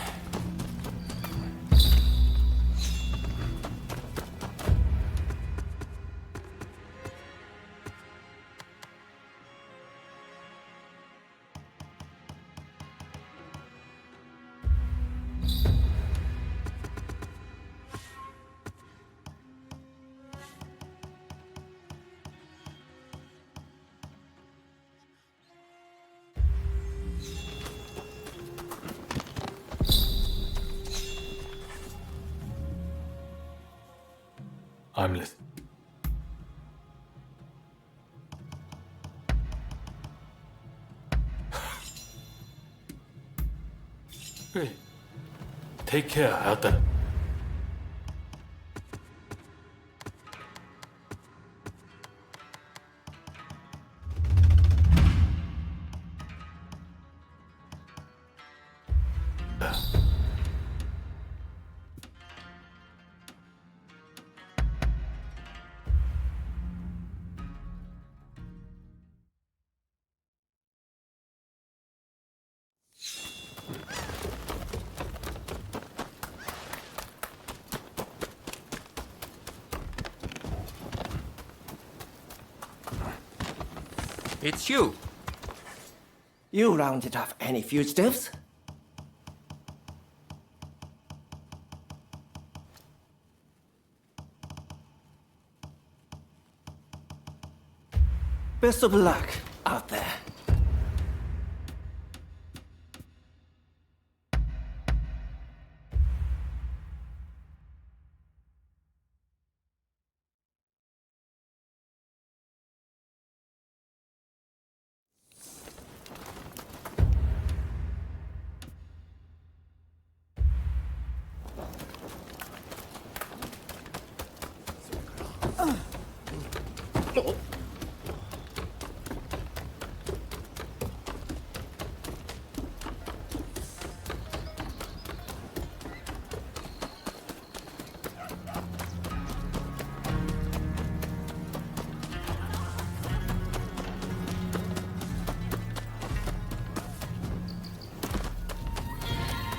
[SPEAKER 3] I'm listening. Great. Take care out there.
[SPEAKER 8] It's you. You rounded off any fugitives? Best of luck out there.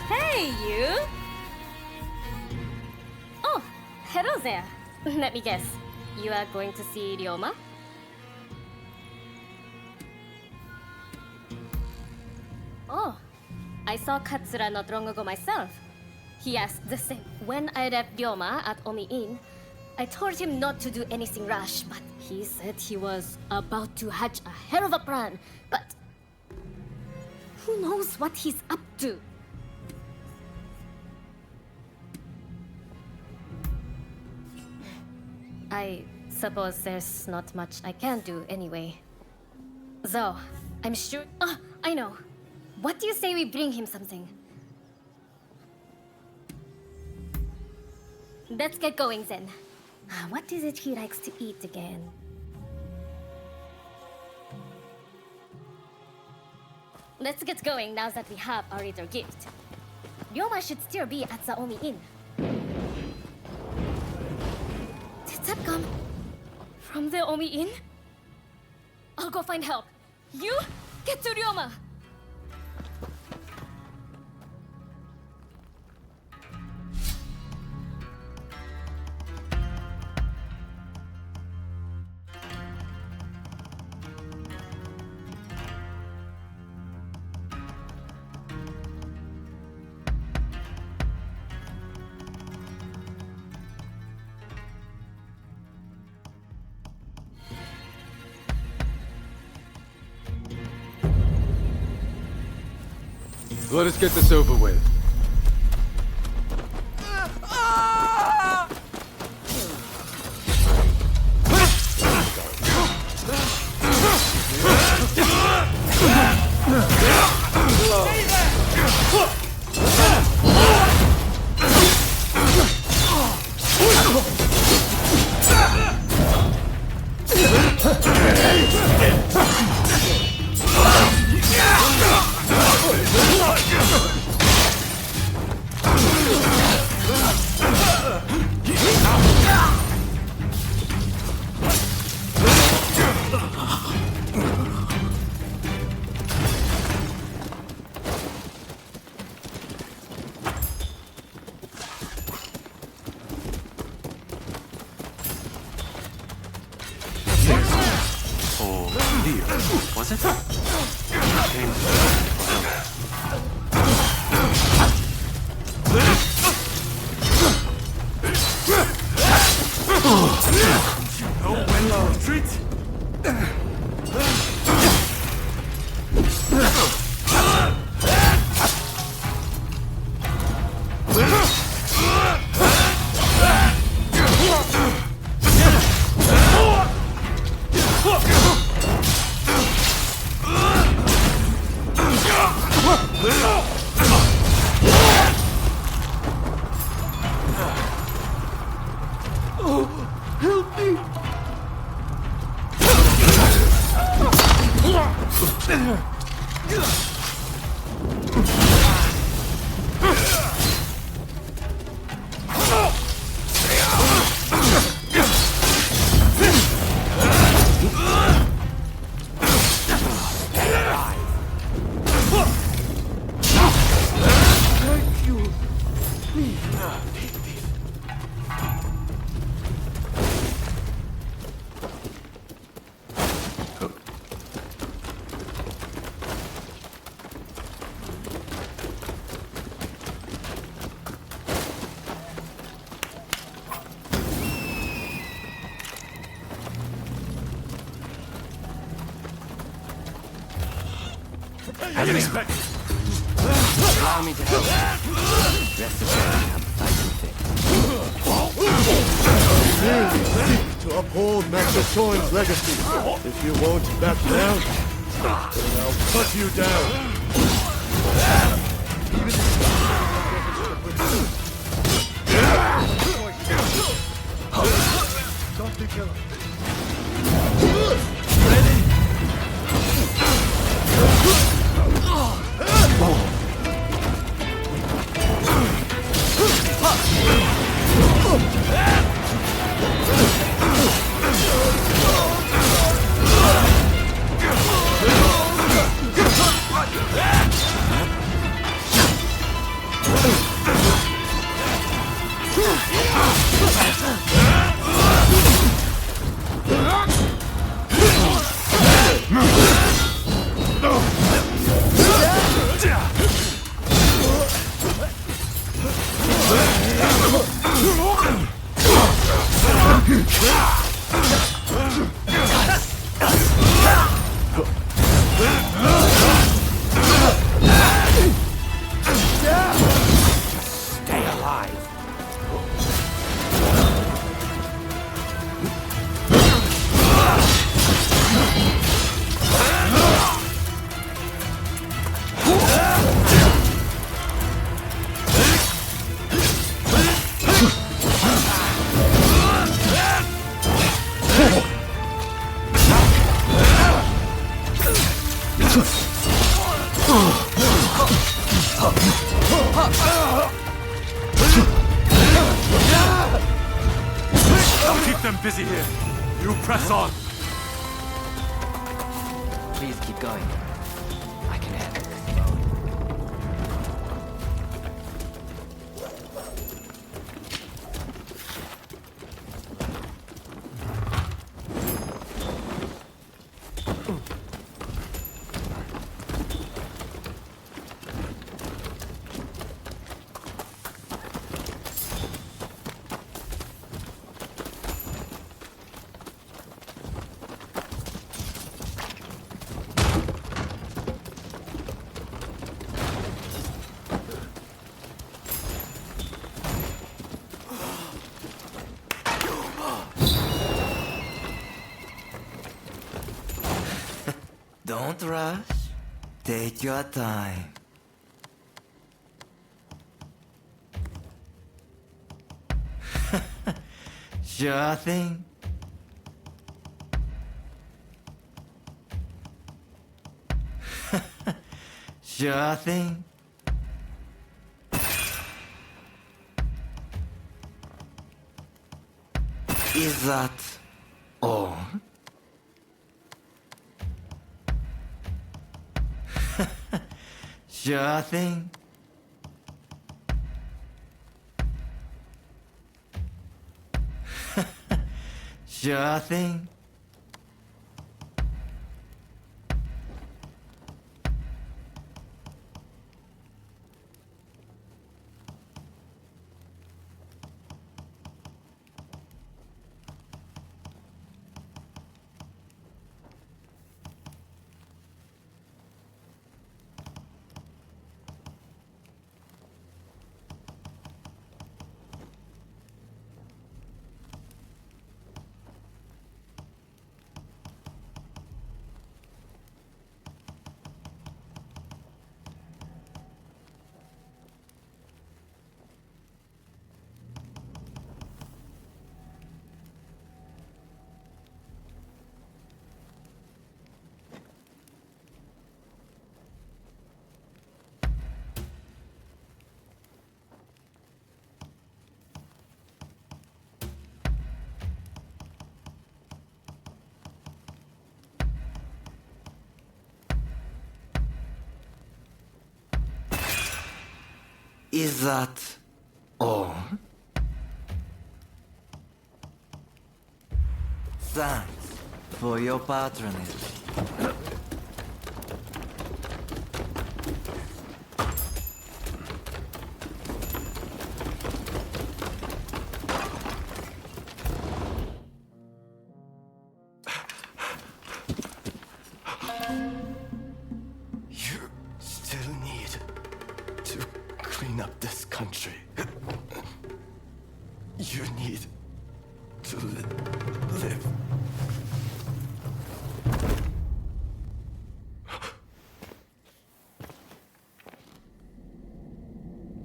[SPEAKER 17] Hey, you! Oh, hello there. Let me guess. You are going to see Ryoma? Oh, I saw Katsura not long ago myself. He asked the same. When I left Ryoma at Omi Inn, I told him not to do anything rash, but he said he was about to hatch a hell of a plan. But who knows what he's up to? I suppose there's not much I can do anyway. Though, I'm sure... Oh, I know. What do you say we bring him something? Let's get going then. What is it he likes to eat again? Let's get going now that we have our little gift. Ryoma should still be at the Omi Inn. Did that come from the Omi Inn? I'll go find help. You get to Ryoma!
[SPEAKER 2] Let us get this over with.
[SPEAKER 10] Was it? Came
[SPEAKER 21] know when to retreat?
[SPEAKER 11] Help me! Thank you. Please.
[SPEAKER 21] I didn't expect.
[SPEAKER 4] Allow me to help you. Rest assured, I'm fighting fit.
[SPEAKER 11] Merely seek to uphold Master Shoin's legacy. If you won't back down, then I'll cut you down.
[SPEAKER 6] Don't be killer.
[SPEAKER 8] Stay alive.
[SPEAKER 21] I'll keep them busy here. You press on.
[SPEAKER 4] Please keep going. I can handle this alone.
[SPEAKER 13] Don't rush. Take your time. Sure thing. Sure thing. Is that all? Sure thing. Sure thing.
[SPEAKER 5] Is that all? Thanks for your patronage.
[SPEAKER 7] You still need to clean up this country. You need to live.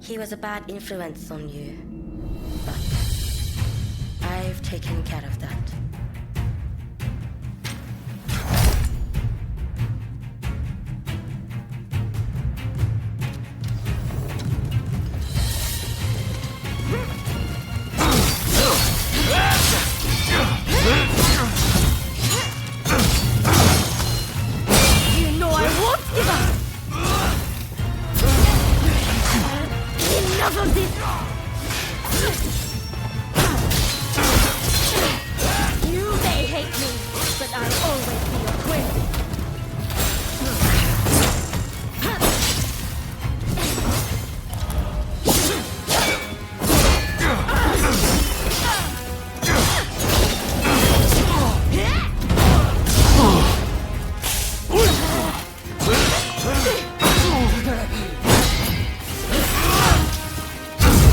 [SPEAKER 12] He was a bad influence on you, but I've taken care of that.
[SPEAKER 19] You know I won't give up! Enough of this! You may hate me, but I'll always be your friend.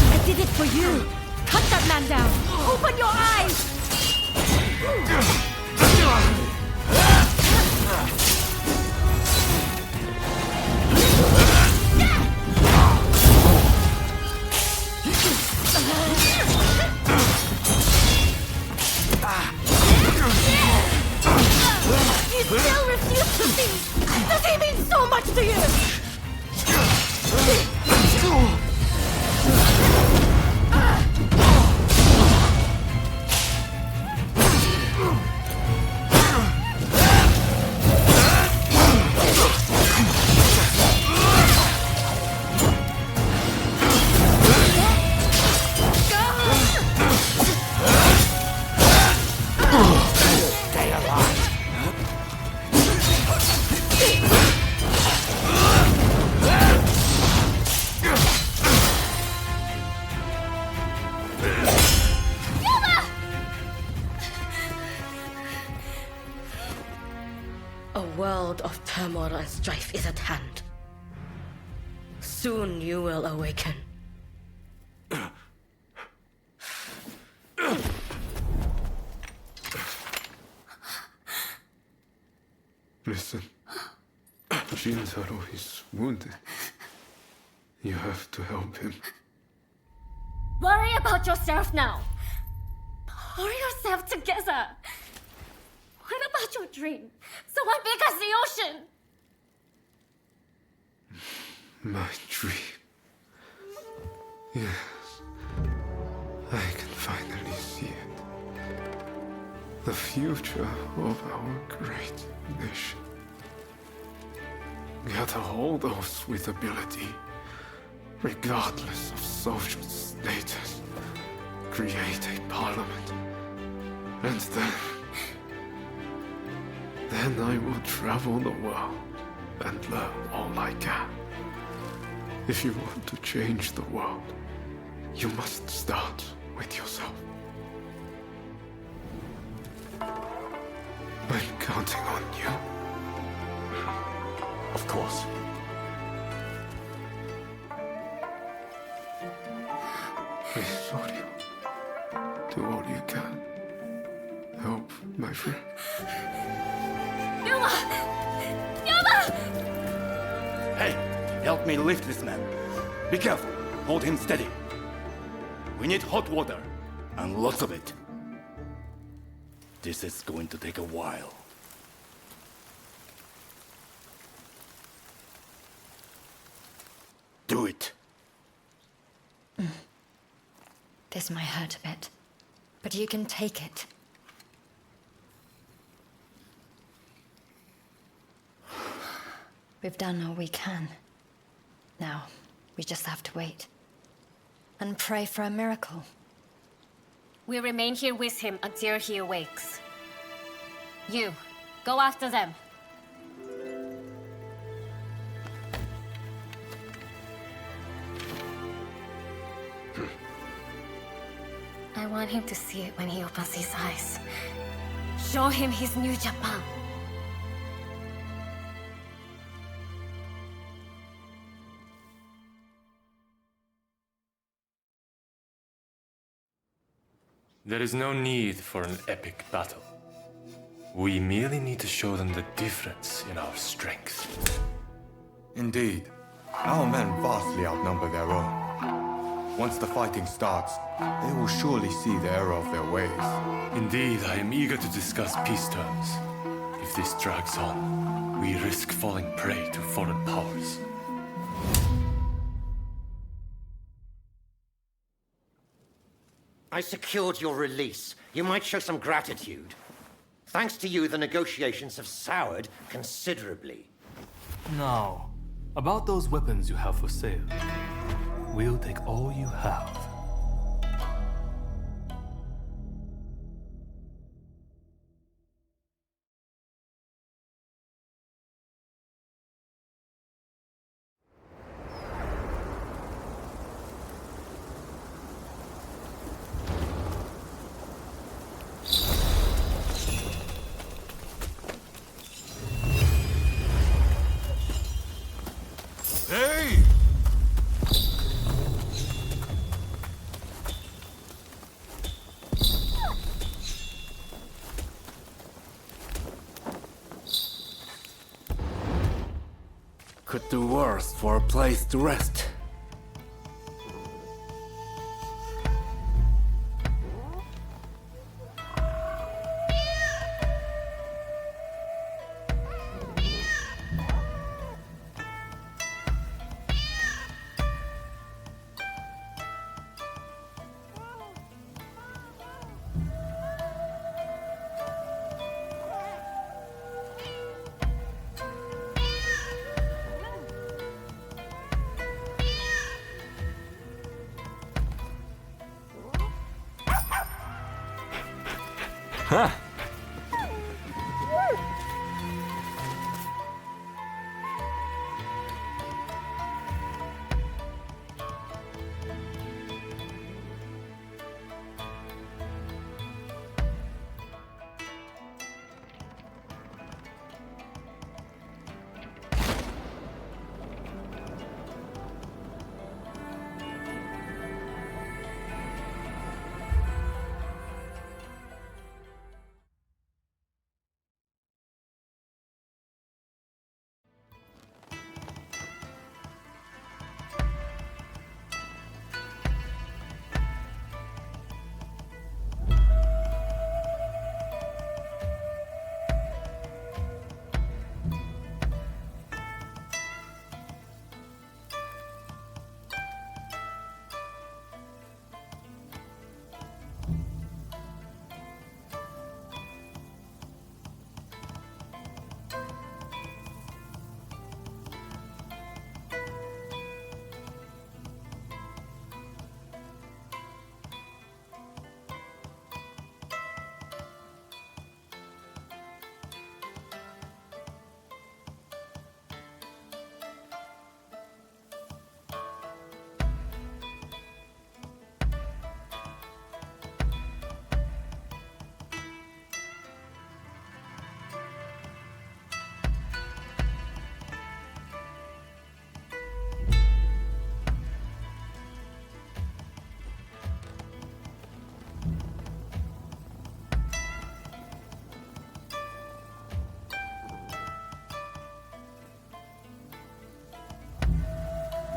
[SPEAKER 19] I did it for you! Cut that man down! Open your eyes! You still refuse to see! Does he mean so much to you?
[SPEAKER 24] Stay alive.
[SPEAKER 12] A world of turmoil and strife is at hand. Soon you will awaken.
[SPEAKER 9] Listen. Shinsaku is wounded. You have to help him.
[SPEAKER 17] Worry about yourself now. Pull yourself together. What about your dream? Someone big as the ocean.
[SPEAKER 9] My dream. Yes. I can finally see it. The future of our great nation. Gather all those with ability, regardless of social status. Create a parliament. And then I will travel the world and learn all I can. If you want to change the world, you must start with yourself. I'm counting on you.
[SPEAKER 7] Of course.
[SPEAKER 9] Please, Soji, do all you can. Help my friend.
[SPEAKER 17] Ryoma! Ryoma!
[SPEAKER 20] Hey, help me lift this man. Be careful. Hold him steady. We need hot water, and lots of it. This is going to take a while. Do it.
[SPEAKER 23] This might hurt a bit, but you can take it. We've done all we can. Now, we just have to wait. And pray for a miracle.
[SPEAKER 17] We remain here with him until he awakes. You, go after them. I want him to see it when he opens his eyes. Show him his new Japan.
[SPEAKER 3] There is no need for an epic battle. We merely need to show them the difference in our strength.
[SPEAKER 1] Indeed. Our men vastly outnumber their own. Once the fighting starts, they will surely see the error of their ways.
[SPEAKER 3] Indeed, I am eager to discuss peace terms. If this drags on, we risk falling prey to foreign powers.
[SPEAKER 8] I secured your release. You might show some gratitude. Thanks to you, the negotiations have soured considerably.
[SPEAKER 3] Now, about those weapons you have for sale. We'll take all you have.
[SPEAKER 1] Hey!
[SPEAKER 20] Could do worse for a place to rest.
[SPEAKER 11] Huh.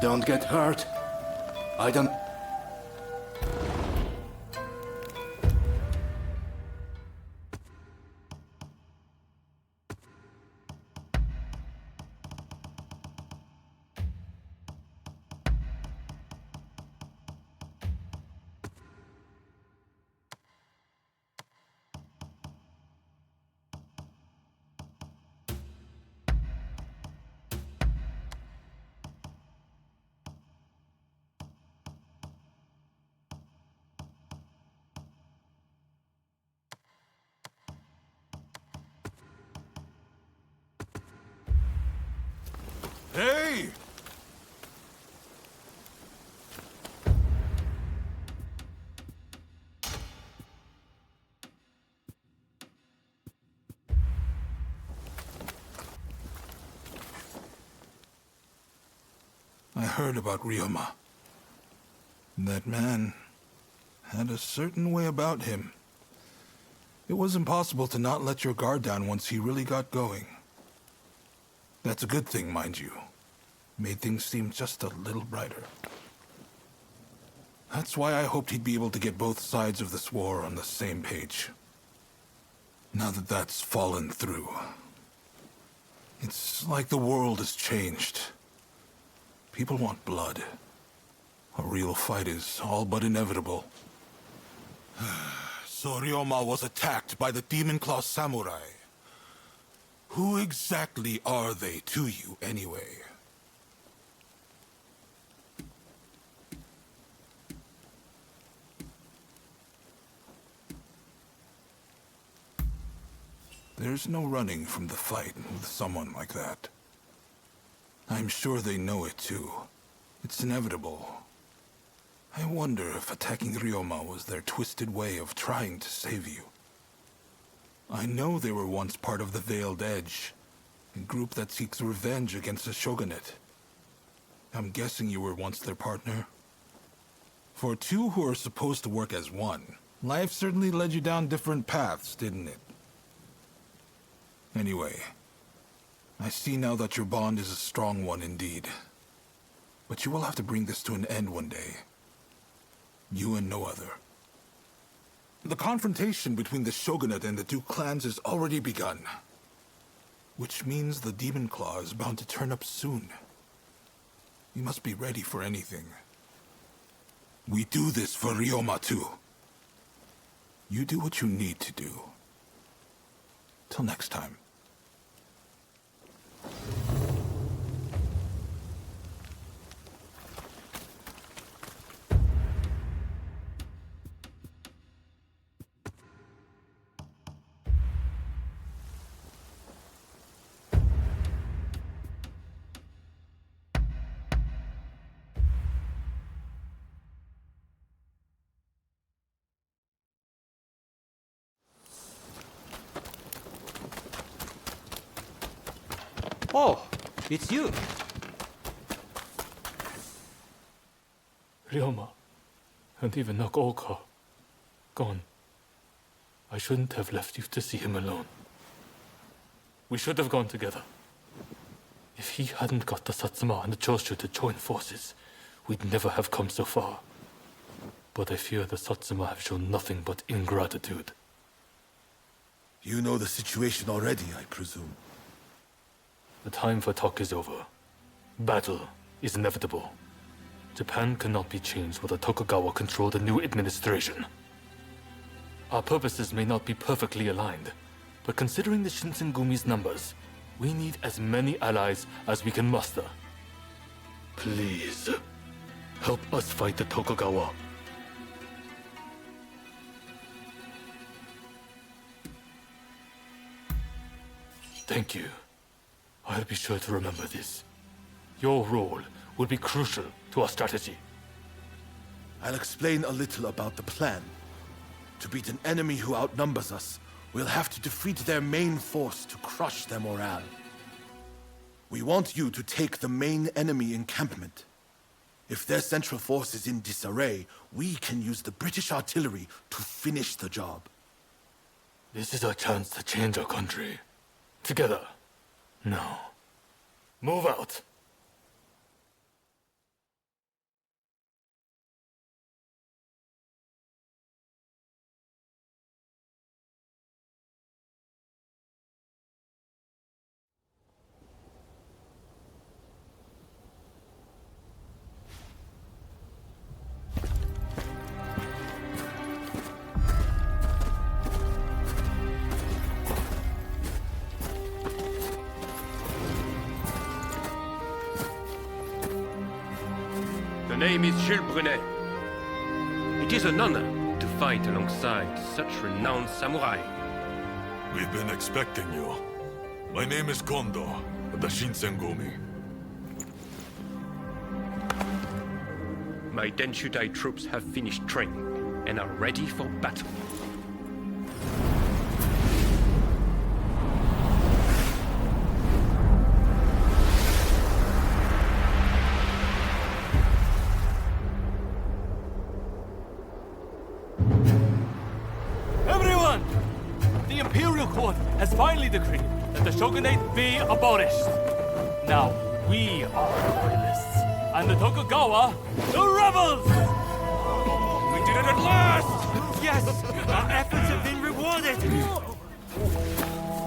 [SPEAKER 20] Don't get hurt. I don't...
[SPEAKER 14] heard about Ryoma. That man had a certain way about him. It was impossible to not let your guard down once he really got going. That's a good thing, mind you. Made things seem just a little brighter. That's why I hoped he'd be able to get both sides of this war on the same page. Now that that's fallen through, it's like the world has changed. People want blood. A real fight is all but inevitable. So Ryoma was attacked by the Demon Claw Samurai. Who exactly are they to you, anyway? There's no running from the fight with someone like that. I'm sure they know it too. It's inevitable. I wonder if attacking Ryoma was their twisted way of trying to save you. I know they were once part of the Veiled Edge, a group that seeks revenge against the shogunate. I'm guessing you were once their partner. For two who are supposed to work as one, life certainly led you down different paths, didn't it? Anyway, I see now that your bond is a strong one indeed. But you will have to bring this to an end one day. You and no other. The confrontation between the shogunate and the two clans has already begun. Which means the Demon Claw is bound to turn up soon. You must be ready for anything. We do this for Ryoma too. You do what you need to do. Till next time.
[SPEAKER 10] Oh, it's you.
[SPEAKER 3] Ryoma, and even Nagaoka, gone. I shouldn't have left you to see him alone. We should have gone together. If he hadn't got the Satsuma and the Choshu to join forces, we'd never have come so far. But I fear the Satsuma have shown nothing but ingratitude.
[SPEAKER 15] You know the situation already, I presume.
[SPEAKER 3] The time for talk is over. Battle is inevitable. Japan cannot be changed while the Tokugawa control the new administration. Our purposes may not be perfectly aligned, but considering the Shinsengumi's numbers, we need as many allies as we can muster. Please, help us fight the Tokugawa. Thank you. I'll be sure to remember this. Your role will be crucial to our strategy.
[SPEAKER 15] I'll explain a little about the plan. To beat an enemy who outnumbers us, we'll have to defeat their main force to crush their morale. We want you to take the main enemy encampment. If their central force is in disarray, we can use the British artillery to finish the job.
[SPEAKER 3] This is our chance to change our country. Together. Now, move out.
[SPEAKER 18] The name is Jules Brunet. It is an honor to fight alongside such renowned samurai.
[SPEAKER 22] We've been expecting you. My name is Kondo, of the Shinsengumi.
[SPEAKER 18] My Denshutai troops have finished training and are ready for battle.
[SPEAKER 3] Imperial Court has finally decreed that the shogunate be abolished. Now, we are the loyalists, and the Tokugawa, the rebels!
[SPEAKER 24] We did it at last!
[SPEAKER 13] Yes! Our efforts have been rewarded!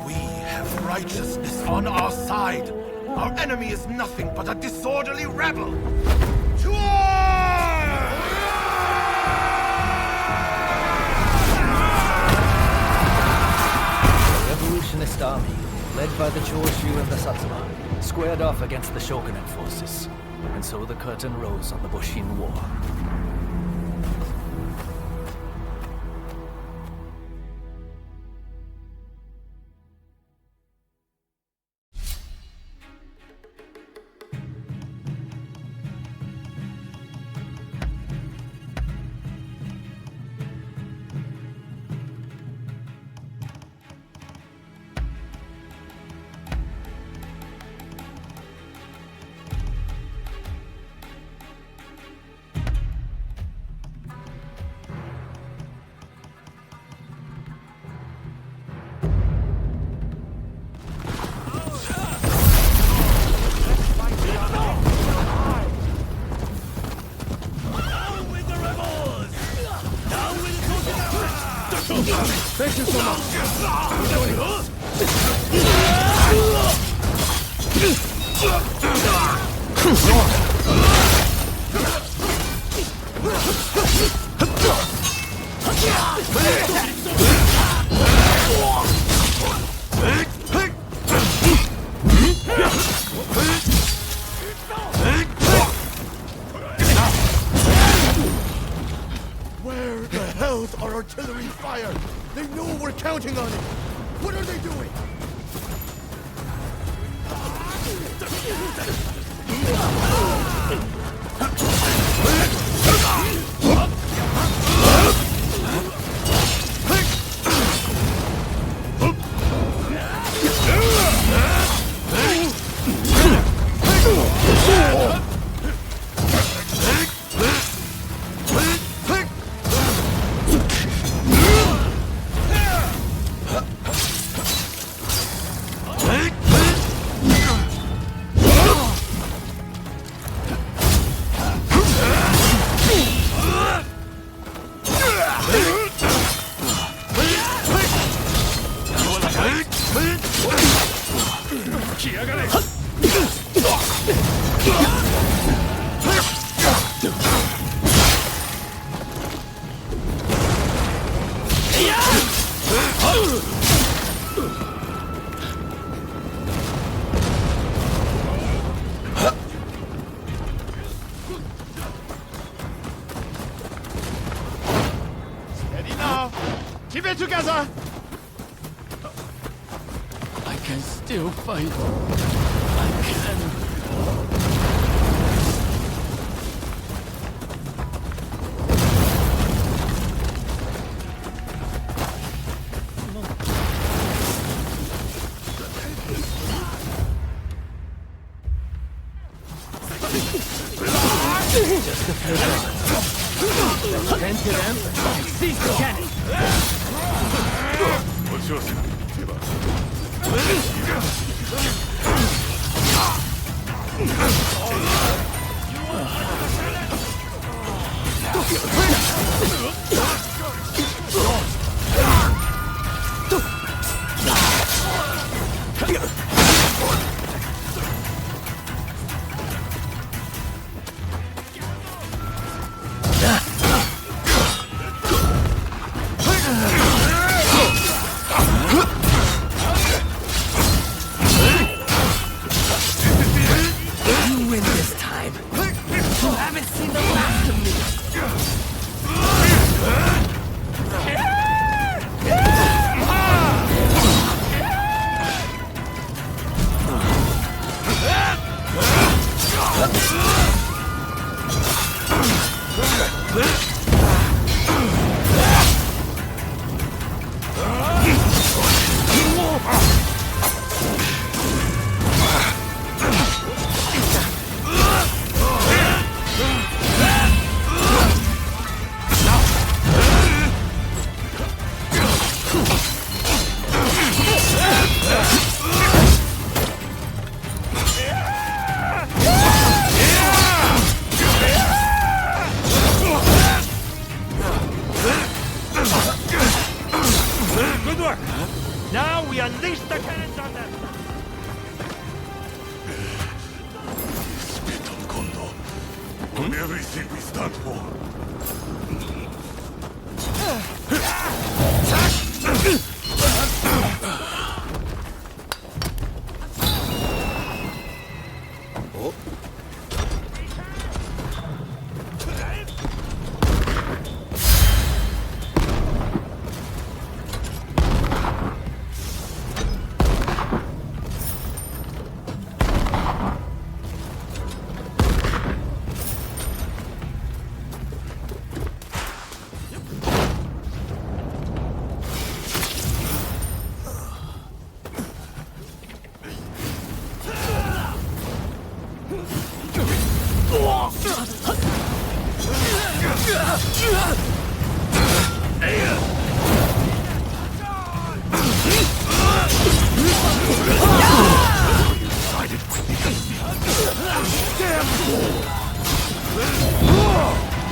[SPEAKER 15] We have righteousness on our side. Our enemy is nothing but a disorderly rebel. To war!
[SPEAKER 4] The revolutionist army, led by the Choshu and the Satsuma, squared off against the shogunate forces. And so the curtain rose on the Bushin War.
[SPEAKER 24] Thank you so much.
[SPEAKER 15] Where the hell's our artillery fire? They know we're counting on it. What are they doing?
[SPEAKER 24] Steady now. Keep it together. I can still fight. I can.
[SPEAKER 4] Just a few bullets. Let's tend to them and seize the cannon.
[SPEAKER 22] What's yours?
[SPEAKER 4] You win this time. You haven't seen the last of me.
[SPEAKER 22] we think we stand for?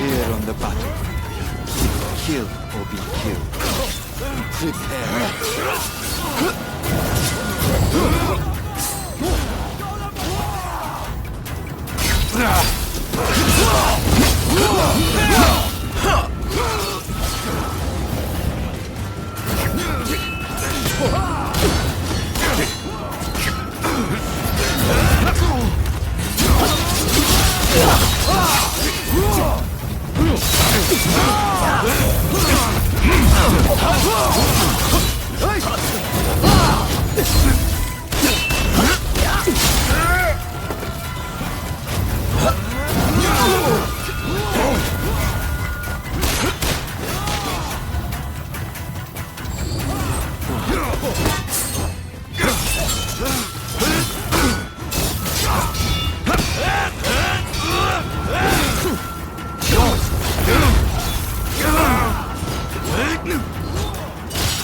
[SPEAKER 24] Here on the battlefield, kill or be killed. Prepare.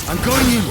[SPEAKER 24] I'm going in.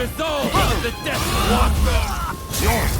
[SPEAKER 18] resolve is the death walk. Yours.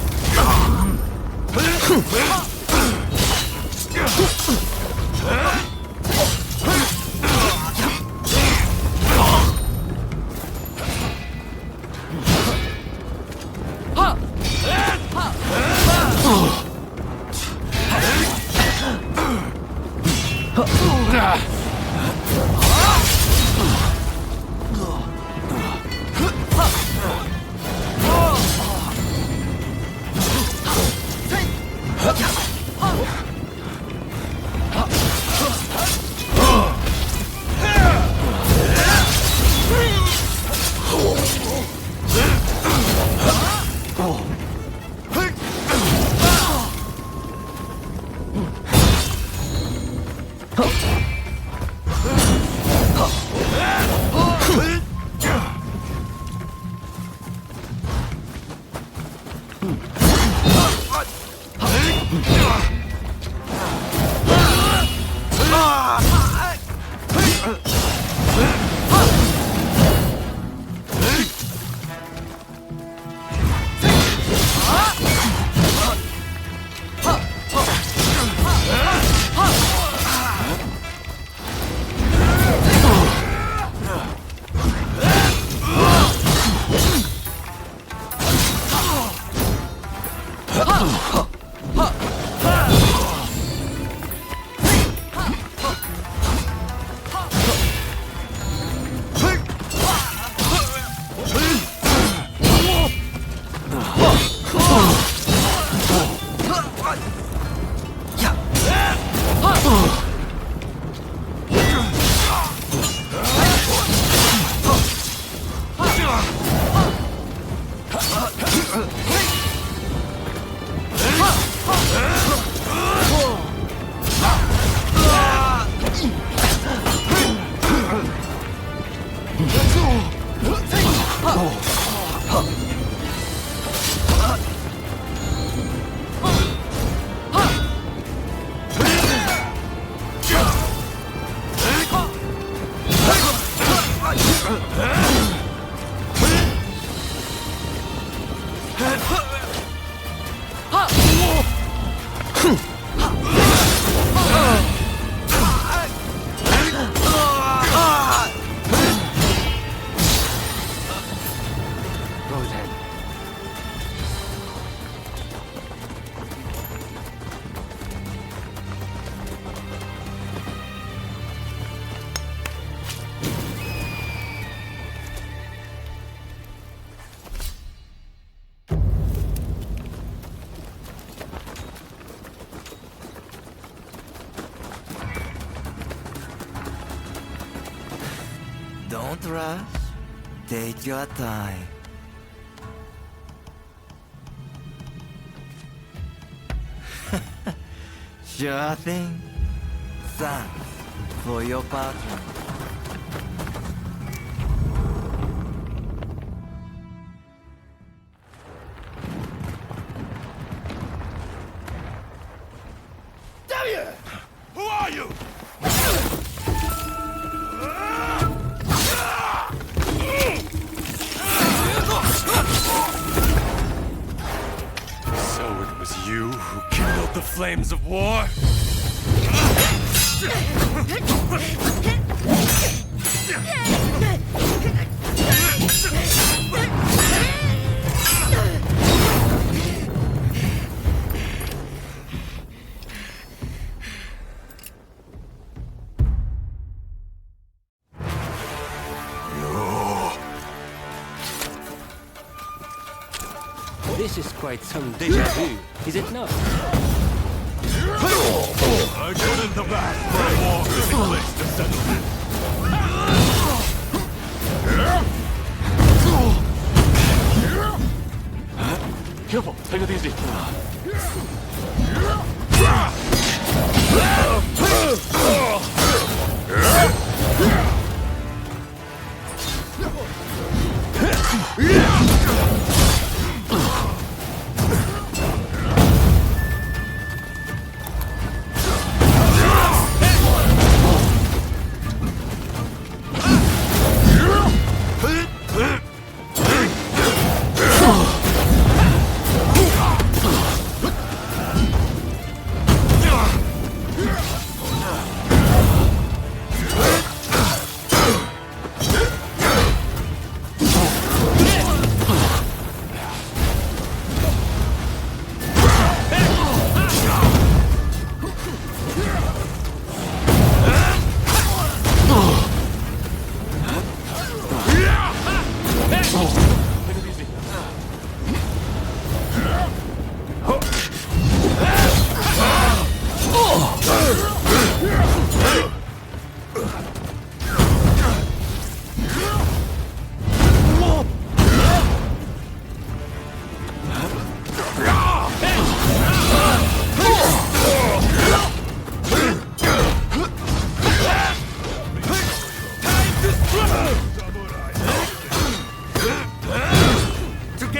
[SPEAKER 5] Don't rush. Take your time. Sure thing. Thanks for your partner.
[SPEAKER 15] Damn you! Who are you?
[SPEAKER 18] So it was you who kindled the flames of war?
[SPEAKER 10] This is quite some déjà vu, is it not?
[SPEAKER 22] I got in the back for a more fitting place to settle this.
[SPEAKER 3] Careful, take it easy.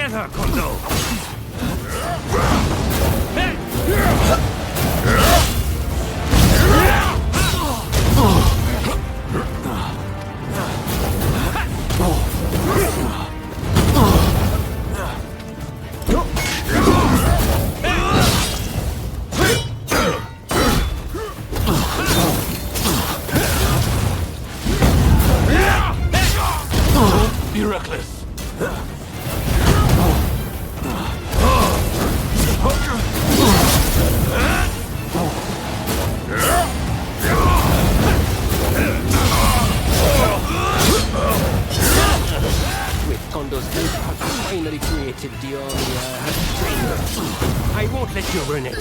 [SPEAKER 18] together, Kondo!
[SPEAKER 3] Be reckless.
[SPEAKER 10] With Kondo's help, I've finally created the army I had trained. I won't let you ruin it.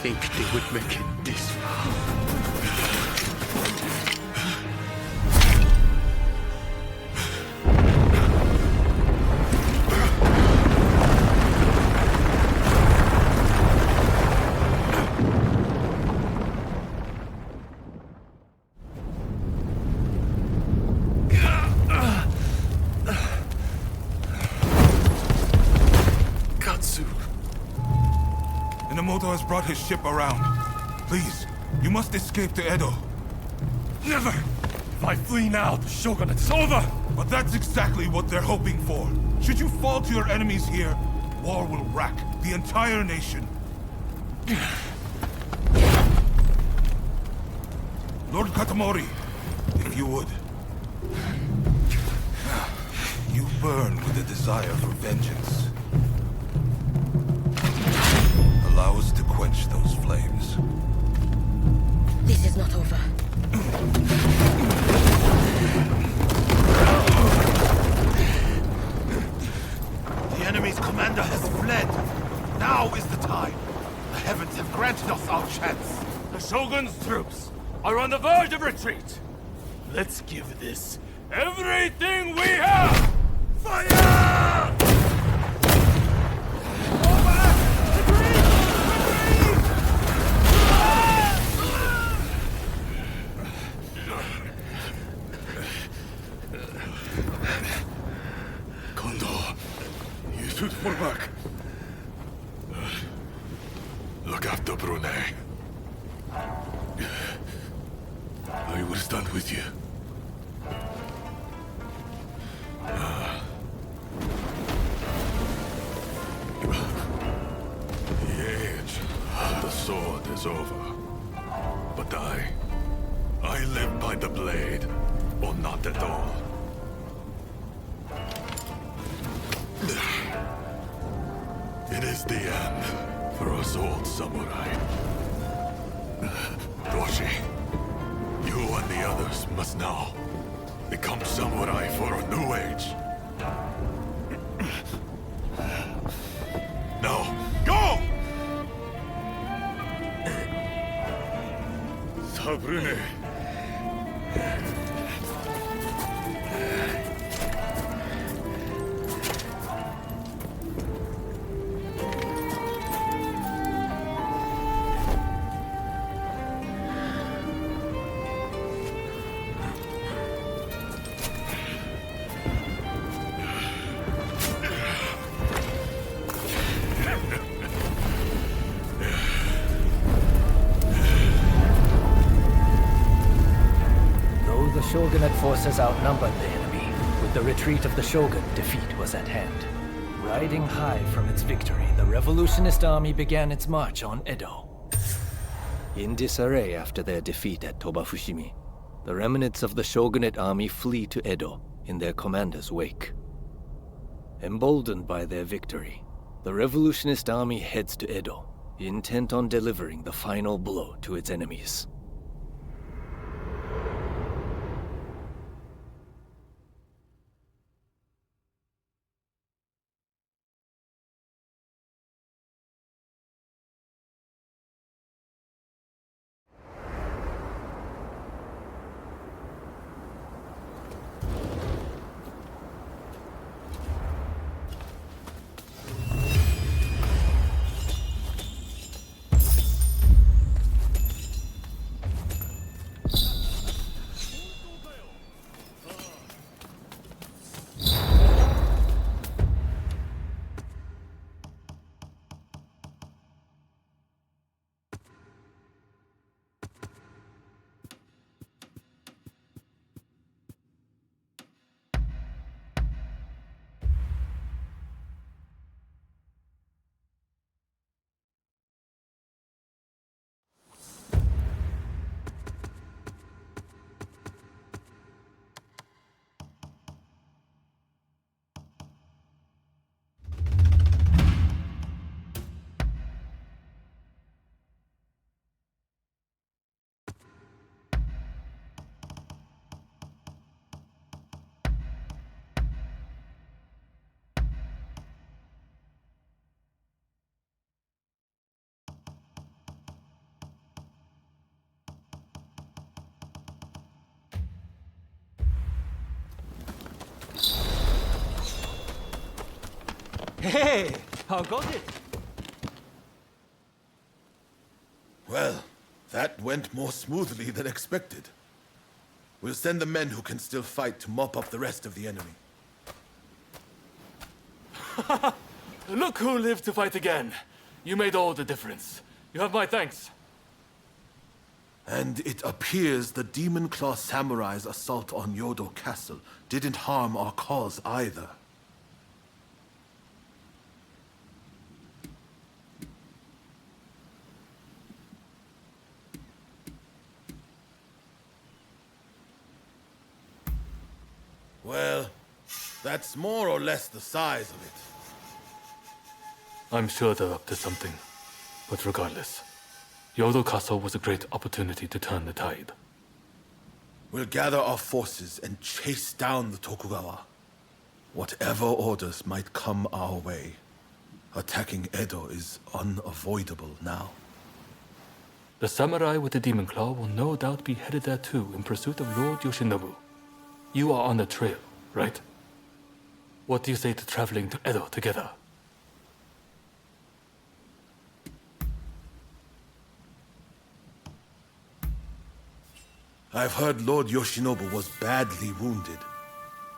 [SPEAKER 18] Think they would make it this far.
[SPEAKER 14] Minamoto has brought his ship around. Please, you must escape to Edo.
[SPEAKER 18] Never! If I flee now, the shogunate is over!
[SPEAKER 14] But that's exactly what they're hoping for. Should you fall to your enemies here, war will rack the entire nation. Lord Katamori, if you would. You burn with a desire for vengeance. Allow us to quench those flames.
[SPEAKER 12] This is not over.
[SPEAKER 15] The enemy's commander has fled. Now is the time. The heavens have granted us our chance.
[SPEAKER 18] The Shogun's troops are on the verge of retreat. Let's give this everything we have! Fire!
[SPEAKER 22] Kondo, you should fall back. Look after Brune. I will stand with you. The age of the sword is over. But I live by the blade, or not at all. It is the end for us old samurai. Doshi, you and the others must now become samurai for a new age. Now, go! Brune.
[SPEAKER 4] Shogunate forces outnumbered the enemy. With the retreat of the shogun, defeat was at hand. Riding high from its victory, the revolutionist army began its march on Edo. In disarray after their defeat at Tobafushimi, the remnants of the shogunate army flee to Edo in their commander's wake. Emboldened by their victory, the revolutionist army heads to Edo, intent on delivering the final blow to its enemies.
[SPEAKER 11] Hey, how goes it?
[SPEAKER 15] Well, that went more smoothly than expected. We'll send the men who can still fight to mop up the rest of the enemy.
[SPEAKER 3] Look who lived to fight again. You made all the difference. You have my thanks.
[SPEAKER 15] And it appears the Demon Claw Samurai's assault on Yodo Castle didn't harm our cause either. Well, that's more or less the size of it.
[SPEAKER 3] I'm sure they're up to something. But regardless, Yodo Castle was a great opportunity to turn the tide.
[SPEAKER 15] We'll gather our forces and chase down the Tokugawa. Whatever orders might come our way, attacking Edo is unavoidable now.
[SPEAKER 3] The samurai with the Demon Claw will no doubt be headed there too in pursuit of Lord Yoshinobu. You are on the trail, right? What do you say to traveling to Edo together?
[SPEAKER 15] I've heard Lord Yoshinobu was badly wounded.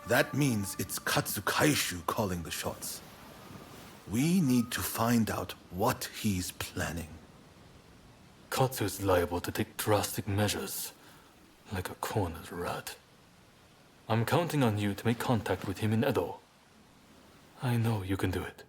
[SPEAKER 15] That means it's Katsukaishu calling the shots. We need to find out what he's planning.
[SPEAKER 3] Katsu's liable to take drastic measures, like a cornered rat. I'm counting on you to make contact with him in Edo. I know you can do it.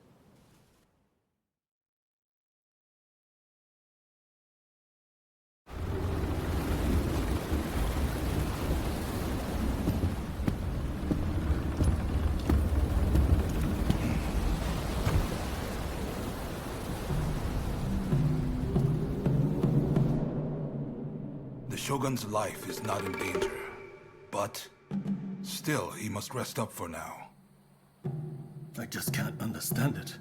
[SPEAKER 14] The Shogun's life is not in danger, but still, he must rest up for now.
[SPEAKER 2] I just can't understand it.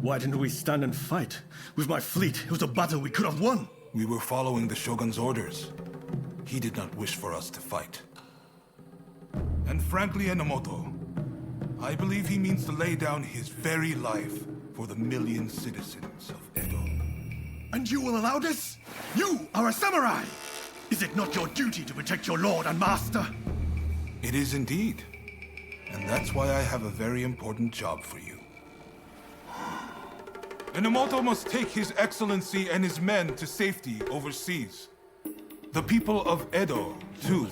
[SPEAKER 2] Why didn't we stand and fight? With my fleet, it was a battle we could have won.
[SPEAKER 14] We were following the Shogun's orders. he did not wish for us to fight. And frankly, Enomoto, I believe he means to lay down his very life for the million citizens of Edo.
[SPEAKER 2] And you will allow this? You are a samurai! Is it not your duty to protect your lord and master?
[SPEAKER 14] It is indeed. And that's why I have a very important job for you. Enomoto must take His Excellency and his men to safety overseas. The people of Edo, too,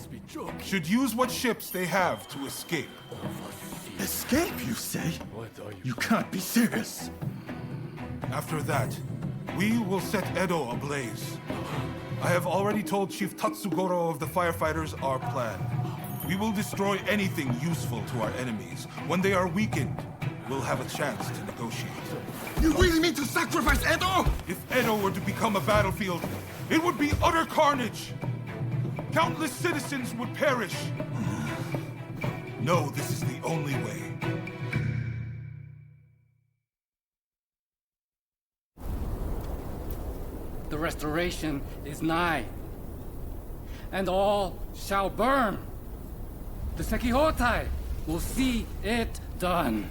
[SPEAKER 14] should use what ships they have to escape.
[SPEAKER 2] Escape, you say? You can't be serious.
[SPEAKER 14] After that, we will set Edo ablaze. I have already told Chief Tatsugoro of the firefighters our plan. We will destroy anything useful to our enemies. When they are weakened, we'll have a chance to negotiate.
[SPEAKER 2] You really mean to sacrifice Edo?
[SPEAKER 14] If Edo were to become a battlefield, it would be utter carnage. Countless citizens would perish. No, this is the only way.
[SPEAKER 6] The restoration is nigh, and all shall burn. The Sekihotai will see it done.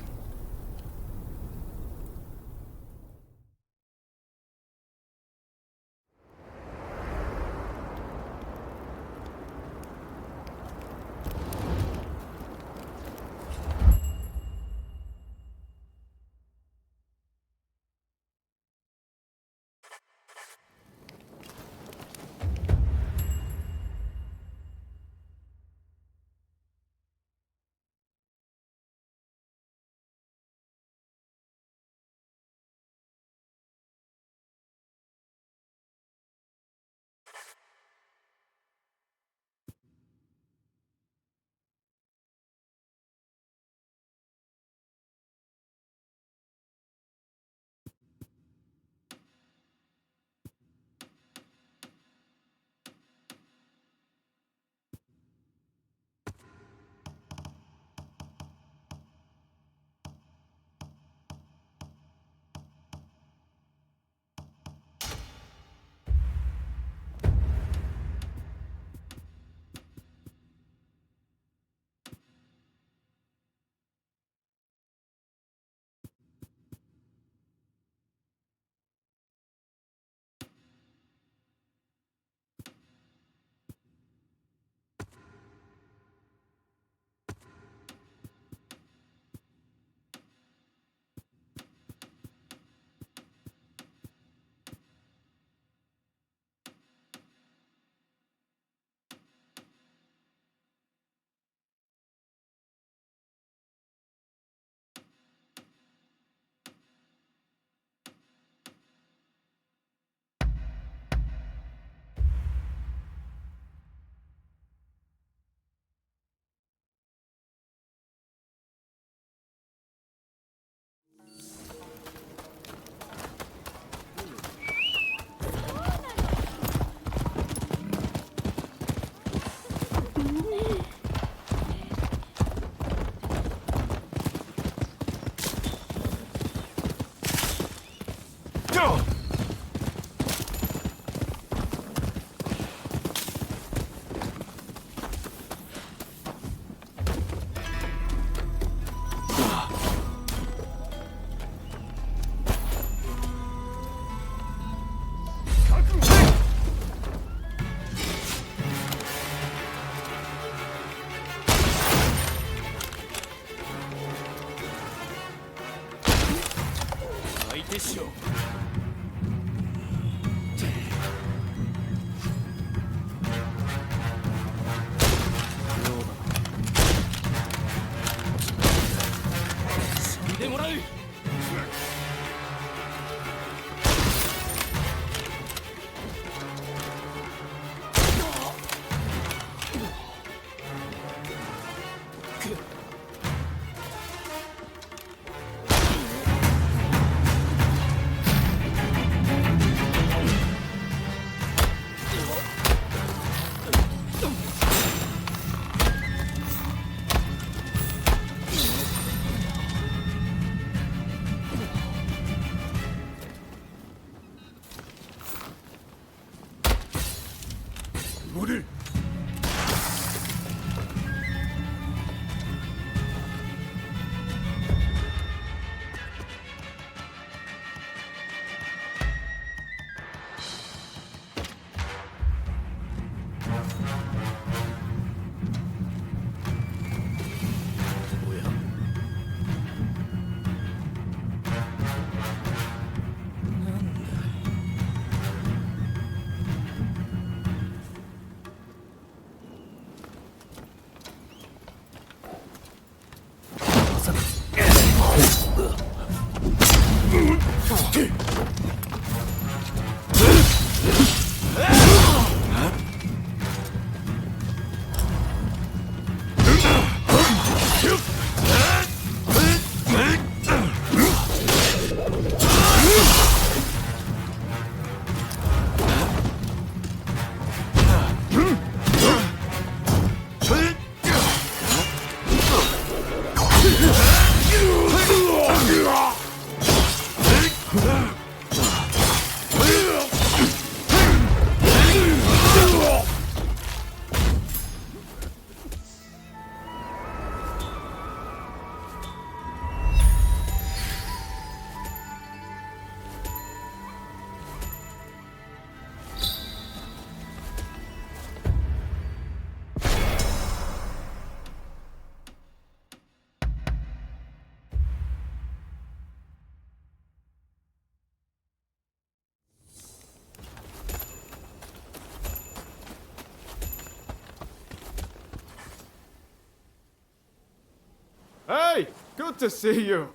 [SPEAKER 9] Good to see you.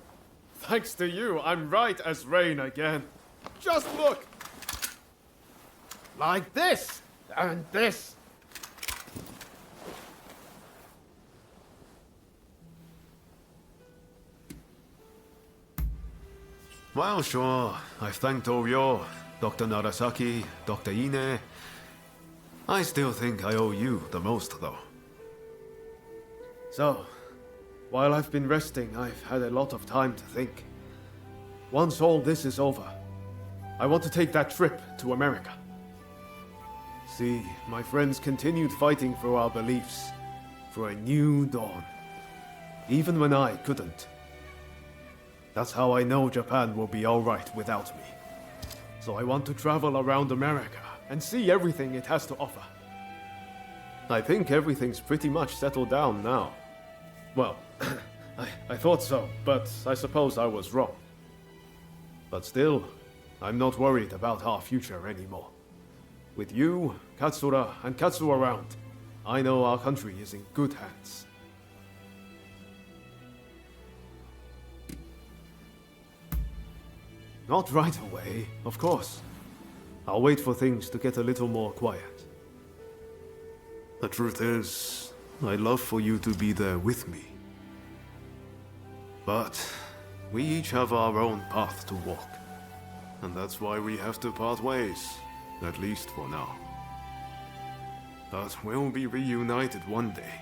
[SPEAKER 9] Thanks to you, I'm right as rain again. Just look! Like this, and this.
[SPEAKER 7] Well, sure. I've thanked Oryo, Dr. Narasaki, Dr. Ine. I still think I owe you the most, though.
[SPEAKER 9] So, while I've been resting, I've had a lot of time to think. Once all this is over, I want to take that trip to America. See, my friends continued fighting for our beliefs, for a new dawn. Even when I couldn't. That's how I know Japan will be alright without me. So I want to travel around America and see everything it has to offer. I think everything's pretty much settled down now. Well, I thought so, but I suppose I was wrong. But still, I'm not worried about our future anymore. With you, Katsura, and Katsu around, I know our country is in good hands. Not right away, of course. I'll wait for things to get a little more quiet.
[SPEAKER 7] The truth is, I'd love for you to be there with me. But we each have our own path to walk. And that's why we have to part ways, at least for now. But we'll be reunited one day.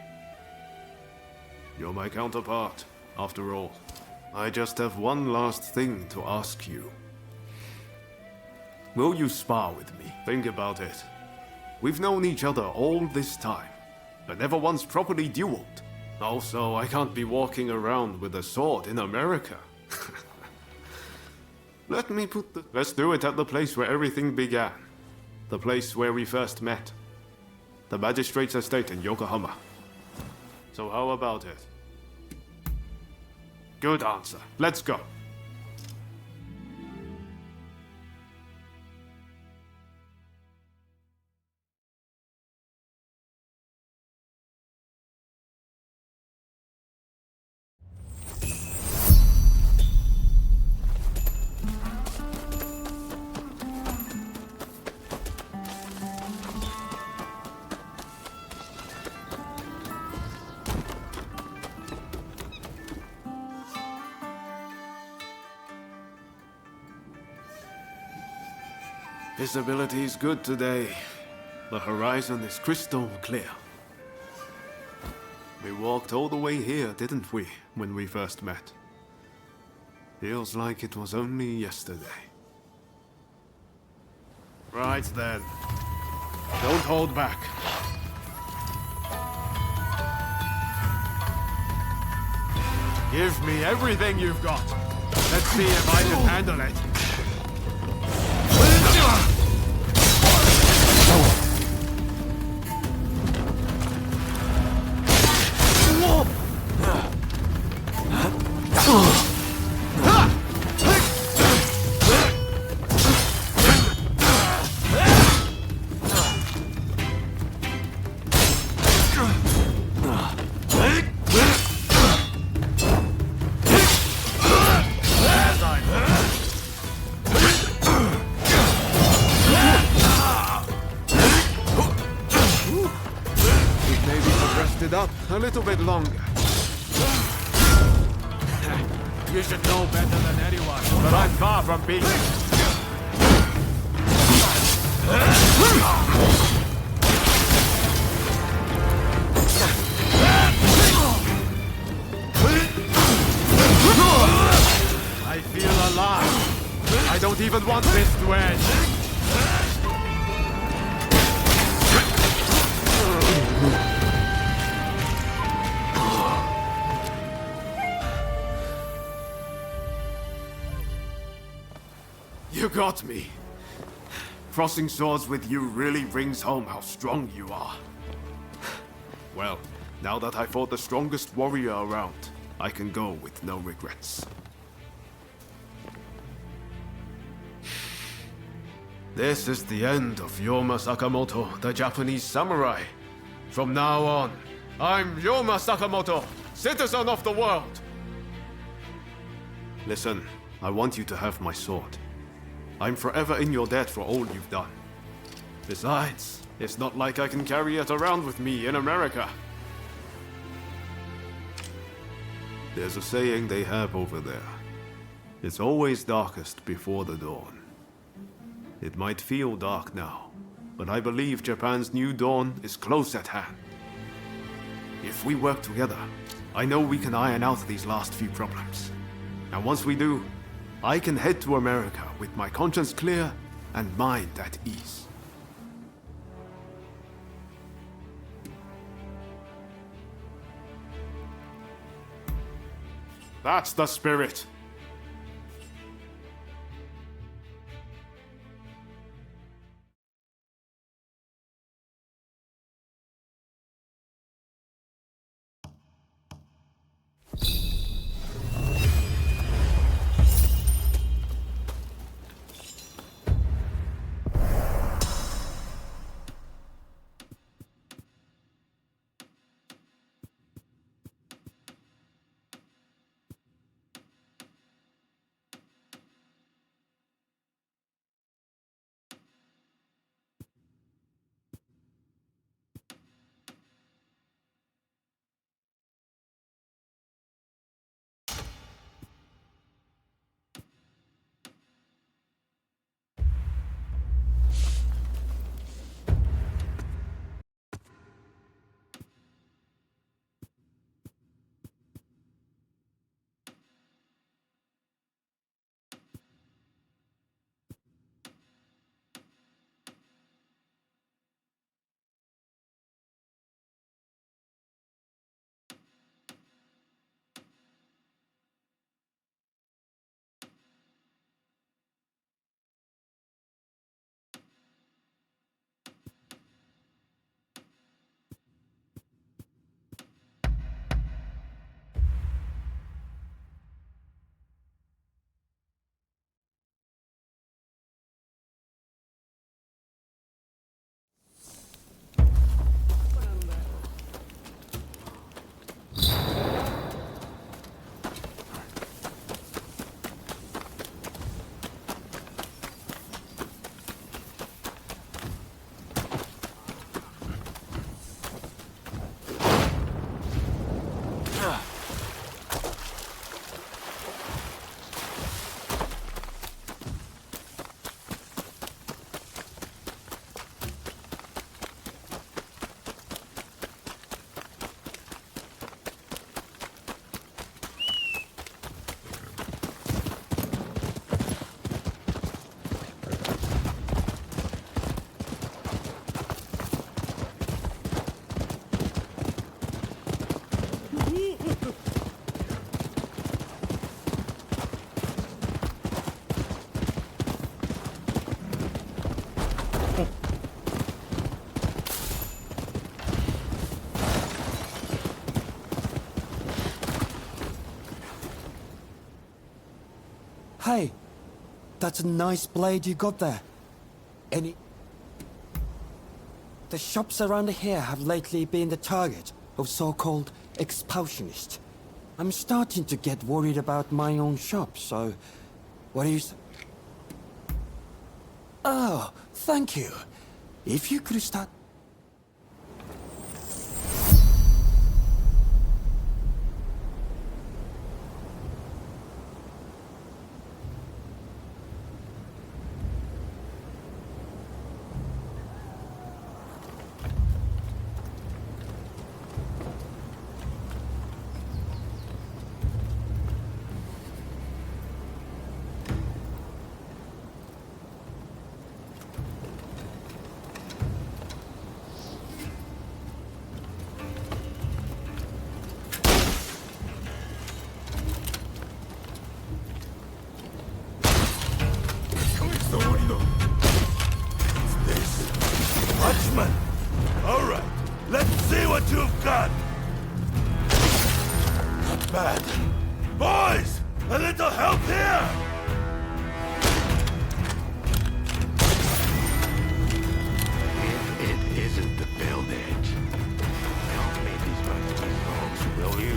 [SPEAKER 7] You're my counterpart, after all. I just have one last thing to ask you. Will you spar with me? Think about it. We've known each other all this time, but never once properly dueled. Also, I can't be walking around with a sword in America. Let's do it at the place where everything began. The place where we first met. The magistrate's estate in Yokohama. So how about it? Good answer. Let's go. Visibility is good today. The horizon is crystal clear. We walked all the way here, didn't we, when we first met? Feels like it was only yesterday. Right then. Don't hold back. Give me everything you've got. Let's see if I can handle it. A little bit longer. You should know better than anyone, but I'm far from being. I feel alive. I don't even want this to end. You got me. Crossing swords with you really brings home how strong you are. Well, now that I fought the strongest warrior around, I can go with no regrets. This is the end of Ryoma Sakamoto, the Japanese samurai. From now on, I'm Ryoma Sakamoto, citizen of the world. Listen, I want you to have my sword. I'm forever in your debt for all you've done. Besides, it's not like I can carry it around with me in America. There's a saying they have over there. It's always darkest before the dawn. It might feel dark now, but I believe Japan's new dawn is close at hand. If we work together, I know we can iron out these last few problems. And once we do, I can head to America with my conscience clear and mind at ease. That's the spirit.
[SPEAKER 16] Hey, that's a nice blade you got there. Any... The shops around here have lately been the target of so-called expulsionists. I'm starting to get worried about my own shop, so... What do you say? Oh, thank you. If you could start...
[SPEAKER 24] Watchman! Alright, let's see what you've got! Not bad. Boys! A little help here!
[SPEAKER 18] If it isn't the build edge, don't make these bunch of folks, will you?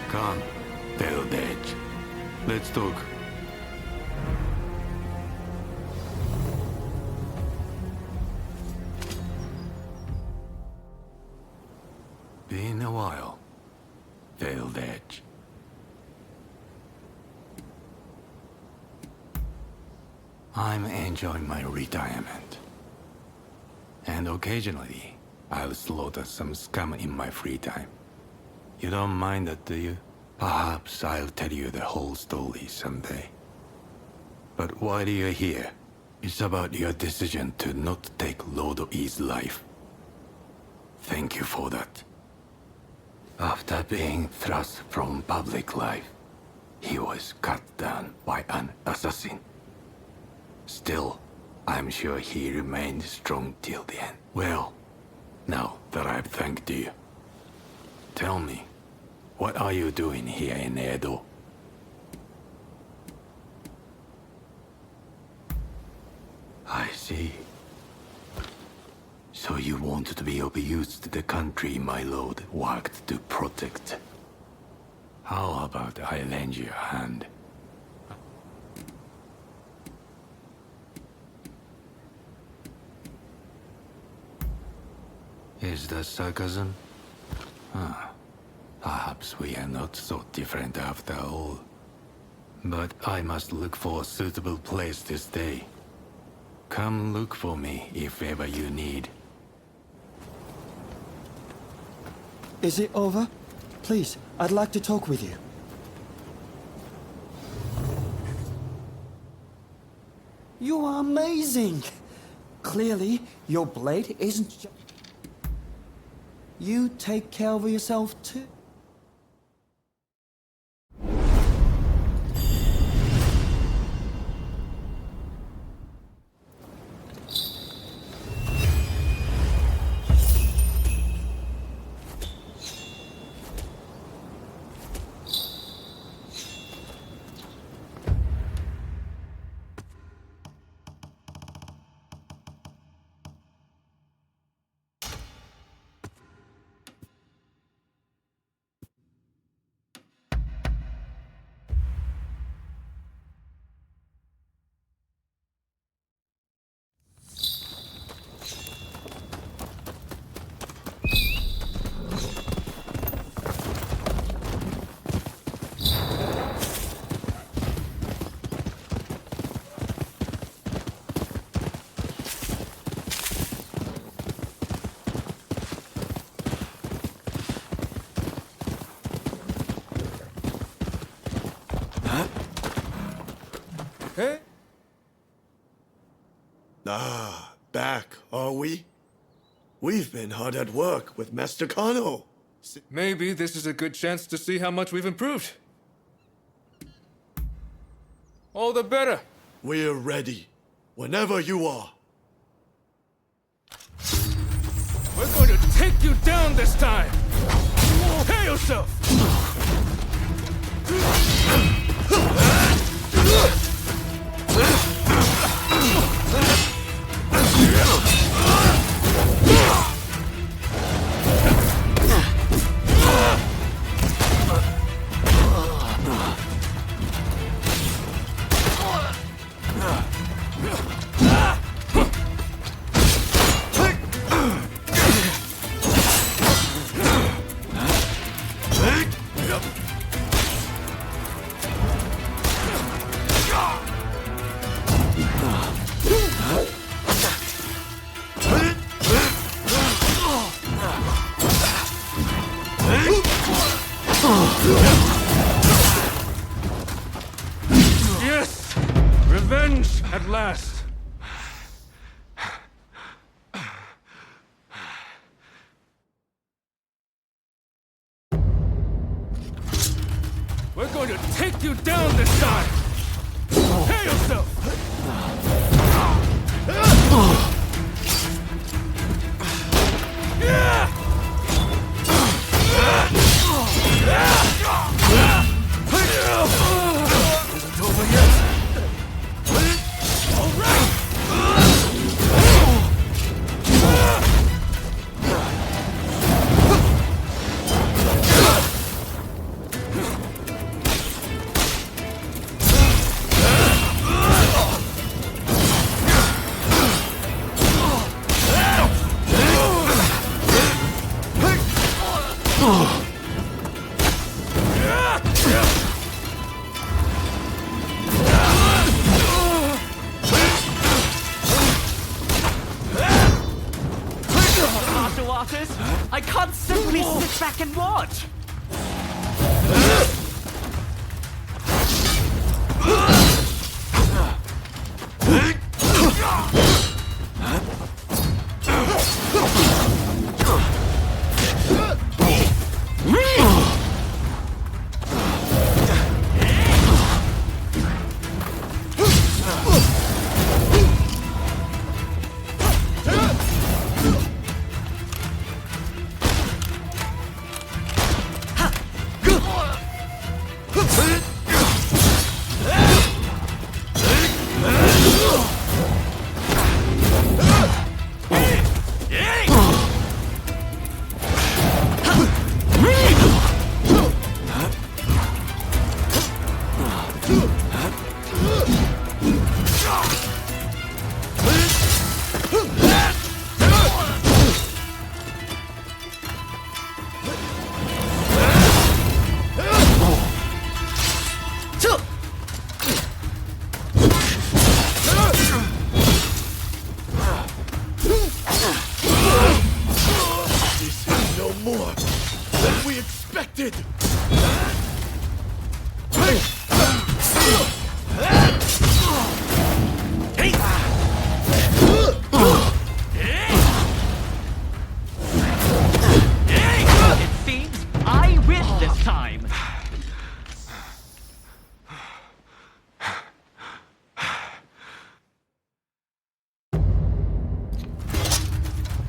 [SPEAKER 22] Come, Veiled Edge. Let's talk. Been a while, Veiled Edge. I'm enjoying my retirement. And occasionally, I'll slaughter some scum in my free time. You don't mind that, do you? Perhaps I'll tell you the whole story someday. But while you're here, it's about your decision to not take Lord E's life. Thank you for that. After being thrust from public life, he was cut down by an assassin. Still, I'm sure he remained strong till the end. Well, now that I've thanked you, tell me, what are you doing here in Edo? I see. So you want to be of use to the country my lord worked to protect. How about I lend you a hand? Is that sarcasm? Perhaps we are not so different after all. But I must look for a suitable place to stay. Come look for me if ever you need.
[SPEAKER 16] Is it over? Please, I'd like to talk with you. You are amazing! Clearly, your blade isn't just... You take care of yourself too.
[SPEAKER 2] Hey?
[SPEAKER 15] Back, are we? We've been hard at work with Master Kano.
[SPEAKER 3] Maybe this is a good chance to see how much we've improved. All the better.
[SPEAKER 15] We're ready. Whenever you are.
[SPEAKER 3] We're going to take you down this time! Prepare yourself! Yes! Revenge at last! We're going to take you down this time! Prepare yourself! Isn't over yet. All right.
[SPEAKER 17] Martial artist, I can't simply sit back and watch.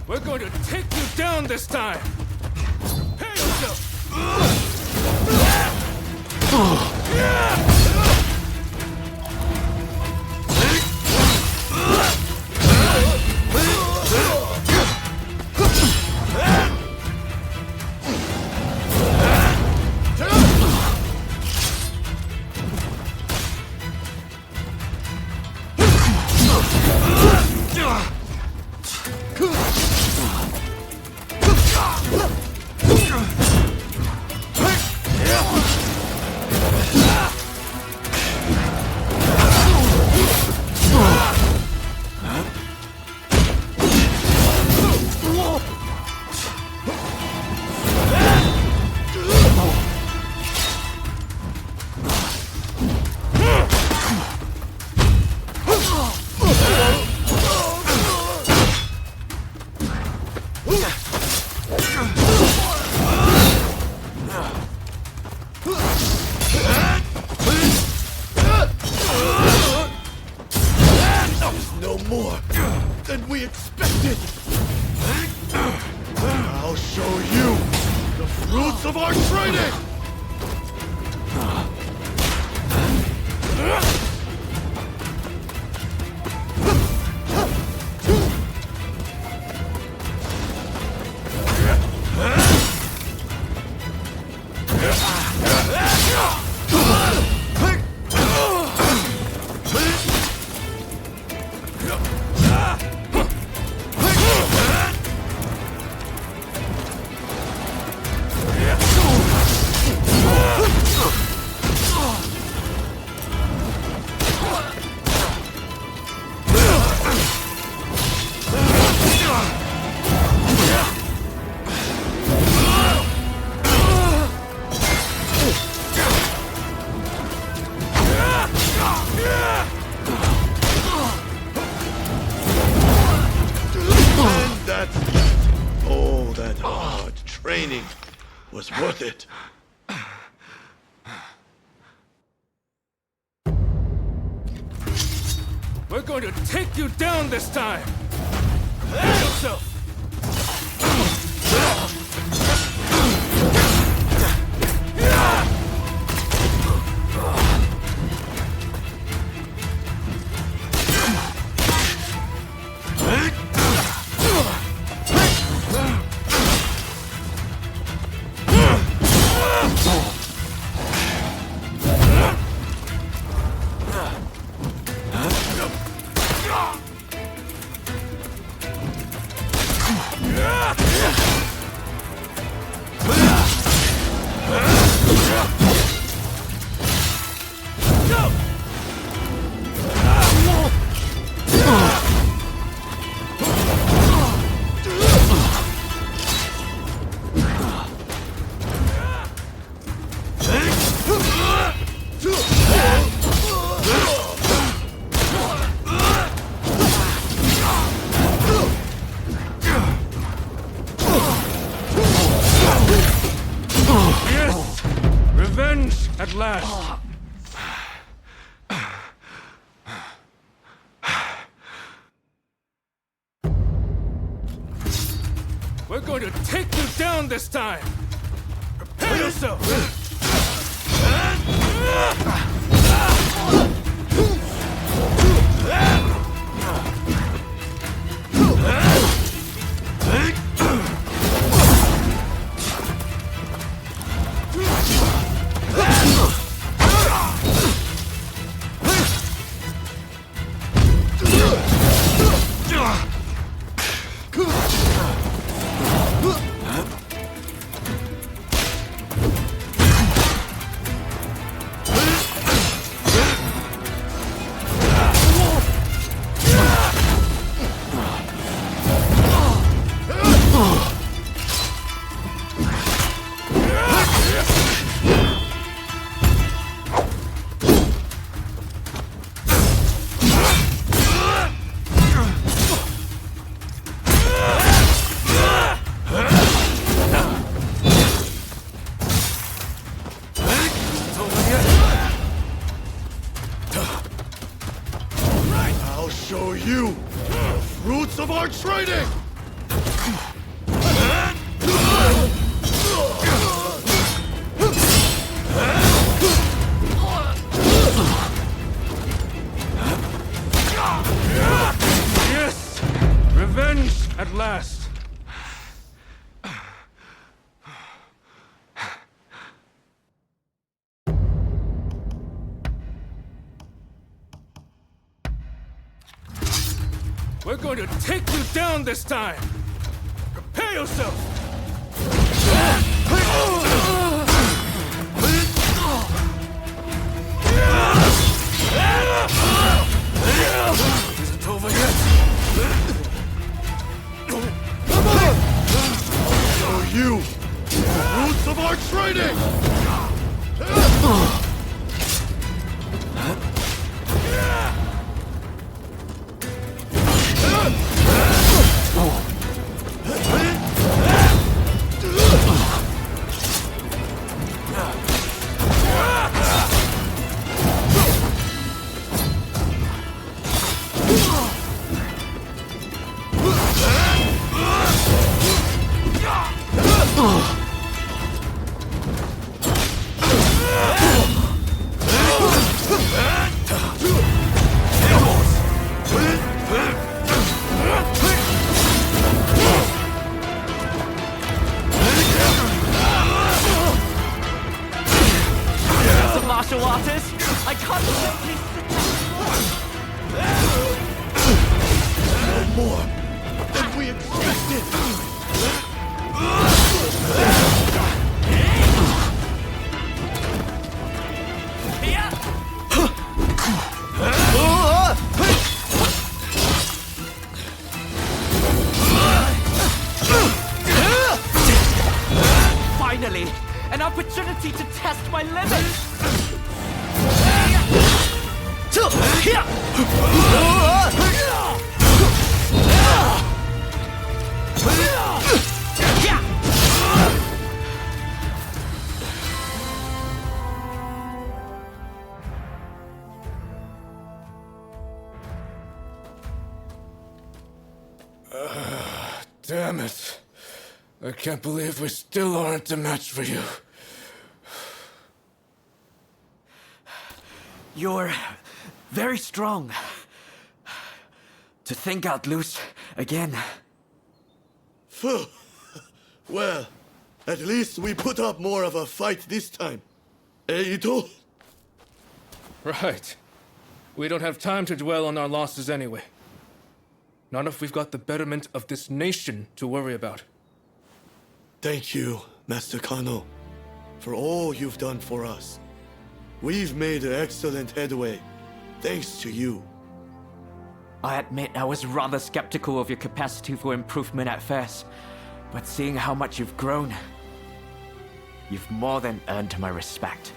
[SPEAKER 18] We're going to take you down this time! Pay yourself!
[SPEAKER 15] Was worth it.
[SPEAKER 18] We're going to take you down this time! Pay yourself! Revenge at last! We're going to take you down this time! Prepare yourself! We're going to take you down this time! Prepare yourself! Isn't over yet?
[SPEAKER 2] Come on! I'll show you the roots of our training!
[SPEAKER 18] Damn it. I can't believe we still aren't a match for you.
[SPEAKER 17] You're very strong. To think I'd lose again.
[SPEAKER 2] Phew. Well, at least we put up more of a fight this time. Eh, Ito?
[SPEAKER 3] Right. We don't have time to dwell on our losses anyway. Not if we've got the betterment of this nation to worry about.
[SPEAKER 2] Thank you, Master Kano, for all you've done for us. We've made excellent headway, thanks to you.
[SPEAKER 17] I admit I was rather skeptical of your capacity for improvement at first, but seeing how much you've grown, you've more than earned my respect.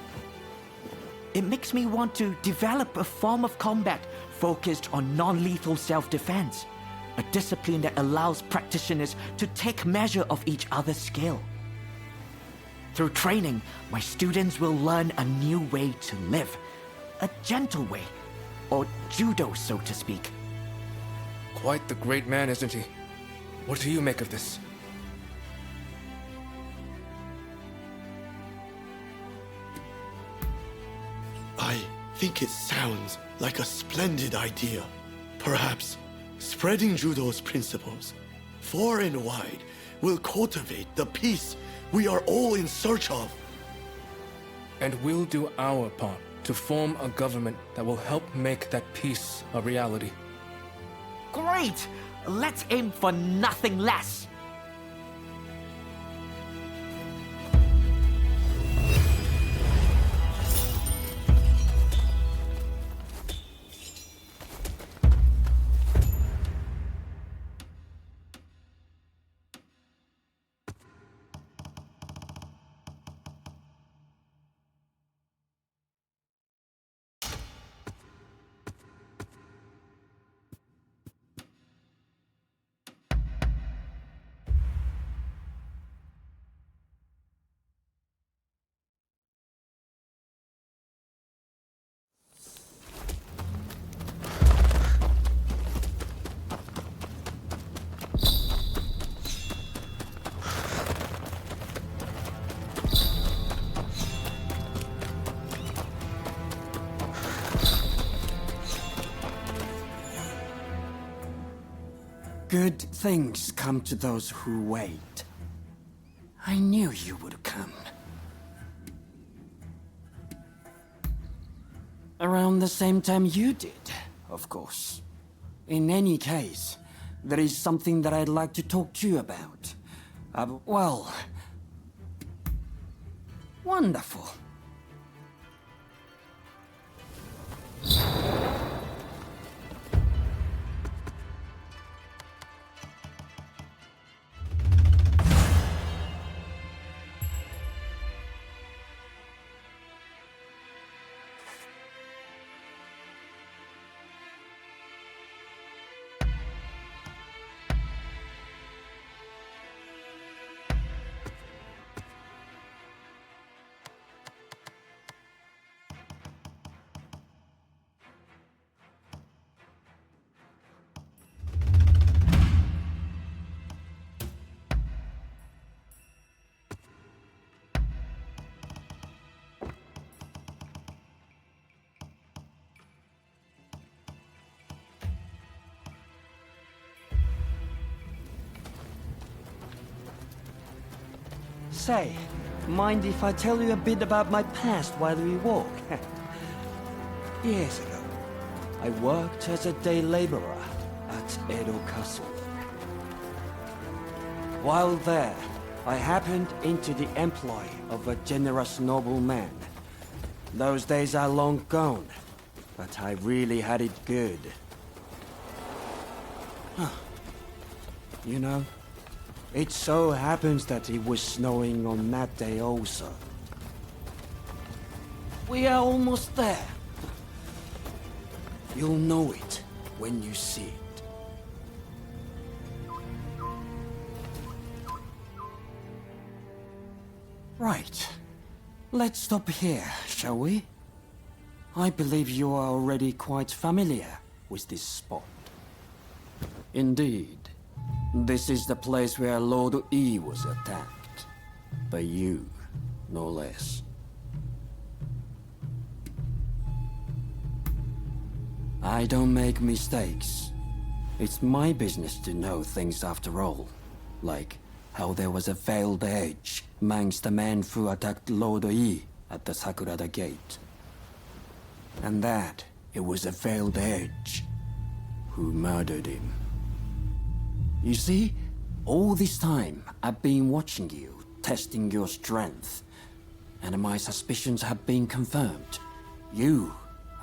[SPEAKER 17] It makes me want to develop a form of combat focused on non-lethal self-defense. A discipline that allows practitioners to take measure of each other's skill. Through training, my students will learn a new way to live. A gentle way. Or judo, so to speak.
[SPEAKER 11] Quite the great man, isn't he? What do you make of this?
[SPEAKER 2] I think it sounds like a splendid idea. Perhaps spreading judo's principles far and wide will cultivate the peace we are all in search of.
[SPEAKER 11] And we'll do our part to form a government that will help make that peace a reality.
[SPEAKER 17] Great! Let's aim for nothing less!
[SPEAKER 16] Good things come to those who wait. I knew you would come. Around the same time you did, of course. In any case, there is something that I'd like to talk to you about. Well... wonderful. Say, mind if I tell you a bit about my past while we walk? Years ago, I worked as a day laborer at Edo Castle. While there, I happened into the employ of a generous nobleman. Those days are long gone, but I really had it good. You know, it so happens that it was snowing on that day also. We are almost there. You'll know it when you see it. Right. Let's stop here, shall we? I believe you are already quite familiar with this spot. Indeed. This is the place where Lord E was attacked. By you, no less. I don't make mistakes. It's my business to know things after all. Like how there was a veiled edge amongst the men who attacked Lord E at the Sakurada Gate. And that it was a veiled edge who murdered him. You see, all this time I've been watching you, testing your strength. And my suspicions have been confirmed. You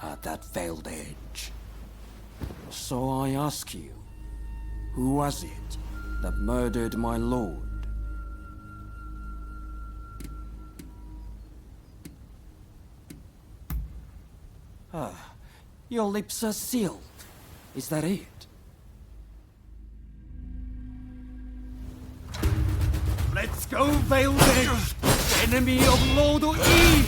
[SPEAKER 16] are that veiled edge. So I ask you, who was it that murdered my lord? Your lips are sealed. Is that it?
[SPEAKER 24] Let's go, Veiled Edge!
[SPEAKER 11] enemy of Lord E!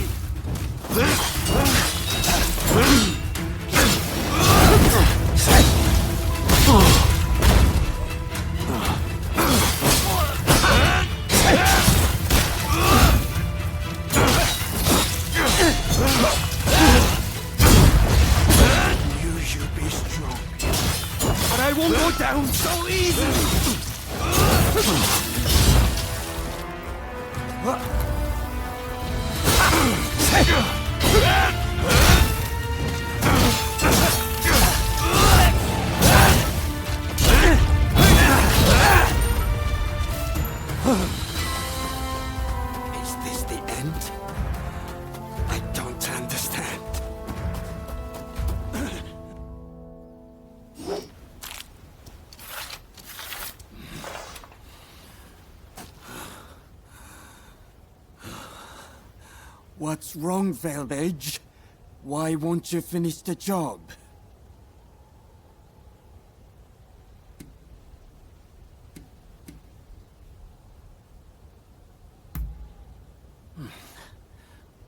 [SPEAKER 2] You should be strong.
[SPEAKER 11] But I won't go down so easily!
[SPEAKER 16] Is this the end? I don't understand. What's wrong, Veiled Edge? Why won't you finish the job?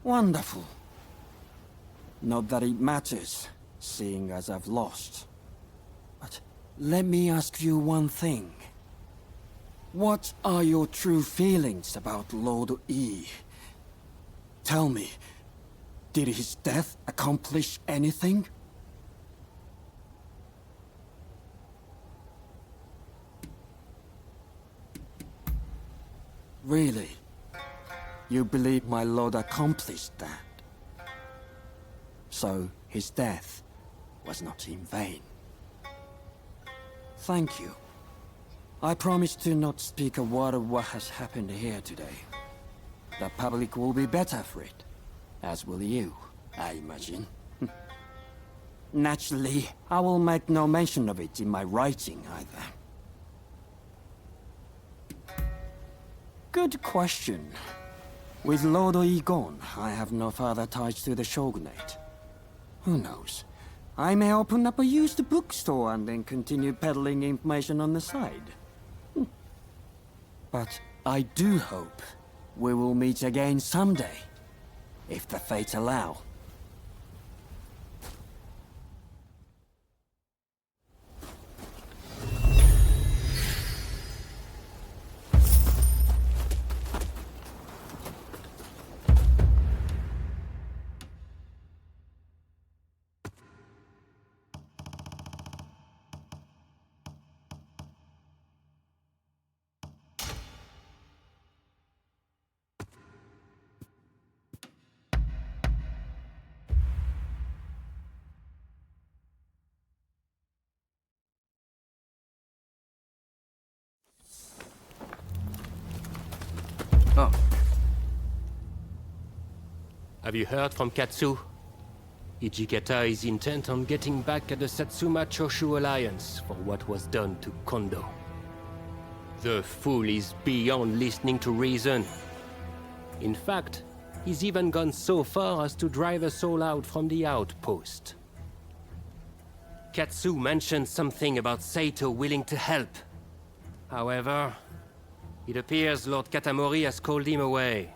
[SPEAKER 16] Wonderful. Not that it matters, seeing as I've lost. But let me ask you one thing. What are your true feelings about Lord E? Tell me, did his death accomplish anything? Really? You believe my lord accomplished that? So, his death was not in vain. Thank you. I promise to not speak a word of what has happened here today. The public will be better for it, as will you, I imagine. Naturally, I will make no mention of it in my writing either. Good question. With Lord Yi gone, I have no further ties to the Shogunate. Who knows? I may open up a used bookstore and then continue peddling information on the side. But I do hope we will meet again someday, if the fates allow.
[SPEAKER 10] Oh. Have you heard from Katsu? Hijikata is intent on getting back at the Satsuma Choshu Alliance for what was done to Kondo. The fool is beyond listening to reason. In fact, he's even gone so far as to drive us all out from the outpost. Katsu mentioned something about Saito willing to help. However, it appears Lord Katamori has called him away.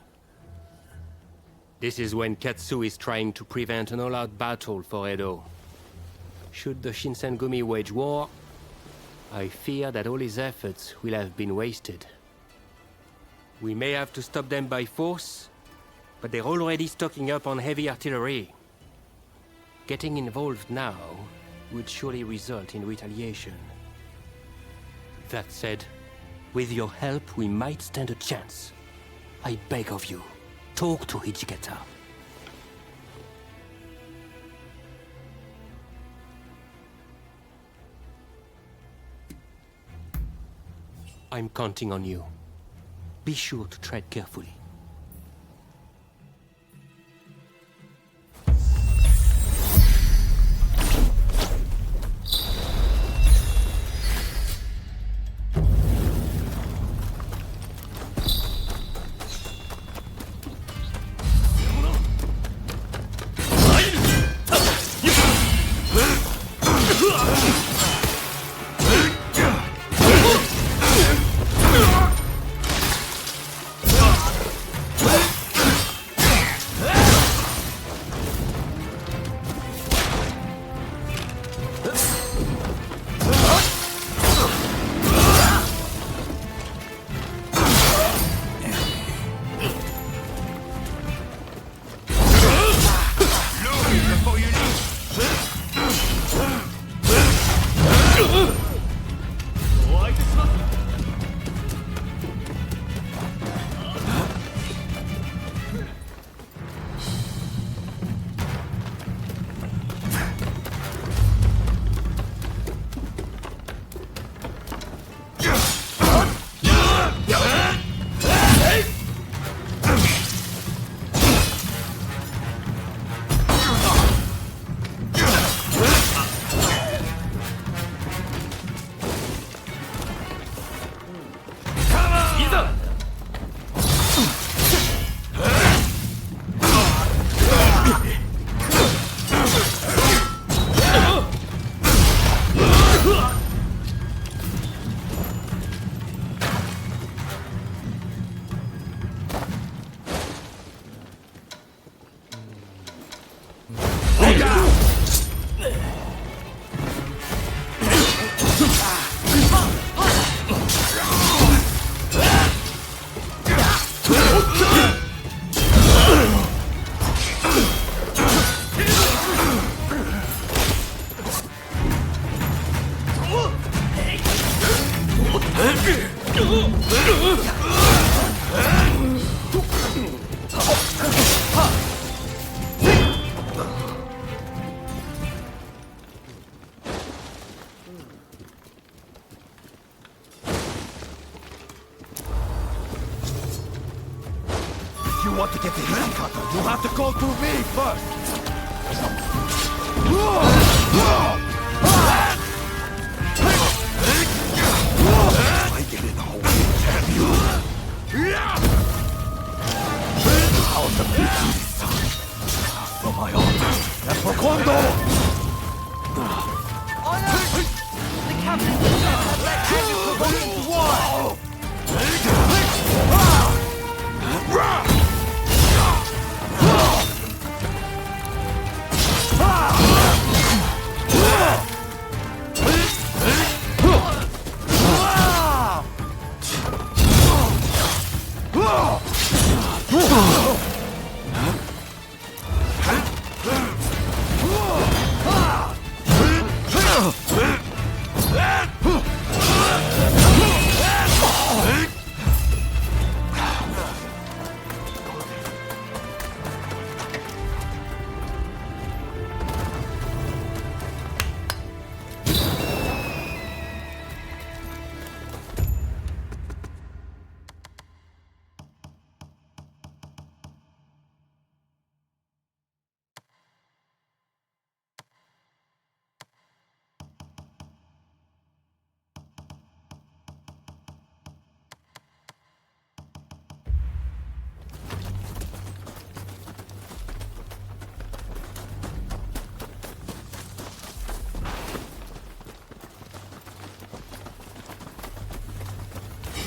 [SPEAKER 10] This is when Katsu is trying to prevent an all-out battle for Edo. Should the Shinsengumi wage war, I fear that all his efforts will have been wasted. We may have to stop them by force, but they're already stocking up on heavy artillery. Getting involved now would surely result in retaliation. That said, with your help, we might stand a chance. I beg of you, talk to Hijikata. I'm counting on you. Be sure to tread carefully.
[SPEAKER 24] want to get to Hijikata, you have to go through me first! I get in our way, damn you! Out of the sun! For my honor, and for Kondo!
[SPEAKER 11] Honor! The captain has let anger provoke into war!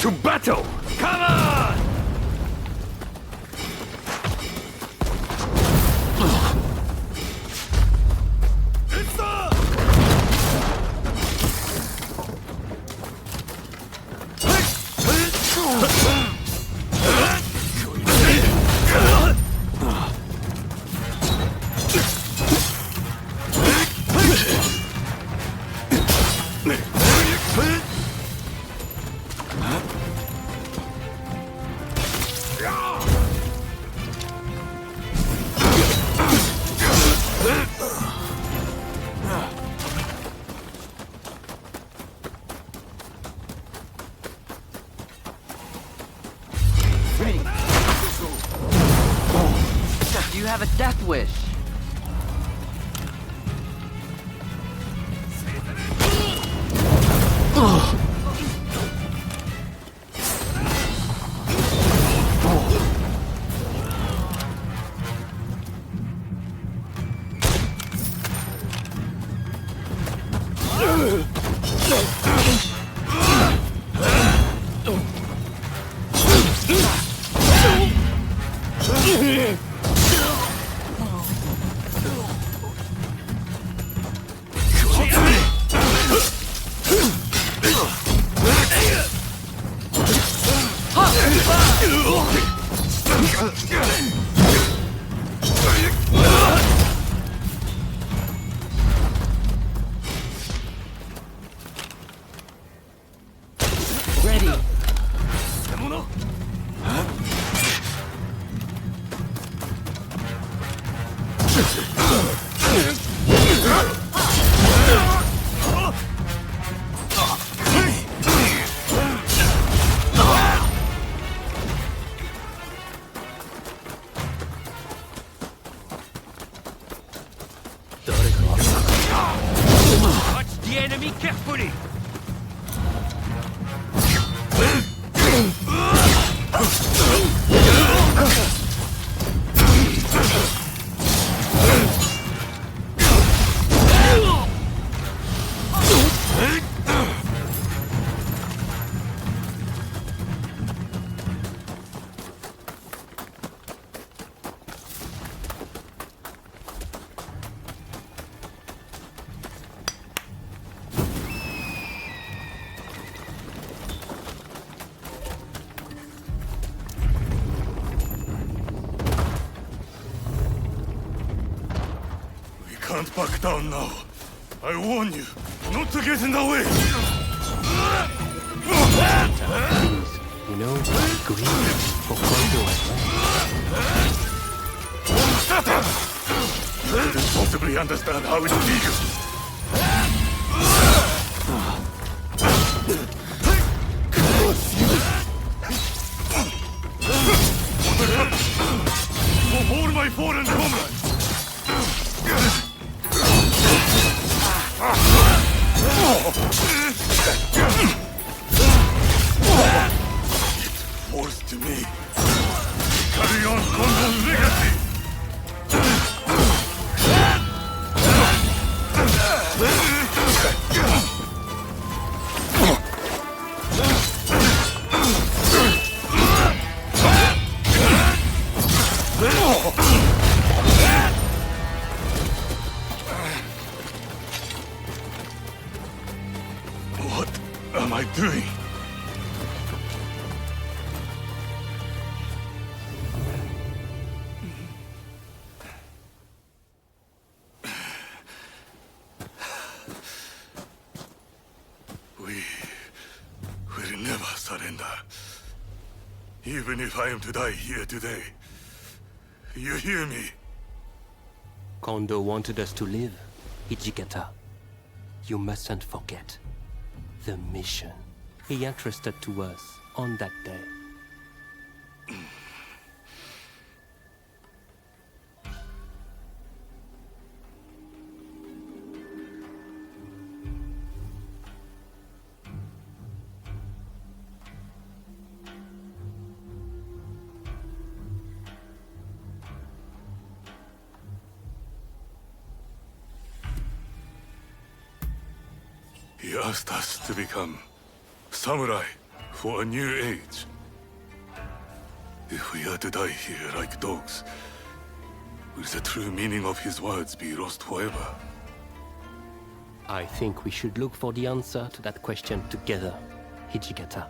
[SPEAKER 18] To battle! Come on!
[SPEAKER 11] You have a death wish.
[SPEAKER 10] Watch the enemy carefully!
[SPEAKER 18] Can't back down now. I warn you, not to get in the way.
[SPEAKER 10] You know, grief for Kondo
[SPEAKER 18] Shut up! You don't possibly understand how it feels. my fallen comrades! It falls to me. Carry on Kondo's legacy! What am I doing? We will never surrender. Even if I am to die here today. You hear me?
[SPEAKER 10] Kondo wanted us to live, Hijikata. You mustn't forget the mission he entrusted to us on that day.
[SPEAKER 18] He asked us to become samurai for a new age. If we are to die here like dogs, will the true meaning of his words be lost forever?
[SPEAKER 10] I think we should look for the answer to that question together, Hijikata.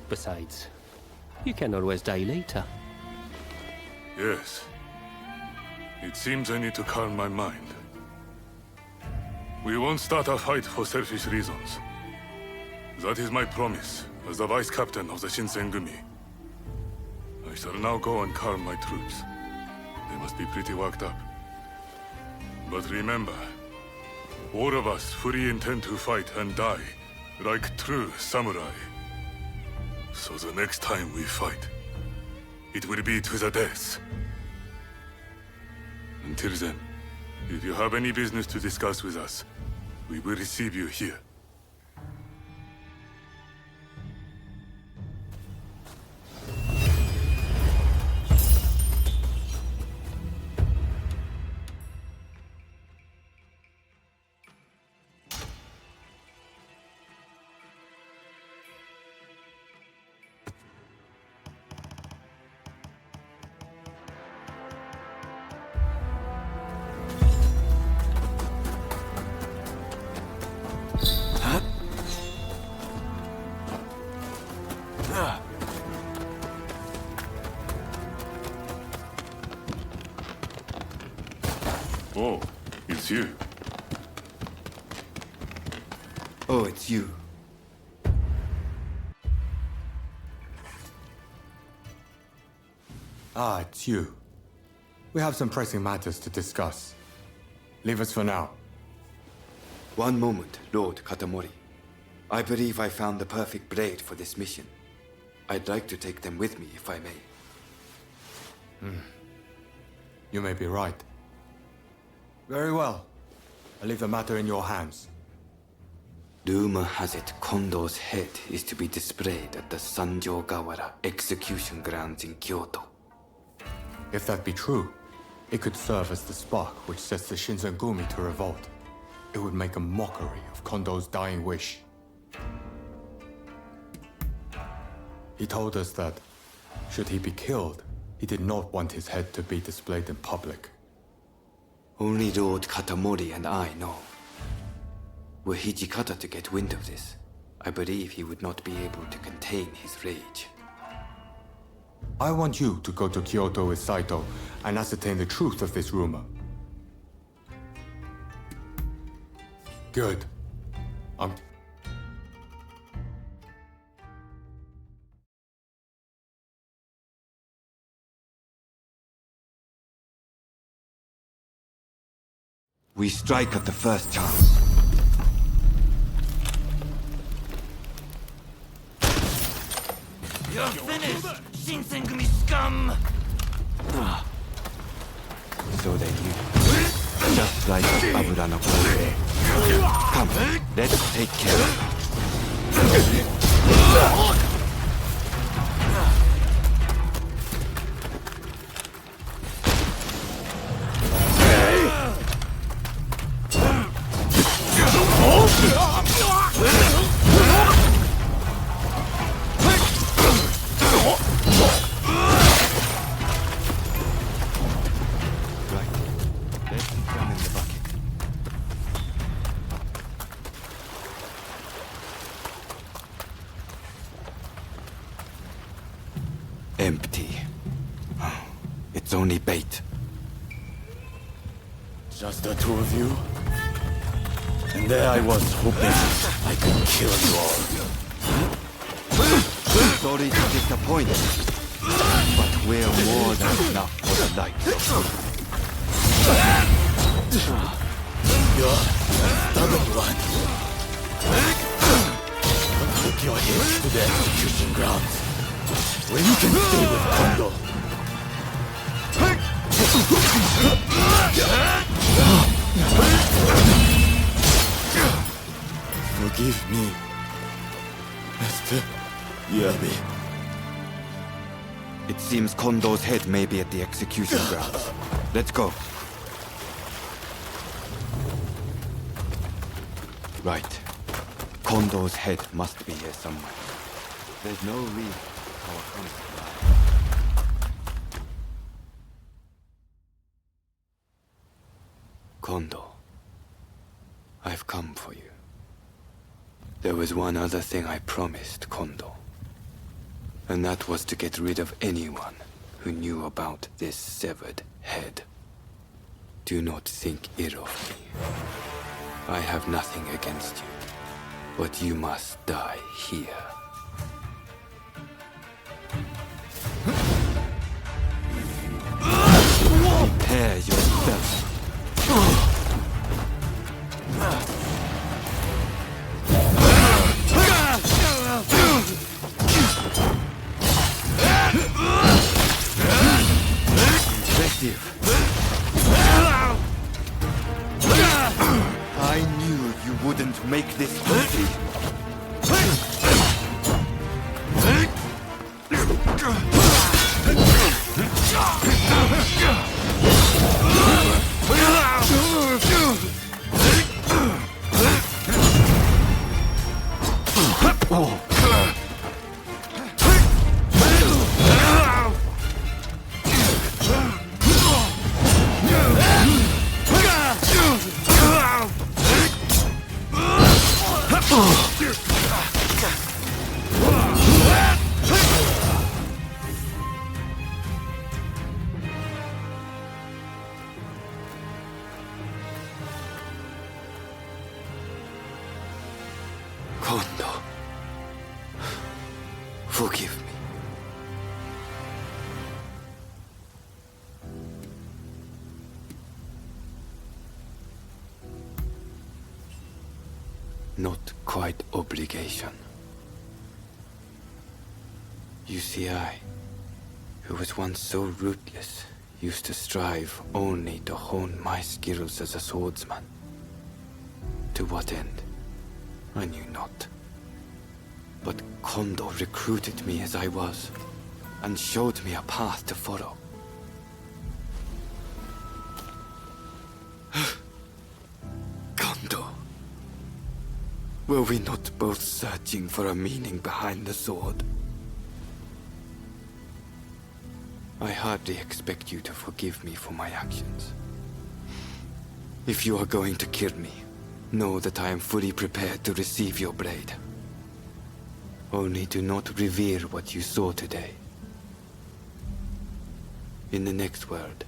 [SPEAKER 10] Besides, you can always die later.
[SPEAKER 18] Yes. It seems I need to calm my mind. We won't start a fight for selfish reasons. That is my promise as the vice captain of the Shinsengumi. I shall now go and calm my troops. They must be pretty worked up. But remember, all of us fully intend to fight and die like true samurai. So the next time we fight, it will be to the death. Until then, if you have any business to discuss with us, we will receive you here. Oh, it's you.
[SPEAKER 5] Oh, it's you.
[SPEAKER 1] Ah, it's you. We have some pressing matters to discuss. Leave us for now.
[SPEAKER 5] One moment, Lord Katamori. I believe I found the perfect blade for this mission. I'd like to take them with me, if I may.
[SPEAKER 1] You may be right. Very well. I leave the matter in your hands.
[SPEAKER 5] Rumor has it Kondo's head is to be displayed at the Sanjogawara execution grounds in Kyoto.
[SPEAKER 1] If that be true, it could serve as the spark which sets the Shinsengumi to revolt. It would make a mockery of Kondo's dying wish. He told us that, should he be killed, he did not want his head to be displayed in public.
[SPEAKER 5] Only Lord Katamori and I know. Were Hijikata to get wind of this, I believe he would not be able to contain his rage.
[SPEAKER 1] I want you to go to Kyoto with Saito and ascertain the truth of this rumor. Good.
[SPEAKER 5] We strike at the first chance.
[SPEAKER 13] You're finished, Shinsengumi scum!
[SPEAKER 5] so they knew. Just like Abura no Kondo. Come, let's take care of it. Empty. It's only bait.
[SPEAKER 24] Just the two of you? And there I was hoping I could kill you all.
[SPEAKER 5] Sorry to disappoint, but we're more than enough for the likes of
[SPEAKER 24] You're a stubborn one. I'll take your head to the execution grounds, where you can stay with Kondo. Forgive me, Mr. Yabi.
[SPEAKER 5] It seems Kondo's head may be at the execution grounds. Let's go. Right. Kondo's head must be here somewhere. There's no reason our hunt lies. Kondo, I've come for you. There was one other thing I promised Kondo, and that was to get rid of anyone who knew about this severed head. Do not think ill of me. I have nothing against you, but you must die here. Prepare yourself. Impressive. I knew you wouldn't make this easy. Kondo, forgive me. Not quite obligation. You see, I, who was once so ruthless, used to strive only to hone my skills as a swordsman. To what end? I knew not. But Kondo recruited me as I was, and showed me a path to follow. Kondo, were we not both searching for a meaning behind the sword? I hardly expect you to forgive me for my actions. If you are going to kill me, know that I am fully prepared to receive your blade. Only do not reveal what you saw today. In the next world,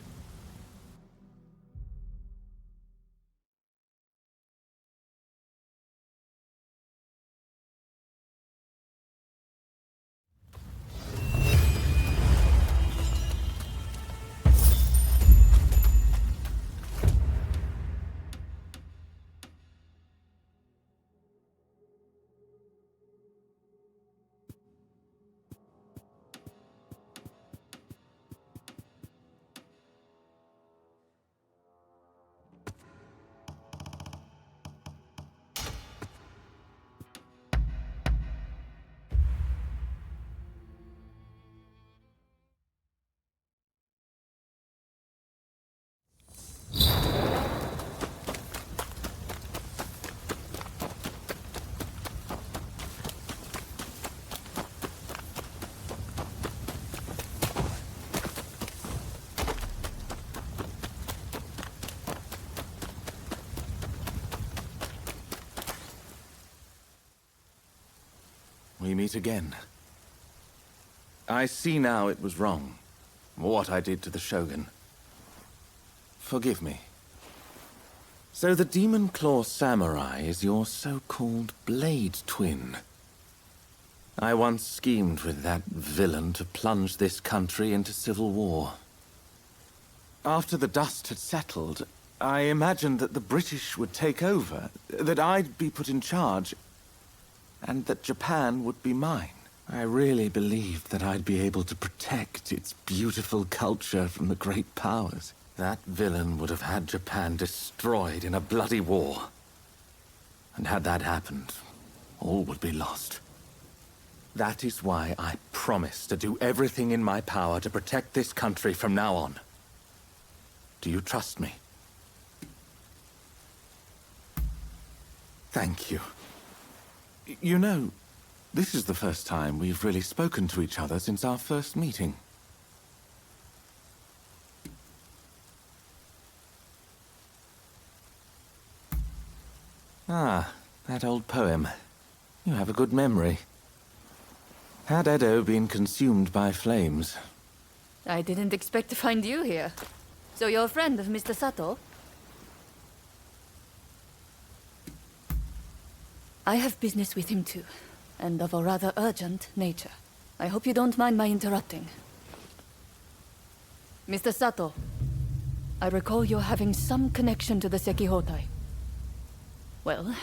[SPEAKER 8] we meet again. I see now it was wrong, what I did to the Shogun. Forgive me. So the Demon Claw Samurai is your so-called blade twin. I once schemed with that villain to plunge this country into civil war. After the dust had settled, I imagined that the British would take over, that I'd be put in charge, and that Japan would be mine. I really believed that I'd be able to protect its beautiful culture from the great powers. That villain would have had Japan destroyed in a bloody war. And had that happened, all would be lost. That is why I promise to do everything in my power to protect this country from now on. Do you trust me? Thank you. You know, this is the first time we've really spoken to each other since our first meeting. Ah, that old poem. You have a good memory. Had Edo been consumed by flames?
[SPEAKER 19] I didn't expect to find you here. So you're a friend of Mr. Sato? I have business with him too, and of a rather urgent nature. I hope you don't mind my interrupting. Mr. Sato, I recall you're having some connection to the Sekihotai. Well,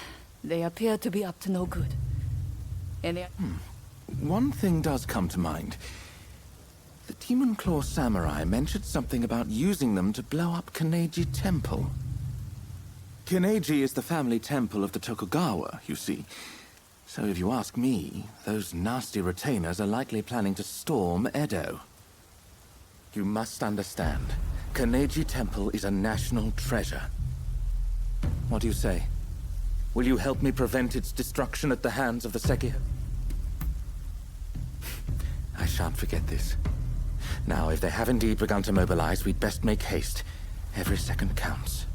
[SPEAKER 19] they appear to be up to no good.
[SPEAKER 8] One thing does come to mind. The Demon Claw Samurai mentioned something about using them to blow up Kaneji Temple. Kaneji is the family temple of the Tokugawa, you see. So if you ask me, those nasty retainers are likely planning to storm Edo. You must understand, Kaneji Temple is a national treasure. What do you say? Will you help me prevent its destruction at the hands of the Sekihotai? I shan't forget this. Now, if they have indeed begun to mobilize, we'd best make haste. Every second counts.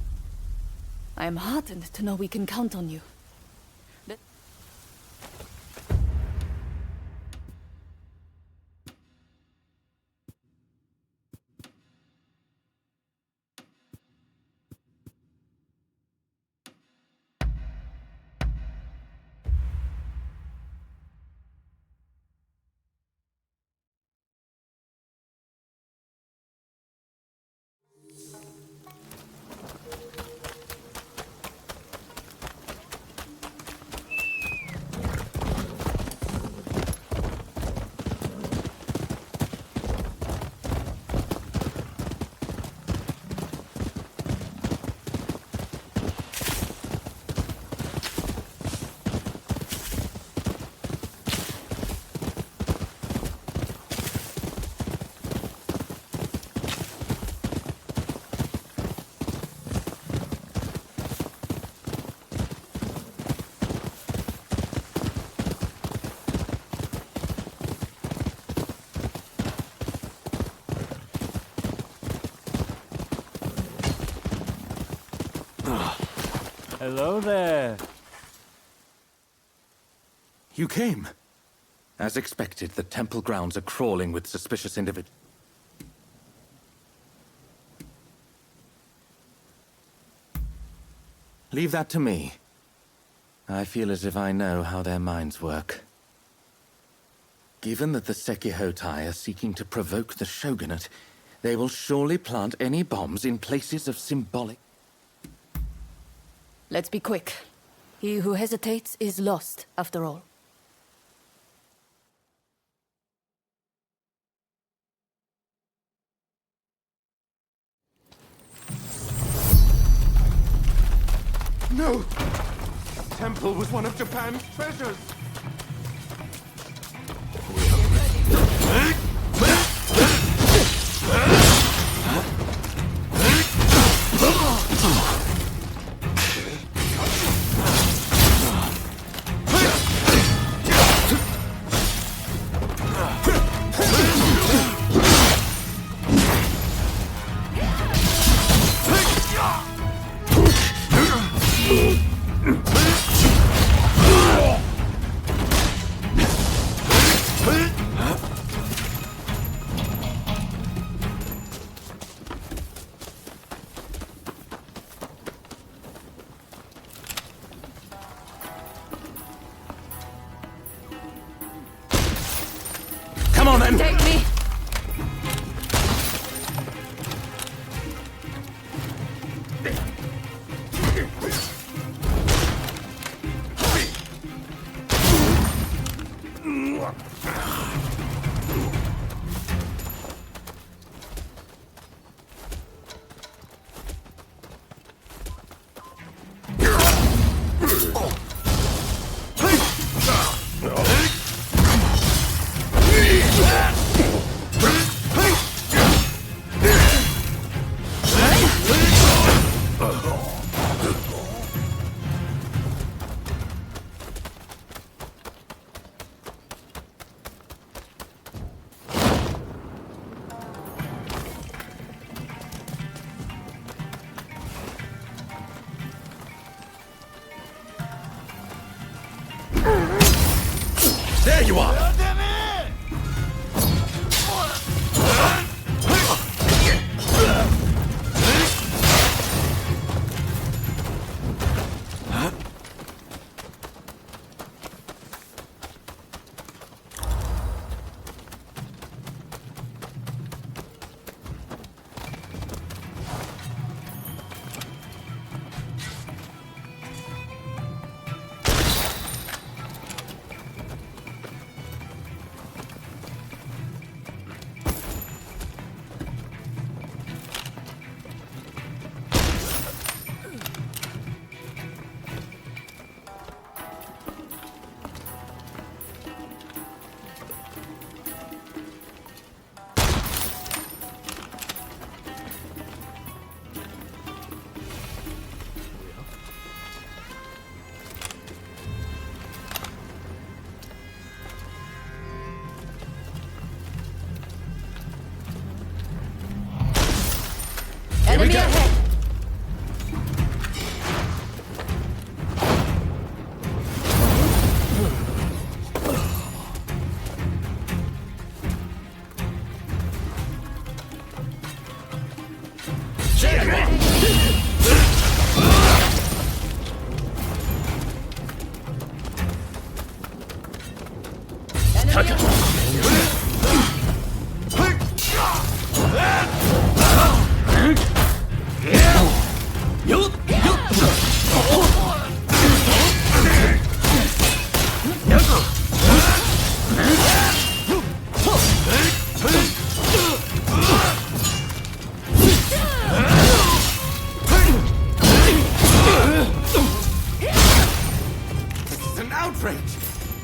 [SPEAKER 19] I am heartened to know we can count on you.
[SPEAKER 21] Hello there.
[SPEAKER 8] You came. As expected, the temple grounds are crawling with suspicious individuals. Leave that to me. I feel as if I know how their minds work. Given that the Sekihotai are seeking to provoke the shogunate, they will surely plant any bombs in places of symbolic...
[SPEAKER 19] Let's be quick. He who hesitates is lost, after all.
[SPEAKER 8] No! The temple was one of Japan's treasures!
[SPEAKER 19] then. Take me.
[SPEAKER 15] There you are!
[SPEAKER 19] Enemy ahead!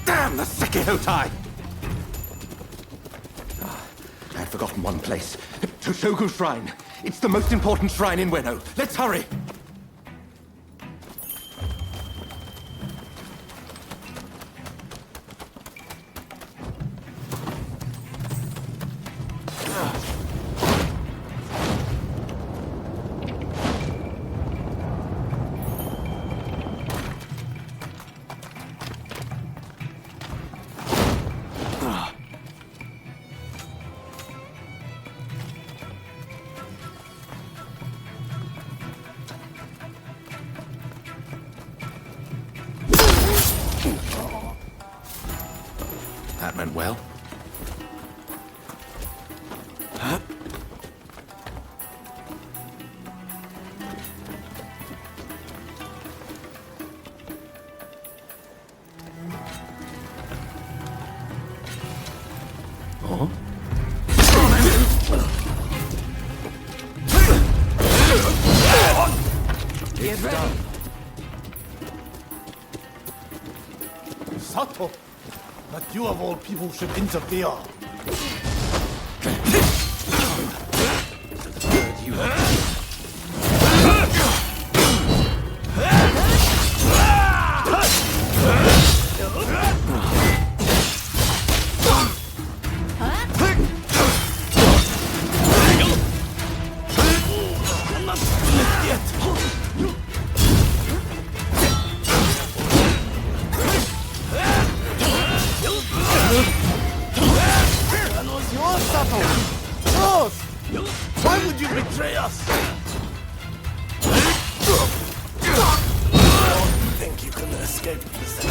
[SPEAKER 8] Damn the Sekihōtai! I had forgotten one place. Toshogu Shrine. It's the most important shrine in Ueno. Let's hurry! That went well. Huh? Oh?
[SPEAKER 19] Get ready!
[SPEAKER 14] Sato! That you of all people should interfere. Why would you betray us? Don't think you can escape this.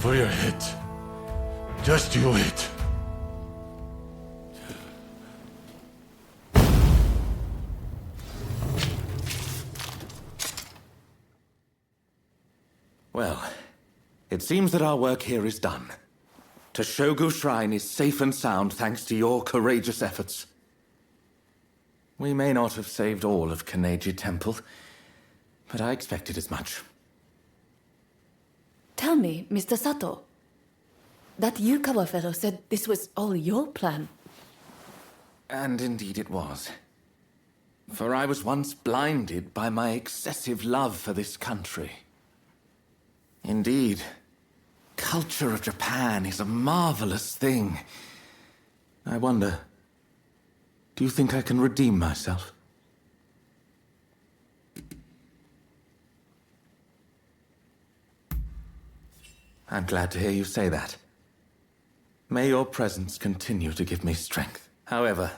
[SPEAKER 24] for your hit. Just you wait.
[SPEAKER 8] Well, it seems that our work here is done. Toshogu Shrine is safe and sound thanks to your courageous efforts. We may not have saved all of Kaneji Temple, but I expected as much.
[SPEAKER 19] Tell me, Mr. Sato. That Yukawa fellow said this was all your plan.
[SPEAKER 8] And indeed it was. For I was once blinded by my excessive love for this country. Indeed, culture of Japan is a marvelous thing. I wonder, do you think I can redeem myself? I'm glad to hear you say that. May your presence continue to give me strength. However,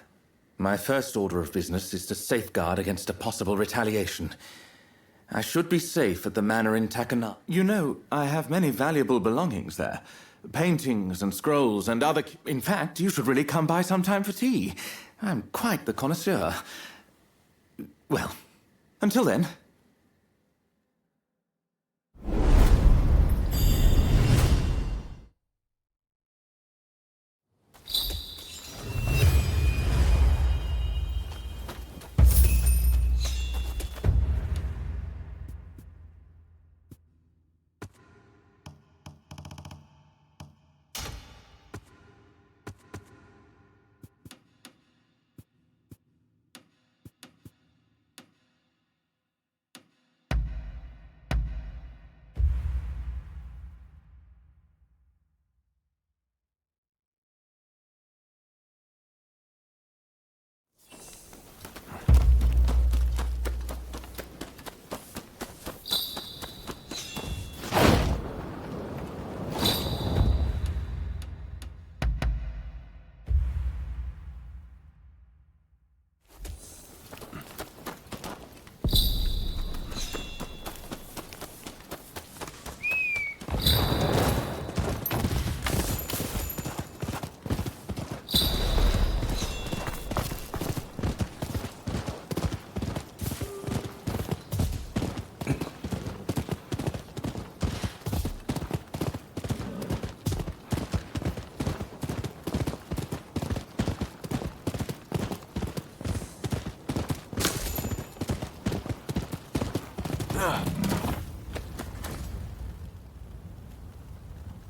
[SPEAKER 8] my first order of business is to safeguard against a possible retaliation. I should be safe at the manor in Takana. You know, I have many valuable belongings there. Paintings and scrolls and other... In fact, you should really come by sometime for tea. I'm quite the connoisseur. Well, until then...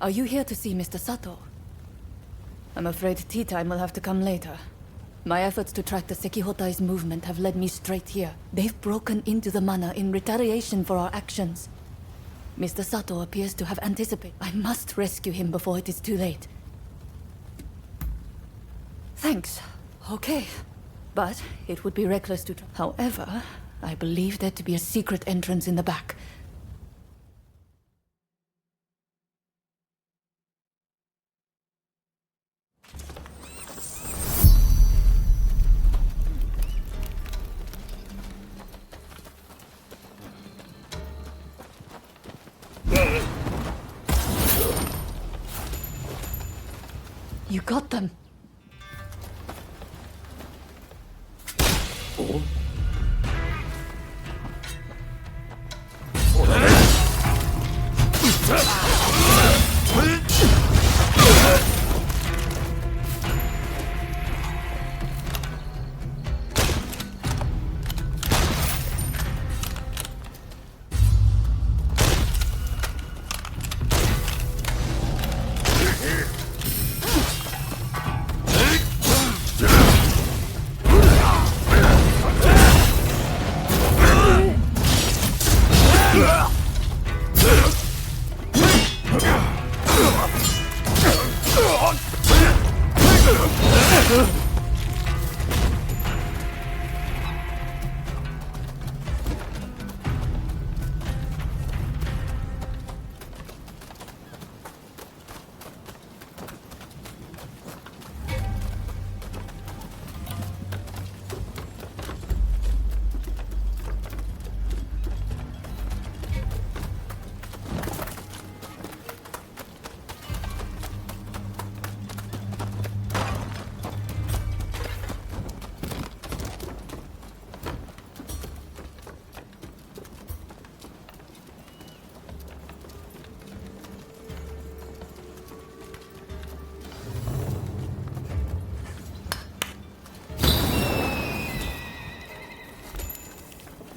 [SPEAKER 19] Are you here to see Mr. Sato? I'm afraid tea time will have to come later. My efforts to track the Sekihotai's movement have led me straight here. They've broken into the manor in retaliation for our actions. Mr. Sato appears to have anticipated. I must rescue him before it is too late. Thanks. Okay. But it would be reckless to... However, I believe there to be a secret entrance in the back. You got them.
[SPEAKER 8] Oh.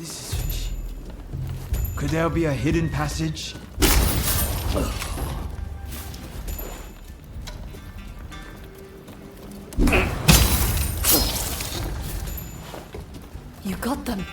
[SPEAKER 24] This is fishy. Could there be a hidden passage?
[SPEAKER 19] You got them.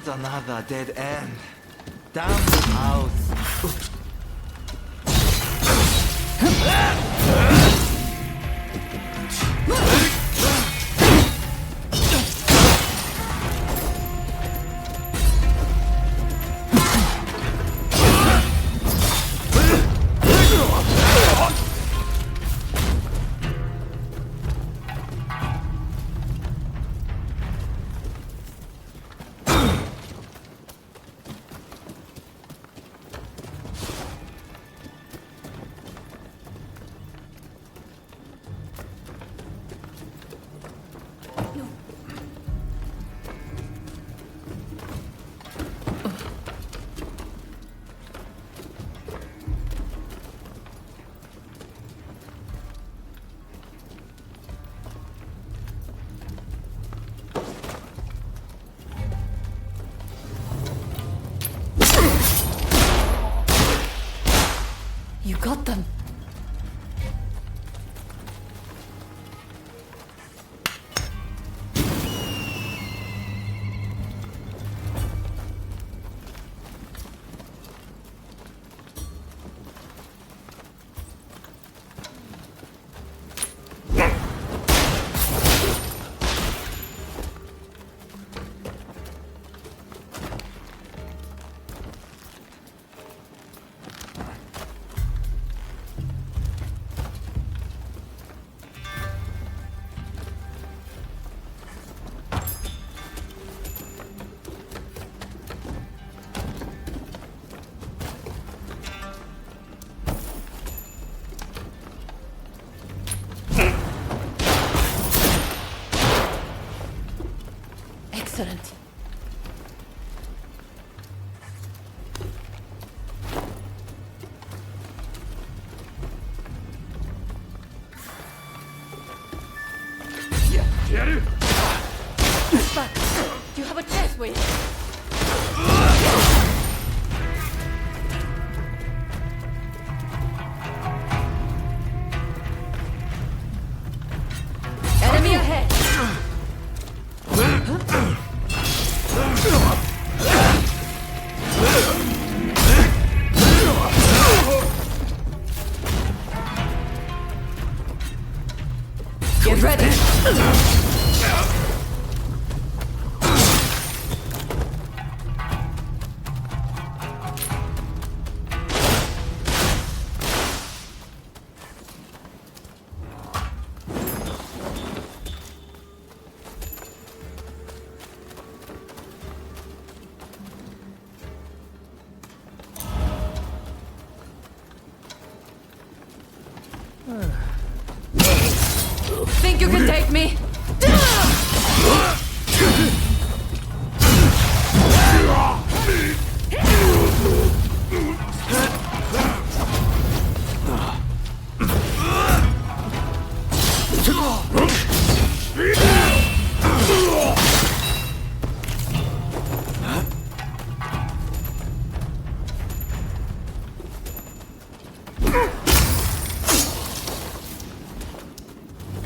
[SPEAKER 13] Not another dead end. Damn the house.
[SPEAKER 19] You got them. Excellent. But you have a chest with. Enemy ahead. Get ready. Think you can take me?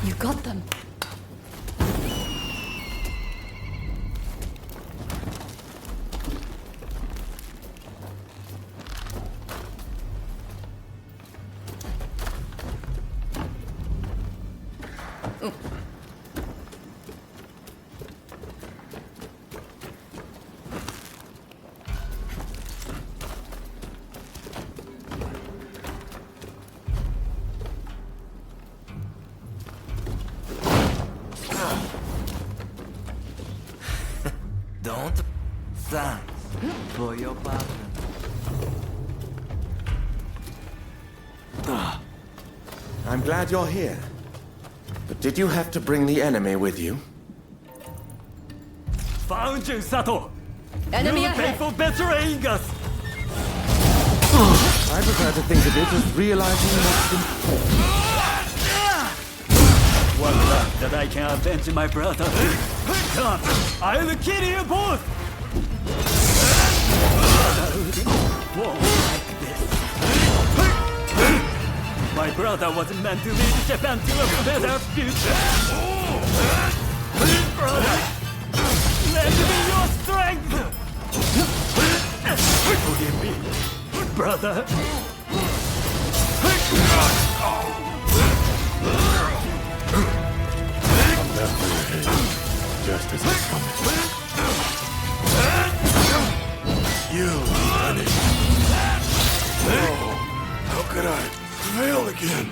[SPEAKER 19] You got them.
[SPEAKER 13] Don't thanks for your passion.
[SPEAKER 8] I'm glad you're here. But did you have to bring the enemy with you?
[SPEAKER 12] Found you, Sato!
[SPEAKER 19] Enemy
[SPEAKER 12] you
[SPEAKER 19] ahead.
[SPEAKER 12] pay for betraying us!
[SPEAKER 8] I prefer to think of it as realizing what's important.
[SPEAKER 12] What luck that I can avenge my brother. Come, I'll kill you both! Brotherhood won't like this. My brother wasn't meant to lead Japan to a better future. Brother, lend me your strength! Forgive me, brother.
[SPEAKER 18] I'm left for your head, just as I promised.
[SPEAKER 2] You finished. Oh, how could I fail again?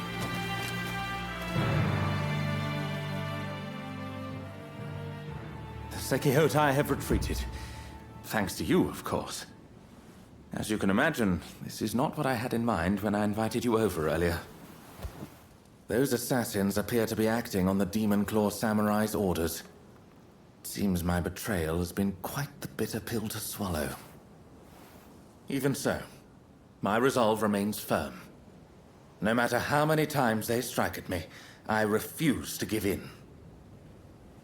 [SPEAKER 8] The Sekihotai have retreated. Thanks to you, of course. As you can imagine, this is not what I had in mind when I invited you over earlier. Those assassins appear to be acting on the Demon Claw Samurai's orders. It seems my betrayal has been quite the bitter pill to swallow. Even so, my resolve remains firm. No matter how many times they strike at me, I refuse to give in.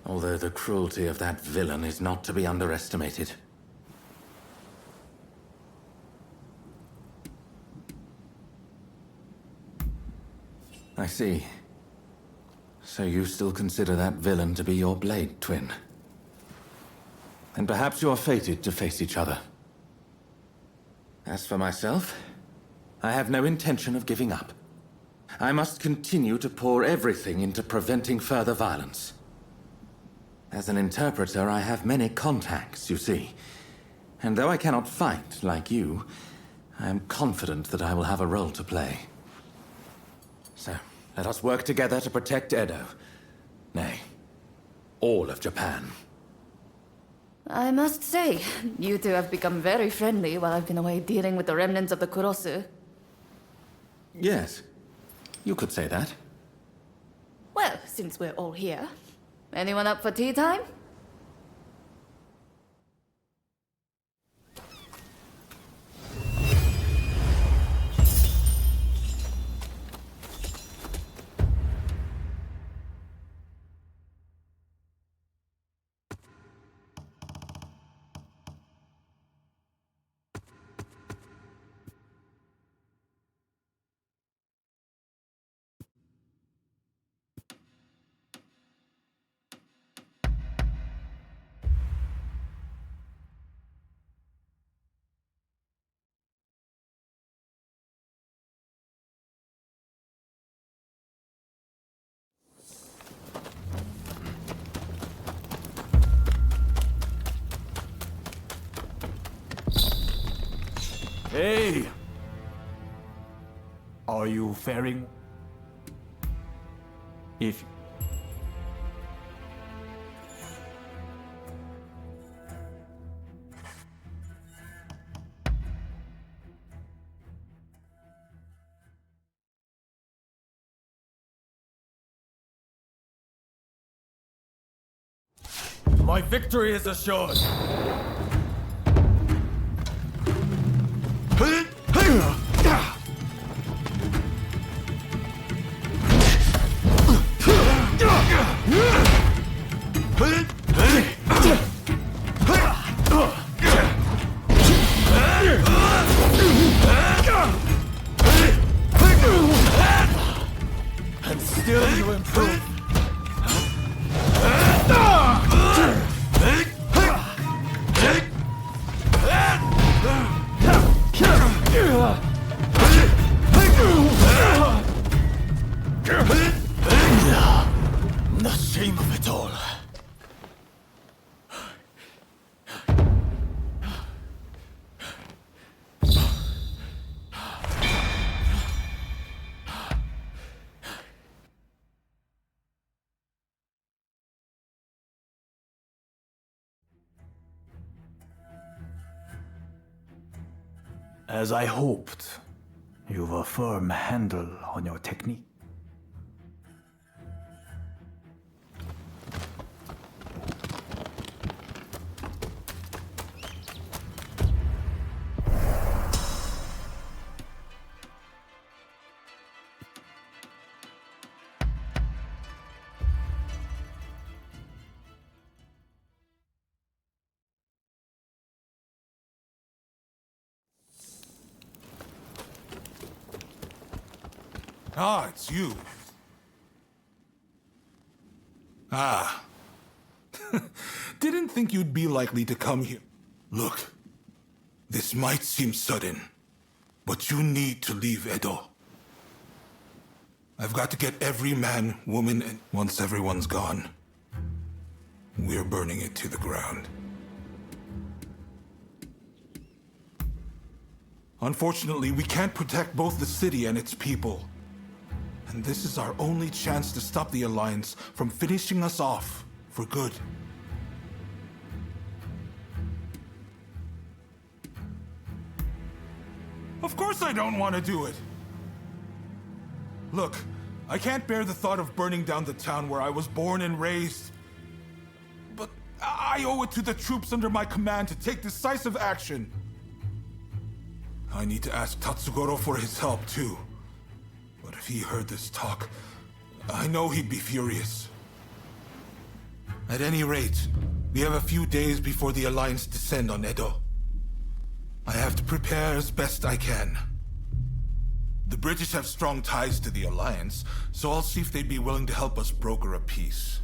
[SPEAKER 8] Although the cruelty of that villain is not to be underestimated. I see. So you still consider that villain to be your blade twin? And perhaps you are fated to face each other. As for myself, I have no intention of giving up. I must continue to pour everything into preventing further violence. As an interpreter, I have many contacts, you see. And though I cannot fight like you, I am confident that I will have a role to play. So, let us work together to protect Edo. Nay, all of Japan.
[SPEAKER 19] I must say, you two have become very friendly while I've been away dealing with the remnants of the Kurosu.
[SPEAKER 8] Yes, you could say that.
[SPEAKER 19] Well, since we're all here, anyone up for tea time?
[SPEAKER 12] Hey! Are you faring? If... My victory is assured! And still you improve. The shame of it all. As I hoped, you've a firm handle on your technique.
[SPEAKER 14] Ah, it's you. Ah. Didn't think you'd be likely to come here. Look, this might seem sudden, but you need to leave Edo. I've got to get every man, woman, and once everyone's gone, we're burning it to the ground. Unfortunately, we can't protect both the city and its people. And this is our only chance to stop the Alliance from finishing us off for good. Of course I don't want to do it! Look, I can't bear the thought of burning down the town where I was born and raised. But I owe it to the troops under my command to take decisive action. I need to ask Tatsugoro for his help, too. But if he heard this talk, I know he'd be furious. At any rate, we have a few days before the Alliance descend on Edo. I have to prepare as best I can. The British have strong ties to the Alliance, so I'll see if they'd be willing to help us broker a peace.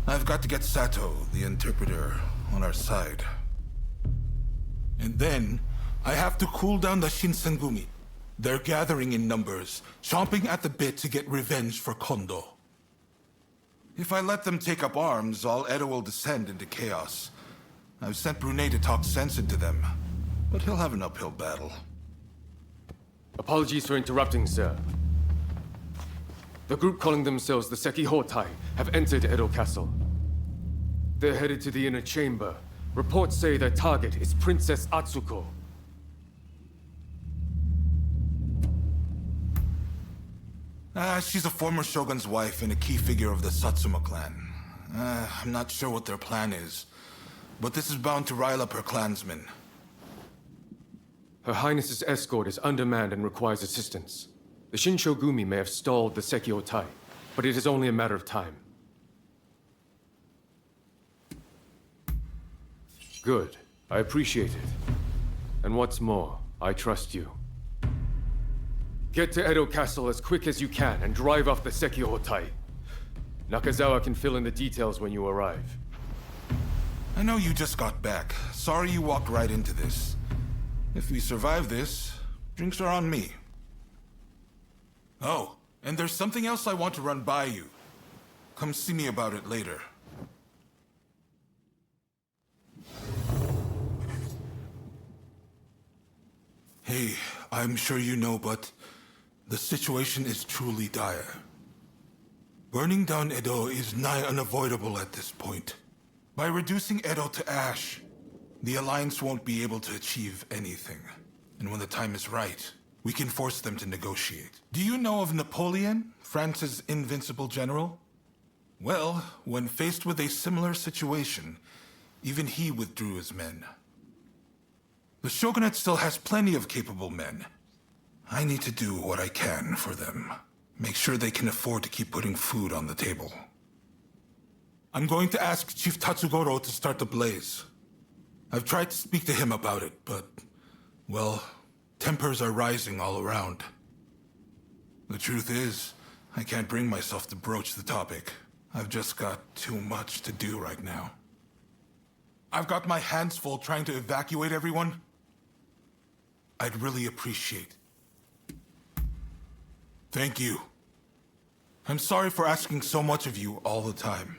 [SPEAKER 14] I've got to get Sato, the interpreter, on our side. And then, I have to cool down the Shinsengumi. They're gathering in numbers, chomping at the bit to get revenge for Kondo. If I let them take up arms, all Edo will descend into chaos. I've sent Brunei to talk sense into them, but he'll have an uphill battle.
[SPEAKER 9] Apologies for interrupting, sir. The group calling themselves the Sekihotai have entered Edo Castle. They're headed to the inner chamber. Reports say their target is Princess Atsuko.
[SPEAKER 14] She's a former shogun's wife and a key figure of the Satsuma clan. I'm not sure what their plan is, but this is bound to rile up her clansmen.
[SPEAKER 9] Her Highness's escort is undermanned and requires assistance. The Shinshogumi may have stalled the Sekihotai, but it is only a matter of time. Good. I appreciate it. And what's more, I trust you. Get to Edo Castle as quick as you can and drive off the Sekihotai. Nakazawa can fill in the details when you arrive.
[SPEAKER 14] I know you just got back. Sorry you walked right into this. If we survive this, drinks are on me. Oh, and there's something else I want to run by you. Come see me about it later. Hey, I'm sure you know, but the situation is truly dire. Burning down Edo is nigh unavoidable at this point. By reducing Edo to ash, the Alliance won't be able to achieve anything. And when the time is right, we can force them to negotiate. Do you know of Napoleon, France's invincible general? Well, when faced with a similar situation, even he withdrew his men. The Shogunate still has plenty of capable men. I need to do what I can for them. Make sure they can afford to keep putting food on the table. I'm going to ask Chief Tatsugoro to start the blaze. I've tried to speak to him about it, but, well, tempers are rising all around. The truth is, I can't bring myself to broach the topic. I've just got too much to do right now. I've got my hands full trying to evacuate everyone. I'd really appreciate. Thank you. I'm sorry for asking so much of you all the time.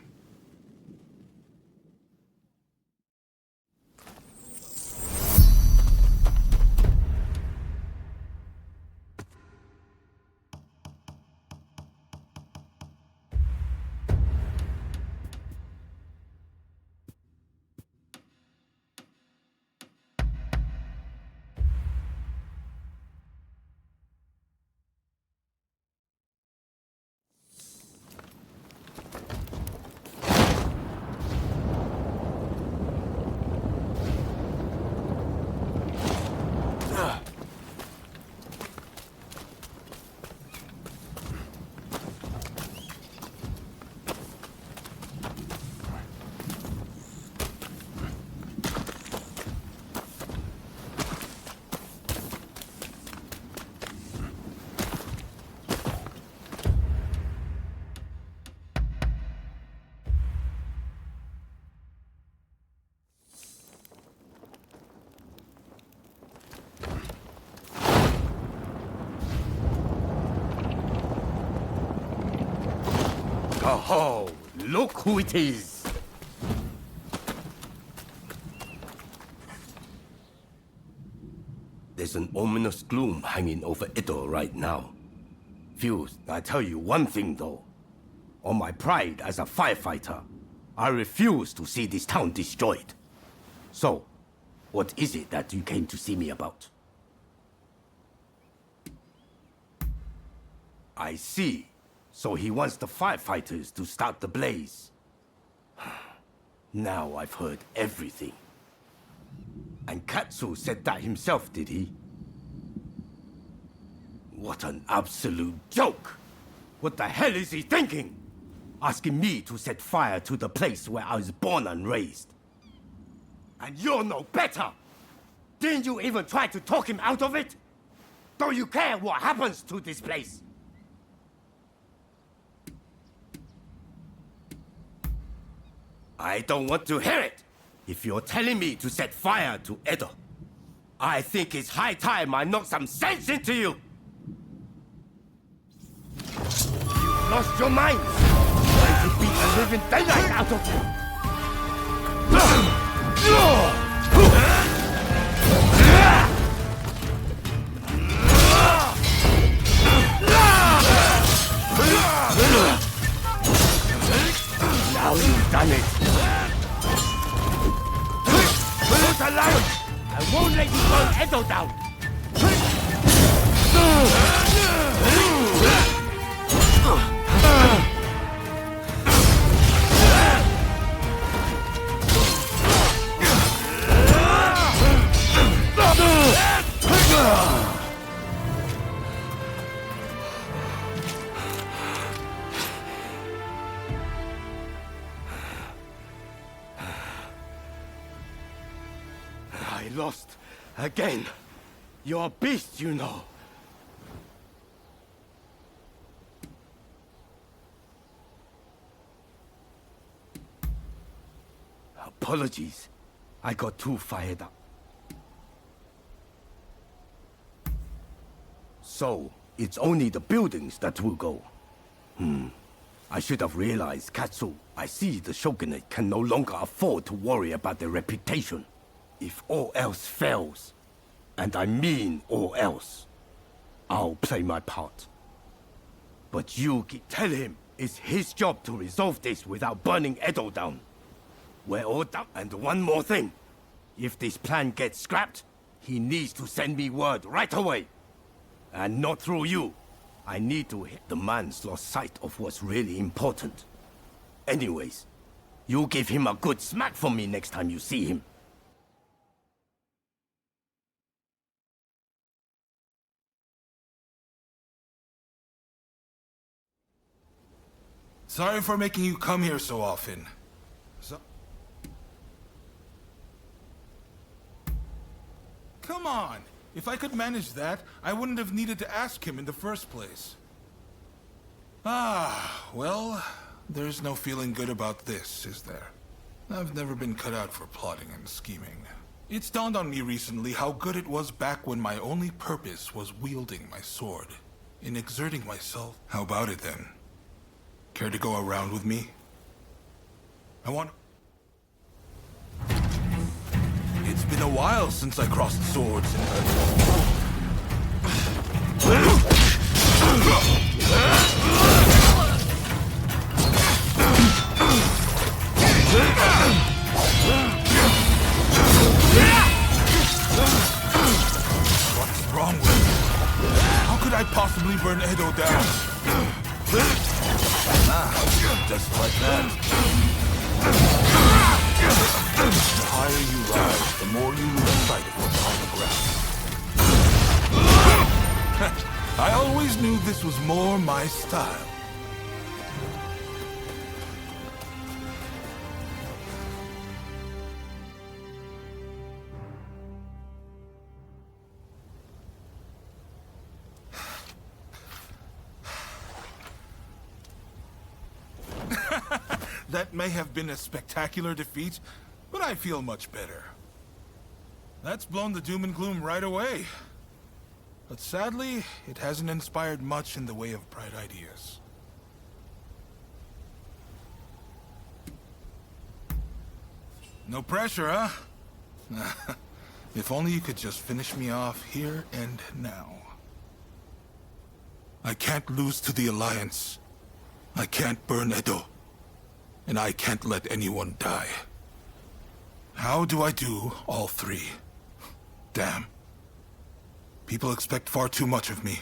[SPEAKER 4] Oh, look who it is! There's an ominous gloom hanging over Edo right now. Fuse, I tell you one thing though. On my pride as a firefighter, I refuse to see this town destroyed. So, what is it that you came to see me about? I see. So he wants the firefighters to start the blaze. Now I've heard everything. And Katsu said that himself, did he? What an absolute joke! What the hell is he thinking? Asking me to set fire to the place where I was born and raised. And you're no better! Didn't you even try to talk him out of it? Don't you care what happens to this place? I don't want to hear it! If you're telling me to set fire to Edo, I think it's high time I knock some sense into you! You've lost your mind! Trying to beat the living daylight out of you! Now you've done it! Put alive! I won't let you burn Edo down! I lost again. You're a beast, you know. Apologies. I got too fired up. So, it's only the buildings that will go. I should have realized, Katsu. I see the shogunate can no longer afford to worry about their reputation. If all else fails, and I mean all else, I'll play my part. But you tell him it's his job to resolve this without burning Edo down. We're all done. And one more thing. If this plan gets scrapped, he needs to send me word right away. And not through you. I need to hit the man's lost sight of what's really important. Anyways, you give him a good smack for me next time you see him.
[SPEAKER 14] Sorry for making you come here so often. Come on! If I could manage that, I wouldn't have needed to ask him in the first place. Well, there's no feeling good about this, is there? I've never been cut out for plotting and scheming. It's dawned on me recently how good it was back when my only purpose was wielding my sword. In exerting myself. How about it then? Care to go around with me? It's been a while since I crossed swords in person. What's wrong with me? How could I possibly burn Edo down? Just like that. The higher you rise, the more you lose sight of what's on the ground. I always knew this was more my style. That may have been a spectacular defeat, but I feel much better. That's blown the doom and gloom right away. But sadly, it hasn't inspired much in the way of bright ideas. No pressure, huh? If only you could just finish me off here and now. I can't lose to the Alliance. I can't burn Edo. And I can't let anyone die. How do I do all three? Damn. People expect far too much of me.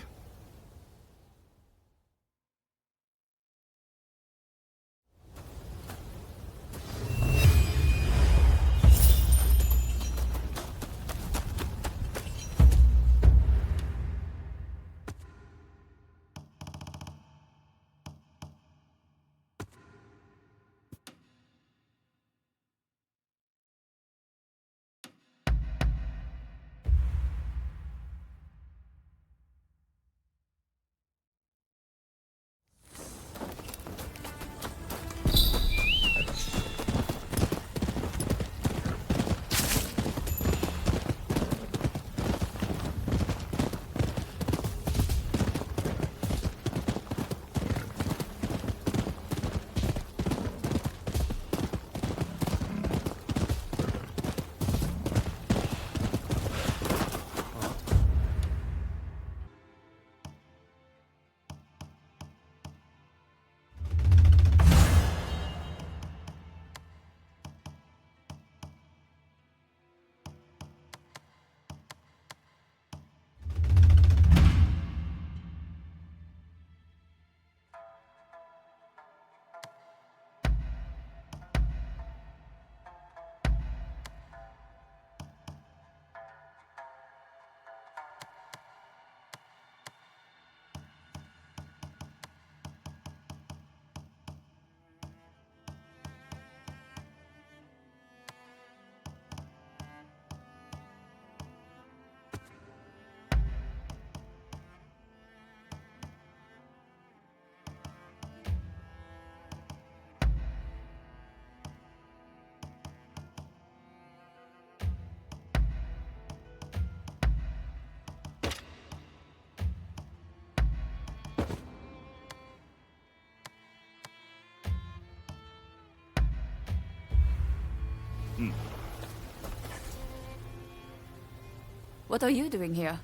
[SPEAKER 19] What are you doing here?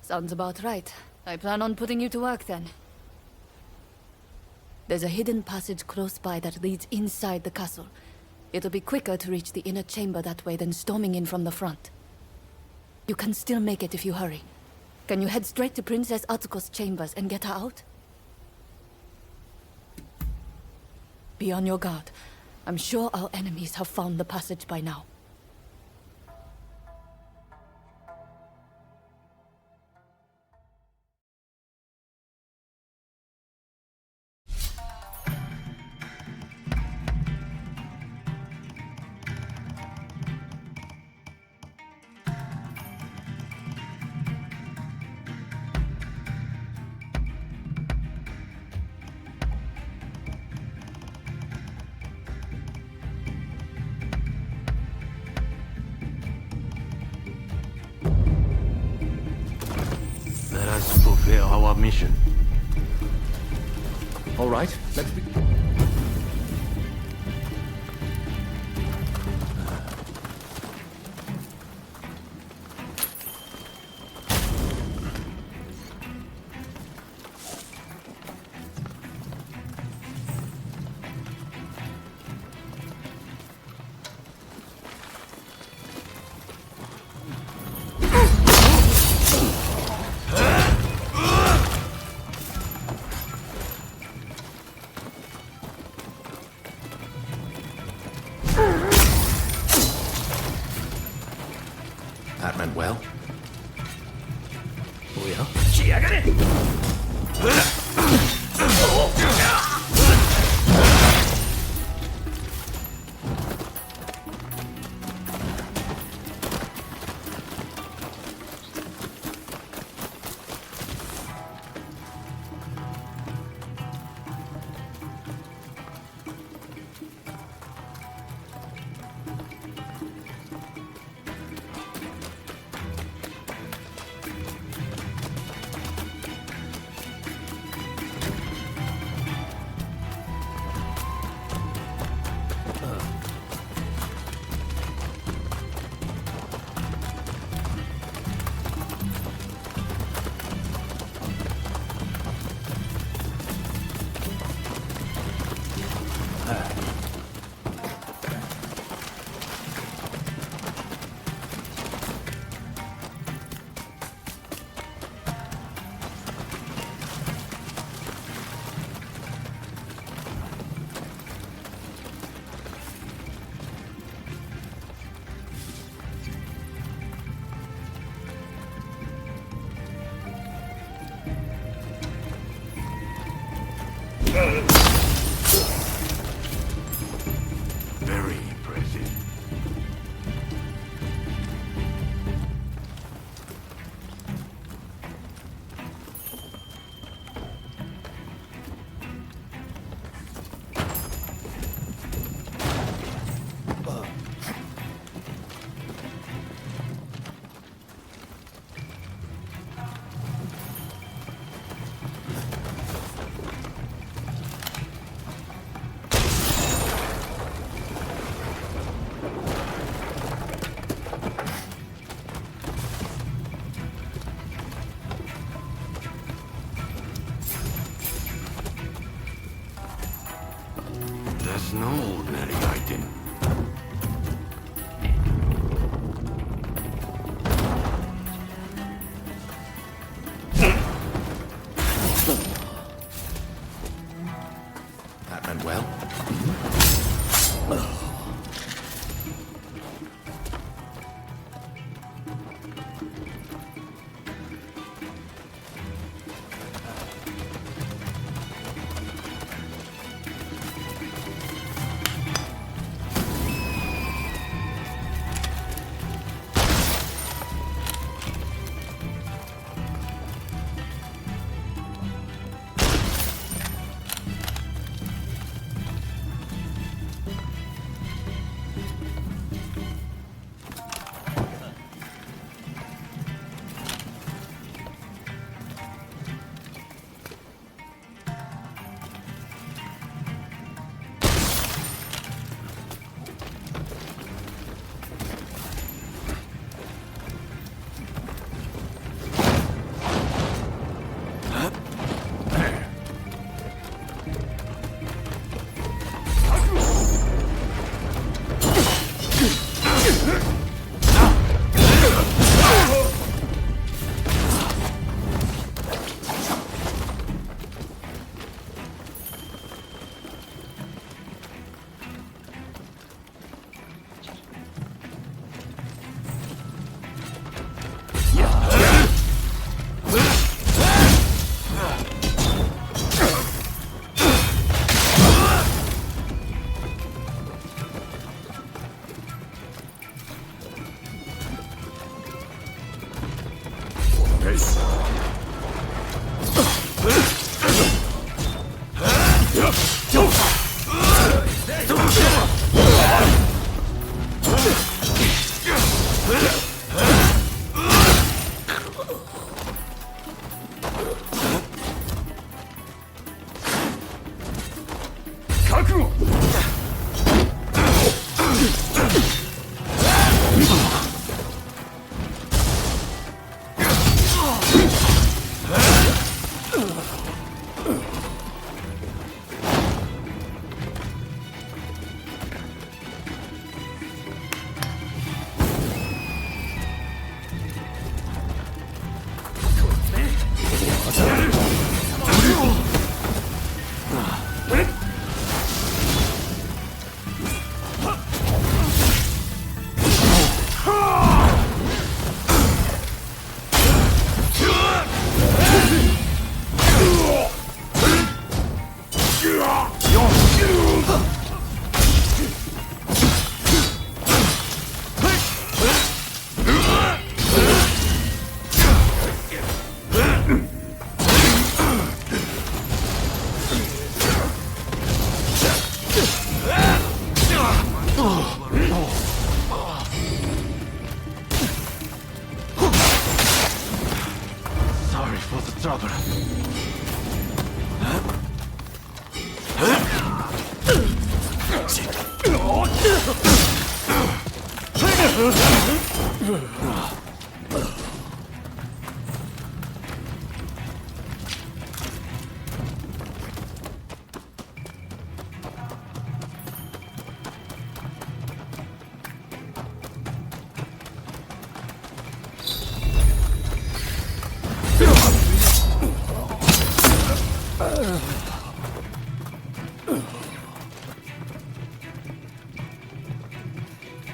[SPEAKER 19] Sounds about right. I plan on putting you to work then. There's a hidden passage close by that leads inside the castle. It'll be quicker to reach the inner chamber that way than storming in from the front. You can still make it if you hurry. Can you head straight to Princess Atsuko's chambers and get her out? Be on your guard. I'm sure our enemies have found the passage by now.
[SPEAKER 12] Our mission.
[SPEAKER 8] All right, let's be... That went well. Oh yeah?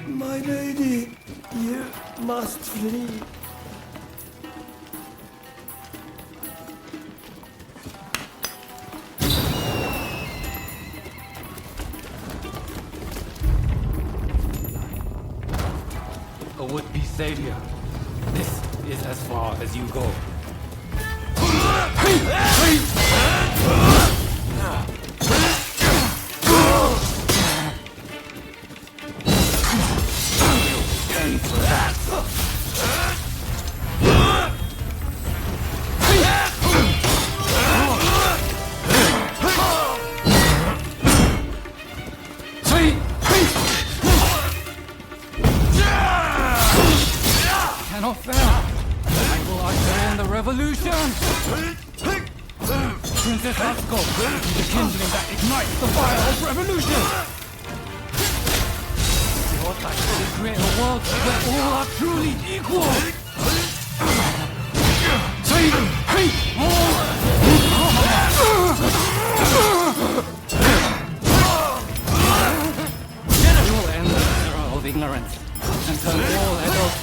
[SPEAKER 24] My lady, you must flee.
[SPEAKER 13] A would-be savior. This is as far as you go. Cannot fail. I will usher in the revolution. Princess Asuko, be the kindling that ignites the fire of revolution. What I will create a world where all are truly equal. We will end the era of ignorance and turn all adults.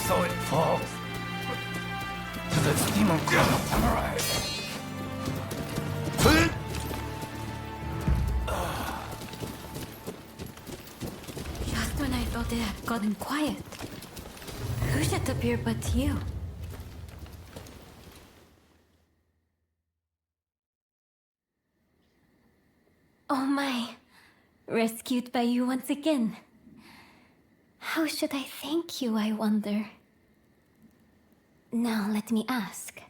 [SPEAKER 13] So it falls to the demon crown of samurai.
[SPEAKER 6] Just when I thought it had gotten quiet, who should appear but you? Oh my, rescued by you once again. How should I thank you, I wonder? Now let me ask.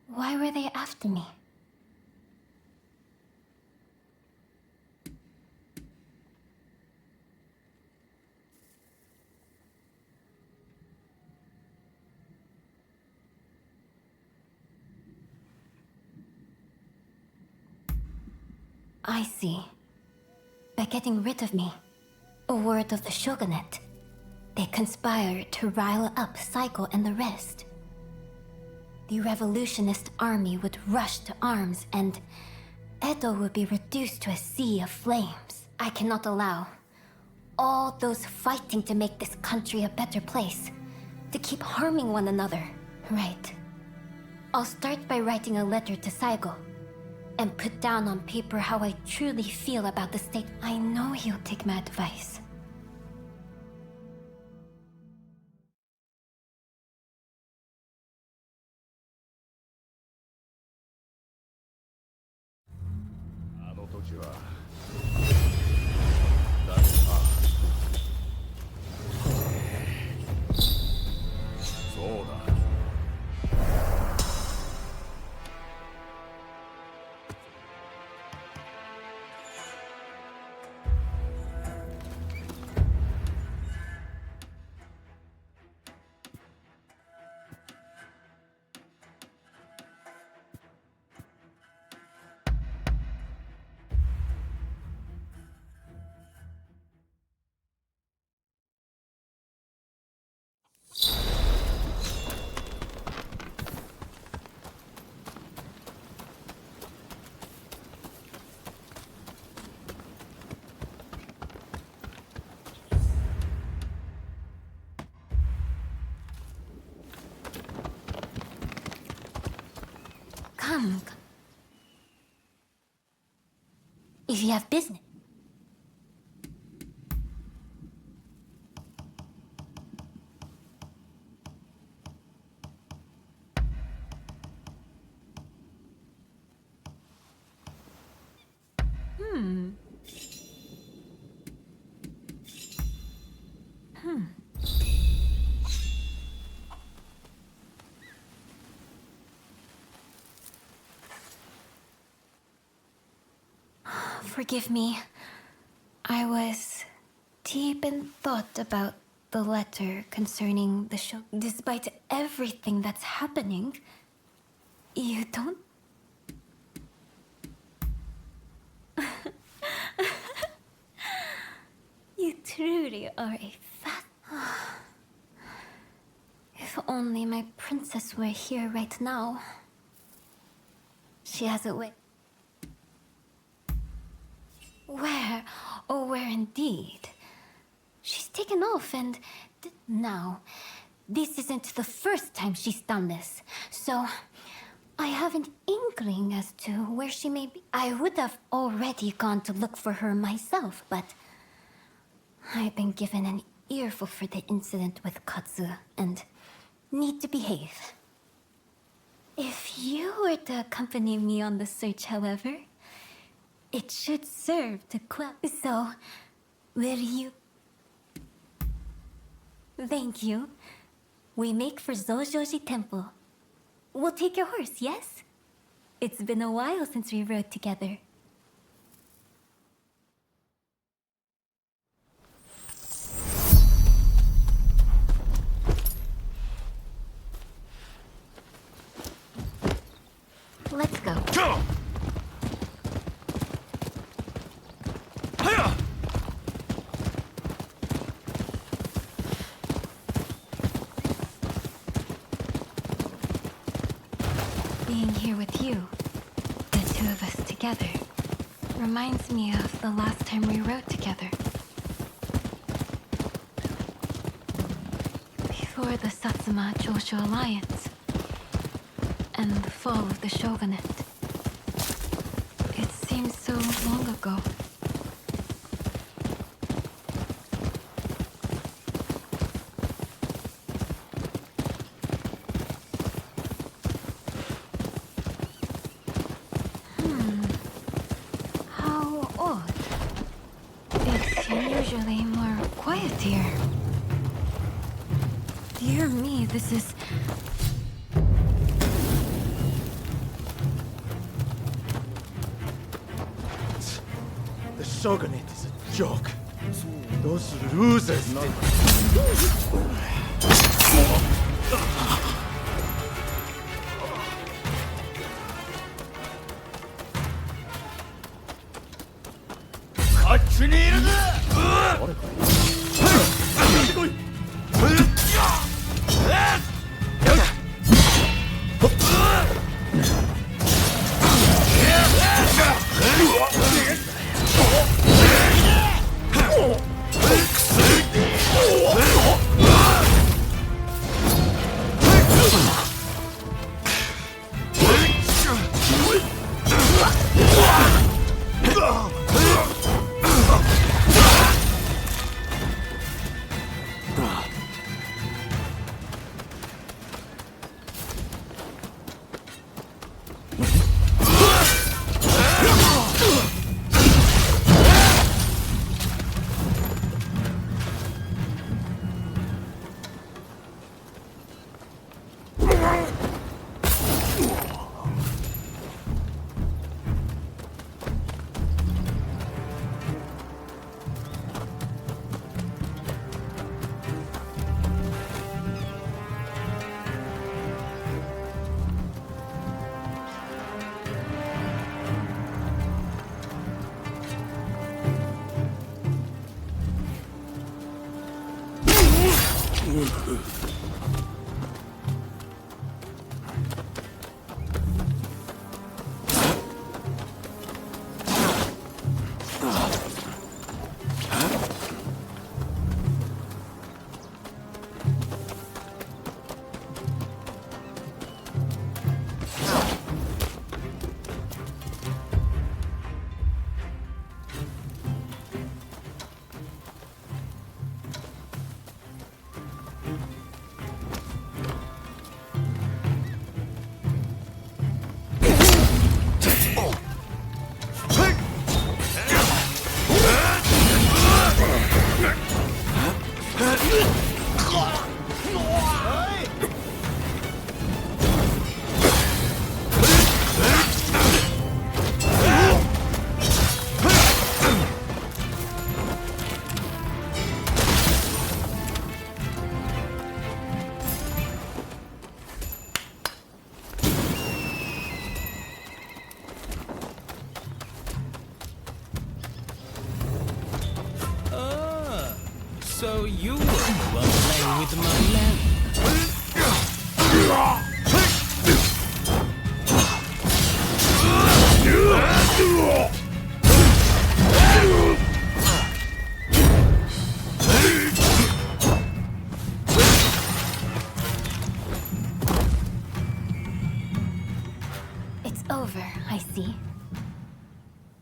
[SPEAKER 6] Why were they after me? I see. By getting rid of me, a word of the shogunate, they conspired to rile up Saiko and the rest. The revolutionist army would rush to arms and Edo would be reduced to a sea of flames. I cannot allow all those fighting to make this country a better place to keep harming one another. Right. I'll start by writing a letter to Saigo. and put down on paper how I truly feel about the state. I know he'll take my advice. Come. If you have business. Forgive me. I was deep in thought about the letter concerning the show. Despite everything that's happening, you don't... You truly are a fat... If only my princess were here right now. She has a way... Where? Oh, where indeed. She's taken off and... Now, this isn't the first time she's done this, so... I have an inkling as to where she may be. I would have already gone to look for her myself, but... I've been given an earful for the incident with Katsura, and need to behave. If you were to accompany me on the search, however... It should serve to quell. So, will you... Thank you. We make for Zojoji Temple. We'll take your horse, yes? It's been a while since we rode together. Let's go. Go! Being here with you, the two of us together, reminds me of the last time we rode together. Before the Satsuma-Josho alliance, and the fall of the shogunate. It seems so long ago. How odd. It's usually more quiet here. Dear me, this is...
[SPEAKER 2] The shogunate is a joke. Those losers...
[SPEAKER 7] So you were the one playing with my lamp.
[SPEAKER 6] It's over, I see.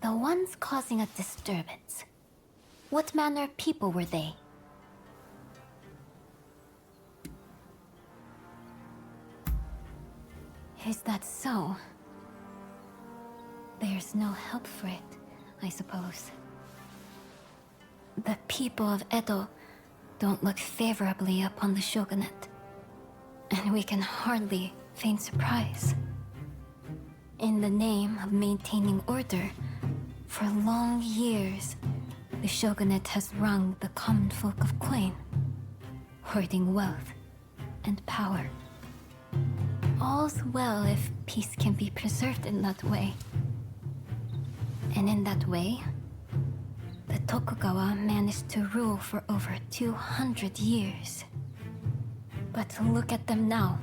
[SPEAKER 6] The ones causing a disturbance. What manner of people were they? Is that so? There's no help for it, I suppose. The people of Edo don't look favorably upon the shogunate, and we can hardly feign surprise. In the name of maintaining order, for long years, the shogunate has wrung the common folk of coin, hoarding wealth and power. All's well if peace can be preserved in that way. And in that way, the Tokugawa managed to rule for over 200 years. But look at them now.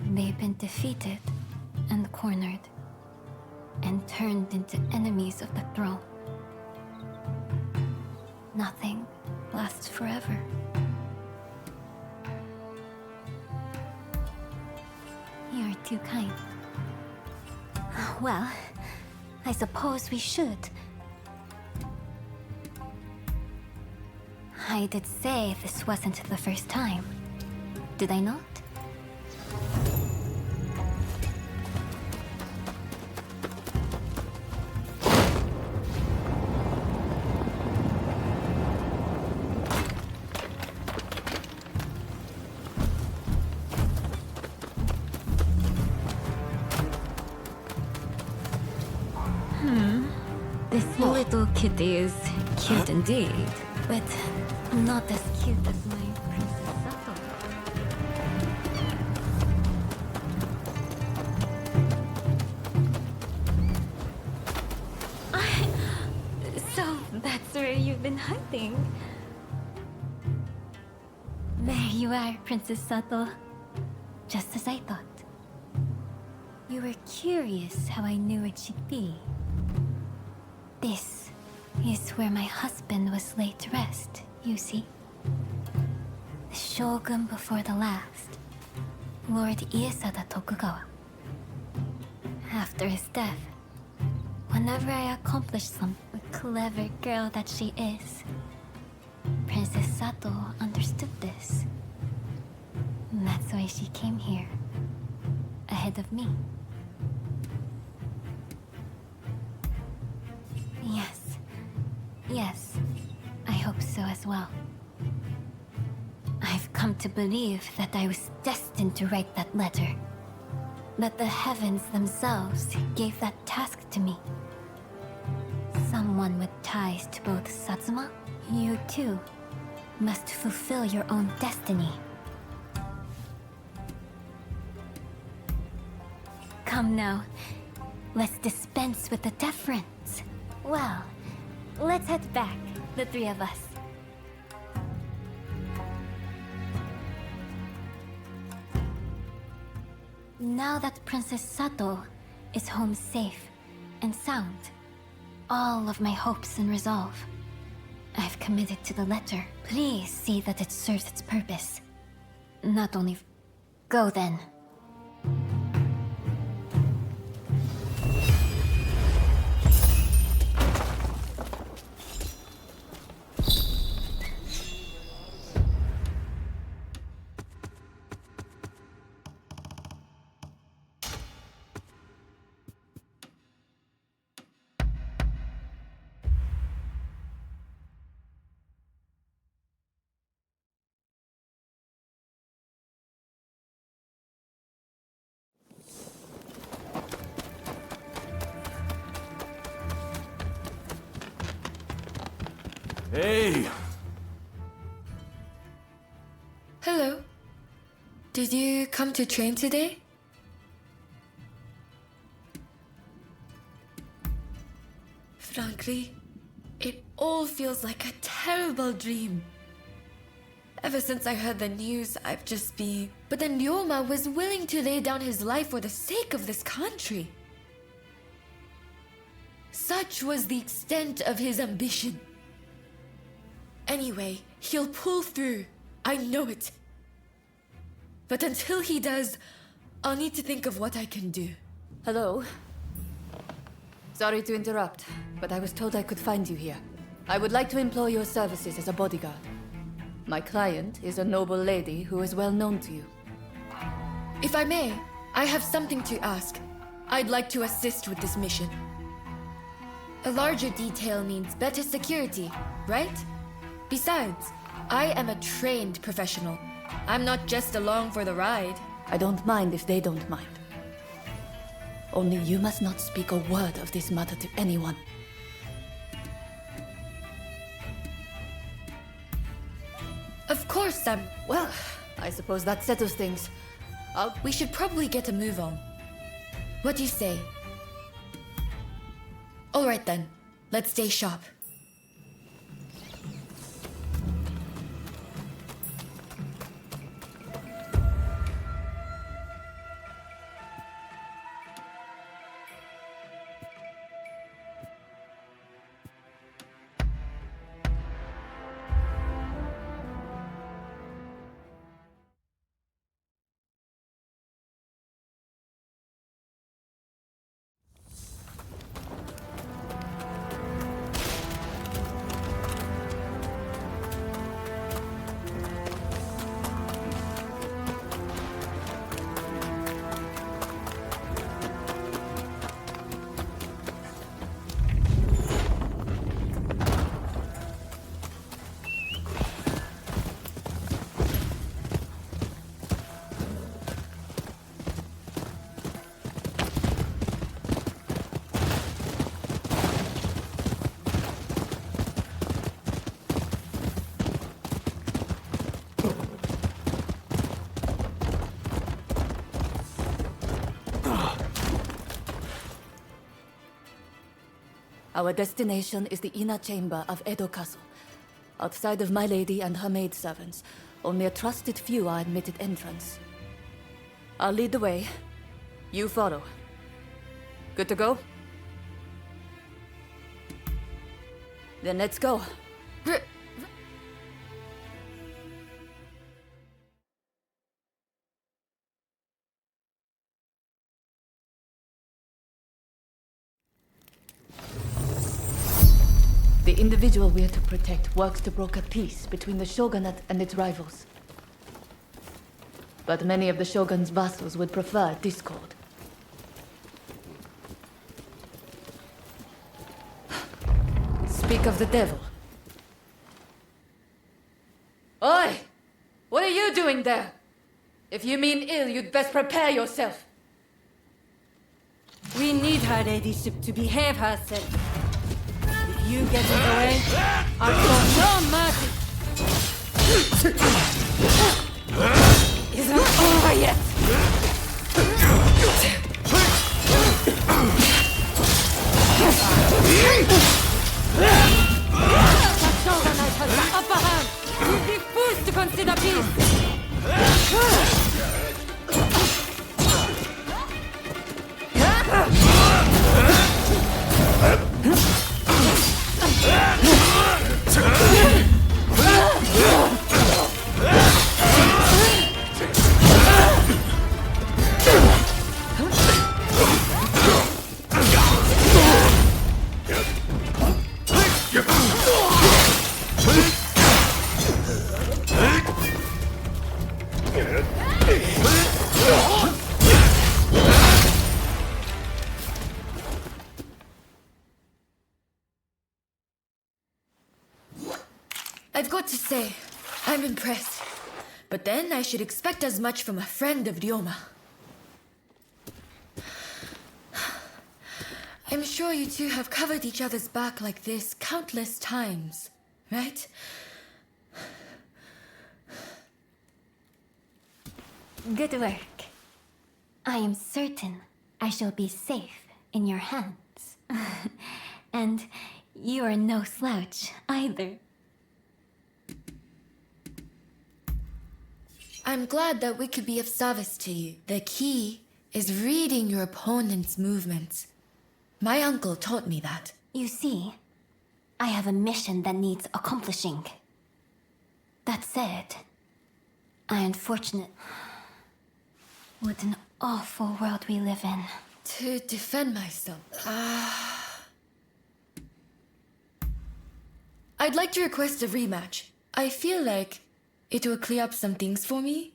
[SPEAKER 6] They've been defeated and cornered, and turned into enemies of the throne. Nothing lasts forever. You're too kind. Well, I suppose we should. I did say this wasn't the first time. Did I not? This little kitty is cute indeed, but not as cute as my Princess Sato. So that's where you've been hiding. There you are, Princess Sato. Just as I thought. You were curious how I knew it should be. This is where my husband was laid to rest, you see. The shogun before the last, Lord Iesada Tokugawa. After his death, whenever I accomplished some clever girl that she is, Princess Sato understood this. That's why she came here, ahead of me. Yes, I hope so as well. I've come to believe that I was destined to write that letter. That the heavens themselves gave that task to me. Someone with ties to both Satsuma, you too, must fulfill your own destiny. Come now, let's dispense with the deference. Well, let's head back, the three of us. Now that Princess Sato is home safe and sound, all of my hopes and resolve, I've committed to the letter. Please see that it serves its purpose. Not only... Go then.
[SPEAKER 11] Hey!
[SPEAKER 19] Hello. Did you come to train today? Frankly, it all feels like a terrible dream. Ever since I heard the news, I've just been... But then Ryoma was willing to lay down his life for the sake of this country. Such was the extent of his ambition. Anyway, he'll pull through. I know it. But until he does, I'll need to think of what I can do.
[SPEAKER 20] Hello. Sorry to interrupt, but I was told I could find you here. I would like to employ your services as a bodyguard. My client is a noble lady who is well known to you.
[SPEAKER 19] If I may, I have something to ask. I'd like to assist with this mission. A larger detail means better security, right? Besides, I am a trained professional. I'm not just along for the ride.
[SPEAKER 20] I don't mind if they don't mind. Only you must not speak a word of this matter to anyone.
[SPEAKER 19] Of course, Sam.
[SPEAKER 20] Well, I suppose that settles things.
[SPEAKER 19] We should probably get a move on. What do you say? All right then. Let's stay sharp.
[SPEAKER 20] Our destination is the inner chamber of Edo Castle. Outside of my lady and her maidservants, only a trusted few are admitted entrance. I'll lead the way. You follow. Good to go? Then let's go. The individual we are to protect works to broker peace between the shogunate and its rivals. But many of the shogun's vassals would prefer discord. Speak of the devil. Oi! What are you doing there? If you mean ill, you'd best prepare yourself.
[SPEAKER 21] We need her ladyship to behave herself. If you get in the way, I'll show no mercy. Isn't over yet. The shogunate has the upper hand. You'd be fools to consider peace.
[SPEAKER 20] I've got to say, I'm impressed. But then I should expect as much from a friend of Ryoma. I'm sure you two have covered each other's back like this countless times, right?
[SPEAKER 6] Good work. I am certain I shall be safe in your hands. And you are no slouch either.
[SPEAKER 20] I'm glad that we could be of service to you. The key is reading your opponent's movements. My uncle taught me that.
[SPEAKER 6] You see, I have a mission that needs accomplishing. That said, I am fortunate. What an awful world we live in.
[SPEAKER 20] To defend myself. I'd like to request a rematch. I feel like it will clear up some things for me.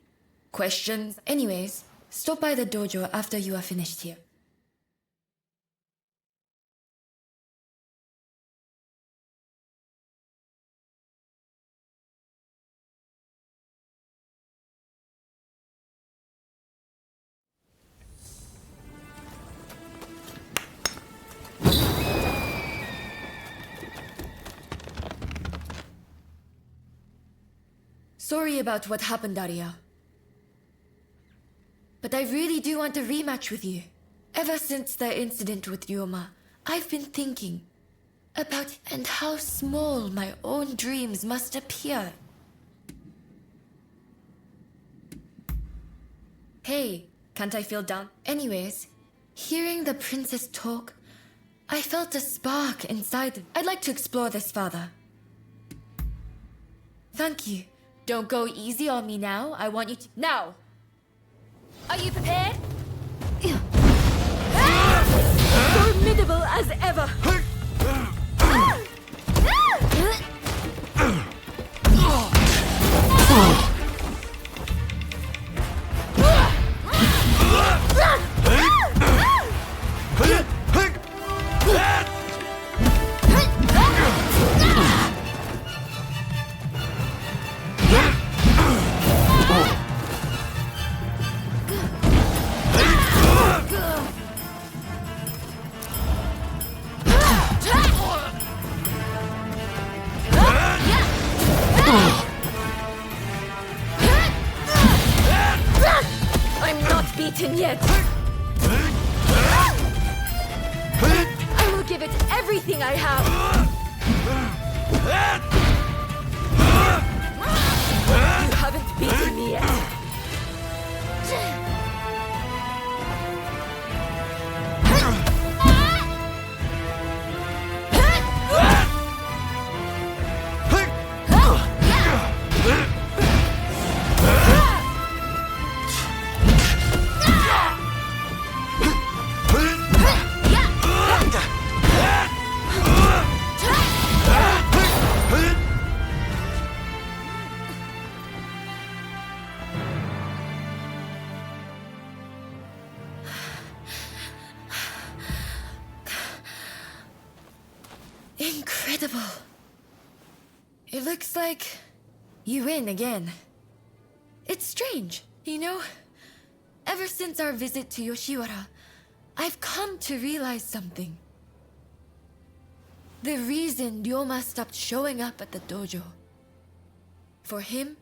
[SPEAKER 20] Questions. Anyways, stop by the dojo after you are finished here. Sorry about what happened, Arya. But I really do want a rematch with you. Ever since the incident with Ryoma, I've been thinking about and how small my own dreams must appear. Hey, can't I feel down? Anyways, hearing the princess talk, I felt a spark inside. I'd like to explore this further. Thank you. Don't go easy on me now. I want you to... Now! Are you prepared? Formidable as ever! Yet. I will give it everything I have. You haven't beaten me yet. Incredible. It looks like you win again. It's strange, you know? Ever since our visit to Yoshiwara, I've come to realize something. The reason Ryoma stopped showing up at the dojo. For him,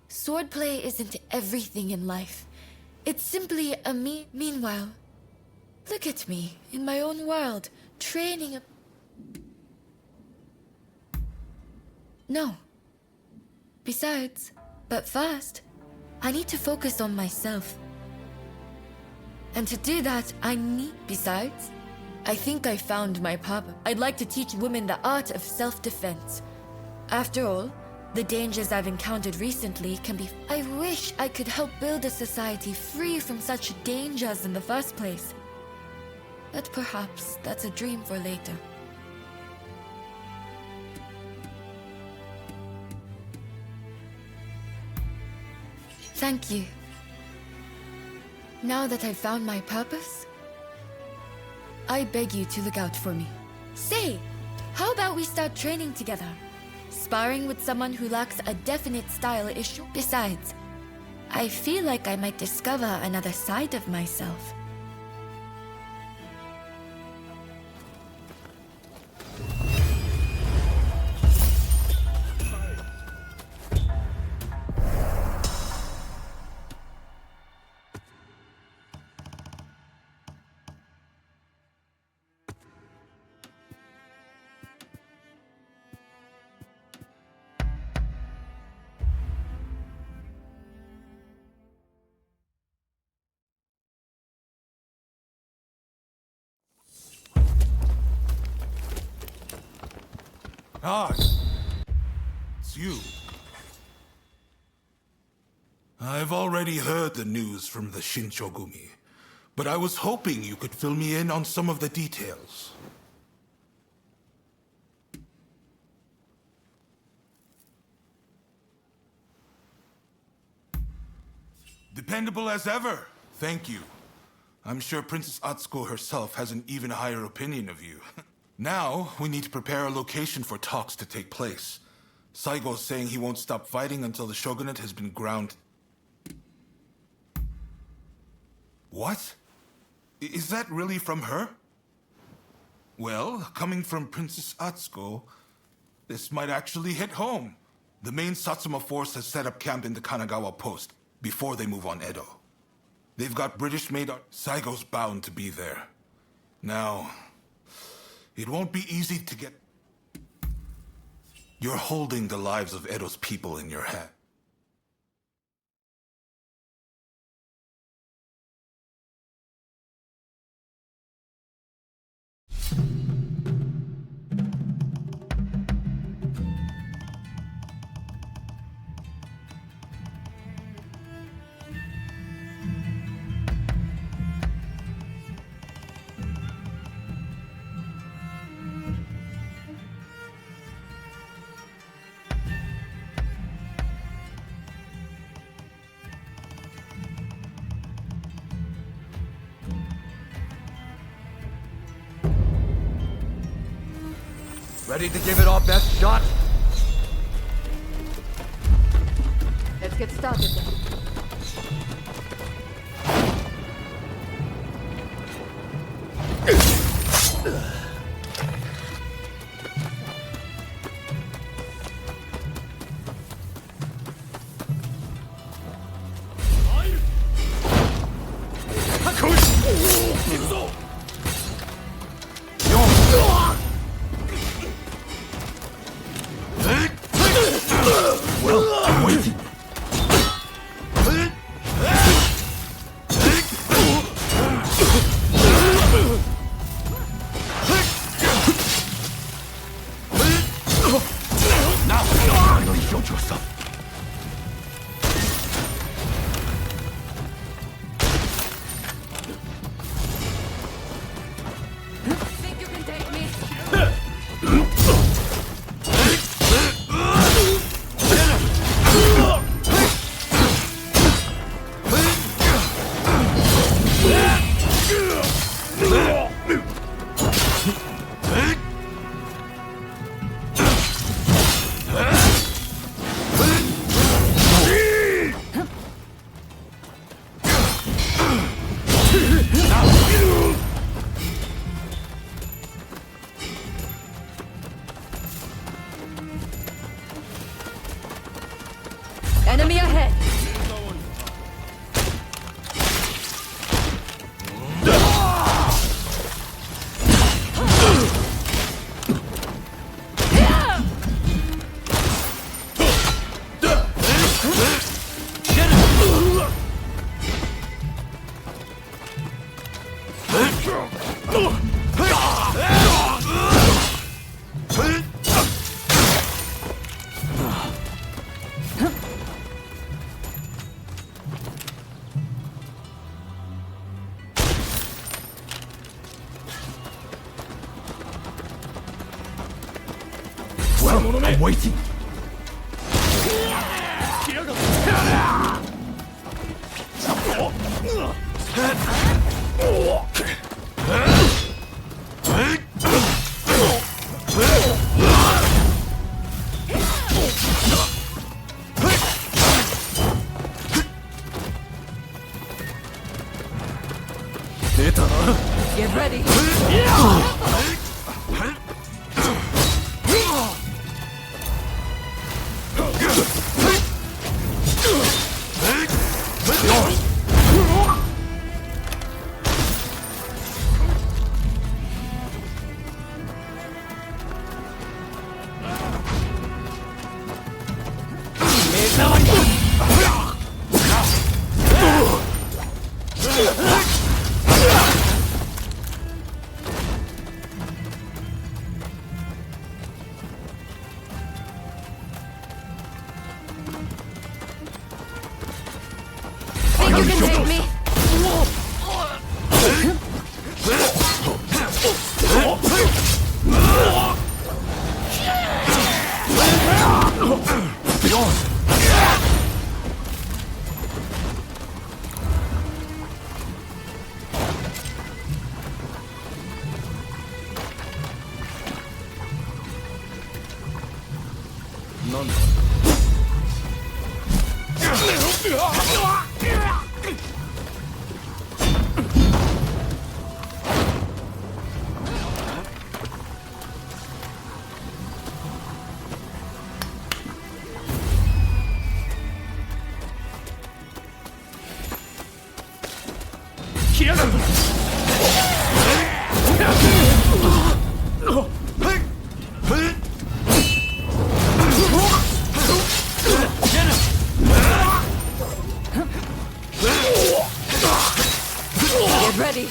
[SPEAKER 20] swordplay isn't everything in life. It's simply a meanwhile, look at me, in my own world, training. No. Besides, but first, I need to focus on myself. And to do that, Besides, I think I found my purpose. I'd like to teach women the art of self-defense. After all, the dangers I've encountered recently can be... I wish I could help build a society free from such dangers in the first place. But perhaps that's a dream for later. Thank you. Now that I've found my purpose, I beg you to look out for me. Say, how about we start training together? sparring with someone who lacks a definite style issue. Besides, I feel like I might discover another side of myself.
[SPEAKER 14] Ah, it's you. I've already heard the news from the Shinshogumi, but I was hoping you could fill me in on some of the details. Dependable as ever. Thank you. I'm sure Princess Atsuko herself has an even higher opinion of you. Now, we need to prepare a location for talks to take place. Saigo's saying he won't stop fighting until the shogunate has been ground. What? Is that really from her? Well, coming from Princess Atsuko, this might actually hit home. The main Satsuma force has set up camp in the Kanagawa post before they move on Edo. They've got British-made art. Saigo's bound to be there. Now, it won't be easy to get... You're holding the lives of Edo's people in your hand.
[SPEAKER 4] Ready to give it our best shot?
[SPEAKER 21] Let's get started then. Enemy ahead!
[SPEAKER 4] I'm waiting.
[SPEAKER 21] Get ready.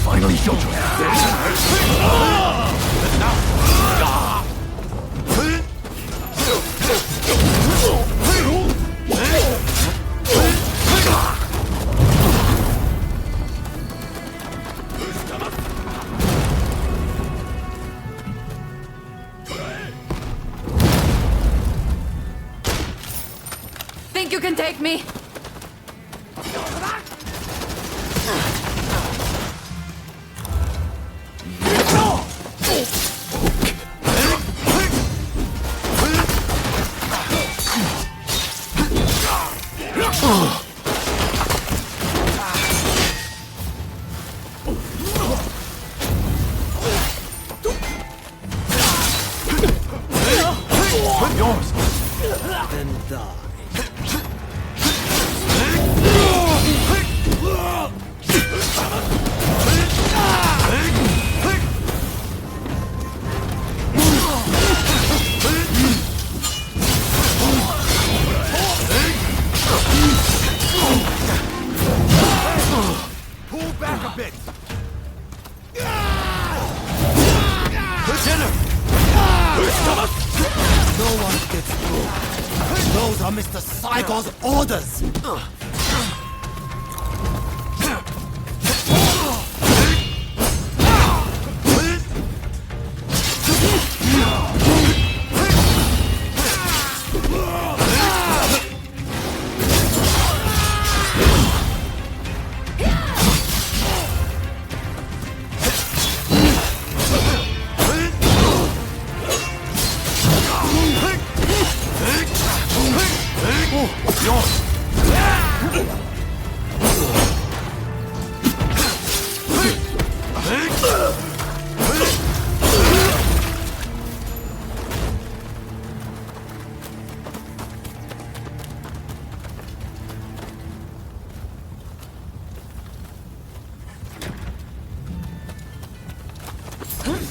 [SPEAKER 4] Finally showed you.
[SPEAKER 21] Think you can take me?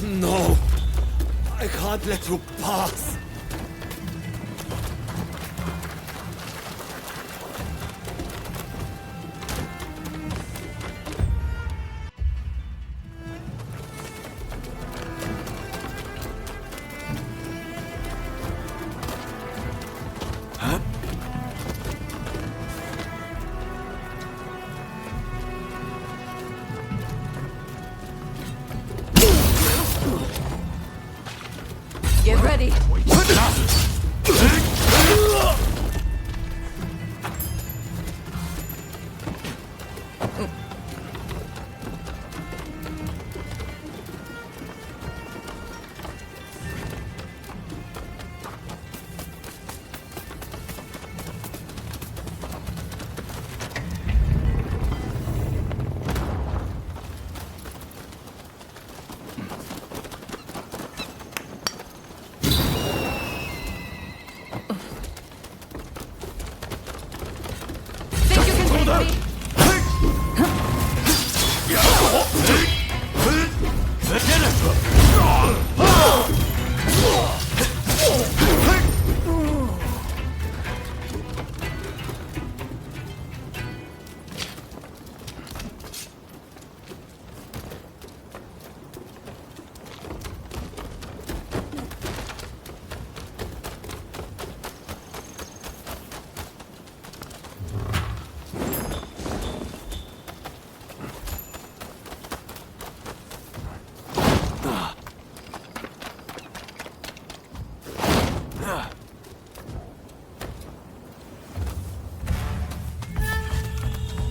[SPEAKER 2] No! I can't let you pass!
[SPEAKER 21] Get ready.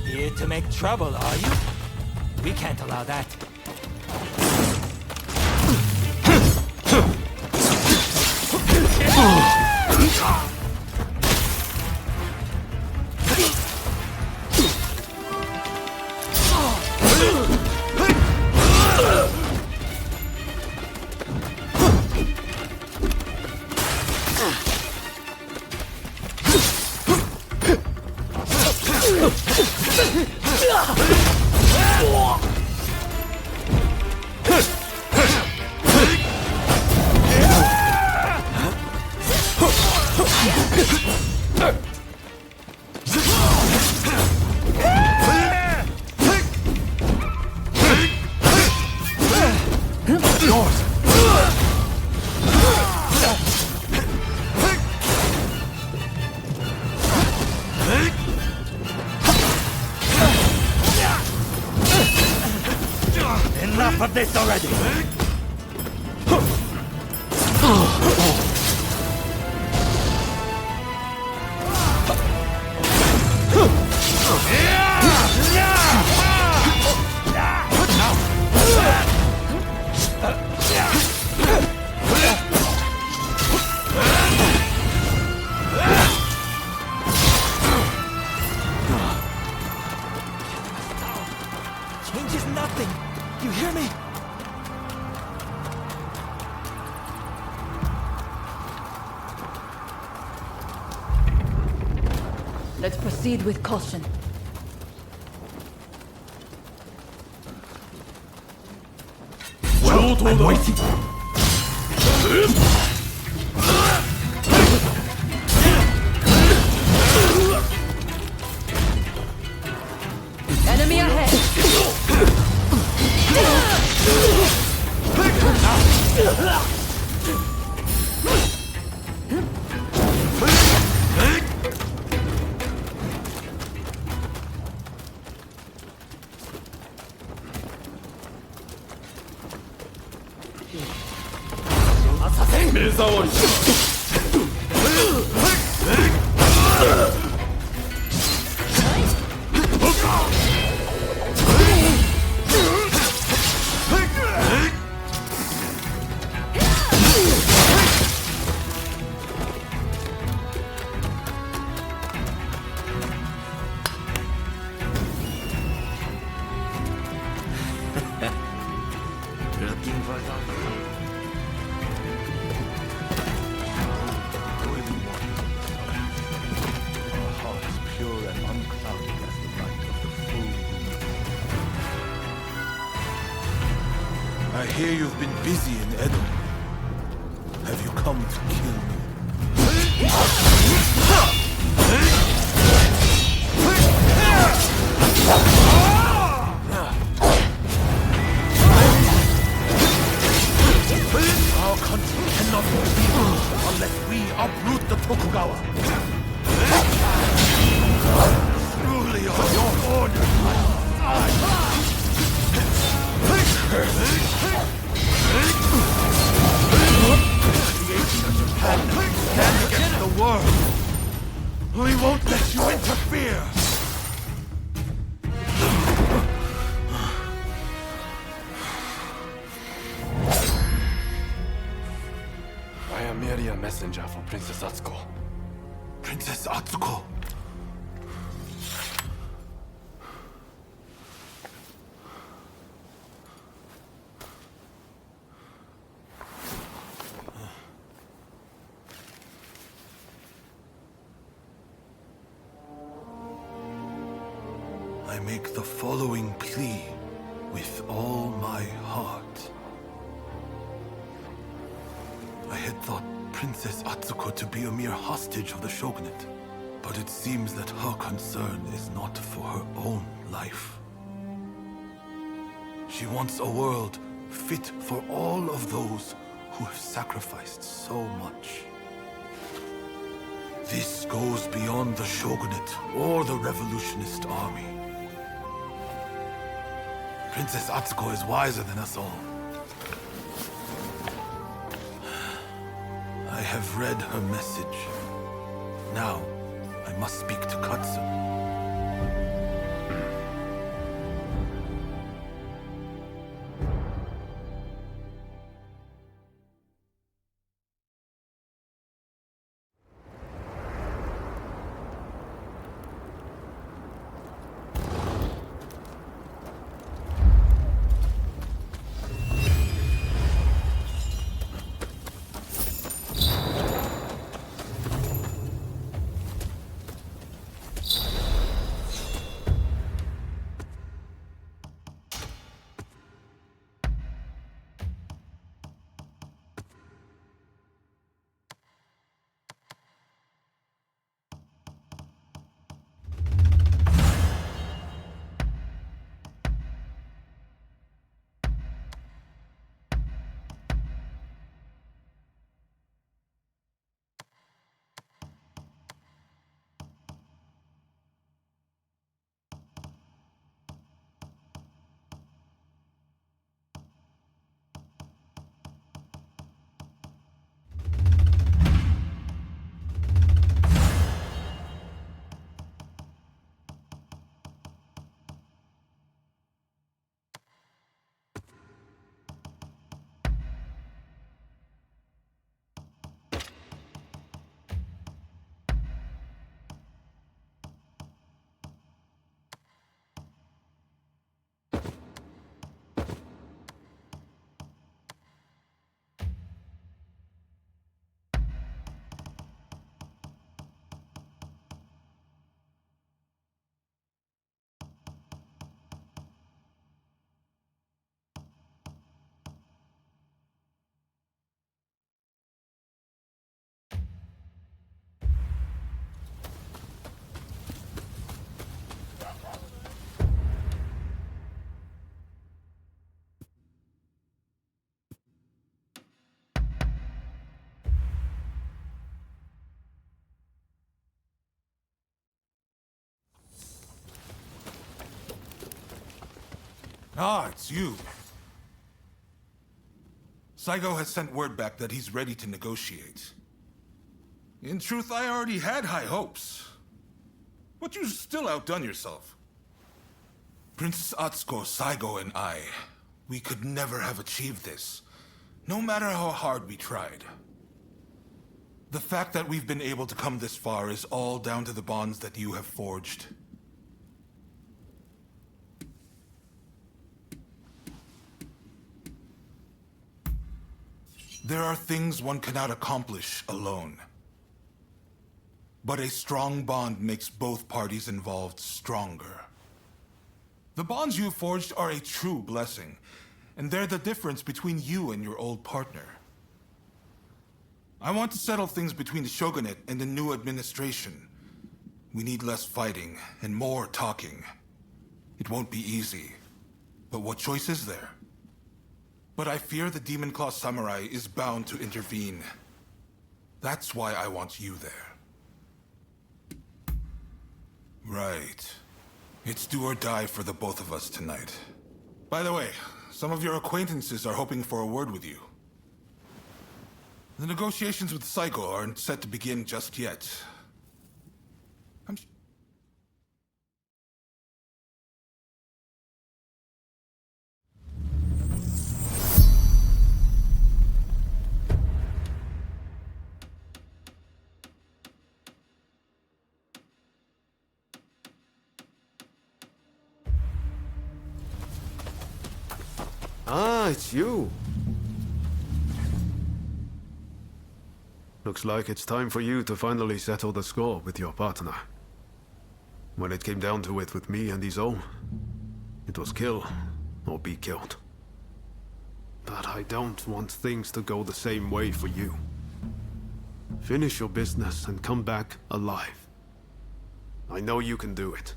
[SPEAKER 13] Here to make trouble, are you? We can't allow that.
[SPEAKER 12] Enough of this already!
[SPEAKER 13] Changes nothing. You hear me?
[SPEAKER 19] Let's proceed with caution.
[SPEAKER 12] I'm waiting.
[SPEAKER 19] Enemy ahead!
[SPEAKER 24] Looking for something. Our hearts pure and unclouded as the light of the full moon.
[SPEAKER 15] I hear you've been busy in Edo. Have you come to kill me? Our country cannot be freed unless we uproot the Tokugawa. Truly on your orders, my creation of Japan stand against the world. We won't let you interfere.
[SPEAKER 24] I am merely a messenger for Princess Atsuko.
[SPEAKER 15] Princess Atsuko. I make the following plea with all my heart. I had thought Princess Atsuko to be a mere hostage of the shogunate, but it seems that her concern is not for her own life. She wants a world fit for all of those who have sacrificed so much. This goes beyond the shogunate or the revolutionist army. Princess Atsuko is wiser than us all. I have read her message. Now, I must speak to Katsura.
[SPEAKER 14] Ah, it's you. Saigo has sent word back that he's ready to negotiate. In truth, I already had high hopes. But you still outdone yourself. Princess Atsuko, Saigo, and we could never have achieved this, no matter how hard we tried. The fact that we've been able to come this far is all down to the bonds that you have forged. There are things one cannot accomplish alone. But a strong bond makes both parties involved stronger. The bonds you forged are a true blessing, and they're the difference between you and your old partner. I want to settle things between the shogunate and the new administration. We need less fighting and more talking. It won't be easy, but what choice is there? But I fear the Demon Claw Samurai is bound to intervene. That's why I want you there. Right. It's do or die for the both of us tonight. By the way, some of your acquaintances are hoping for a word with you. The negotiations with Saigo aren't set to begin just yet.
[SPEAKER 9] Ah, it's you. Looks like it's time for you to finally settle the score with your partner. When it came down to it with me and Izo, it was kill or be killed. But I don't want things to go the same way for you. Finish your business and come back alive. I know you can do it.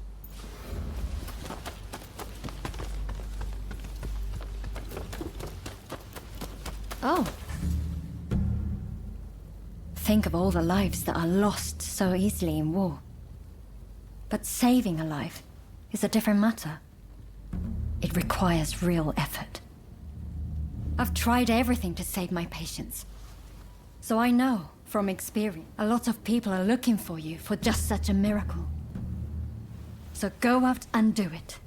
[SPEAKER 21] Oh. Think of all the lives that are lost so easily in war. But saving a life is a different matter. It requires real effort. I've tried everything to save my patients. So I know, from experience, a lot of people are looking for you for just such a miracle. So go out and do it.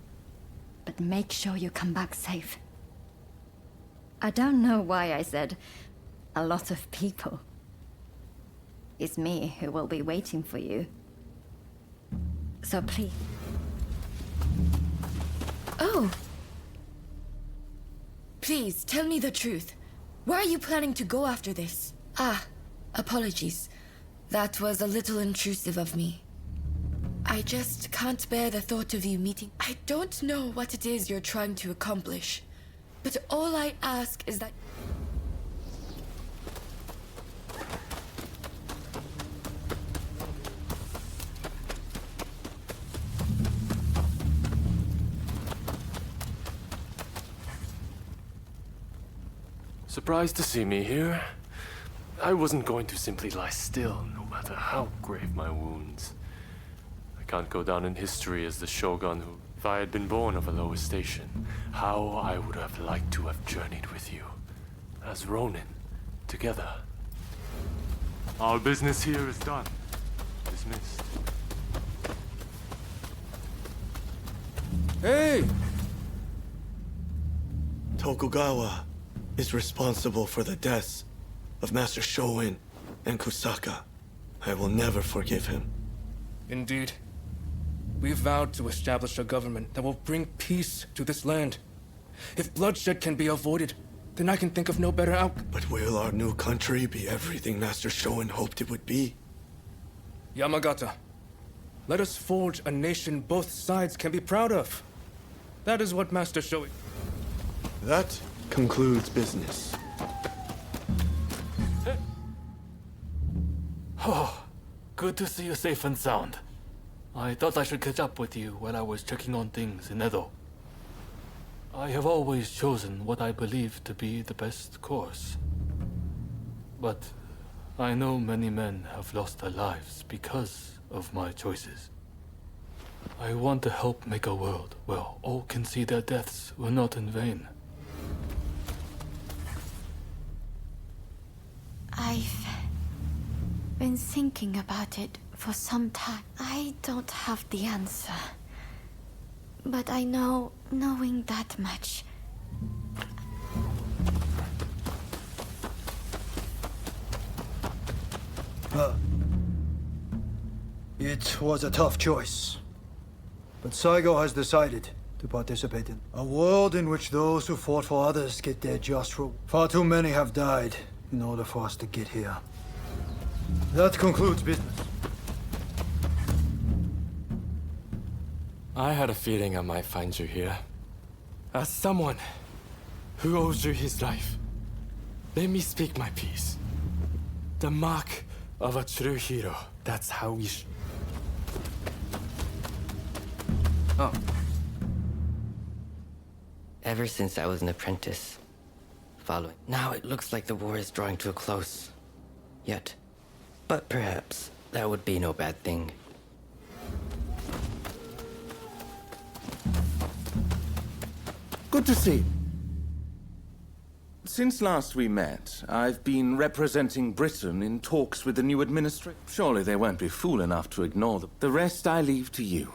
[SPEAKER 21] But make sure you come back safe. I don't know why I said a lot of people. It's me who will be waiting for you. So please.
[SPEAKER 3] Oh. Please, tell me the truth. Where are you planning to go after this? Ah, apologies. That was a little intrusive of me. I just can't bear the thought of you meeting. I don't know what it is you're trying to accomplish, but all I ask is that...
[SPEAKER 11] Surprised to see me here? I wasn't going to simply lie still, no matter how grave my wounds. I can't go down in history as the Shogun who, if I had been born of a lower station, how I would have liked to have journeyed with you, as Ronin, together. Our business here is done. Dismissed.
[SPEAKER 2] Hey! Tokugawa is responsible for the deaths of Master Shoin and Kusaka. I will never forgive him.
[SPEAKER 17] Indeed. We vowed to establish a government that will bring peace to this land. If bloodshed can be avoided, then I can think of no better outcome.
[SPEAKER 2] But will our new country be everything Master Shoin hoped it would be?
[SPEAKER 17] Yamagata, let us forge a nation both sides can be proud of. That is what Master Shoin...
[SPEAKER 2] That concludes business.
[SPEAKER 11] Oh, good to see you safe and sound. I thought I should catch up with you while I was checking on things in Edo. I have always chosen what I believe to be the best course. But I know many men have lost their lives because of my choices. I want to help make a world where all can see their deaths were not in vain.
[SPEAKER 6] I've been thinking about it for some time. I don't have the answer. But I know, knowing that much...
[SPEAKER 22] It was a tough choice. But Saigo has decided to participate in a world in which those who fought for others get their just reward. Far too many have died in order for us to get here. That concludes business.
[SPEAKER 11] I had a feeling I might find you here. As someone who owes you his life, let me speak my piece. The mark of a true hero. That's how we
[SPEAKER 23] Oh. Ever since I was an apprentice, following. Now it looks like the war is drawing to a close. Yet. But perhaps that would be no bad thing.
[SPEAKER 8] Good to see you. Since last we met, I've been representing Britain in talks with the new administration. Surely they won't be fool enough to ignore them. The rest I leave to you.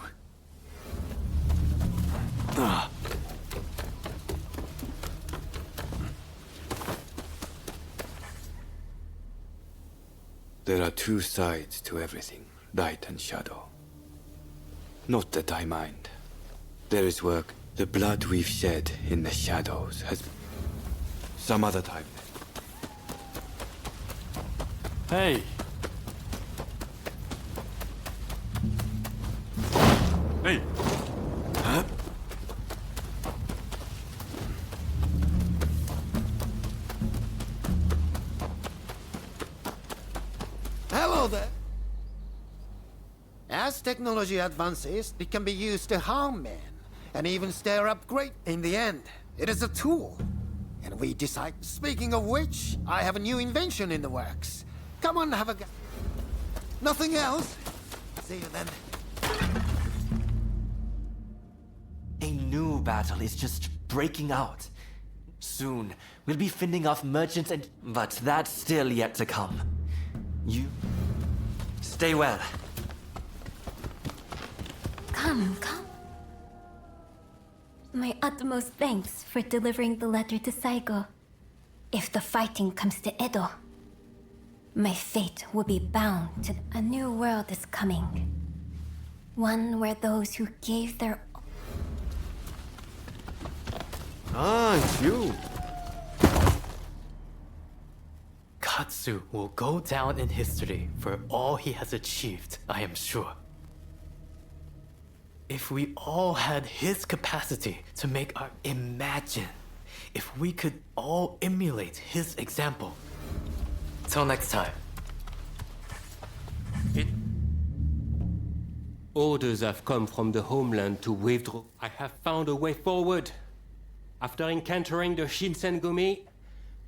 [SPEAKER 5] There are two sides to everything, light and shadow. Not that I mind. There is work. The blood we've shed in the shadows has... Some other time.
[SPEAKER 11] Hey!
[SPEAKER 12] Hey.
[SPEAKER 2] Huh?
[SPEAKER 1] Hello there. As technology advances, it can be used to harm men, and even stir up great. In the end, it is a tool. And we decide. Speaking of which, I have a new invention in the works. Come on, have a go. Nothing else? See you then.
[SPEAKER 10] A new battle is just breaking out. Soon, we'll be fending off merchants and... But that's still yet to come. You... stay well.
[SPEAKER 6] Come. My utmost thanks for delivering the letter to Saigo. If the fighting comes to Edo, my fate will be bound to... A new world is coming. One where those who gave their...
[SPEAKER 13] Ah, it's you.
[SPEAKER 16] Katsu will go down in history for all he has achieved, I am sure. If we all had his capacity to make our... Imagine if we could all emulate his example. Till next time.
[SPEAKER 18] Orders have come from the homeland to withdraw. I have found a way forward. After encountering the Shinsengumi,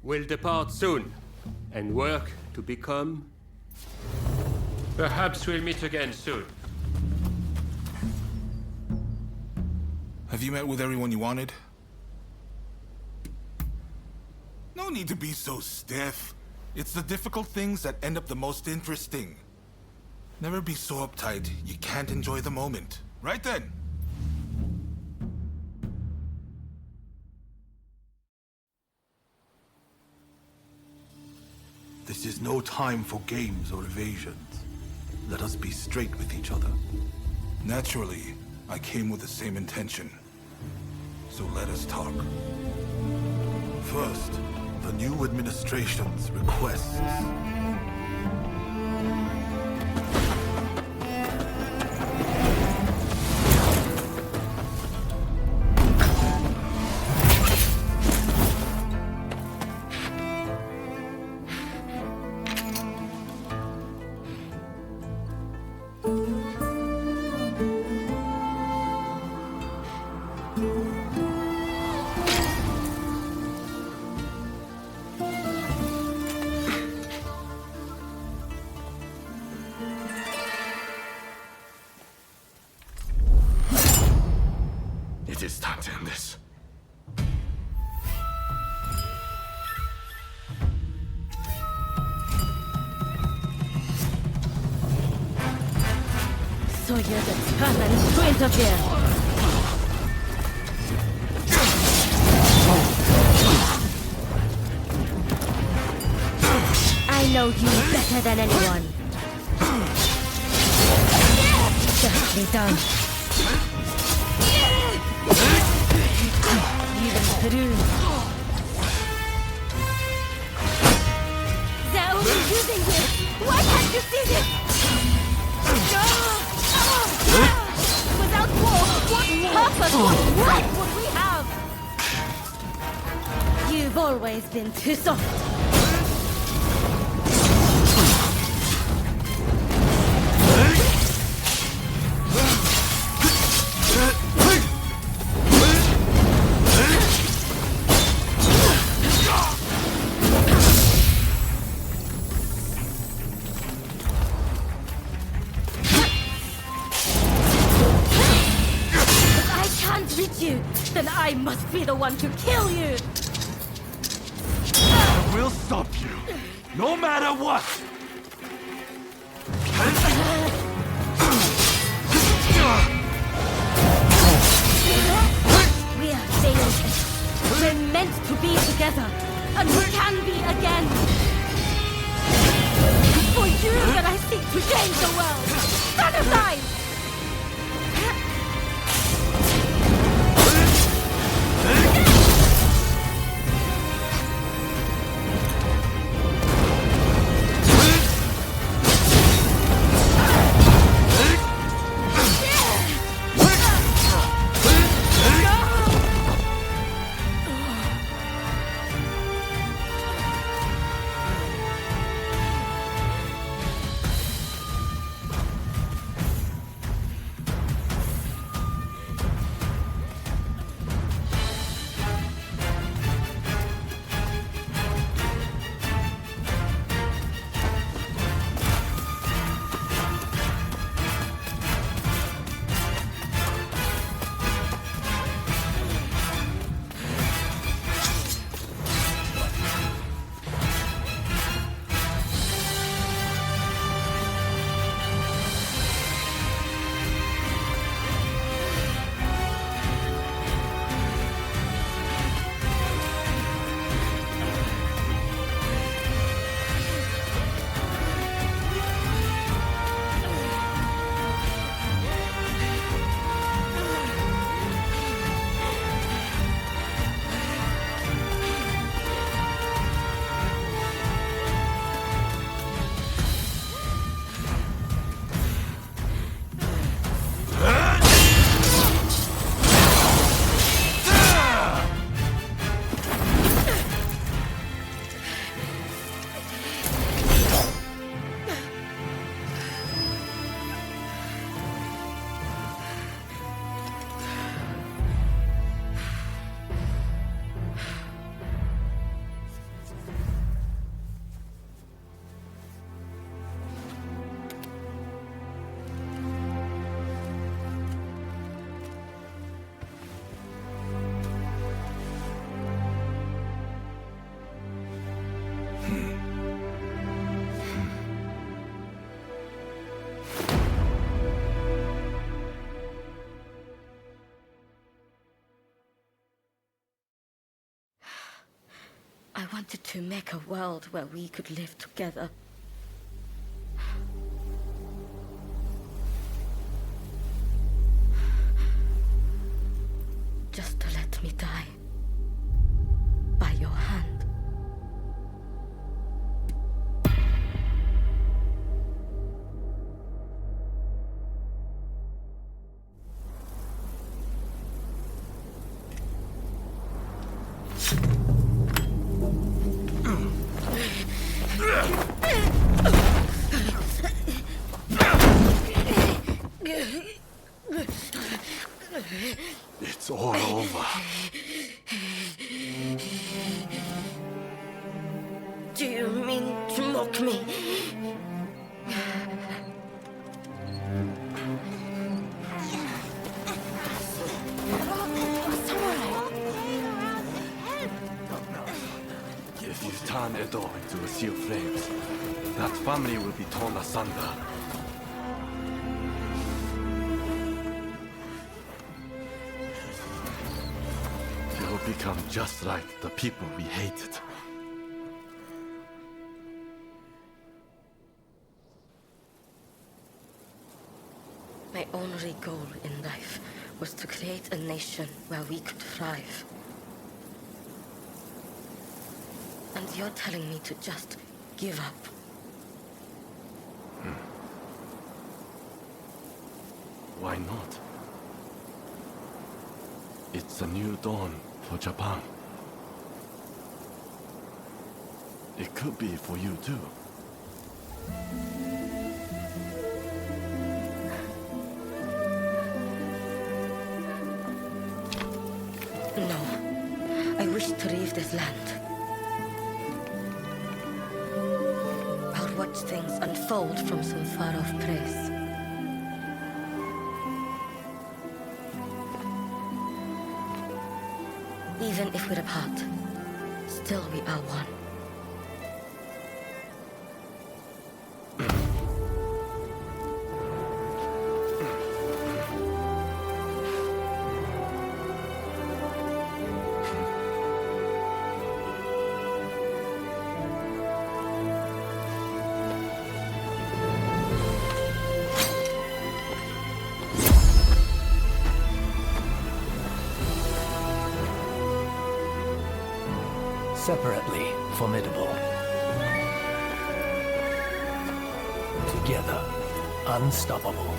[SPEAKER 18] we'll depart soon and work to become... Perhaps we'll meet again soon.
[SPEAKER 14] Have you met with everyone you wanted? No need to be so stiff. It's the difficult things that end up the most interesting. Never be so uptight you can't enjoy the moment. Right then.
[SPEAKER 15] This is no time for games or evasions. Let us be straight with each other.
[SPEAKER 14] Naturally, I came with the same intention. So let us talk.
[SPEAKER 15] First, the new administration's requests.
[SPEAKER 2] It is time to end this.
[SPEAKER 25] So you're the talent to interfere. I know you better than anyone. Justly done. Even through. They're only using this. Why can't you see this? Without war, what purpose, what right would we have? You've always been too soft. Then I must be the one to kill you!
[SPEAKER 24] I will stop you, no matter what!
[SPEAKER 25] We are failures. We're meant to be together, and we can be again! For you that I seek to change the world! Stand aside! wanted to make a world where we could live together. Just to let me die. By your hand.
[SPEAKER 24] It's all over.
[SPEAKER 25] Do you mean to mock me?
[SPEAKER 24] If you turn Edo into a sea of flames, that family will be torn asunder. You'll become just like the people we hated.
[SPEAKER 25] My only goal in life was to create a nation where we could thrive. And you're telling me to just give up.
[SPEAKER 24] Why not? It's a new dawn for Japan. It could be for you too.
[SPEAKER 25] No. I wish to leave this land. I'll watch things unfold from some far-off place. Even if we're apart, still we are one.
[SPEAKER 12] Separately formidable. Together, unstoppable.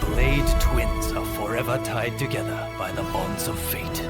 [SPEAKER 12] Blade twins are forever tied together by the bonds of fate.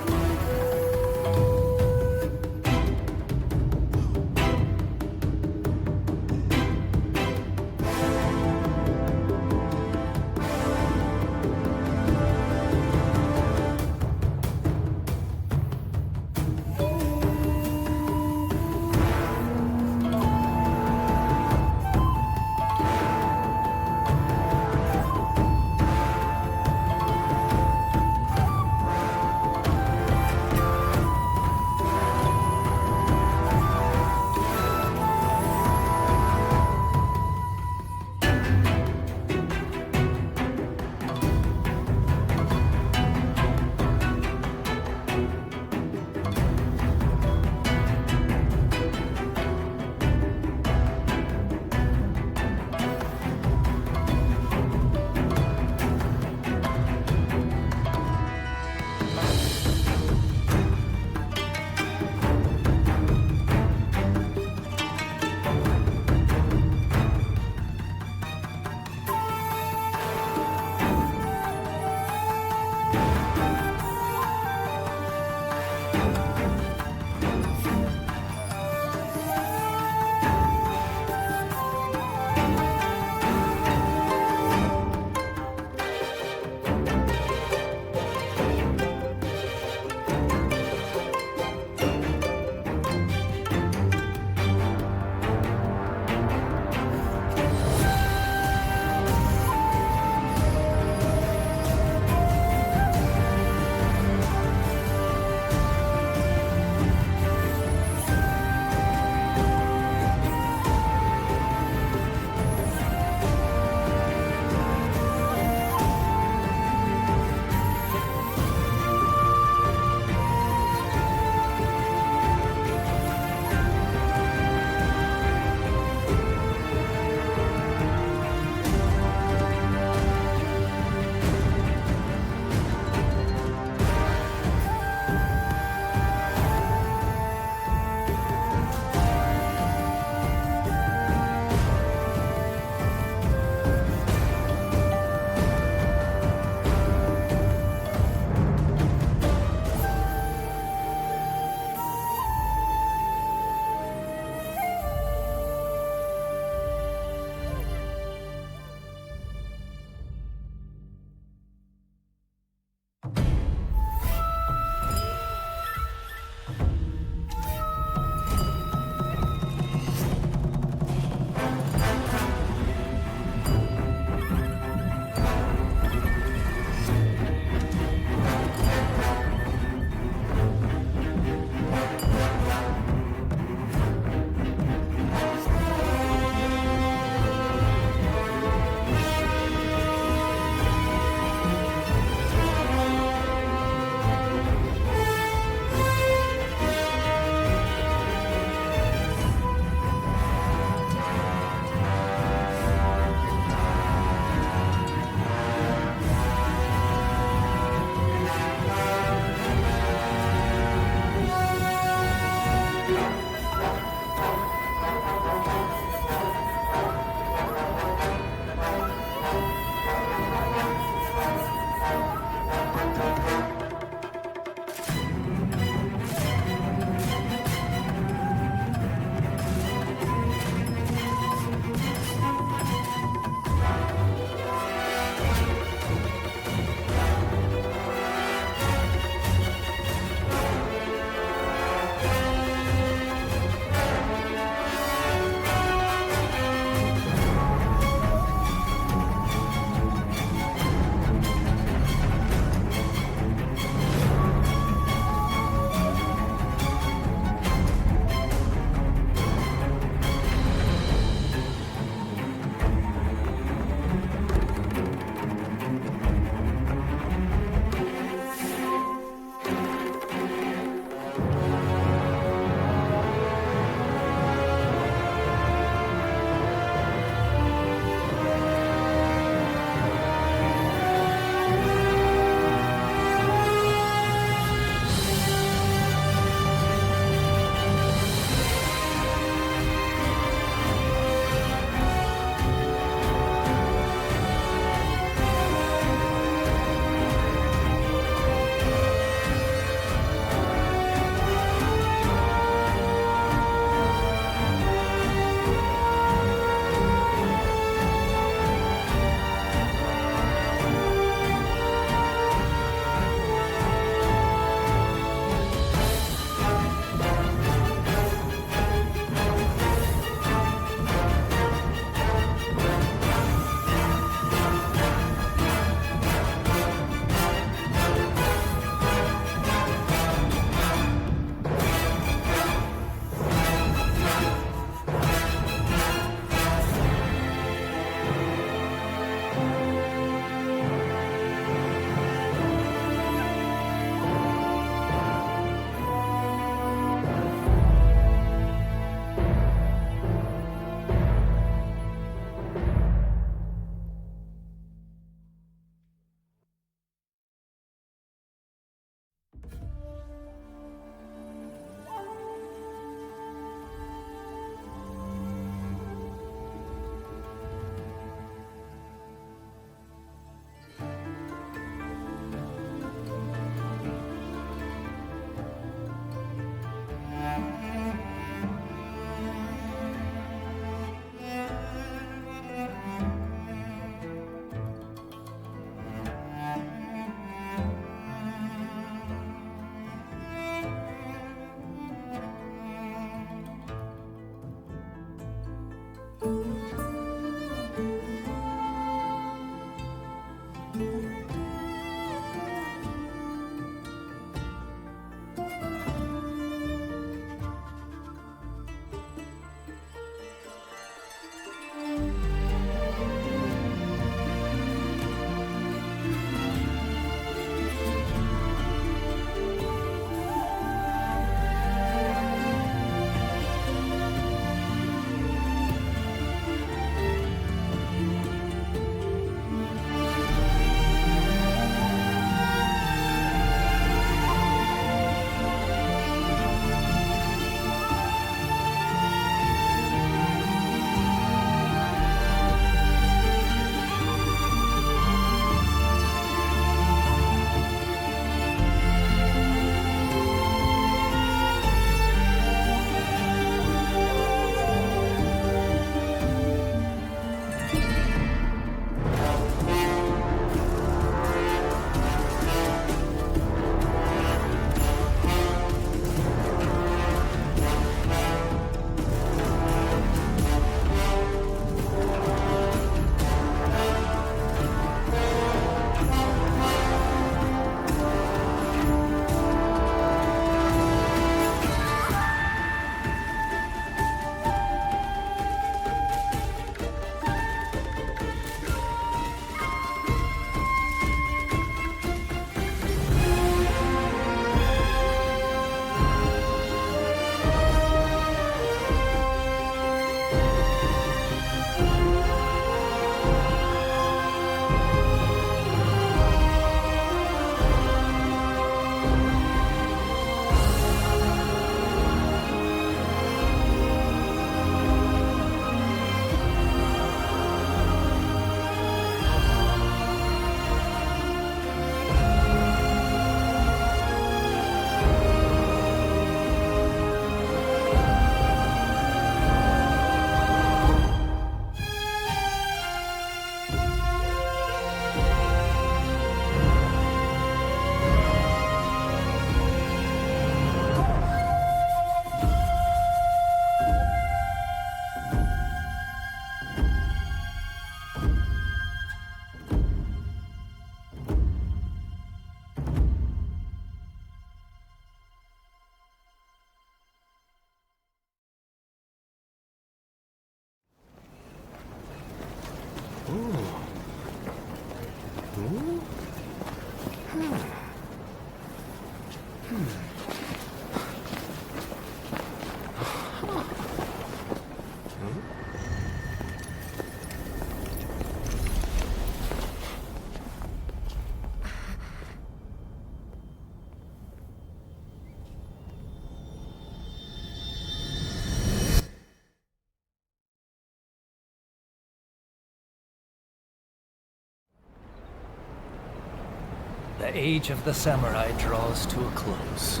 [SPEAKER 4] The age of the samurai draws to a close.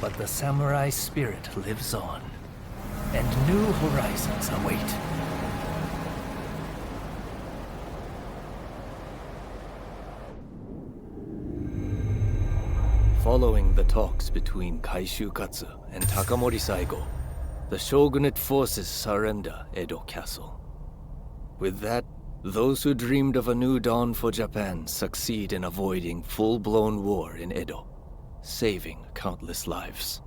[SPEAKER 4] But the samurai spirit lives on, and new horizons await. Following the talks between Kaishu Katsu and Takamori Saigo, the shogunate forces surrender Edo Castle. With that, those who dreamed of a new dawn for Japan succeed in avoiding full-blown war in Edo, saving countless lives.